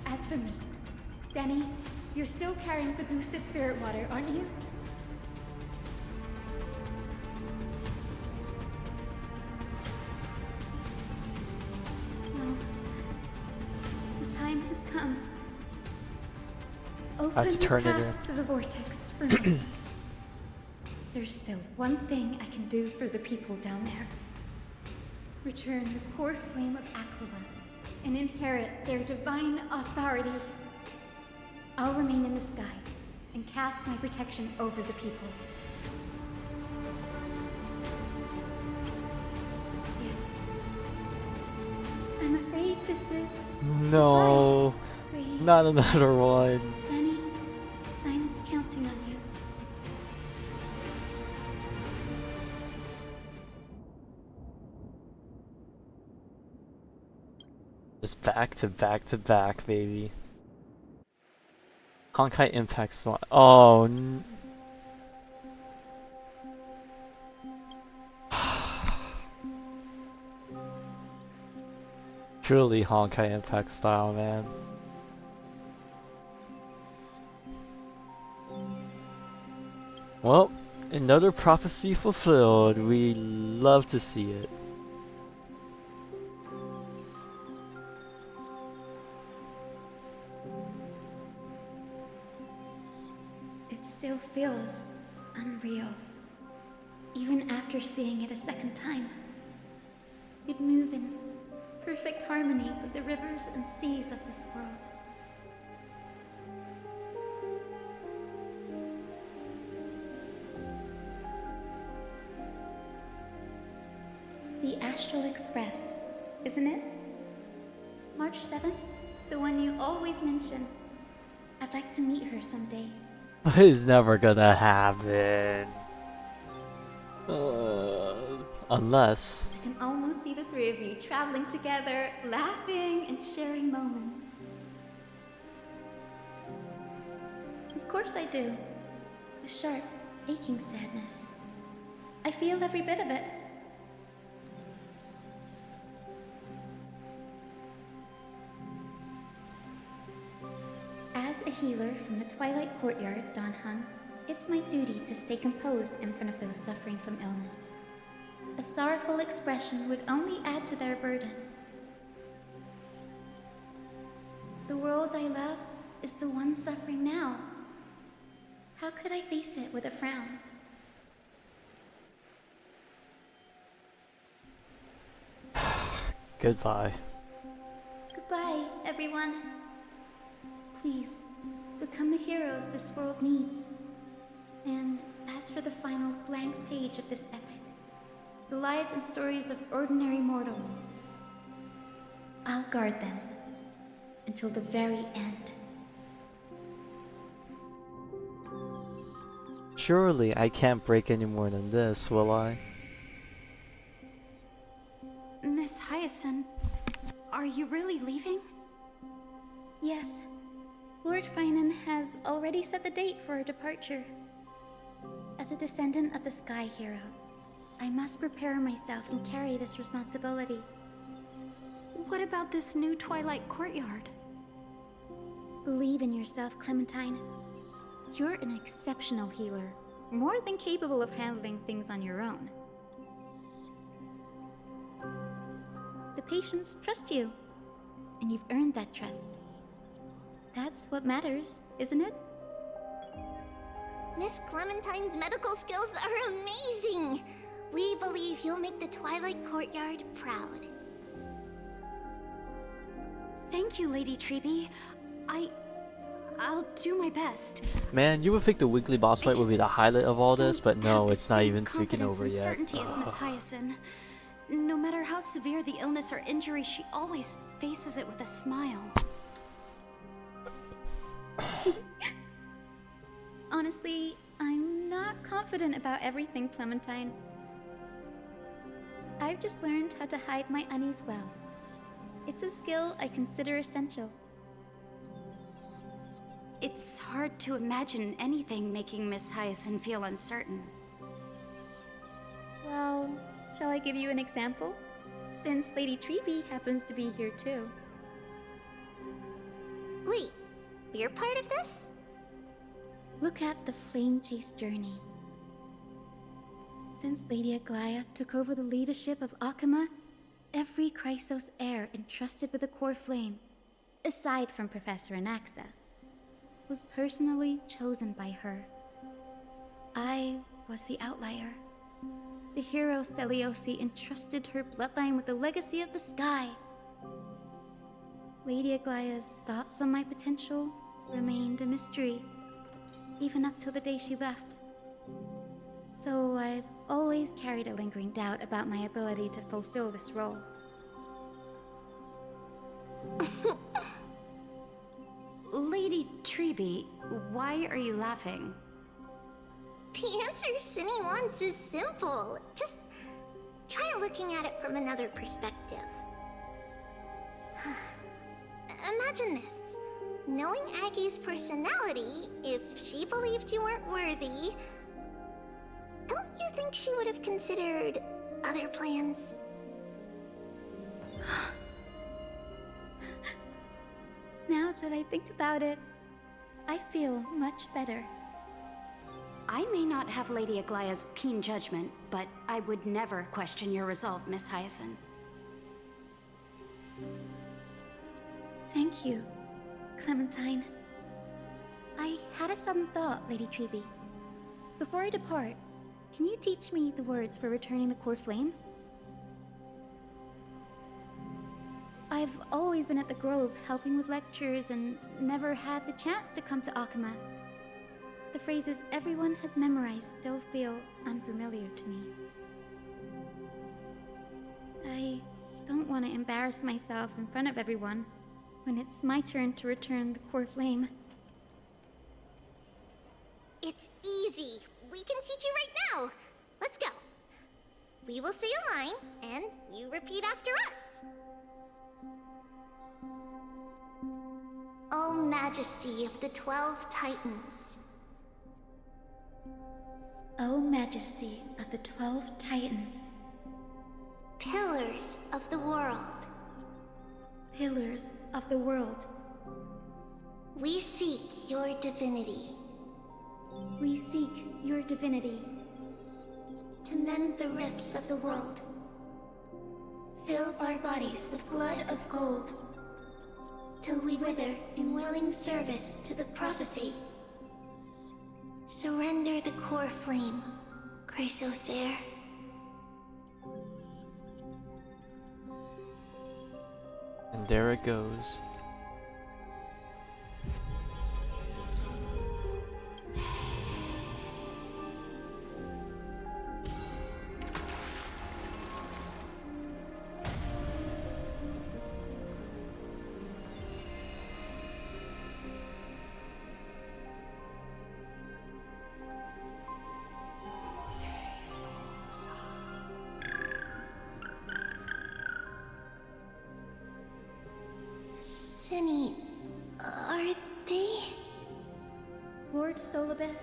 Speaker 2: As for me, Denny, you're still carrying Fagusta's spirit water, aren't you? No. The time has come. Open
Speaker 1: I have to turn
Speaker 2: the
Speaker 1: it
Speaker 2: path to the vortex for me. There's still one thing I can do for the people down there. Return the core flame of Aquila and inherit their divine authority. I'll remain in the sky and cast my protection over the people. Yes. I'm afraid this is...
Speaker 1: No,
Speaker 2: Grady.
Speaker 1: not another one.
Speaker 2: Danny, I'm counting on you.
Speaker 1: Just back to back to back, baby. Honkai Impact Swan. Oh. Truly Honkai Impact style, man. Well, another prophecy fulfilled. We love to see it.
Speaker 2: It still feels unreal, even after seeing it a second time. You'd move in perfect harmony with the rivers and seas of this world. The Astral Express, isn't it? March 7th? The one you always mention. I'd like to meet her someday.
Speaker 1: It's never gonna happen. Unless...
Speaker 2: I can almost see the three of you traveling together, laughing and sharing moments. Of course I do. A sharp, aching sadness. I feel every bit of it. As a healer from the Twilight Courtyard, Don Hung, it's my duty to stay composed in front of those suffering from illness. A sorrowful expression would only add to their burden. The world I love is the one suffering now. How could I face it with a frown?
Speaker 1: Goodbye.
Speaker 2: Goodbye, everyone. Please, become the heroes this world needs. And as for the final blank page of this epic, the lives and stories of ordinary mortals, I'll guard them until the very end.
Speaker 1: Surely I can't break any more than this, will I?
Speaker 2: Miss Hyacinth, are you really leaving? Yes. Lord Finan has already set the date for our departure. As a descendant of the Sky Hero, I must prepare myself and carry this responsibility. What about this new Twilight Courtyard? Believe in yourself, Clementine. You're an exceptional healer, more than capable of handling things on your own. The patients trust you, and you've earned that trust. That's what matters, isn't it?
Speaker 7: Miss Clementine's medical skills are amazing! We believe you'll make the Twilight Courtyard proud.
Speaker 2: Thank you, Lady Treeby. I'll do my best.
Speaker 1: Man, you would think the weekly boss fight would be the highlight of all this, but no, it's not even freaking over yet.
Speaker 2: Certainty as Miss Hyacinth. No matter how severe the illness or injury, she always faces it with a smile. Honestly, I'm not confident about everything, Clementine. I've just learned how to hide my unease well. It's a skill I consider essential. It's hard to imagine anything making Miss Hyacinth feel uncertain. Well, shall I give you an example? Since Lady Treeby happens to be here too.
Speaker 7: Wait, you're part of this?
Speaker 2: Look at the Flame Chase journey. Since Lady Aglaya took over the leadership of Akama, every Chrysos heir entrusted with the core flame, aside from Professor Anaxa, was personally chosen by her. I was the outlier. The hero Celiosi entrusted her bloodline with the legacy of the sky. Lady Aglaya's thoughts on my potential remained a mystery, even up till the day she left. So I've always carried a lingering doubt about my ability to fulfill this role. Lady Treeby, why are you laughing?
Speaker 7: The answer Cinny wants is simple. Just try looking at it from another perspective. Imagine this. Knowing Aggie's personality, if she believed you weren't worthy, don't you think she would have considered other plans?
Speaker 2: Now that I think about it, I feel much better.
Speaker 18: I may not have Lady Aglaya's keen judgment, but I would never question your resolve, Miss Hyacinth.
Speaker 2: Thank you, Clementine. I had a sudden thought, Lady Treby. Before I depart, can you teach me the words for returning the core flame? I've always been at the Grove helping with lectures and never had the chance to come to Akama. The phrases everyone has memorized still feel unfamiliar to me. I don't want to embarrass myself in front of everyone when it's my turn to return the core flame.
Speaker 7: It's easy. We can teach you right now. Let's go. We will say a line, and you repeat after us. O Majesty of the 12 Titans.
Speaker 2: O Majesty of the 12 Titans.
Speaker 7: Pillars of the world.
Speaker 2: Pillars of the world.
Speaker 7: We seek your divinity.
Speaker 2: We seek your divinity.
Speaker 7: To mend the rifts of the world. Fill our bodies with blood of gold. Till we wither in willing service to the prophecy. Surrender the core flame, Chrysosair.
Speaker 1: And there it goes.
Speaker 7: Cinny, are they?
Speaker 2: Lord Solibus,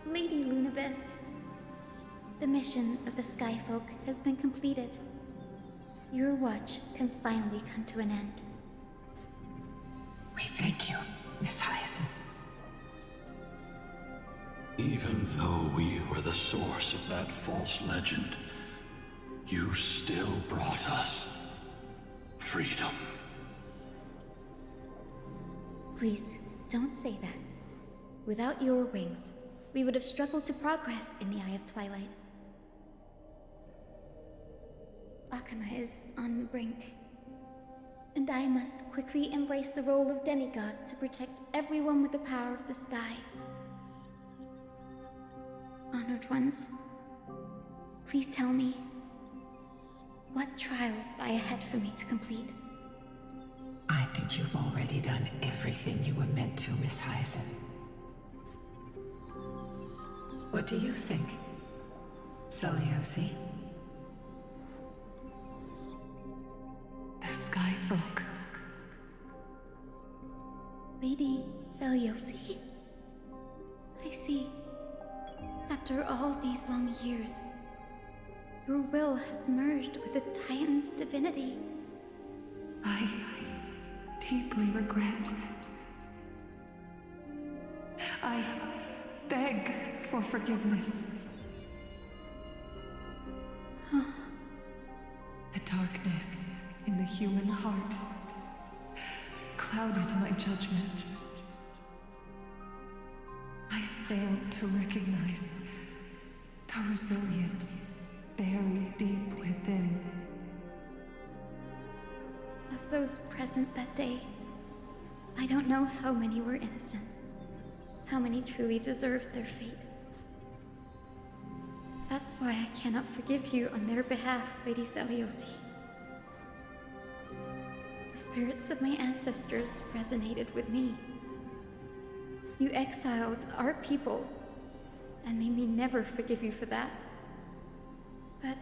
Speaker 2: Lady Lunabis, the mission of the Skyfolk has been completed. Your watch can finally come to an end.
Speaker 15: We thank you, Miss Hyacinth.
Speaker 8: Even though we were the source of that false legend, you still brought us freedom.
Speaker 2: Please, don't say that. Without your wings, we would have struggled to progress in the Eye of Twilight. Akama is on the brink, and I must quickly embrace the role of demigod to protect everyone with the power of the sky. Honored ones, please tell me, what trials lie ahead for me to complete?
Speaker 15: I think you've already done everything you were meant to, Miss Hyacinth. What do you think, Seliosi?
Speaker 16: The Skyfolk.
Speaker 2: Lady Seliosi. I see. After all these long years, your will has merged with the Titan's divinity.
Speaker 16: I deeply regret. I beg for forgiveness. The darkness in the human heart clouded my judgment. I failed to recognize the resilience buried deep within.
Speaker 2: Of those present that day, I don't know how many were innocent, how many truly deserved their fate. That's why I cannot forgive you on their behalf, Lady Seliosi. The spirits of my ancestors resonated with me. You exiled our people, and they may never forgive you for that. But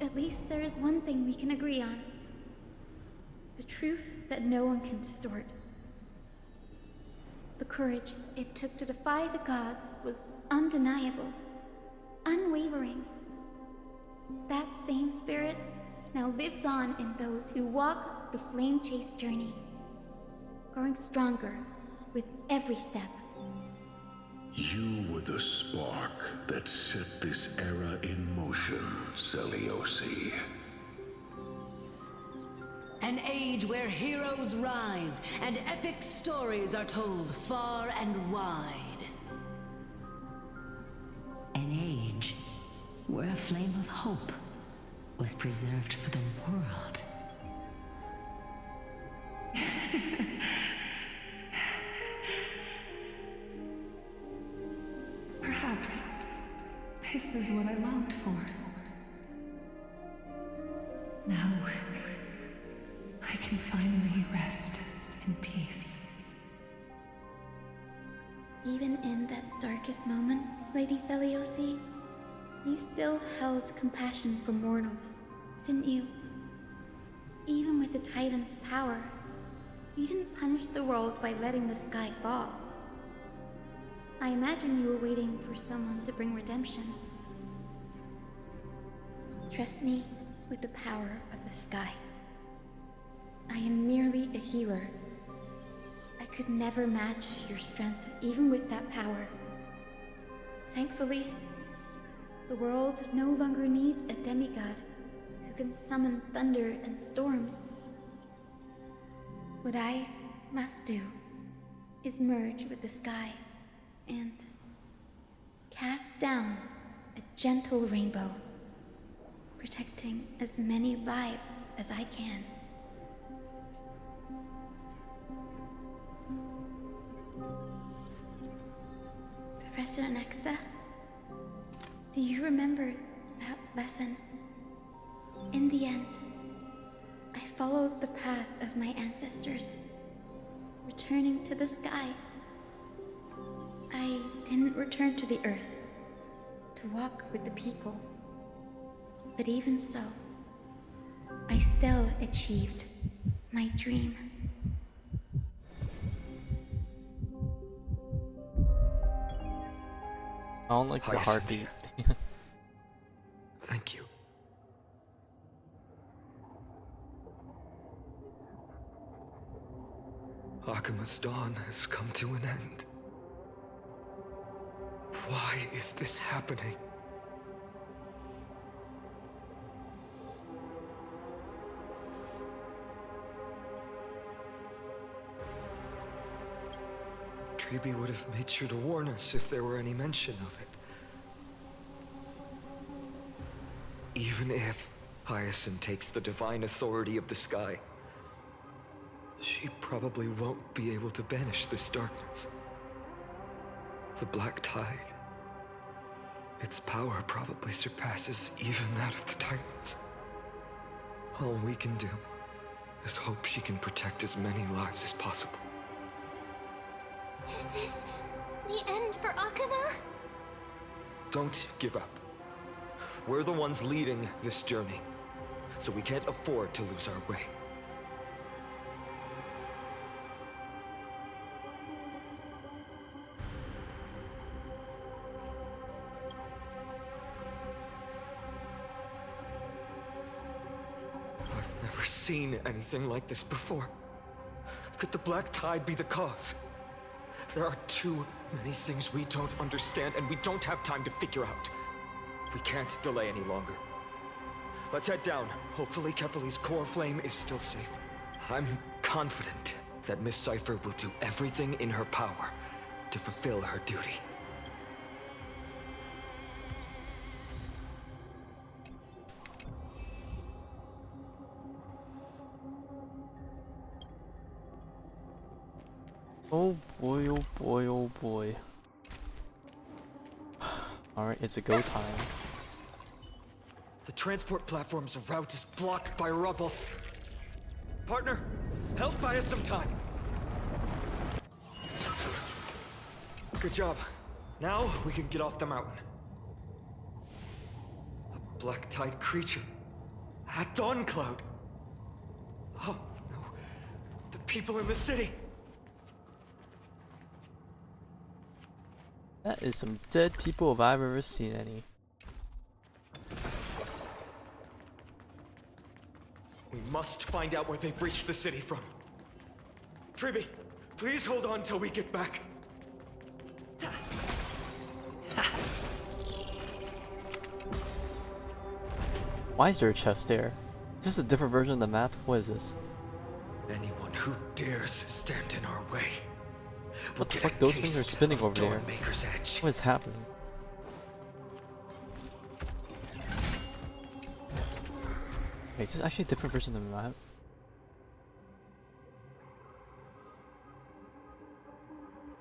Speaker 2: at least there is one thing we can agree on. The truth that no one can distort. The courage it took to defy the gods was undeniable, unwavering. That same spirit now lives on in those who walk the flame-chased journey, growing stronger with every step.
Speaker 8: You were the spark that set this era in motion, Celiosi.
Speaker 9: An age where heroes rise and epic stories are told far and wide. An age where a flame of hope was preserved for the world.
Speaker 12: Perhaps this is what I longed for. Now, I can finally rest in peace.
Speaker 2: Even in that darkest moment, Lady Celiosi, you still held compassion for mortals, didn't you? Even with the Titan's power, you didn't punish the world by letting the sky fall. I imagine you were waiting for someone to bring redemption. Trust me with the power of the sky. I am merely a healer. I could never match your strength, even with that power. Thankfully, the world no longer needs a demigod who can summon thunder and storms. What I must do is merge with the sky and cast down a gentle rainbow, protecting as many lives as I can. Professor Nexa, do you remember that lesson? In the end, I followed the path of my ancestors, returning to the sky. I didn't return to the earth to walk with the people. But even so, I still achieved my dream.
Speaker 1: I don't like the heartbeat.
Speaker 6: Thank you. Akuma's dawn has come to an end. Why is this happening? Treeby would have made sure to warn us if there were any mention of it. Even if Hyacinth takes the divine authority of the sky, she probably won't be able to banish this darkness. The Black Tide, its power probably surpasses even that of the Titans. All we can do is hope she can protect as many lives as possible.
Speaker 7: Is this the end for Akuma?
Speaker 6: Don't give up. We're the ones leading this journey, so we can't afford to lose our way. I've never seen anything like this before. Could the Black Tide be the cause? There are too many things we don't understand, and we don't have time to figure out. We can't delay any longer. Let's head down. Hopefully Kefali's core flame is still safe. I'm confident that Miss Cypher will do everything in her power to fulfill her duty.
Speaker 1: Oh boy, oh boy, oh boy. Alright, it's a go time.
Speaker 6: The transport platform's route is blocked by rubble. Partner, help buy us some time. Good job. Now we can get off the mountain. A Black Tide creature. At Dawn Cloud. Oh, no.
Speaker 11: people in the city.
Speaker 1: That is some dead people if I've ever seen any.
Speaker 11: We must find out where they breached the city from. Triby, please hold on till we get back.
Speaker 1: Why is there a chest there? Is this a different version of the map? What is this?
Speaker 11: Anyone who dares stand in our way.
Speaker 1: What the fuck? Those things are spinning over there. What is happening? Wait, is this actually a different version of the map?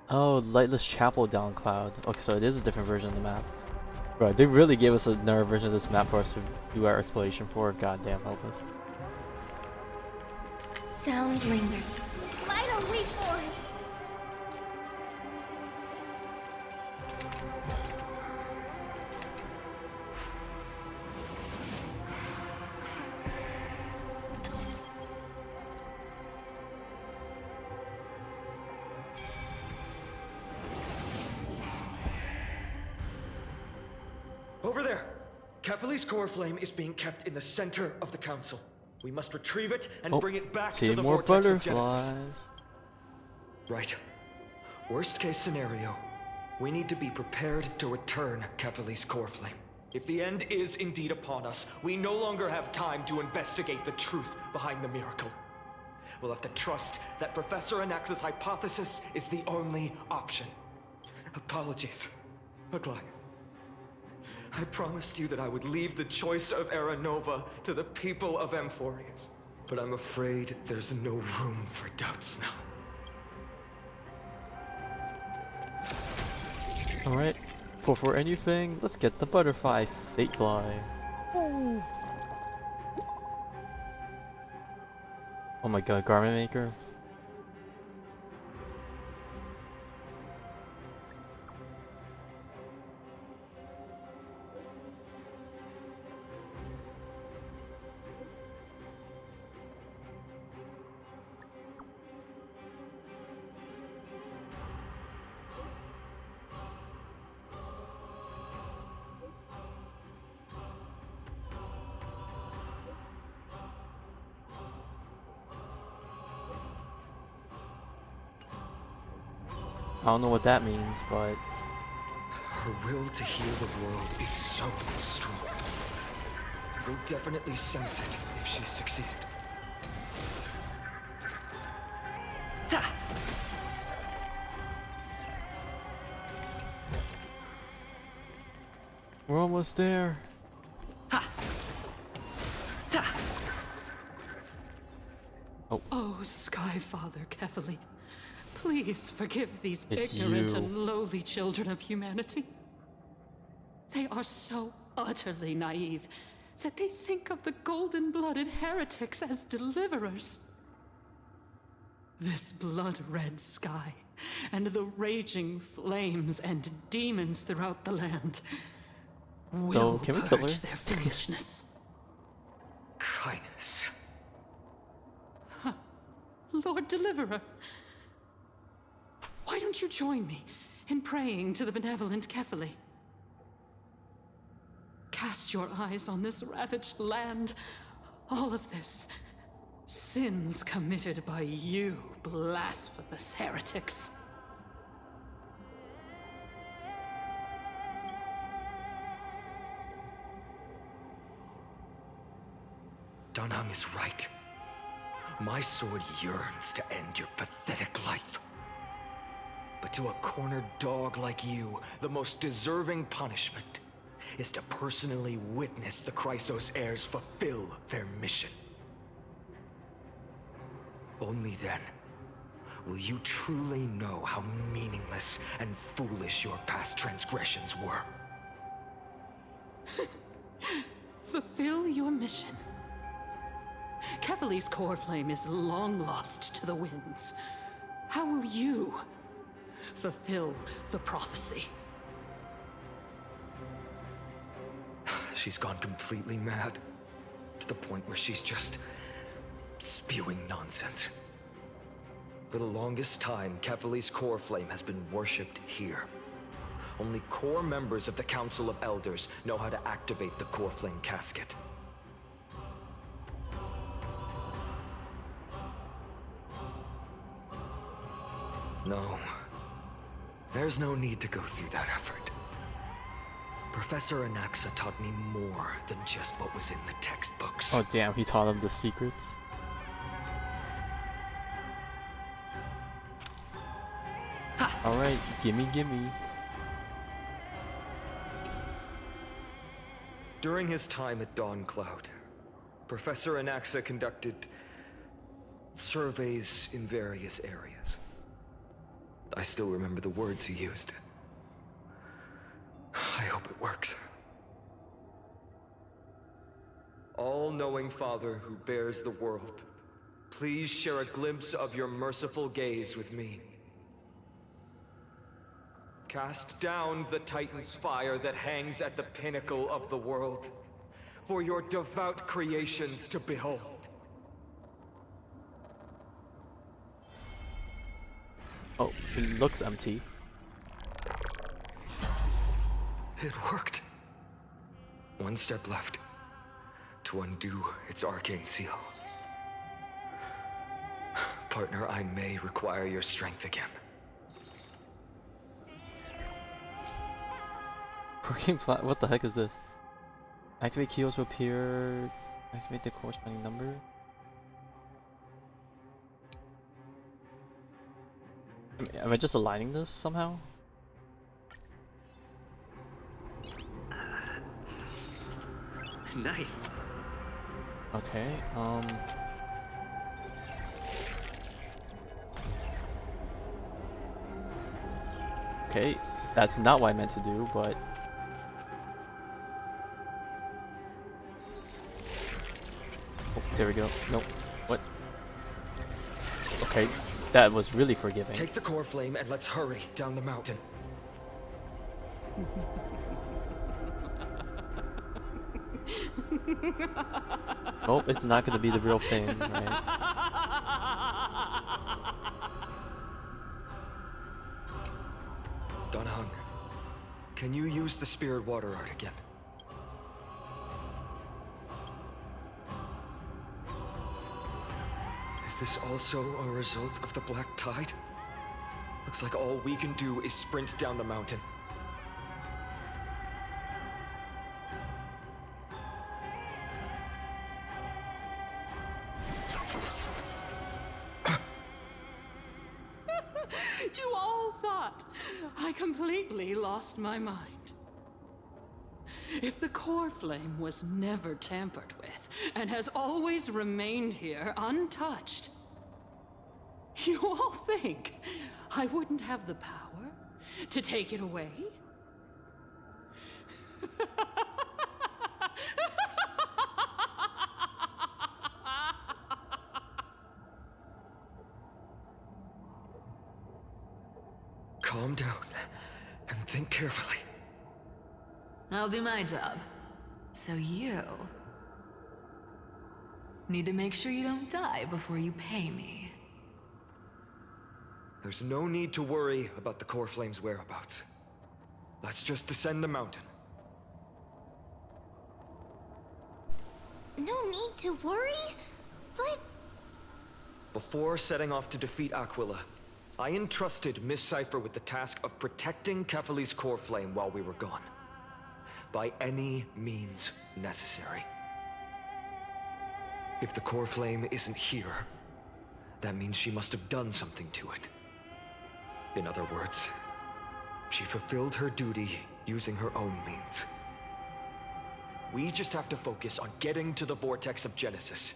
Speaker 1: Oh, Lightless Chapel down cloud. Okay, so it is a different version of the map. Bro, they really gave us another version of this map for us to do our exploration for. Goddamn, help us.
Speaker 2: Sound linger. Why don't we for it?
Speaker 11: Over there! Kefali's core flame is being kept in the center of the council. We must retrieve it and bring it back to the
Speaker 1: more
Speaker 11: vortex of
Speaker 1: butterflies.
Speaker 11: Genesis. Right. Worst case scenario, we need to be prepared to return Kefali's core flame. If the end is indeed upon us, we no longer have time to investigate the truth behind the miracle. We'll have to trust that Professor Anax's hypothesis is the only option. Apologies, Aglaia. I promised you that I would leave the choice of Era Nova to the people of Amphorians. But I'm afraid there's no room for doubts now.
Speaker 1: Alright, before anything, let's get the butterfly fate fly. Oh my god, garment maker. I don't know what that means, but
Speaker 11: Her will to heal the world is so strong. We'll definitely sense it if she succeeded.
Speaker 1: we're almost there.
Speaker 10: Oh, Skyfather Kefali, please forgive these
Speaker 1: It's
Speaker 10: ignorant
Speaker 1: you.
Speaker 10: and lowly children of humanity. They are so utterly naive that they think of the golden-blooded heretics as deliverers. This blood-red sky, and the raging flames and demons throughout the land
Speaker 1: So,
Speaker 10: will
Speaker 1: can we kill her?
Speaker 10: purge their foolishness.
Speaker 11: Kindness.
Speaker 10: Lord Deliverer, why don't you join me in praying to the benevolent Kefali? Cast your eyes on this ravaged land. All of this, sins committed by you, blasphemous heretics.
Speaker 11: Dunham is right. My sword yearns to end your pathetic life. But to a cornered dog like you, the most deserving punishment is to personally witness the Chrysos heirs fulfill their mission. Only then will you truly know how meaningless and foolish your past transgressions were.
Speaker 10: Fulfill your mission. Kefali's core flame is long lost to the winds. How will you fulfill the prophecy?
Speaker 11: She's gone completely mad, to the point where she's just spewing nonsense.
Speaker 6: For the longest time, Kefali's core flame has been worshipped here. Only core members of the Council of Elders know how to activate the core flame casket. No. There's no need to go through that effort. Professor Anaxa taught me more than just what was in the textbooks.
Speaker 1: Oh damn, he taught him the secrets. Alright, gimme gimme.
Speaker 6: During his time at Dawn Cloud, Professor Anaxa conducted surveys in various areas. I still remember the words he used. I hope it works. All-knowing Father who bears the world, please share a glimpse of your merciful gaze with me. Cast down the Titan's fire that hangs at the pinnacle of the world, for your devout creations to behold.
Speaker 1: Oh, it looks empty.
Speaker 6: It worked. One step left to undo its arcane seal. Partner, I may require your strength again.
Speaker 1: Working flat. What the heck is this? Activate keyholes to appear. Activate the corresponding number. Am I just aligning this somehow?
Speaker 21: Nice.
Speaker 1: Okay, okay, that's not what I meant to do, but... Oh, there we go. Nope. What? Okay, that was really forgiving.
Speaker 6: Take the core flame and let's hurry down the mountain.
Speaker 1: Oh, it's not gonna be the real thing, right?
Speaker 6: Donahung, can you use the spirit water art again? Is this also a result of the Black Tide? Looks like all we can do is sprint down the mountain.
Speaker 10: You all thought I completely lost my mind. If the core flame was never tampered with and has always remained here untouched, you all think I wouldn't have the power to take it away?
Speaker 6: Calm down and think carefully.
Speaker 3: I'll do my job. So you need to make sure you don't die before you pay me.
Speaker 6: There's no need to worry about the core flame's whereabouts. Let's just descend the mountain.
Speaker 7: No need to worry, but...
Speaker 6: Before setting off to defeat Aquila, I entrusted Miss Cipher with the task of protecting Kefali's core flame while we were gone. By any means necessary. If the core flame isn't here, that means she must have done something to it. In other words, she fulfilled her duty using her own means. We just have to focus on getting to the vortex of Genesis,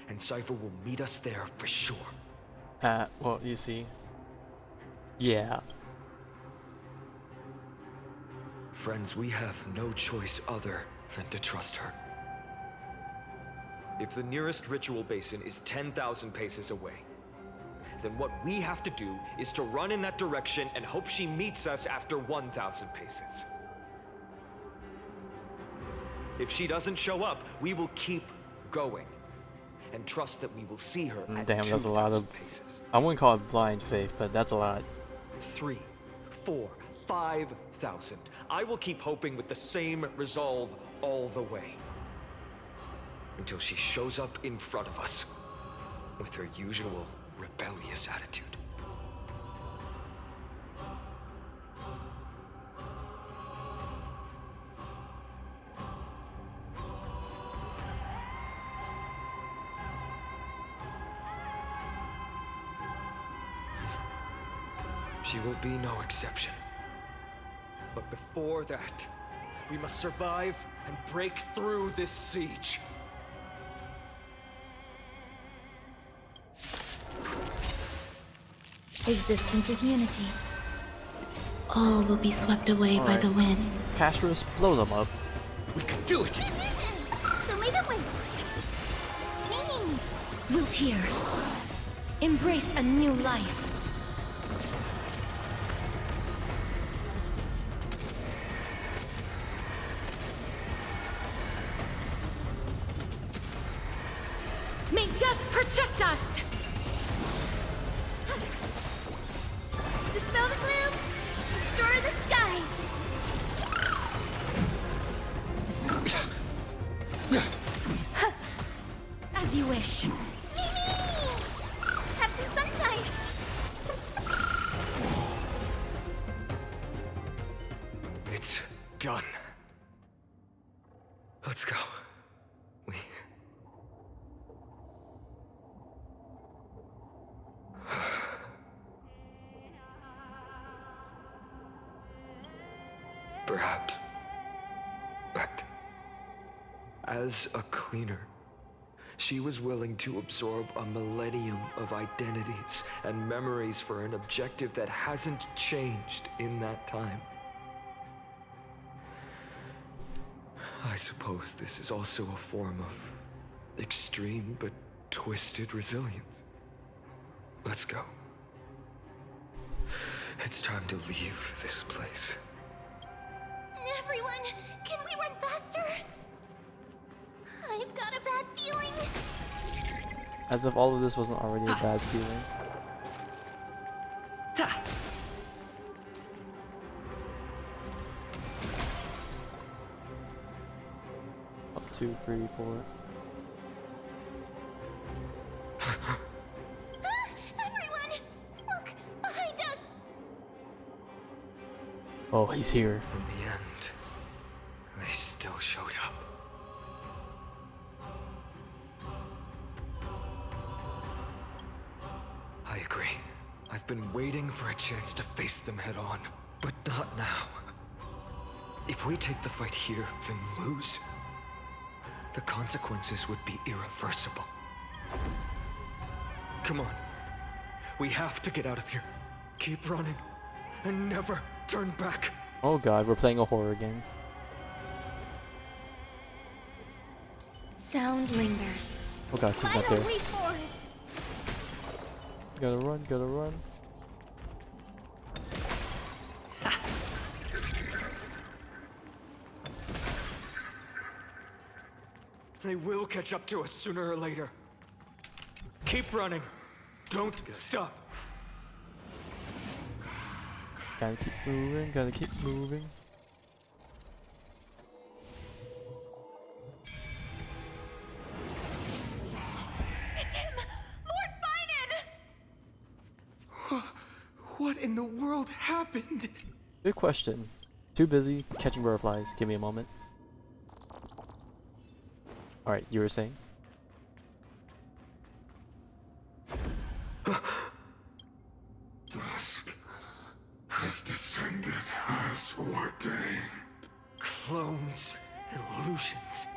Speaker 6: and Cipher will meet us there for sure.
Speaker 1: Well, you see. Yeah.
Speaker 6: Friends, we have no choice other than to trust her. If the nearest ritual basin is 10,000 paces away, then what we have to do is to run in that direction and hope she meets us after 1,000 paces. If she doesn't show up, we will keep going.
Speaker 11: and trust that we will see her at
Speaker 1: Damn, that's a lot of...
Speaker 11: 2,000 paces.
Speaker 1: I wouldn't call it blind faith, but that's a lot.
Speaker 11: 3, 4, 5,000. I will keep hoping with the same resolve all the way. Until she shows up in front of us with her usual rebellious attitude. She will be no exception. But before that, we must survive and break through this siege.
Speaker 2: Existence is unity. All will be swept away by the wind.
Speaker 1: Casperus, blow them up.
Speaker 11: We can do it!
Speaker 2: Wilt here. Embrace a new life. May death protect us! Dispel the gloom! Restore the skies! As you wish. Mimi! Have some sunshine!
Speaker 11: It's done. Let's go. Perhaps. But as a cleaner, she was willing to absorb a millennium of identities and memories for an objective that hasn't changed in that time. I suppose this is also a form of extreme but twisted resilience. Let's go. It's time to leave this place.
Speaker 2: Everyone, can we run faster? I've got a bad feeling.
Speaker 1: As if all of this wasn't already a bad feeling. Up 2, 3, 4.
Speaker 2: Everyone, look behind us.
Speaker 1: Oh, he's here.
Speaker 11: In the end, they still showed up. I agree. I've been waiting for a chance to face them head on, but not now. If we take the fight here, then lose, the consequences would be irreversible. Come on. We have to get out of here. Keep running, and never turn back.
Speaker 1: Oh god, we're playing a horror game.
Speaker 2: Sound lingers.
Speaker 1: Oh god, he's not there.
Speaker 2: Wait for it.
Speaker 1: Gotta run, gotta run.
Speaker 11: They will catch up to us sooner or later. Keep running. Don't stop.
Speaker 1: Gotta keep moving, gotta keep moving.
Speaker 12: It's him! Lord Finan!
Speaker 11: What in the world happened?
Speaker 1: Good question. Too busy catching butterflies. Give me a moment. Alright, you were saying?
Speaker 8: Dusk has descended as ordained.
Speaker 11: Clones, illusions.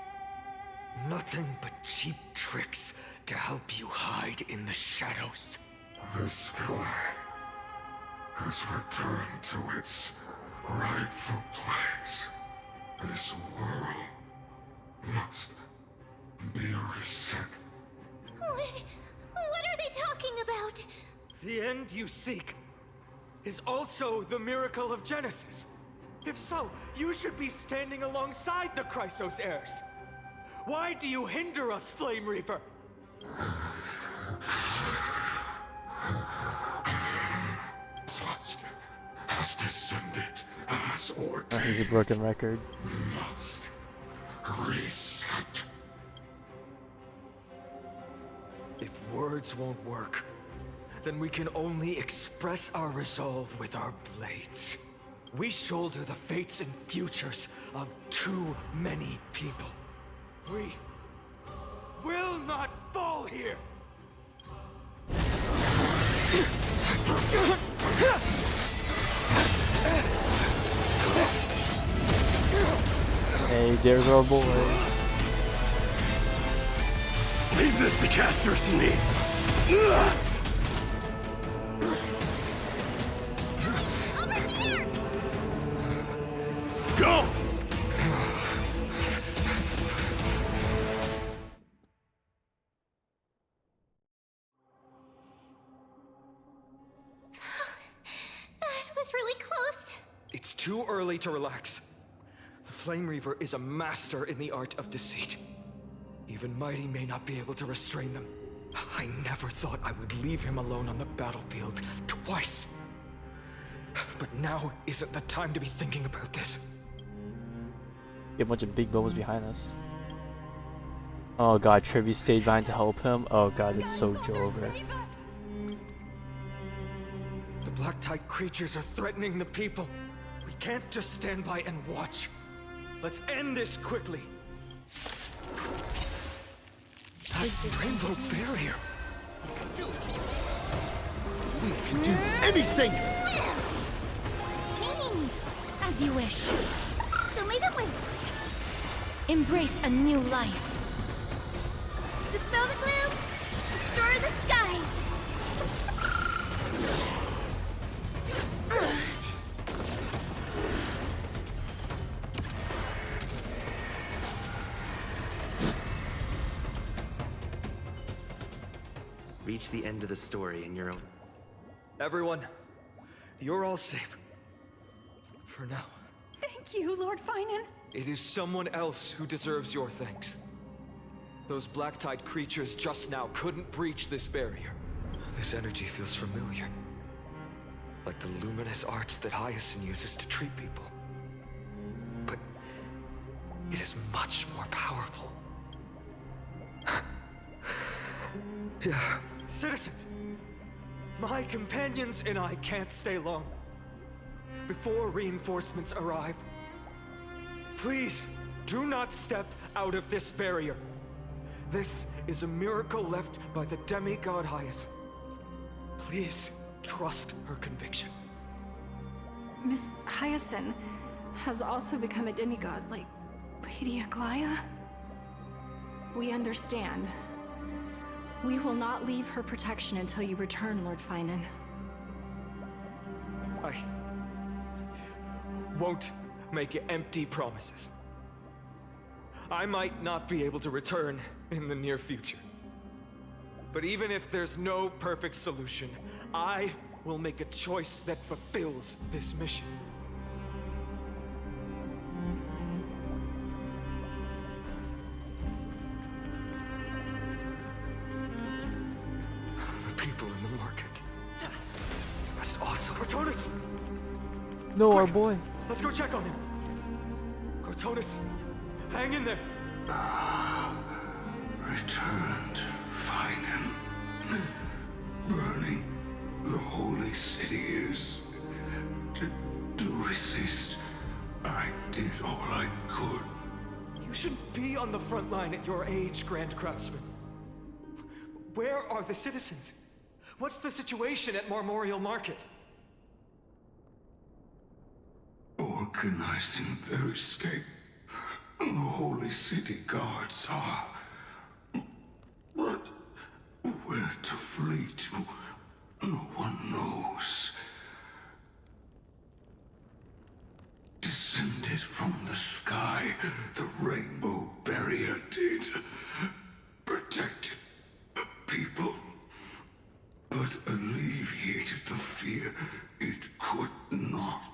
Speaker 11: Nothing but cheap tricks to help you hide in the shadows.
Speaker 8: The sky has returned to its rightful place. This world must be reset.
Speaker 2: What are they talking about?
Speaker 11: The end you seek is also the miracle of Genesis. If so, you should be standing alongside the Chrysos heirs. Why do you hinder us, Flame Reaver?
Speaker 8: Tusk has descended as ordained.
Speaker 1: He's a broken record.
Speaker 8: Must reset.
Speaker 11: If words won't work, then we can only express our resolve with our blades. We shoulder the fates and futures of too many people. We will not fall here!
Speaker 1: Hey, there's our boy.
Speaker 4: Leave this to Casters and me. Go!
Speaker 7: That was really close.
Speaker 11: It's too early to relax. The Flame Reaver is a master in the art of deceit. Even Mighty may not be able to restrain them. I never thought I would leave him alone on the battlefield twice. But now isn't the time to be thinking about this.
Speaker 1: A bunch of big bubbles behind us. Oh god, Trevi stayed behind to help him. Oh god, it's so Joe over.
Speaker 11: The Black Tide creatures are threatening the people. We can't just stand by and watch. Let's end this quickly. That rainbow barrier.
Speaker 4: We can do anything!
Speaker 22: As you wish.
Speaker 7: Wait.
Speaker 22: Embrace a new life.
Speaker 7: Dispel the gloom. Restore the skies.
Speaker 23: Reach the end of the story in your own...
Speaker 11: Everyone, you're all safe. For now.
Speaker 12: Thank you, Lord Finan.
Speaker 11: It is someone else who deserves your thanks. Those Black Tide creatures just now couldn't breach this barrier. This energy feels familiar. Like the luminous arts that Hyacinth uses to treat people. But it is much more powerful. Yeah, citizens! My companions and I can't stay long. Before reinforcements arrive, please do not step out of this barrier. This is a miracle left by the demigod Hyacinth. Please trust her conviction.
Speaker 12: Miss Hyacinth has also become a demigod, like Lady Aglaya. We understand. We will not leave her protection until you return, Lord Finan.
Speaker 11: I won't make empty promises. I might not be able to return in the near future. But even if there's no perfect solution, I will make a choice that fulfills this mission. The people in the market must also... Cortonis!
Speaker 1: No, our boy.
Speaker 11: Let's go check on him. Cortonis, hang in there.
Speaker 24: Returned, Finan. Burning the holy city is... To resist, I did all I could.
Speaker 11: You shouldn't be on the front line at your age, Grand Craftsman. Where are the citizens? What's the situation at Marmorial Market?
Speaker 24: Organizing their escape. The holy city guards are... But where to flee to, no one knows. Descended from the sky, the rainbow barrier did. Protected people, but alleviated the fear it could not.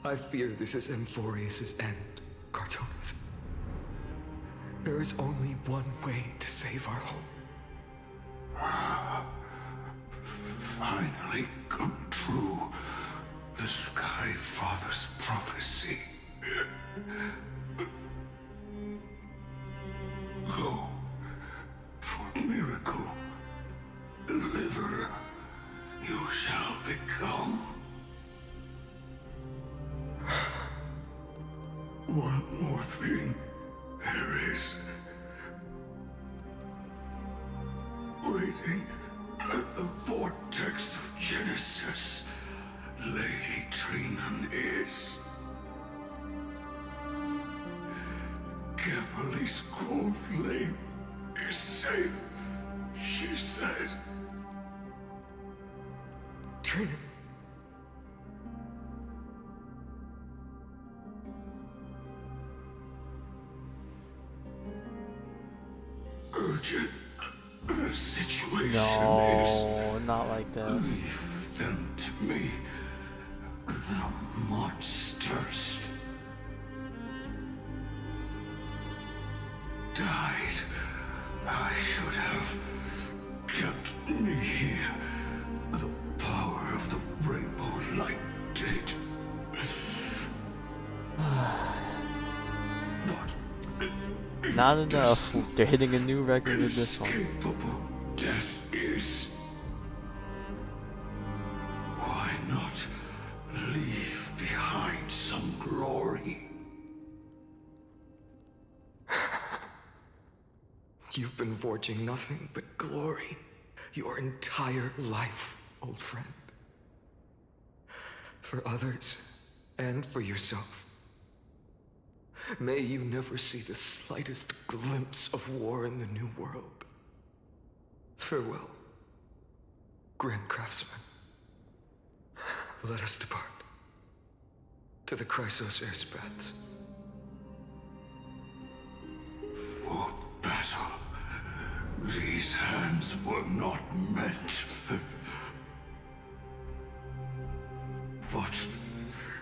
Speaker 11: I fear this is Emphorius' end, Cortonis. There is only one way to save our home.
Speaker 4: Finally come true. The Sky Father's prophecy. Go for miracle. Deliverer you shall become. One more thing there is. Waiting at the vortex of Genesis, Lady Trinan is. Carefully scrolled flame is safe, she said.
Speaker 11: Trinan.
Speaker 4: Urgent. The situation
Speaker 1: No, not like this.
Speaker 4: Leave them to me. The monsters died. I should have kept me here. The power of the rainbow light did.
Speaker 1: Not enough. They're hitting a new record with this one.
Speaker 4: Inescapable death is. Why not leave behind some glory?
Speaker 11: You've been forging nothing but glory your entire life, old friend. For others, and for yourself. May you never see the slightest glimpse of war in the New World. Farewell, Grand Craftsman. Let us depart to the Chrysos airspaths.
Speaker 4: For battle, these hands were not meant. But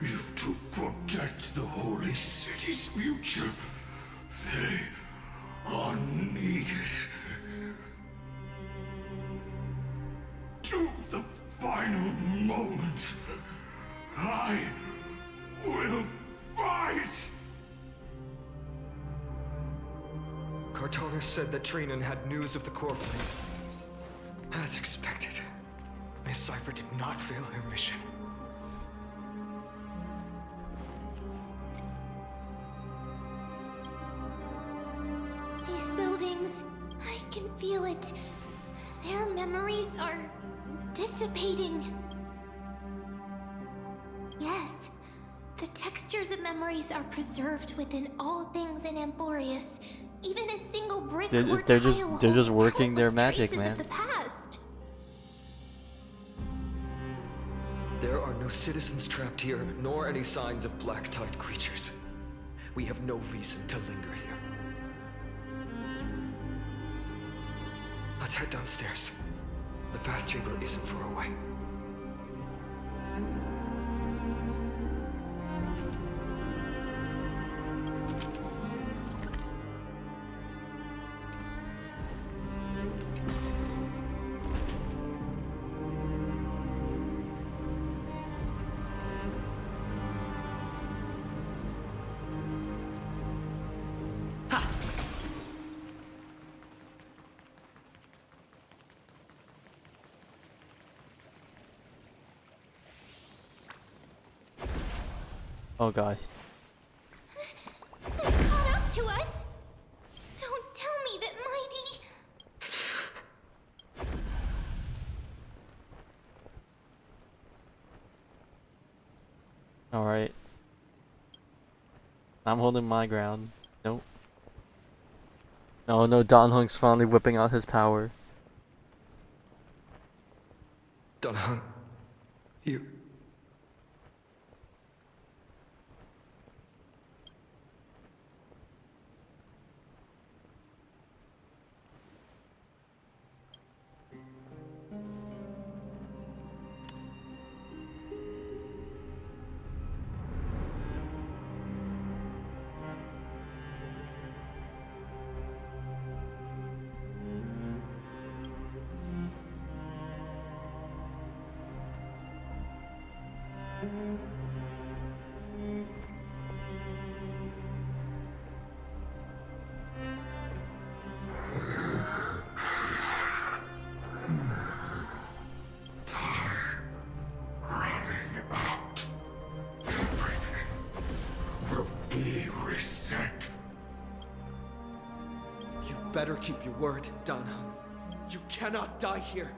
Speaker 4: if to protect the holy city's future, they are needed. To the final moment, I will fight!
Speaker 11: Cartonis said that Trinan had news of the core flame. As expected, Miss Cypher did not fail her mission.
Speaker 7: These buildings, I can feel it. Their memories are dissipating. Yes, the textures of memories are preserved within all things in Amphorius. Even a single brick or
Speaker 1: They're
Speaker 7: tile
Speaker 1: just
Speaker 7: holds
Speaker 1: working their
Speaker 7: countless
Speaker 1: magic,
Speaker 7: traces
Speaker 1: man.
Speaker 7: of the past.
Speaker 11: There are no citizens trapped here, nor any signs of black-tide creatures. We have no reason to linger here. Let's head downstairs. The bath chamber isn't far away.
Speaker 1: Oh gosh.
Speaker 7: They caught up to us. Don't tell me that Mighty.
Speaker 1: Alright. I'm holding my ground. Nope. Oh no, Don Hunk's finally whipping out his power.
Speaker 11: Don Hunk, you... You better keep your word, Danheng. You cannot die here.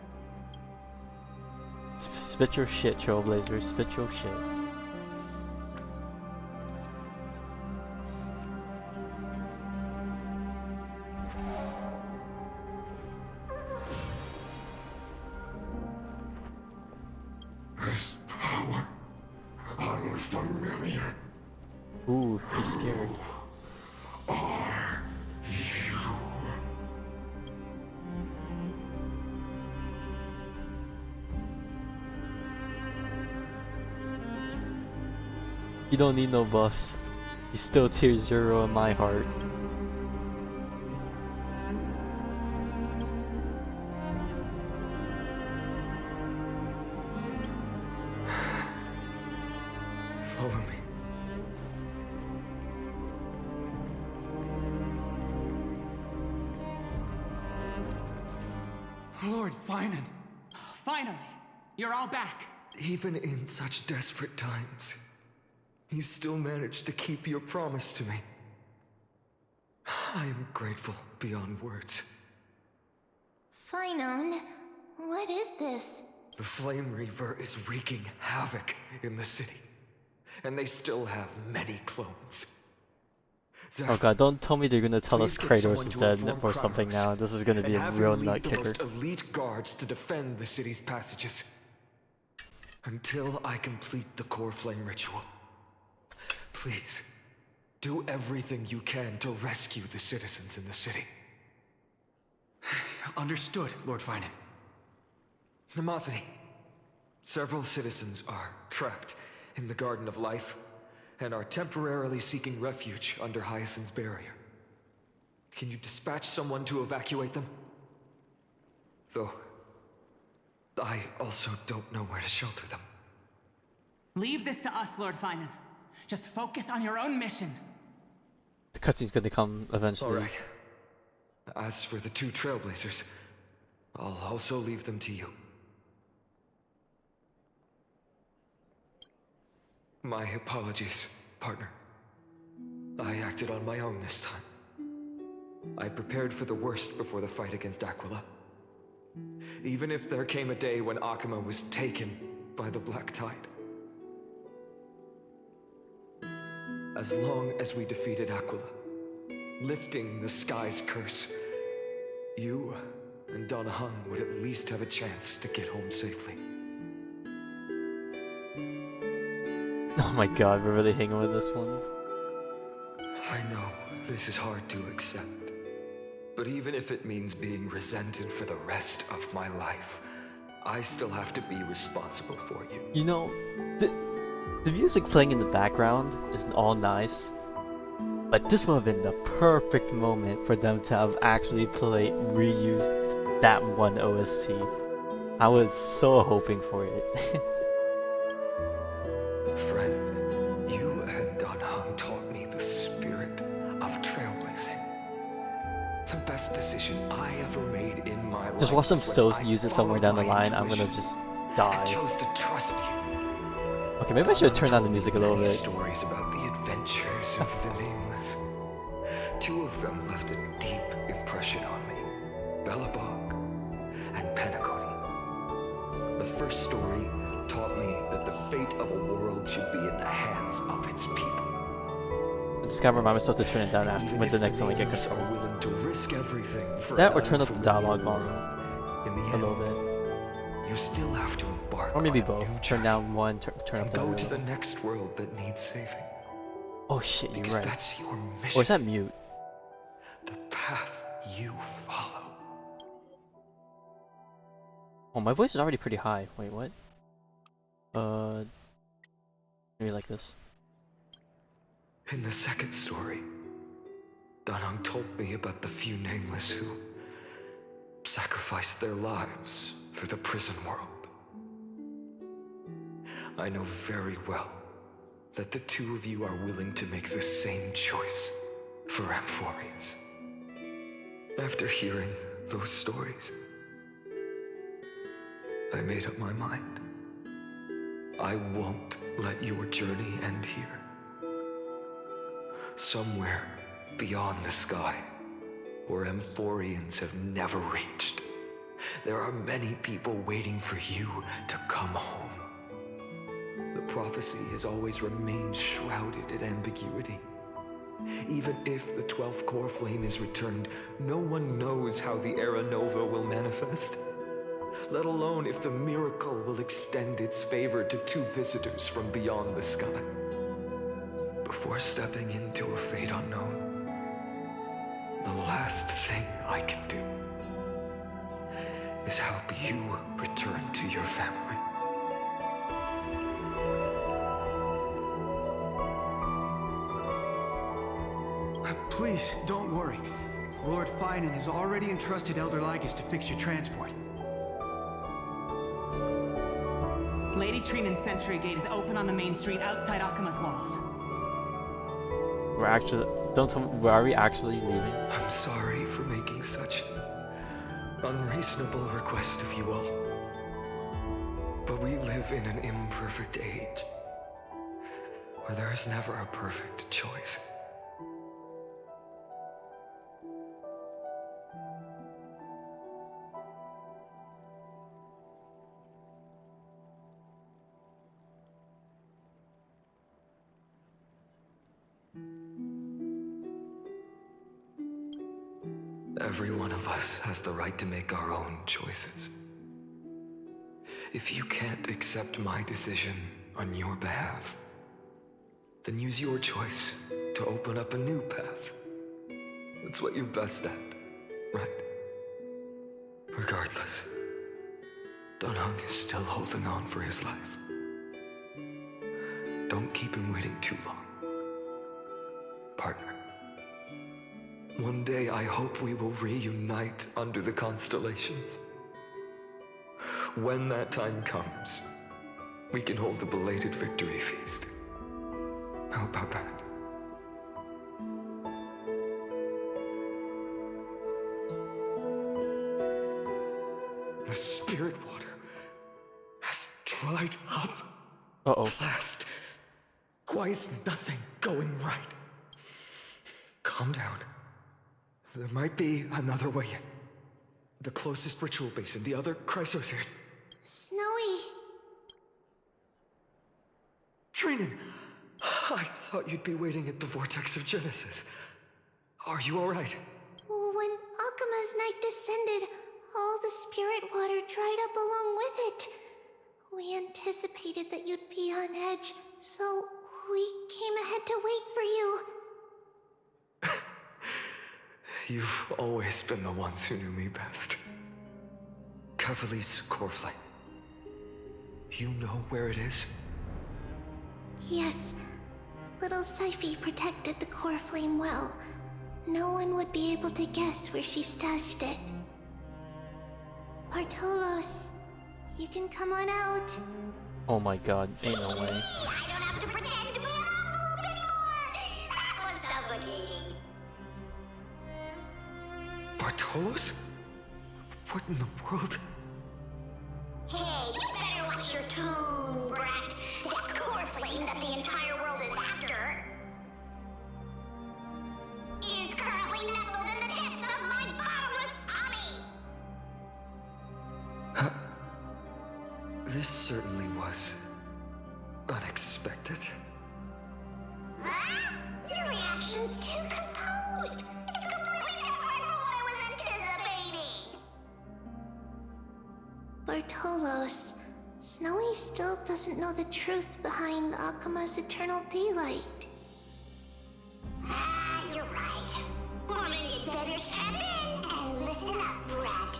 Speaker 1: Spit your shit, Trailblazer. Spit your shit.
Speaker 4: This power, unfamiliar.
Speaker 1: Ooh, he's scared.
Speaker 4: Are you?
Speaker 1: You don't need no buffs. He's still tier 0 in my heart.
Speaker 6: Follow me.
Speaker 21: Lord Finan. Finally, you're all back.
Speaker 6: Even in such desperate times, you still managed to keep your promise to me. I am grateful beyond words.
Speaker 7: Finon, what is this?
Speaker 6: The Flame Reaver is wreaking havoc in the city, and they still have many clones.
Speaker 1: Oh god, don't tell me they're gonna tell us
Speaker 6: Please get
Speaker 1: Kratos
Speaker 6: someone
Speaker 1: is
Speaker 6: to
Speaker 1: dead
Speaker 6: inform
Speaker 1: or something
Speaker 6: Kratos,
Speaker 1: now. This is gonna be
Speaker 6: and
Speaker 1: a
Speaker 6: have
Speaker 1: real
Speaker 6: him
Speaker 1: nut
Speaker 6: lead the
Speaker 1: kicker.
Speaker 6: most elite guards to defend the city's passages. Until I complete the core flame ritual. Please, do everything you can to rescue the citizens in the city.
Speaker 21: Understood, Lord Finan.
Speaker 6: Nemosity, several citizens are trapped in the Garden of Life and are temporarily seeking refuge under Hyacinth's barrier. Can you dispatch someone to evacuate them? Though, I also don't know where to shelter them.
Speaker 16: Leave this to us, Lord Finan. Just focus on your own mission.
Speaker 1: The cutscene's gonna come eventually.
Speaker 6: Alright. As for the two Trailblazers, I'll also leave them to you. My apologies, partner. I acted on my own this time. I prepared for the worst before the fight against Aquila. Even if there came a day when Akuma was taken by the Black Tide. As long as we defeated Aquila, lifting the sky's curse, you and Danheng would at least have a chance to get home safely.
Speaker 1: Oh my god, we're really hanging with this one.
Speaker 6: I know this is hard to accept, but even if it means being resented for the rest of my life, I still have to be responsible for you.
Speaker 1: You know, the music playing in the background is all nice, but this would have been the perfect moment for them to have actually reused that one OST. I was so hoping for it.
Speaker 6: Friend, you and Danheng taught me the spirit of trailblazing. The best decision I ever made in my life.
Speaker 1: Just watch them
Speaker 6: was
Speaker 1: still
Speaker 6: when I
Speaker 1: use it somewhere down the
Speaker 6: followed my
Speaker 1: line. I'm gonna
Speaker 6: intuition
Speaker 1: just
Speaker 6: and
Speaker 1: die.
Speaker 6: chose to trust you.
Speaker 1: Okay, maybe I should turn down the music a little
Speaker 6: Many
Speaker 1: bit.
Speaker 6: stories about the adventures of the Nameless. Two of them left a deep impression on me. Bellabog and Penacony. The first story taught me that the fate of a world should be in the hands of its people.
Speaker 1: I just gotta remind myself to turn it down after
Speaker 6: Even
Speaker 1: when
Speaker 6: if
Speaker 1: the next one I get
Speaker 6: Nameless
Speaker 1: control.
Speaker 6: are willing to risk everything for
Speaker 1: That
Speaker 6: an
Speaker 1: or turn up the
Speaker 6: unfamiliar
Speaker 1: dialogue
Speaker 6: world,
Speaker 1: volume
Speaker 6: in the
Speaker 1: a
Speaker 6: end,
Speaker 1: little bit.
Speaker 6: you still have to embark
Speaker 1: Or maybe
Speaker 6: on a
Speaker 1: both.
Speaker 6: new
Speaker 1: Turn
Speaker 6: journey
Speaker 1: down one, turn up
Speaker 6: and
Speaker 1: the
Speaker 6: go
Speaker 1: other.
Speaker 6: to the next world that needs saving.
Speaker 1: Oh shit, you're
Speaker 6: Because
Speaker 1: right.
Speaker 6: that's your
Speaker 1: Or
Speaker 6: mission.
Speaker 1: is that mute?
Speaker 6: The path you follow.
Speaker 1: Oh, my voice is already pretty high. Wait, what? Maybe like this.
Speaker 6: In the second story, Danheng told me about the few Nameless who sacrificed their lives for the prison world. I know very well that the two of you are willing to make the same choice for Amphorius. After hearing those stories, I made up my mind. I won't let your journey end here. Somewhere beyond the sky, where Amphorians have never reached, there are many people waiting for you to come home. The prophecy has always remained shrouded in ambiguity. Even if the 12th core flame is returned, no one knows how the Era Nova will manifest, let alone if the miracle will extend its favor to two visitors from beyond the sky. Before stepping into a fate unknown, the last thing I can do is help you return to your family.
Speaker 21: Please, don't worry. Lord Finan has already entrusted Elder Lygus to fix your transport.
Speaker 16: Lady Trinan's Sentry Gate is open on the main street outside Akima's walls.
Speaker 1: We're actually... Don't tell me... Are we actually leaving?
Speaker 6: I'm sorry for making such unreasonable request of you all. But we live in an imperfect age, where there is never a perfect choice. Every one of us has the right to make our own choices. If you can't accept my decision on your behalf, then use your choice to open up a new path. That's what you're best at, right? Regardless, Dunhung is still holding on for his life. Don't keep him waiting too long, partner. One day I hope we will reunite under the constellations. When that time comes, we can hold a belated victory feast. How about that? The spirit water has dried up.
Speaker 1: Uh-oh.
Speaker 6: At last. Why is nothing going right? Calm down. There might be another way in. The closest ritual basin, the other Chrysospheres.
Speaker 7: Snowy.
Speaker 6: Trinan, I thought you'd be waiting at the Vortex of Genesis. Are you alright?
Speaker 7: When Akima's night descended, all the spirit water dried up along with it. We anticipated that you'd be on edge, so we came ahead to wait for you.
Speaker 6: You've always been the ones who knew me best. Cavalier's core flame. You know where it is?
Speaker 7: Yes. Little Syphie protected the core flame well. No one would be able to guess where she stashed it. Bartolos, you can come on out.
Speaker 1: Oh my god, ain't no way.
Speaker 7: I don't have to pretend to be an envelope anymore! That was suffocating.
Speaker 6: Bartolos? What in the world?
Speaker 7: Hey, you better watch your tone, brat. That core flame that the entire world is after is currently nestled in the depths of my bottomless tummy.
Speaker 6: This certainly was unexpected.
Speaker 7: Huh? Your reaction's too composed. It's completely different from what I was anticipating. Bartolos, Snowy still doesn't know the truth behind Akima's eternal daylight. Ah, you're right. Well, then you'd better step in and listen up, brat.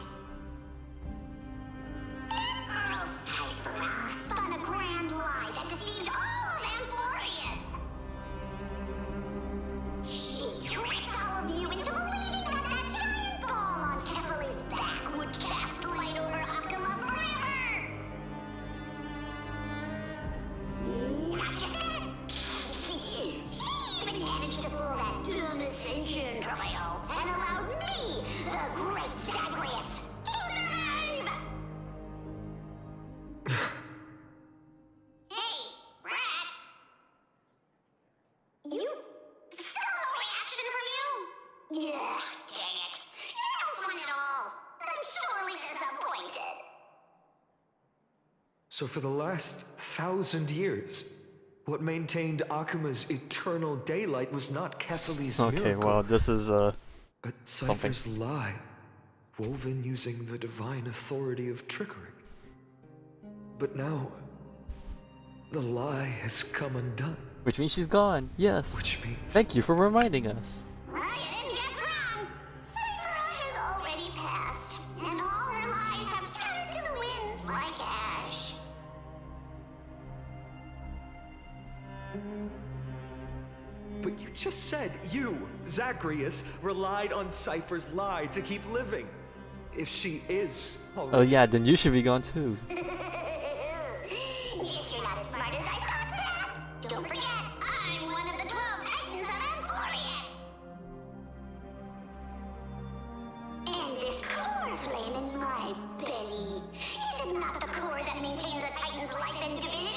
Speaker 7: That girl Cyphera spun a grand lie that deceived all of Amphorius. She tricked all of you into believing that that giant ball on Kefali's back would cast light over Akima forever.
Speaker 6: So for the last 1,000 years, what maintained Akuma's eternal daylight was not Kethely's
Speaker 1: Okay,
Speaker 6: miracle,
Speaker 1: well, this is
Speaker 6: but
Speaker 1: something.
Speaker 6: Cypher's lie, woven using the divine authority of trickery. But now, the lie has come undone.
Speaker 1: Which means she's gone, yes.
Speaker 6: Which means...
Speaker 1: Thank you for reminding us.
Speaker 7: Well, you didn't guess wrong. Cypher has already passed, and all her lies have scattered to the winds like ash.
Speaker 6: But you just said you, Zacharias, relied on Cypher's lie to keep living. If she is already...
Speaker 1: Oh yeah, then you should be gone too.
Speaker 7: Guess you're not as smart as I thought, Pat. Don't forget, I'm one of the 12 Titans of Emporius. And this core flame in my belly, is it not the core that maintains a Titan's life and divinity?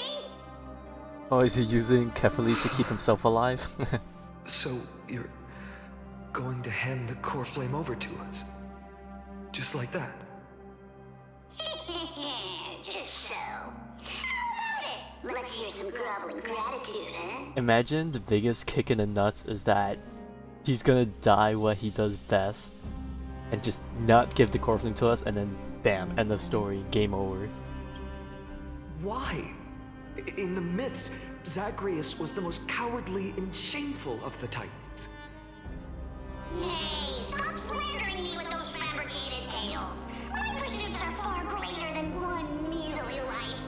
Speaker 1: Oh, is he using Kephalis to keep himself alive?
Speaker 6: So, you're going to hand the core flame over to us? Just like that?
Speaker 7: Just so. How about it? Let's hear some groveling gratitude, eh?
Speaker 1: Imagine the biggest kick in the nuts is that he's gonna die what he does best and just not give the core flame to us, and then bam, end of story, game over.
Speaker 6: Why? In the myths, Zacharias was the most cowardly and shameful of the Titans.
Speaker 7: Hey, stop slandering me with those fabricated tales. My pursuits are far greater than one measly life.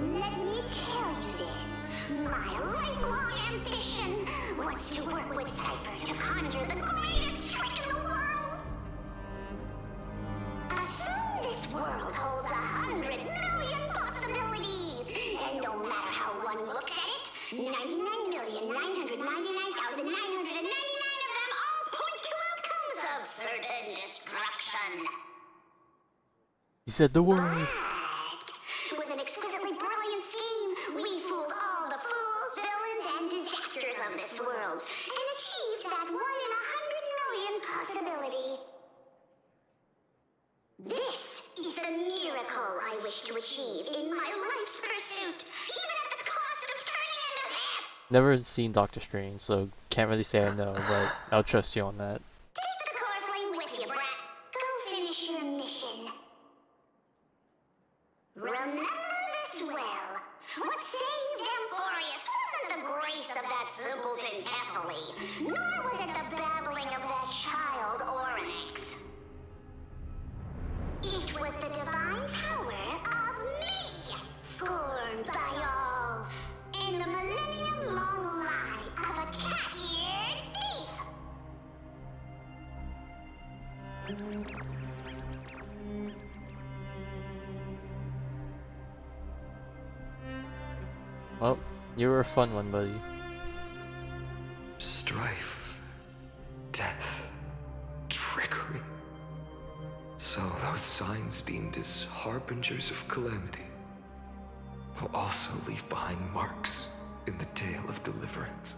Speaker 7: Let me tell you then, my lifelong ambition was to work with Cypher to conjure the greatest trick in the world. Assume this world holds 100 million possibilities, and no matter how one looks at it, 99,999,999 of them all point to outcomes of certain destruction.
Speaker 1: He said the word.
Speaker 7: But with an exquisitely brilliant scheme, we fooled all the fools, villains, and disasters of this world, and achieved that 1 in 100 million possibility. This is the miracle I wish to achieve in my life's pursuit, even at the cost of turning into this!
Speaker 1: Never seen Doctor Strange, so can't really say I know, but I'll trust you on that.
Speaker 7: Take the core flame with you, brat. Go finish your mission. Remember this well. What saved Emporius wasn't the grace of that simpleton Kethely, nor was it the babbling of that child Oryx. It was the divine power of me, scorned by all, and the millennium-long lie of a cat-eared thief.
Speaker 1: Well, you were a fun one, buddy.
Speaker 6: Strife, death, trickery. So those signs deemed as harbingers of calamity will also leave behind marks in the tale of deliverance.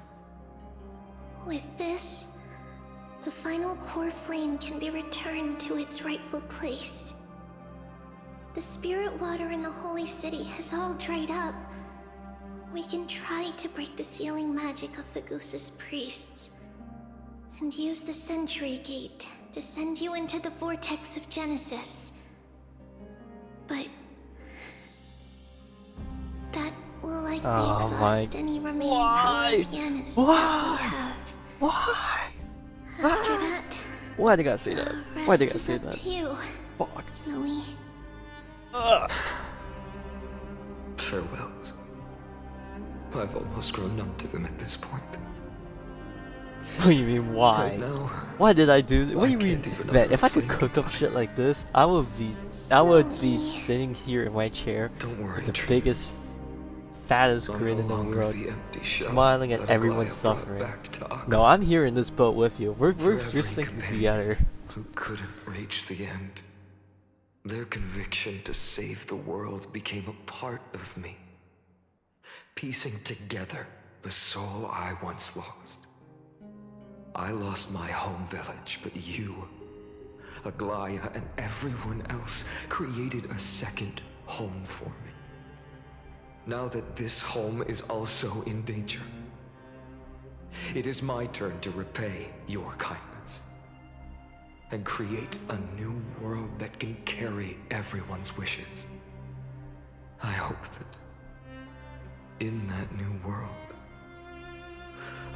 Speaker 7: With this, the final core flame can be returned to its rightful place. The spirit water in the holy city has all dried up. We can try to break the sealing magic of Fagusa's priests, and use the Century Gate to send you into the vortex of Genesis. But that will likely exhaust any remaining power of Yanis that we have.
Speaker 1: Why?
Speaker 7: After that,
Speaker 1: Why they gotta say that? Why they gotta say that?
Speaker 7: to you,
Speaker 1: Fuck.
Speaker 7: Snowy.
Speaker 6: Farewells. I've almost grown numb to them at this point.
Speaker 1: What do you mean, why?
Speaker 6: Right now,
Speaker 1: why did I do that? What do you mean, man? If I could cook up shit like this, I would be sitting here in my chair with the biggest, fattest grin in the world, smiling at everyone suffering. No, I'm here in this boat with you. We're sinking together.
Speaker 6: Who couldn't reach the end. Their conviction to save the world became a part of me, piecing together the soul I once lost. I lost my home village, but you Aglaya, and everyone else created a second home for me. Now that this home is also in danger, it is my turn to repay your kindness and create a new world that can carry everyone's wishes. I hope that in that new world,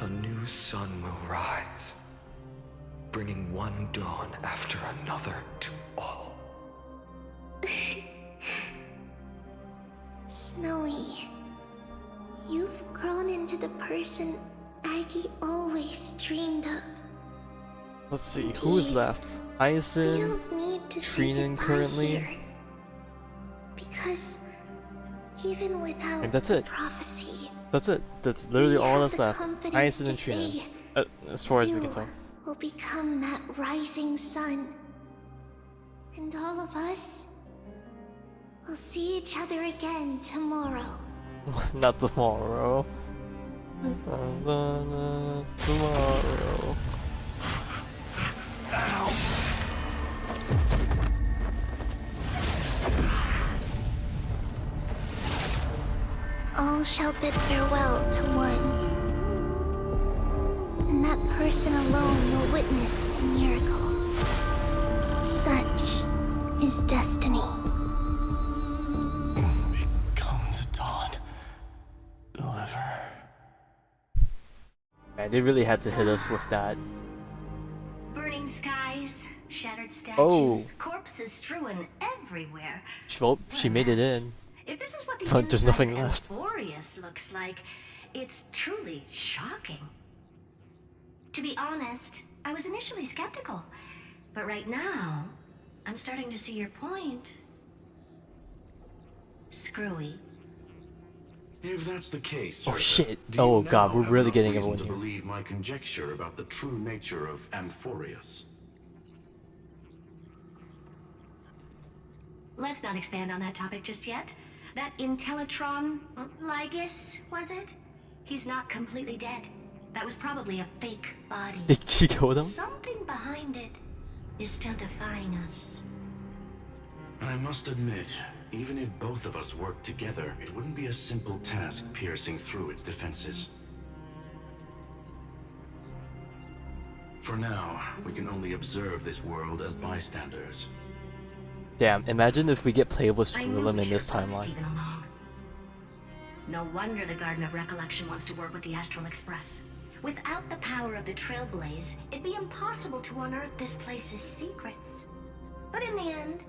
Speaker 6: a new sun will rise, bringing one dawn after another to all.
Speaker 7: Snowy, you've grown into the person Aggie always dreamed of.
Speaker 1: Let's see, who is left? Hyacinth, Trina currently.
Speaker 7: Here, because even without
Speaker 1: And that's it.
Speaker 7: prophecy,
Speaker 1: That's it. That's literally all that's left.
Speaker 7: confidence
Speaker 1: Hyacinth
Speaker 7: to
Speaker 1: and Trina.
Speaker 7: say
Speaker 1: As far as we can tell.
Speaker 7: will become that rising sun. And all of us will see each other again tomorrow.
Speaker 1: Not tomorrow. Tomorrow.
Speaker 7: All shall bid farewell to one. And that person alone will witness the miracle. Such is destiny.
Speaker 4: Become the dawn. Deliver.
Speaker 1: Yeah, they really had to hit us with that.
Speaker 9: Burning skies, shattered
Speaker 1: Oh.
Speaker 9: statues, corpses strewn everywhere.
Speaker 1: Well, she made it in.
Speaker 9: If this is what the
Speaker 1: But there's
Speaker 9: inside
Speaker 1: nothing
Speaker 9: of
Speaker 1: left.
Speaker 9: Euphorius looks like, it's truly shocking. To be honest, I was initially skeptical, but right now, I'm starting to see your point. Screwy.
Speaker 8: If that's the case,
Speaker 1: Oh
Speaker 8: Herta,
Speaker 1: shit.
Speaker 8: do you
Speaker 1: Oh
Speaker 8: now
Speaker 1: god, we're
Speaker 8: have
Speaker 1: really
Speaker 8: enough
Speaker 1: getting
Speaker 8: reason
Speaker 1: everyone
Speaker 8: to
Speaker 1: here.
Speaker 8: believe my conjecture about the true nature of Amphorius?
Speaker 9: Let's not expand on that topic just yet. That Intellitron, Lygus, was it? He's not completely dead. That was probably a fake body.
Speaker 1: Did she kill them?
Speaker 9: Something behind it is still defying us.
Speaker 8: I must admit, even if both of us worked together, it wouldn't be a simple task piercing through its defenses. For now, we can only observe this world as bystanders.
Speaker 1: Damn, imagine if we get playable
Speaker 9: I knew
Speaker 1: Skrullim
Speaker 9: we
Speaker 1: in this
Speaker 9: should have brought
Speaker 1: timeline.
Speaker 9: Stephen along. No wonder the Garden of Recollection wants to work with the Astral Express. Without the power of the Trailblaze, it'd be impossible to unearth this place's secrets. But in the end,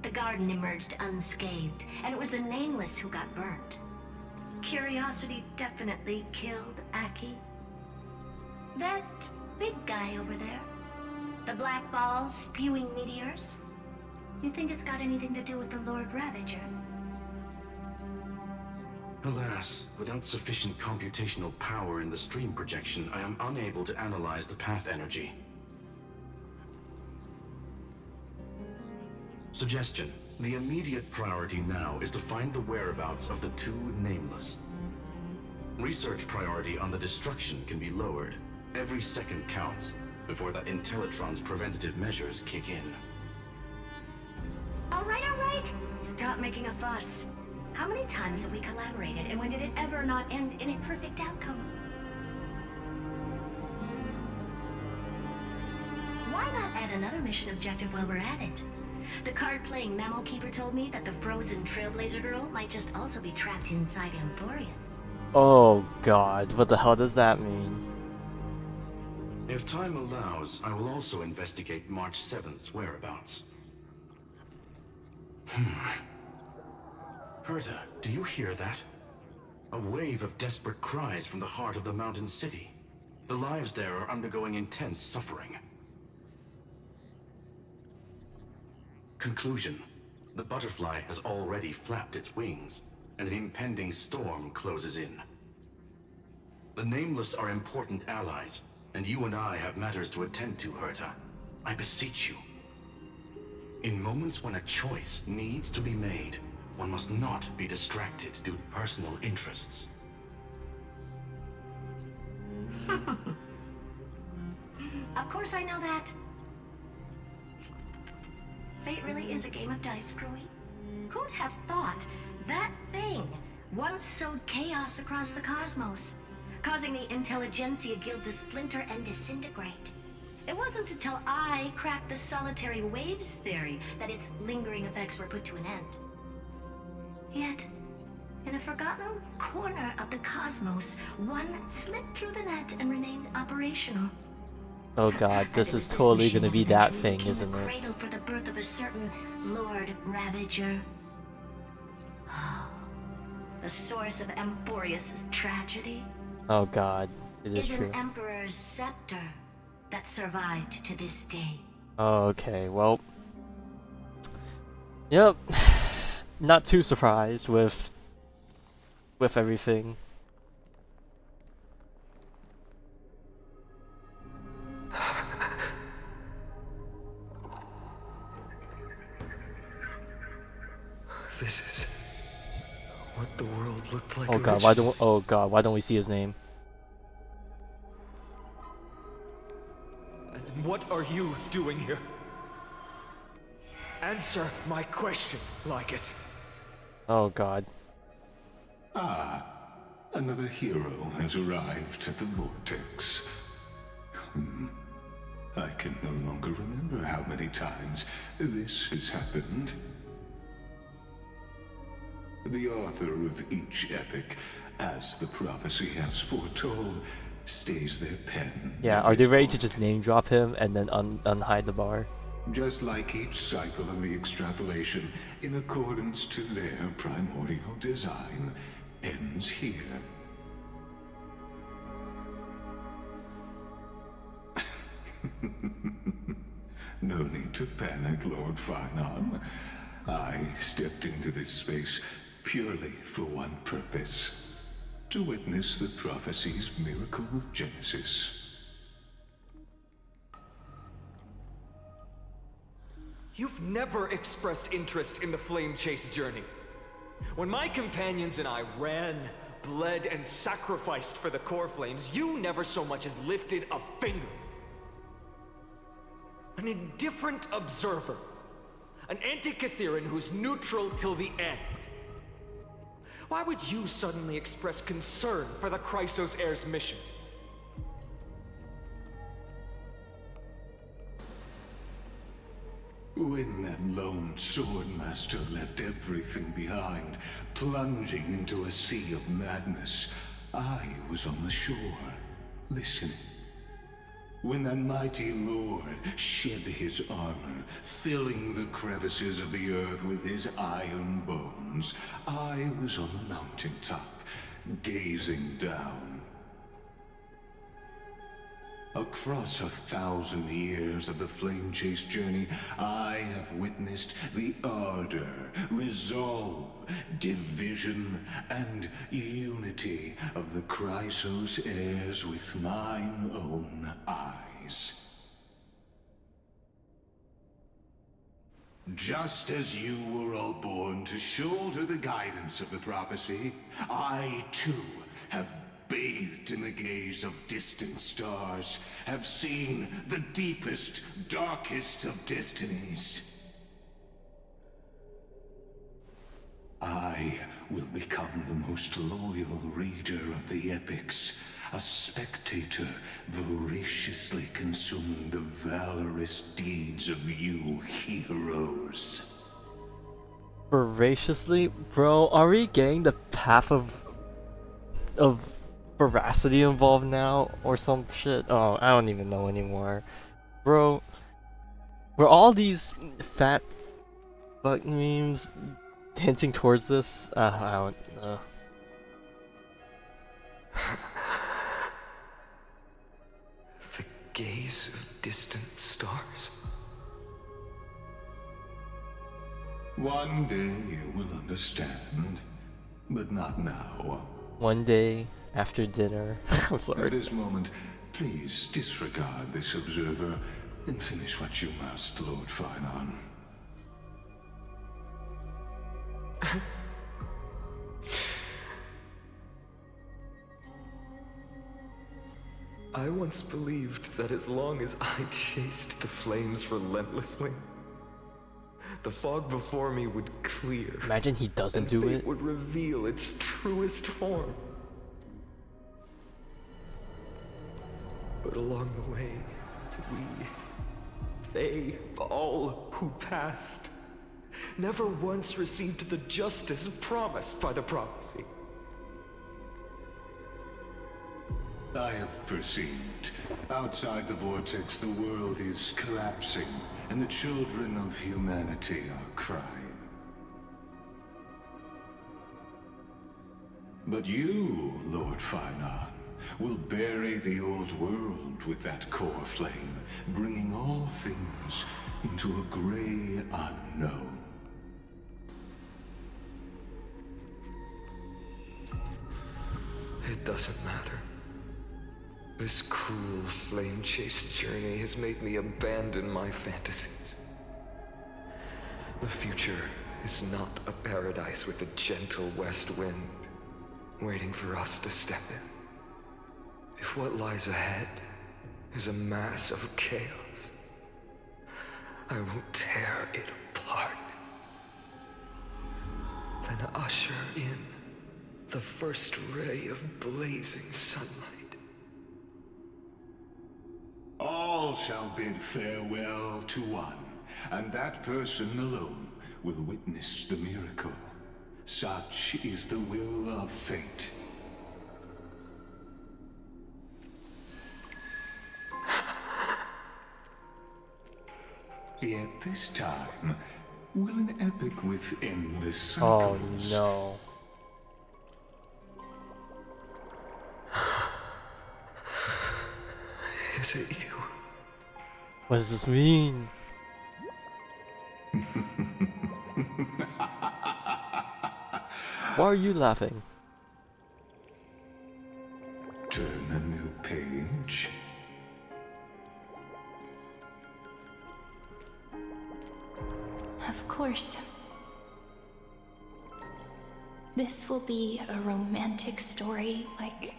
Speaker 9: the garden emerged unscathed, and it was the Nameless who got burnt. Curiosity definitely killed Aki. That big guy over there, the black ball spewing meteors, you think it's got anything to do with the Lord Ravager?
Speaker 8: Alas, without sufficient computational power in the stream projection, I am unable to analyze the path energy. Suggestion. The immediate priority now is to find the whereabouts of the two Nameless. Research priority on the destruction can be lowered. Every second counts before that Intellitron's preventative measures kick in.
Speaker 9: All right. Stop making a fuss. How many times have we collaborated, and when did it ever not end in a perfect outcome? Why not add another mission objective while we're at it? The card-playing memo keeper told me that the frozen Trailblazer girl might just also be trapped inside Amphorius.
Speaker 1: Oh god, what the hell does that mean?
Speaker 8: If time allows, I will also investigate March 7th's whereabouts. Herta, do you hear that? A wave of desperate cries from the heart of the mountain city. The lives there are undergoing intense suffering. Conclusion. The butterfly has already flapped its wings, and an impending storm closes in. The Nameless are important allies, and you and I have matters to attend to, Herta. I beseech you. In moments when a choice needs to be made, one must not be distracted due to personal interests.
Speaker 9: Of course I know that. Fate really is a game of dice, Screwy. Who'd have thought that thing once sowed chaos across the cosmos, causing the Intelligentsia Guild to splinter and disintegrate? It wasn't until I cracked the solitary waves theory that its lingering effects were put to an end. Yet, in a forgotten corner of the cosmos, one slipped through the net and remained operational.
Speaker 1: Oh god, this is totally gonna be that thing, isn't it?
Speaker 9: Cradle for the birth of a certain Lord Ravager. The source of Emporius' tragedy
Speaker 1: Oh god, it is
Speaker 9: is
Speaker 1: true.
Speaker 9: an Emperor's scepter that survived to this day.
Speaker 1: Oh, okay, well... Yep. Not too surprised with everything.
Speaker 6: This is what the world looked like.
Speaker 1: Oh god, why don't we see his name?
Speaker 11: And what are you doing here? Answer my question, Lycus.
Speaker 1: Oh god.
Speaker 4: Ah, another hero has arrived at the Vortex. I can no longer remember how many times this has happened. The author of each epic, as the prophecy has foretold, stays their pen.
Speaker 1: Yeah, are they ready to just name drop him and then unhide the bar?
Speaker 4: Just like each cycle of the extrapolation, in accordance to their primordial design, ends here. No need to panic, Lord Finon. I stepped into this space purely for one purpose: to witness the prophecy's miracle of Genesis.
Speaker 11: You've never expressed interest in the Flame Chase journey. When my companions and I ran, bled, and sacrificed for the core flames, you never so much as lifted a finger. An indifferent observer. An anti-Catheran who's neutral till the end. Why would you suddenly express concern for the Chrysos Heir's mission?
Speaker 4: When that lone swordmaster left everything behind, plunging into a sea of madness, I was on the shore, listening. When that mighty lord shed his armor, filling the crevices of the earth with his iron bones, I was on the mountaintop, gazing down. Across 1,000 years of the Flame Chase journey, I have witnessed the ardor, resolve, division, and unity of the Chrysos heirs with mine own eyes. Just as you were all born to shoulder the guidance of the prophecy, I too have bathed in the gaze of distant stars, have seen the deepest, darkest of destinies. I will become the most loyal reader of the epics, a spectator voraciously consuming the valorous deeds of you heroes.
Speaker 1: Voraciously? Bro, are we getting the path of veracity involved now, or some shit? Oh, I don't even know anymore. Bro, were all these fat fuck memes hinting towards this? I don't know.
Speaker 6: The gaze of distant stars.
Speaker 4: One day you will understand, but not now.
Speaker 1: One day after dinner. I'm sorry.
Speaker 4: At this moment, please disregard this observer and finish what you must, Lord Finon.
Speaker 11: I once believed that as long as I chased the flames relentlessly,
Speaker 6: the fog before me would clear.
Speaker 1: Imagine he doesn't
Speaker 6: and
Speaker 1: do
Speaker 6: fate
Speaker 1: it.
Speaker 6: would reveal its truest form. But along the way, they, all who passed, never once received the justice promised by the prophecy.
Speaker 4: I have perceived. Outside the vortex, the world is collapsing, and the children of humanity are crying. But you, Lord Finan, will bury the old world with that core flame, bringing all things into a gray unknown.
Speaker 6: It doesn't matter. This cruel flame-chased journey has made me abandon my fantasies. The future is not a paradise with a gentle west wind waiting for us to step in. If what lies ahead is a mass of chaos, I will tear it apart. Then usher in the first ray of blazing sunlight.
Speaker 4: All shall bid farewell to one, and that person alone will witness the miracle. Such is the will of fate. Yet this time, will an epic with endless cycles...
Speaker 1: Oh no.
Speaker 6: Is it you?
Speaker 1: What does this mean? Why are you laughing?
Speaker 4: Turn a new page.
Speaker 22: Of course. This will be a romantic story like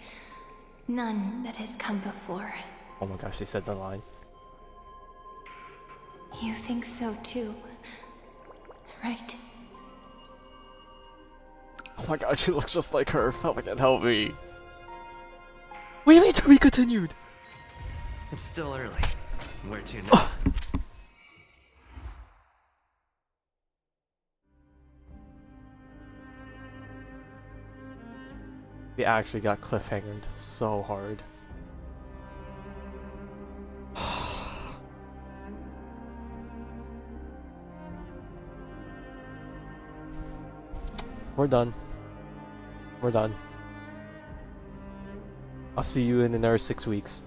Speaker 22: none that has come before.
Speaker 1: Oh my gosh, they said the line.
Speaker 22: You think so too, right?
Speaker 1: Oh my god, she looks just like her. Fucking help me. We need to be continued.
Speaker 24: It's still early. Where to now?
Speaker 1: We actually got cliffhangered so hard. We're done. We're done. I'll see you in another 6 weeks.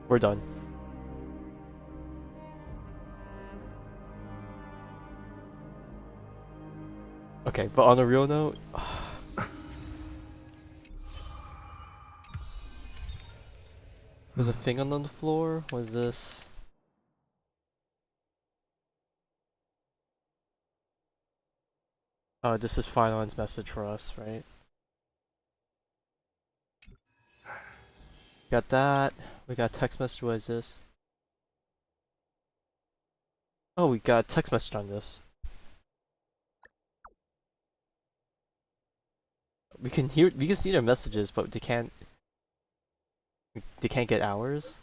Speaker 1: We're done. Okay, but on a real note... There's a thing on the floor? What is this? Oh, this is Finon's message for us, right? Got that. We got text message. What is this? Oh, we got text message on this. We can see their messages, but they can't get ours.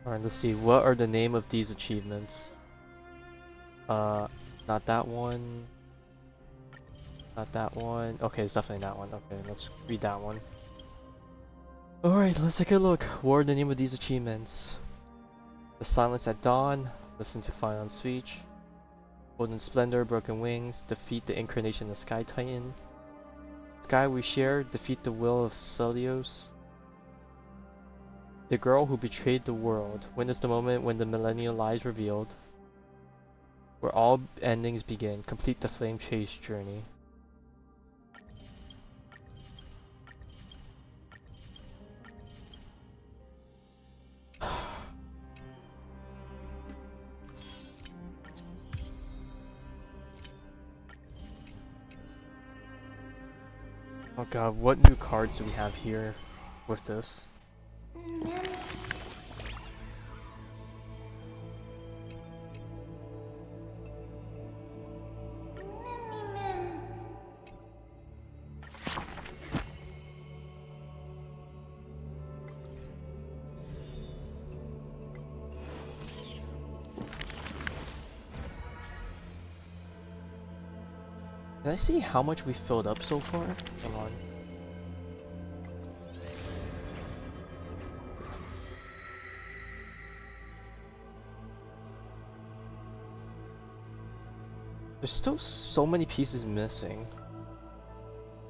Speaker 1: Alright, let's see. What are the name of these achievements? Not that one. Not that one. Okay, it's definitely that one. Okay, let's read that one. Alright, let's take a look. What are the name of these achievements? The Silence at Dawn. Listen to Finon's speech. Golden Splendor, Broken Wings. Defeat the Incarnation of Sky Titan. Sky We Share. Defeat the Will of Celios. The Girl Who Betrayed the World. Witness the moment when the millennial lies revealed. Where all endings begin. Complete the flame chase journey. Oh god, what new cards do we have here with this? Can I see how much we filled up so far? Hang on. There's still so many pieces missing.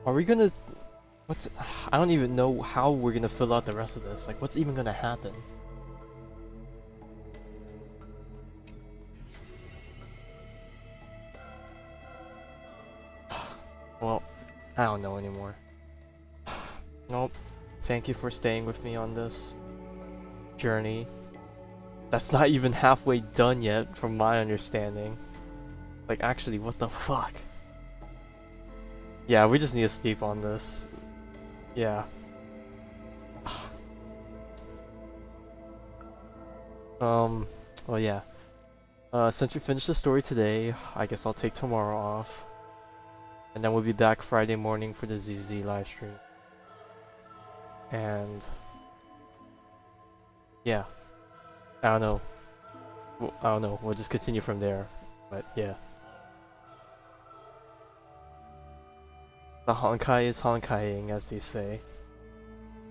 Speaker 1: Are we gonna... What's... I don't even know how we're gonna fill out the rest of this. Like, what's even gonna happen? Well, I don't know anymore. Nope. Thank you for staying with me on this journey. That's not even halfway done yet, from my understanding. Like, actually, what the fuck? Yeah, we just need to sleep on this. Yeah. Well, yeah. Since we finished the story today, I guess I'll take tomorrow off. And then we'll be back Friday morning for the ZZ livestream. And... yeah. I don't know. I don't know. We'll just continue from there. But, yeah. The Honkai is Honkaiing, as they say.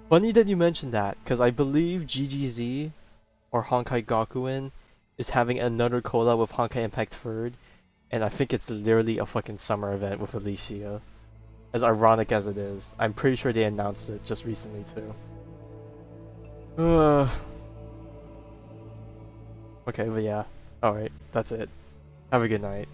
Speaker 1: Funny that you mentioned that, because I believe GGZ, or Honkai Gakuen, is having another collab with Honkai Impact Third, and I think it's literally a fucking summer event with Alicia. As ironic as it is, I'm pretty sure they announced it just recently too. Okay, but yeah. Alright, that's it. Have a good night.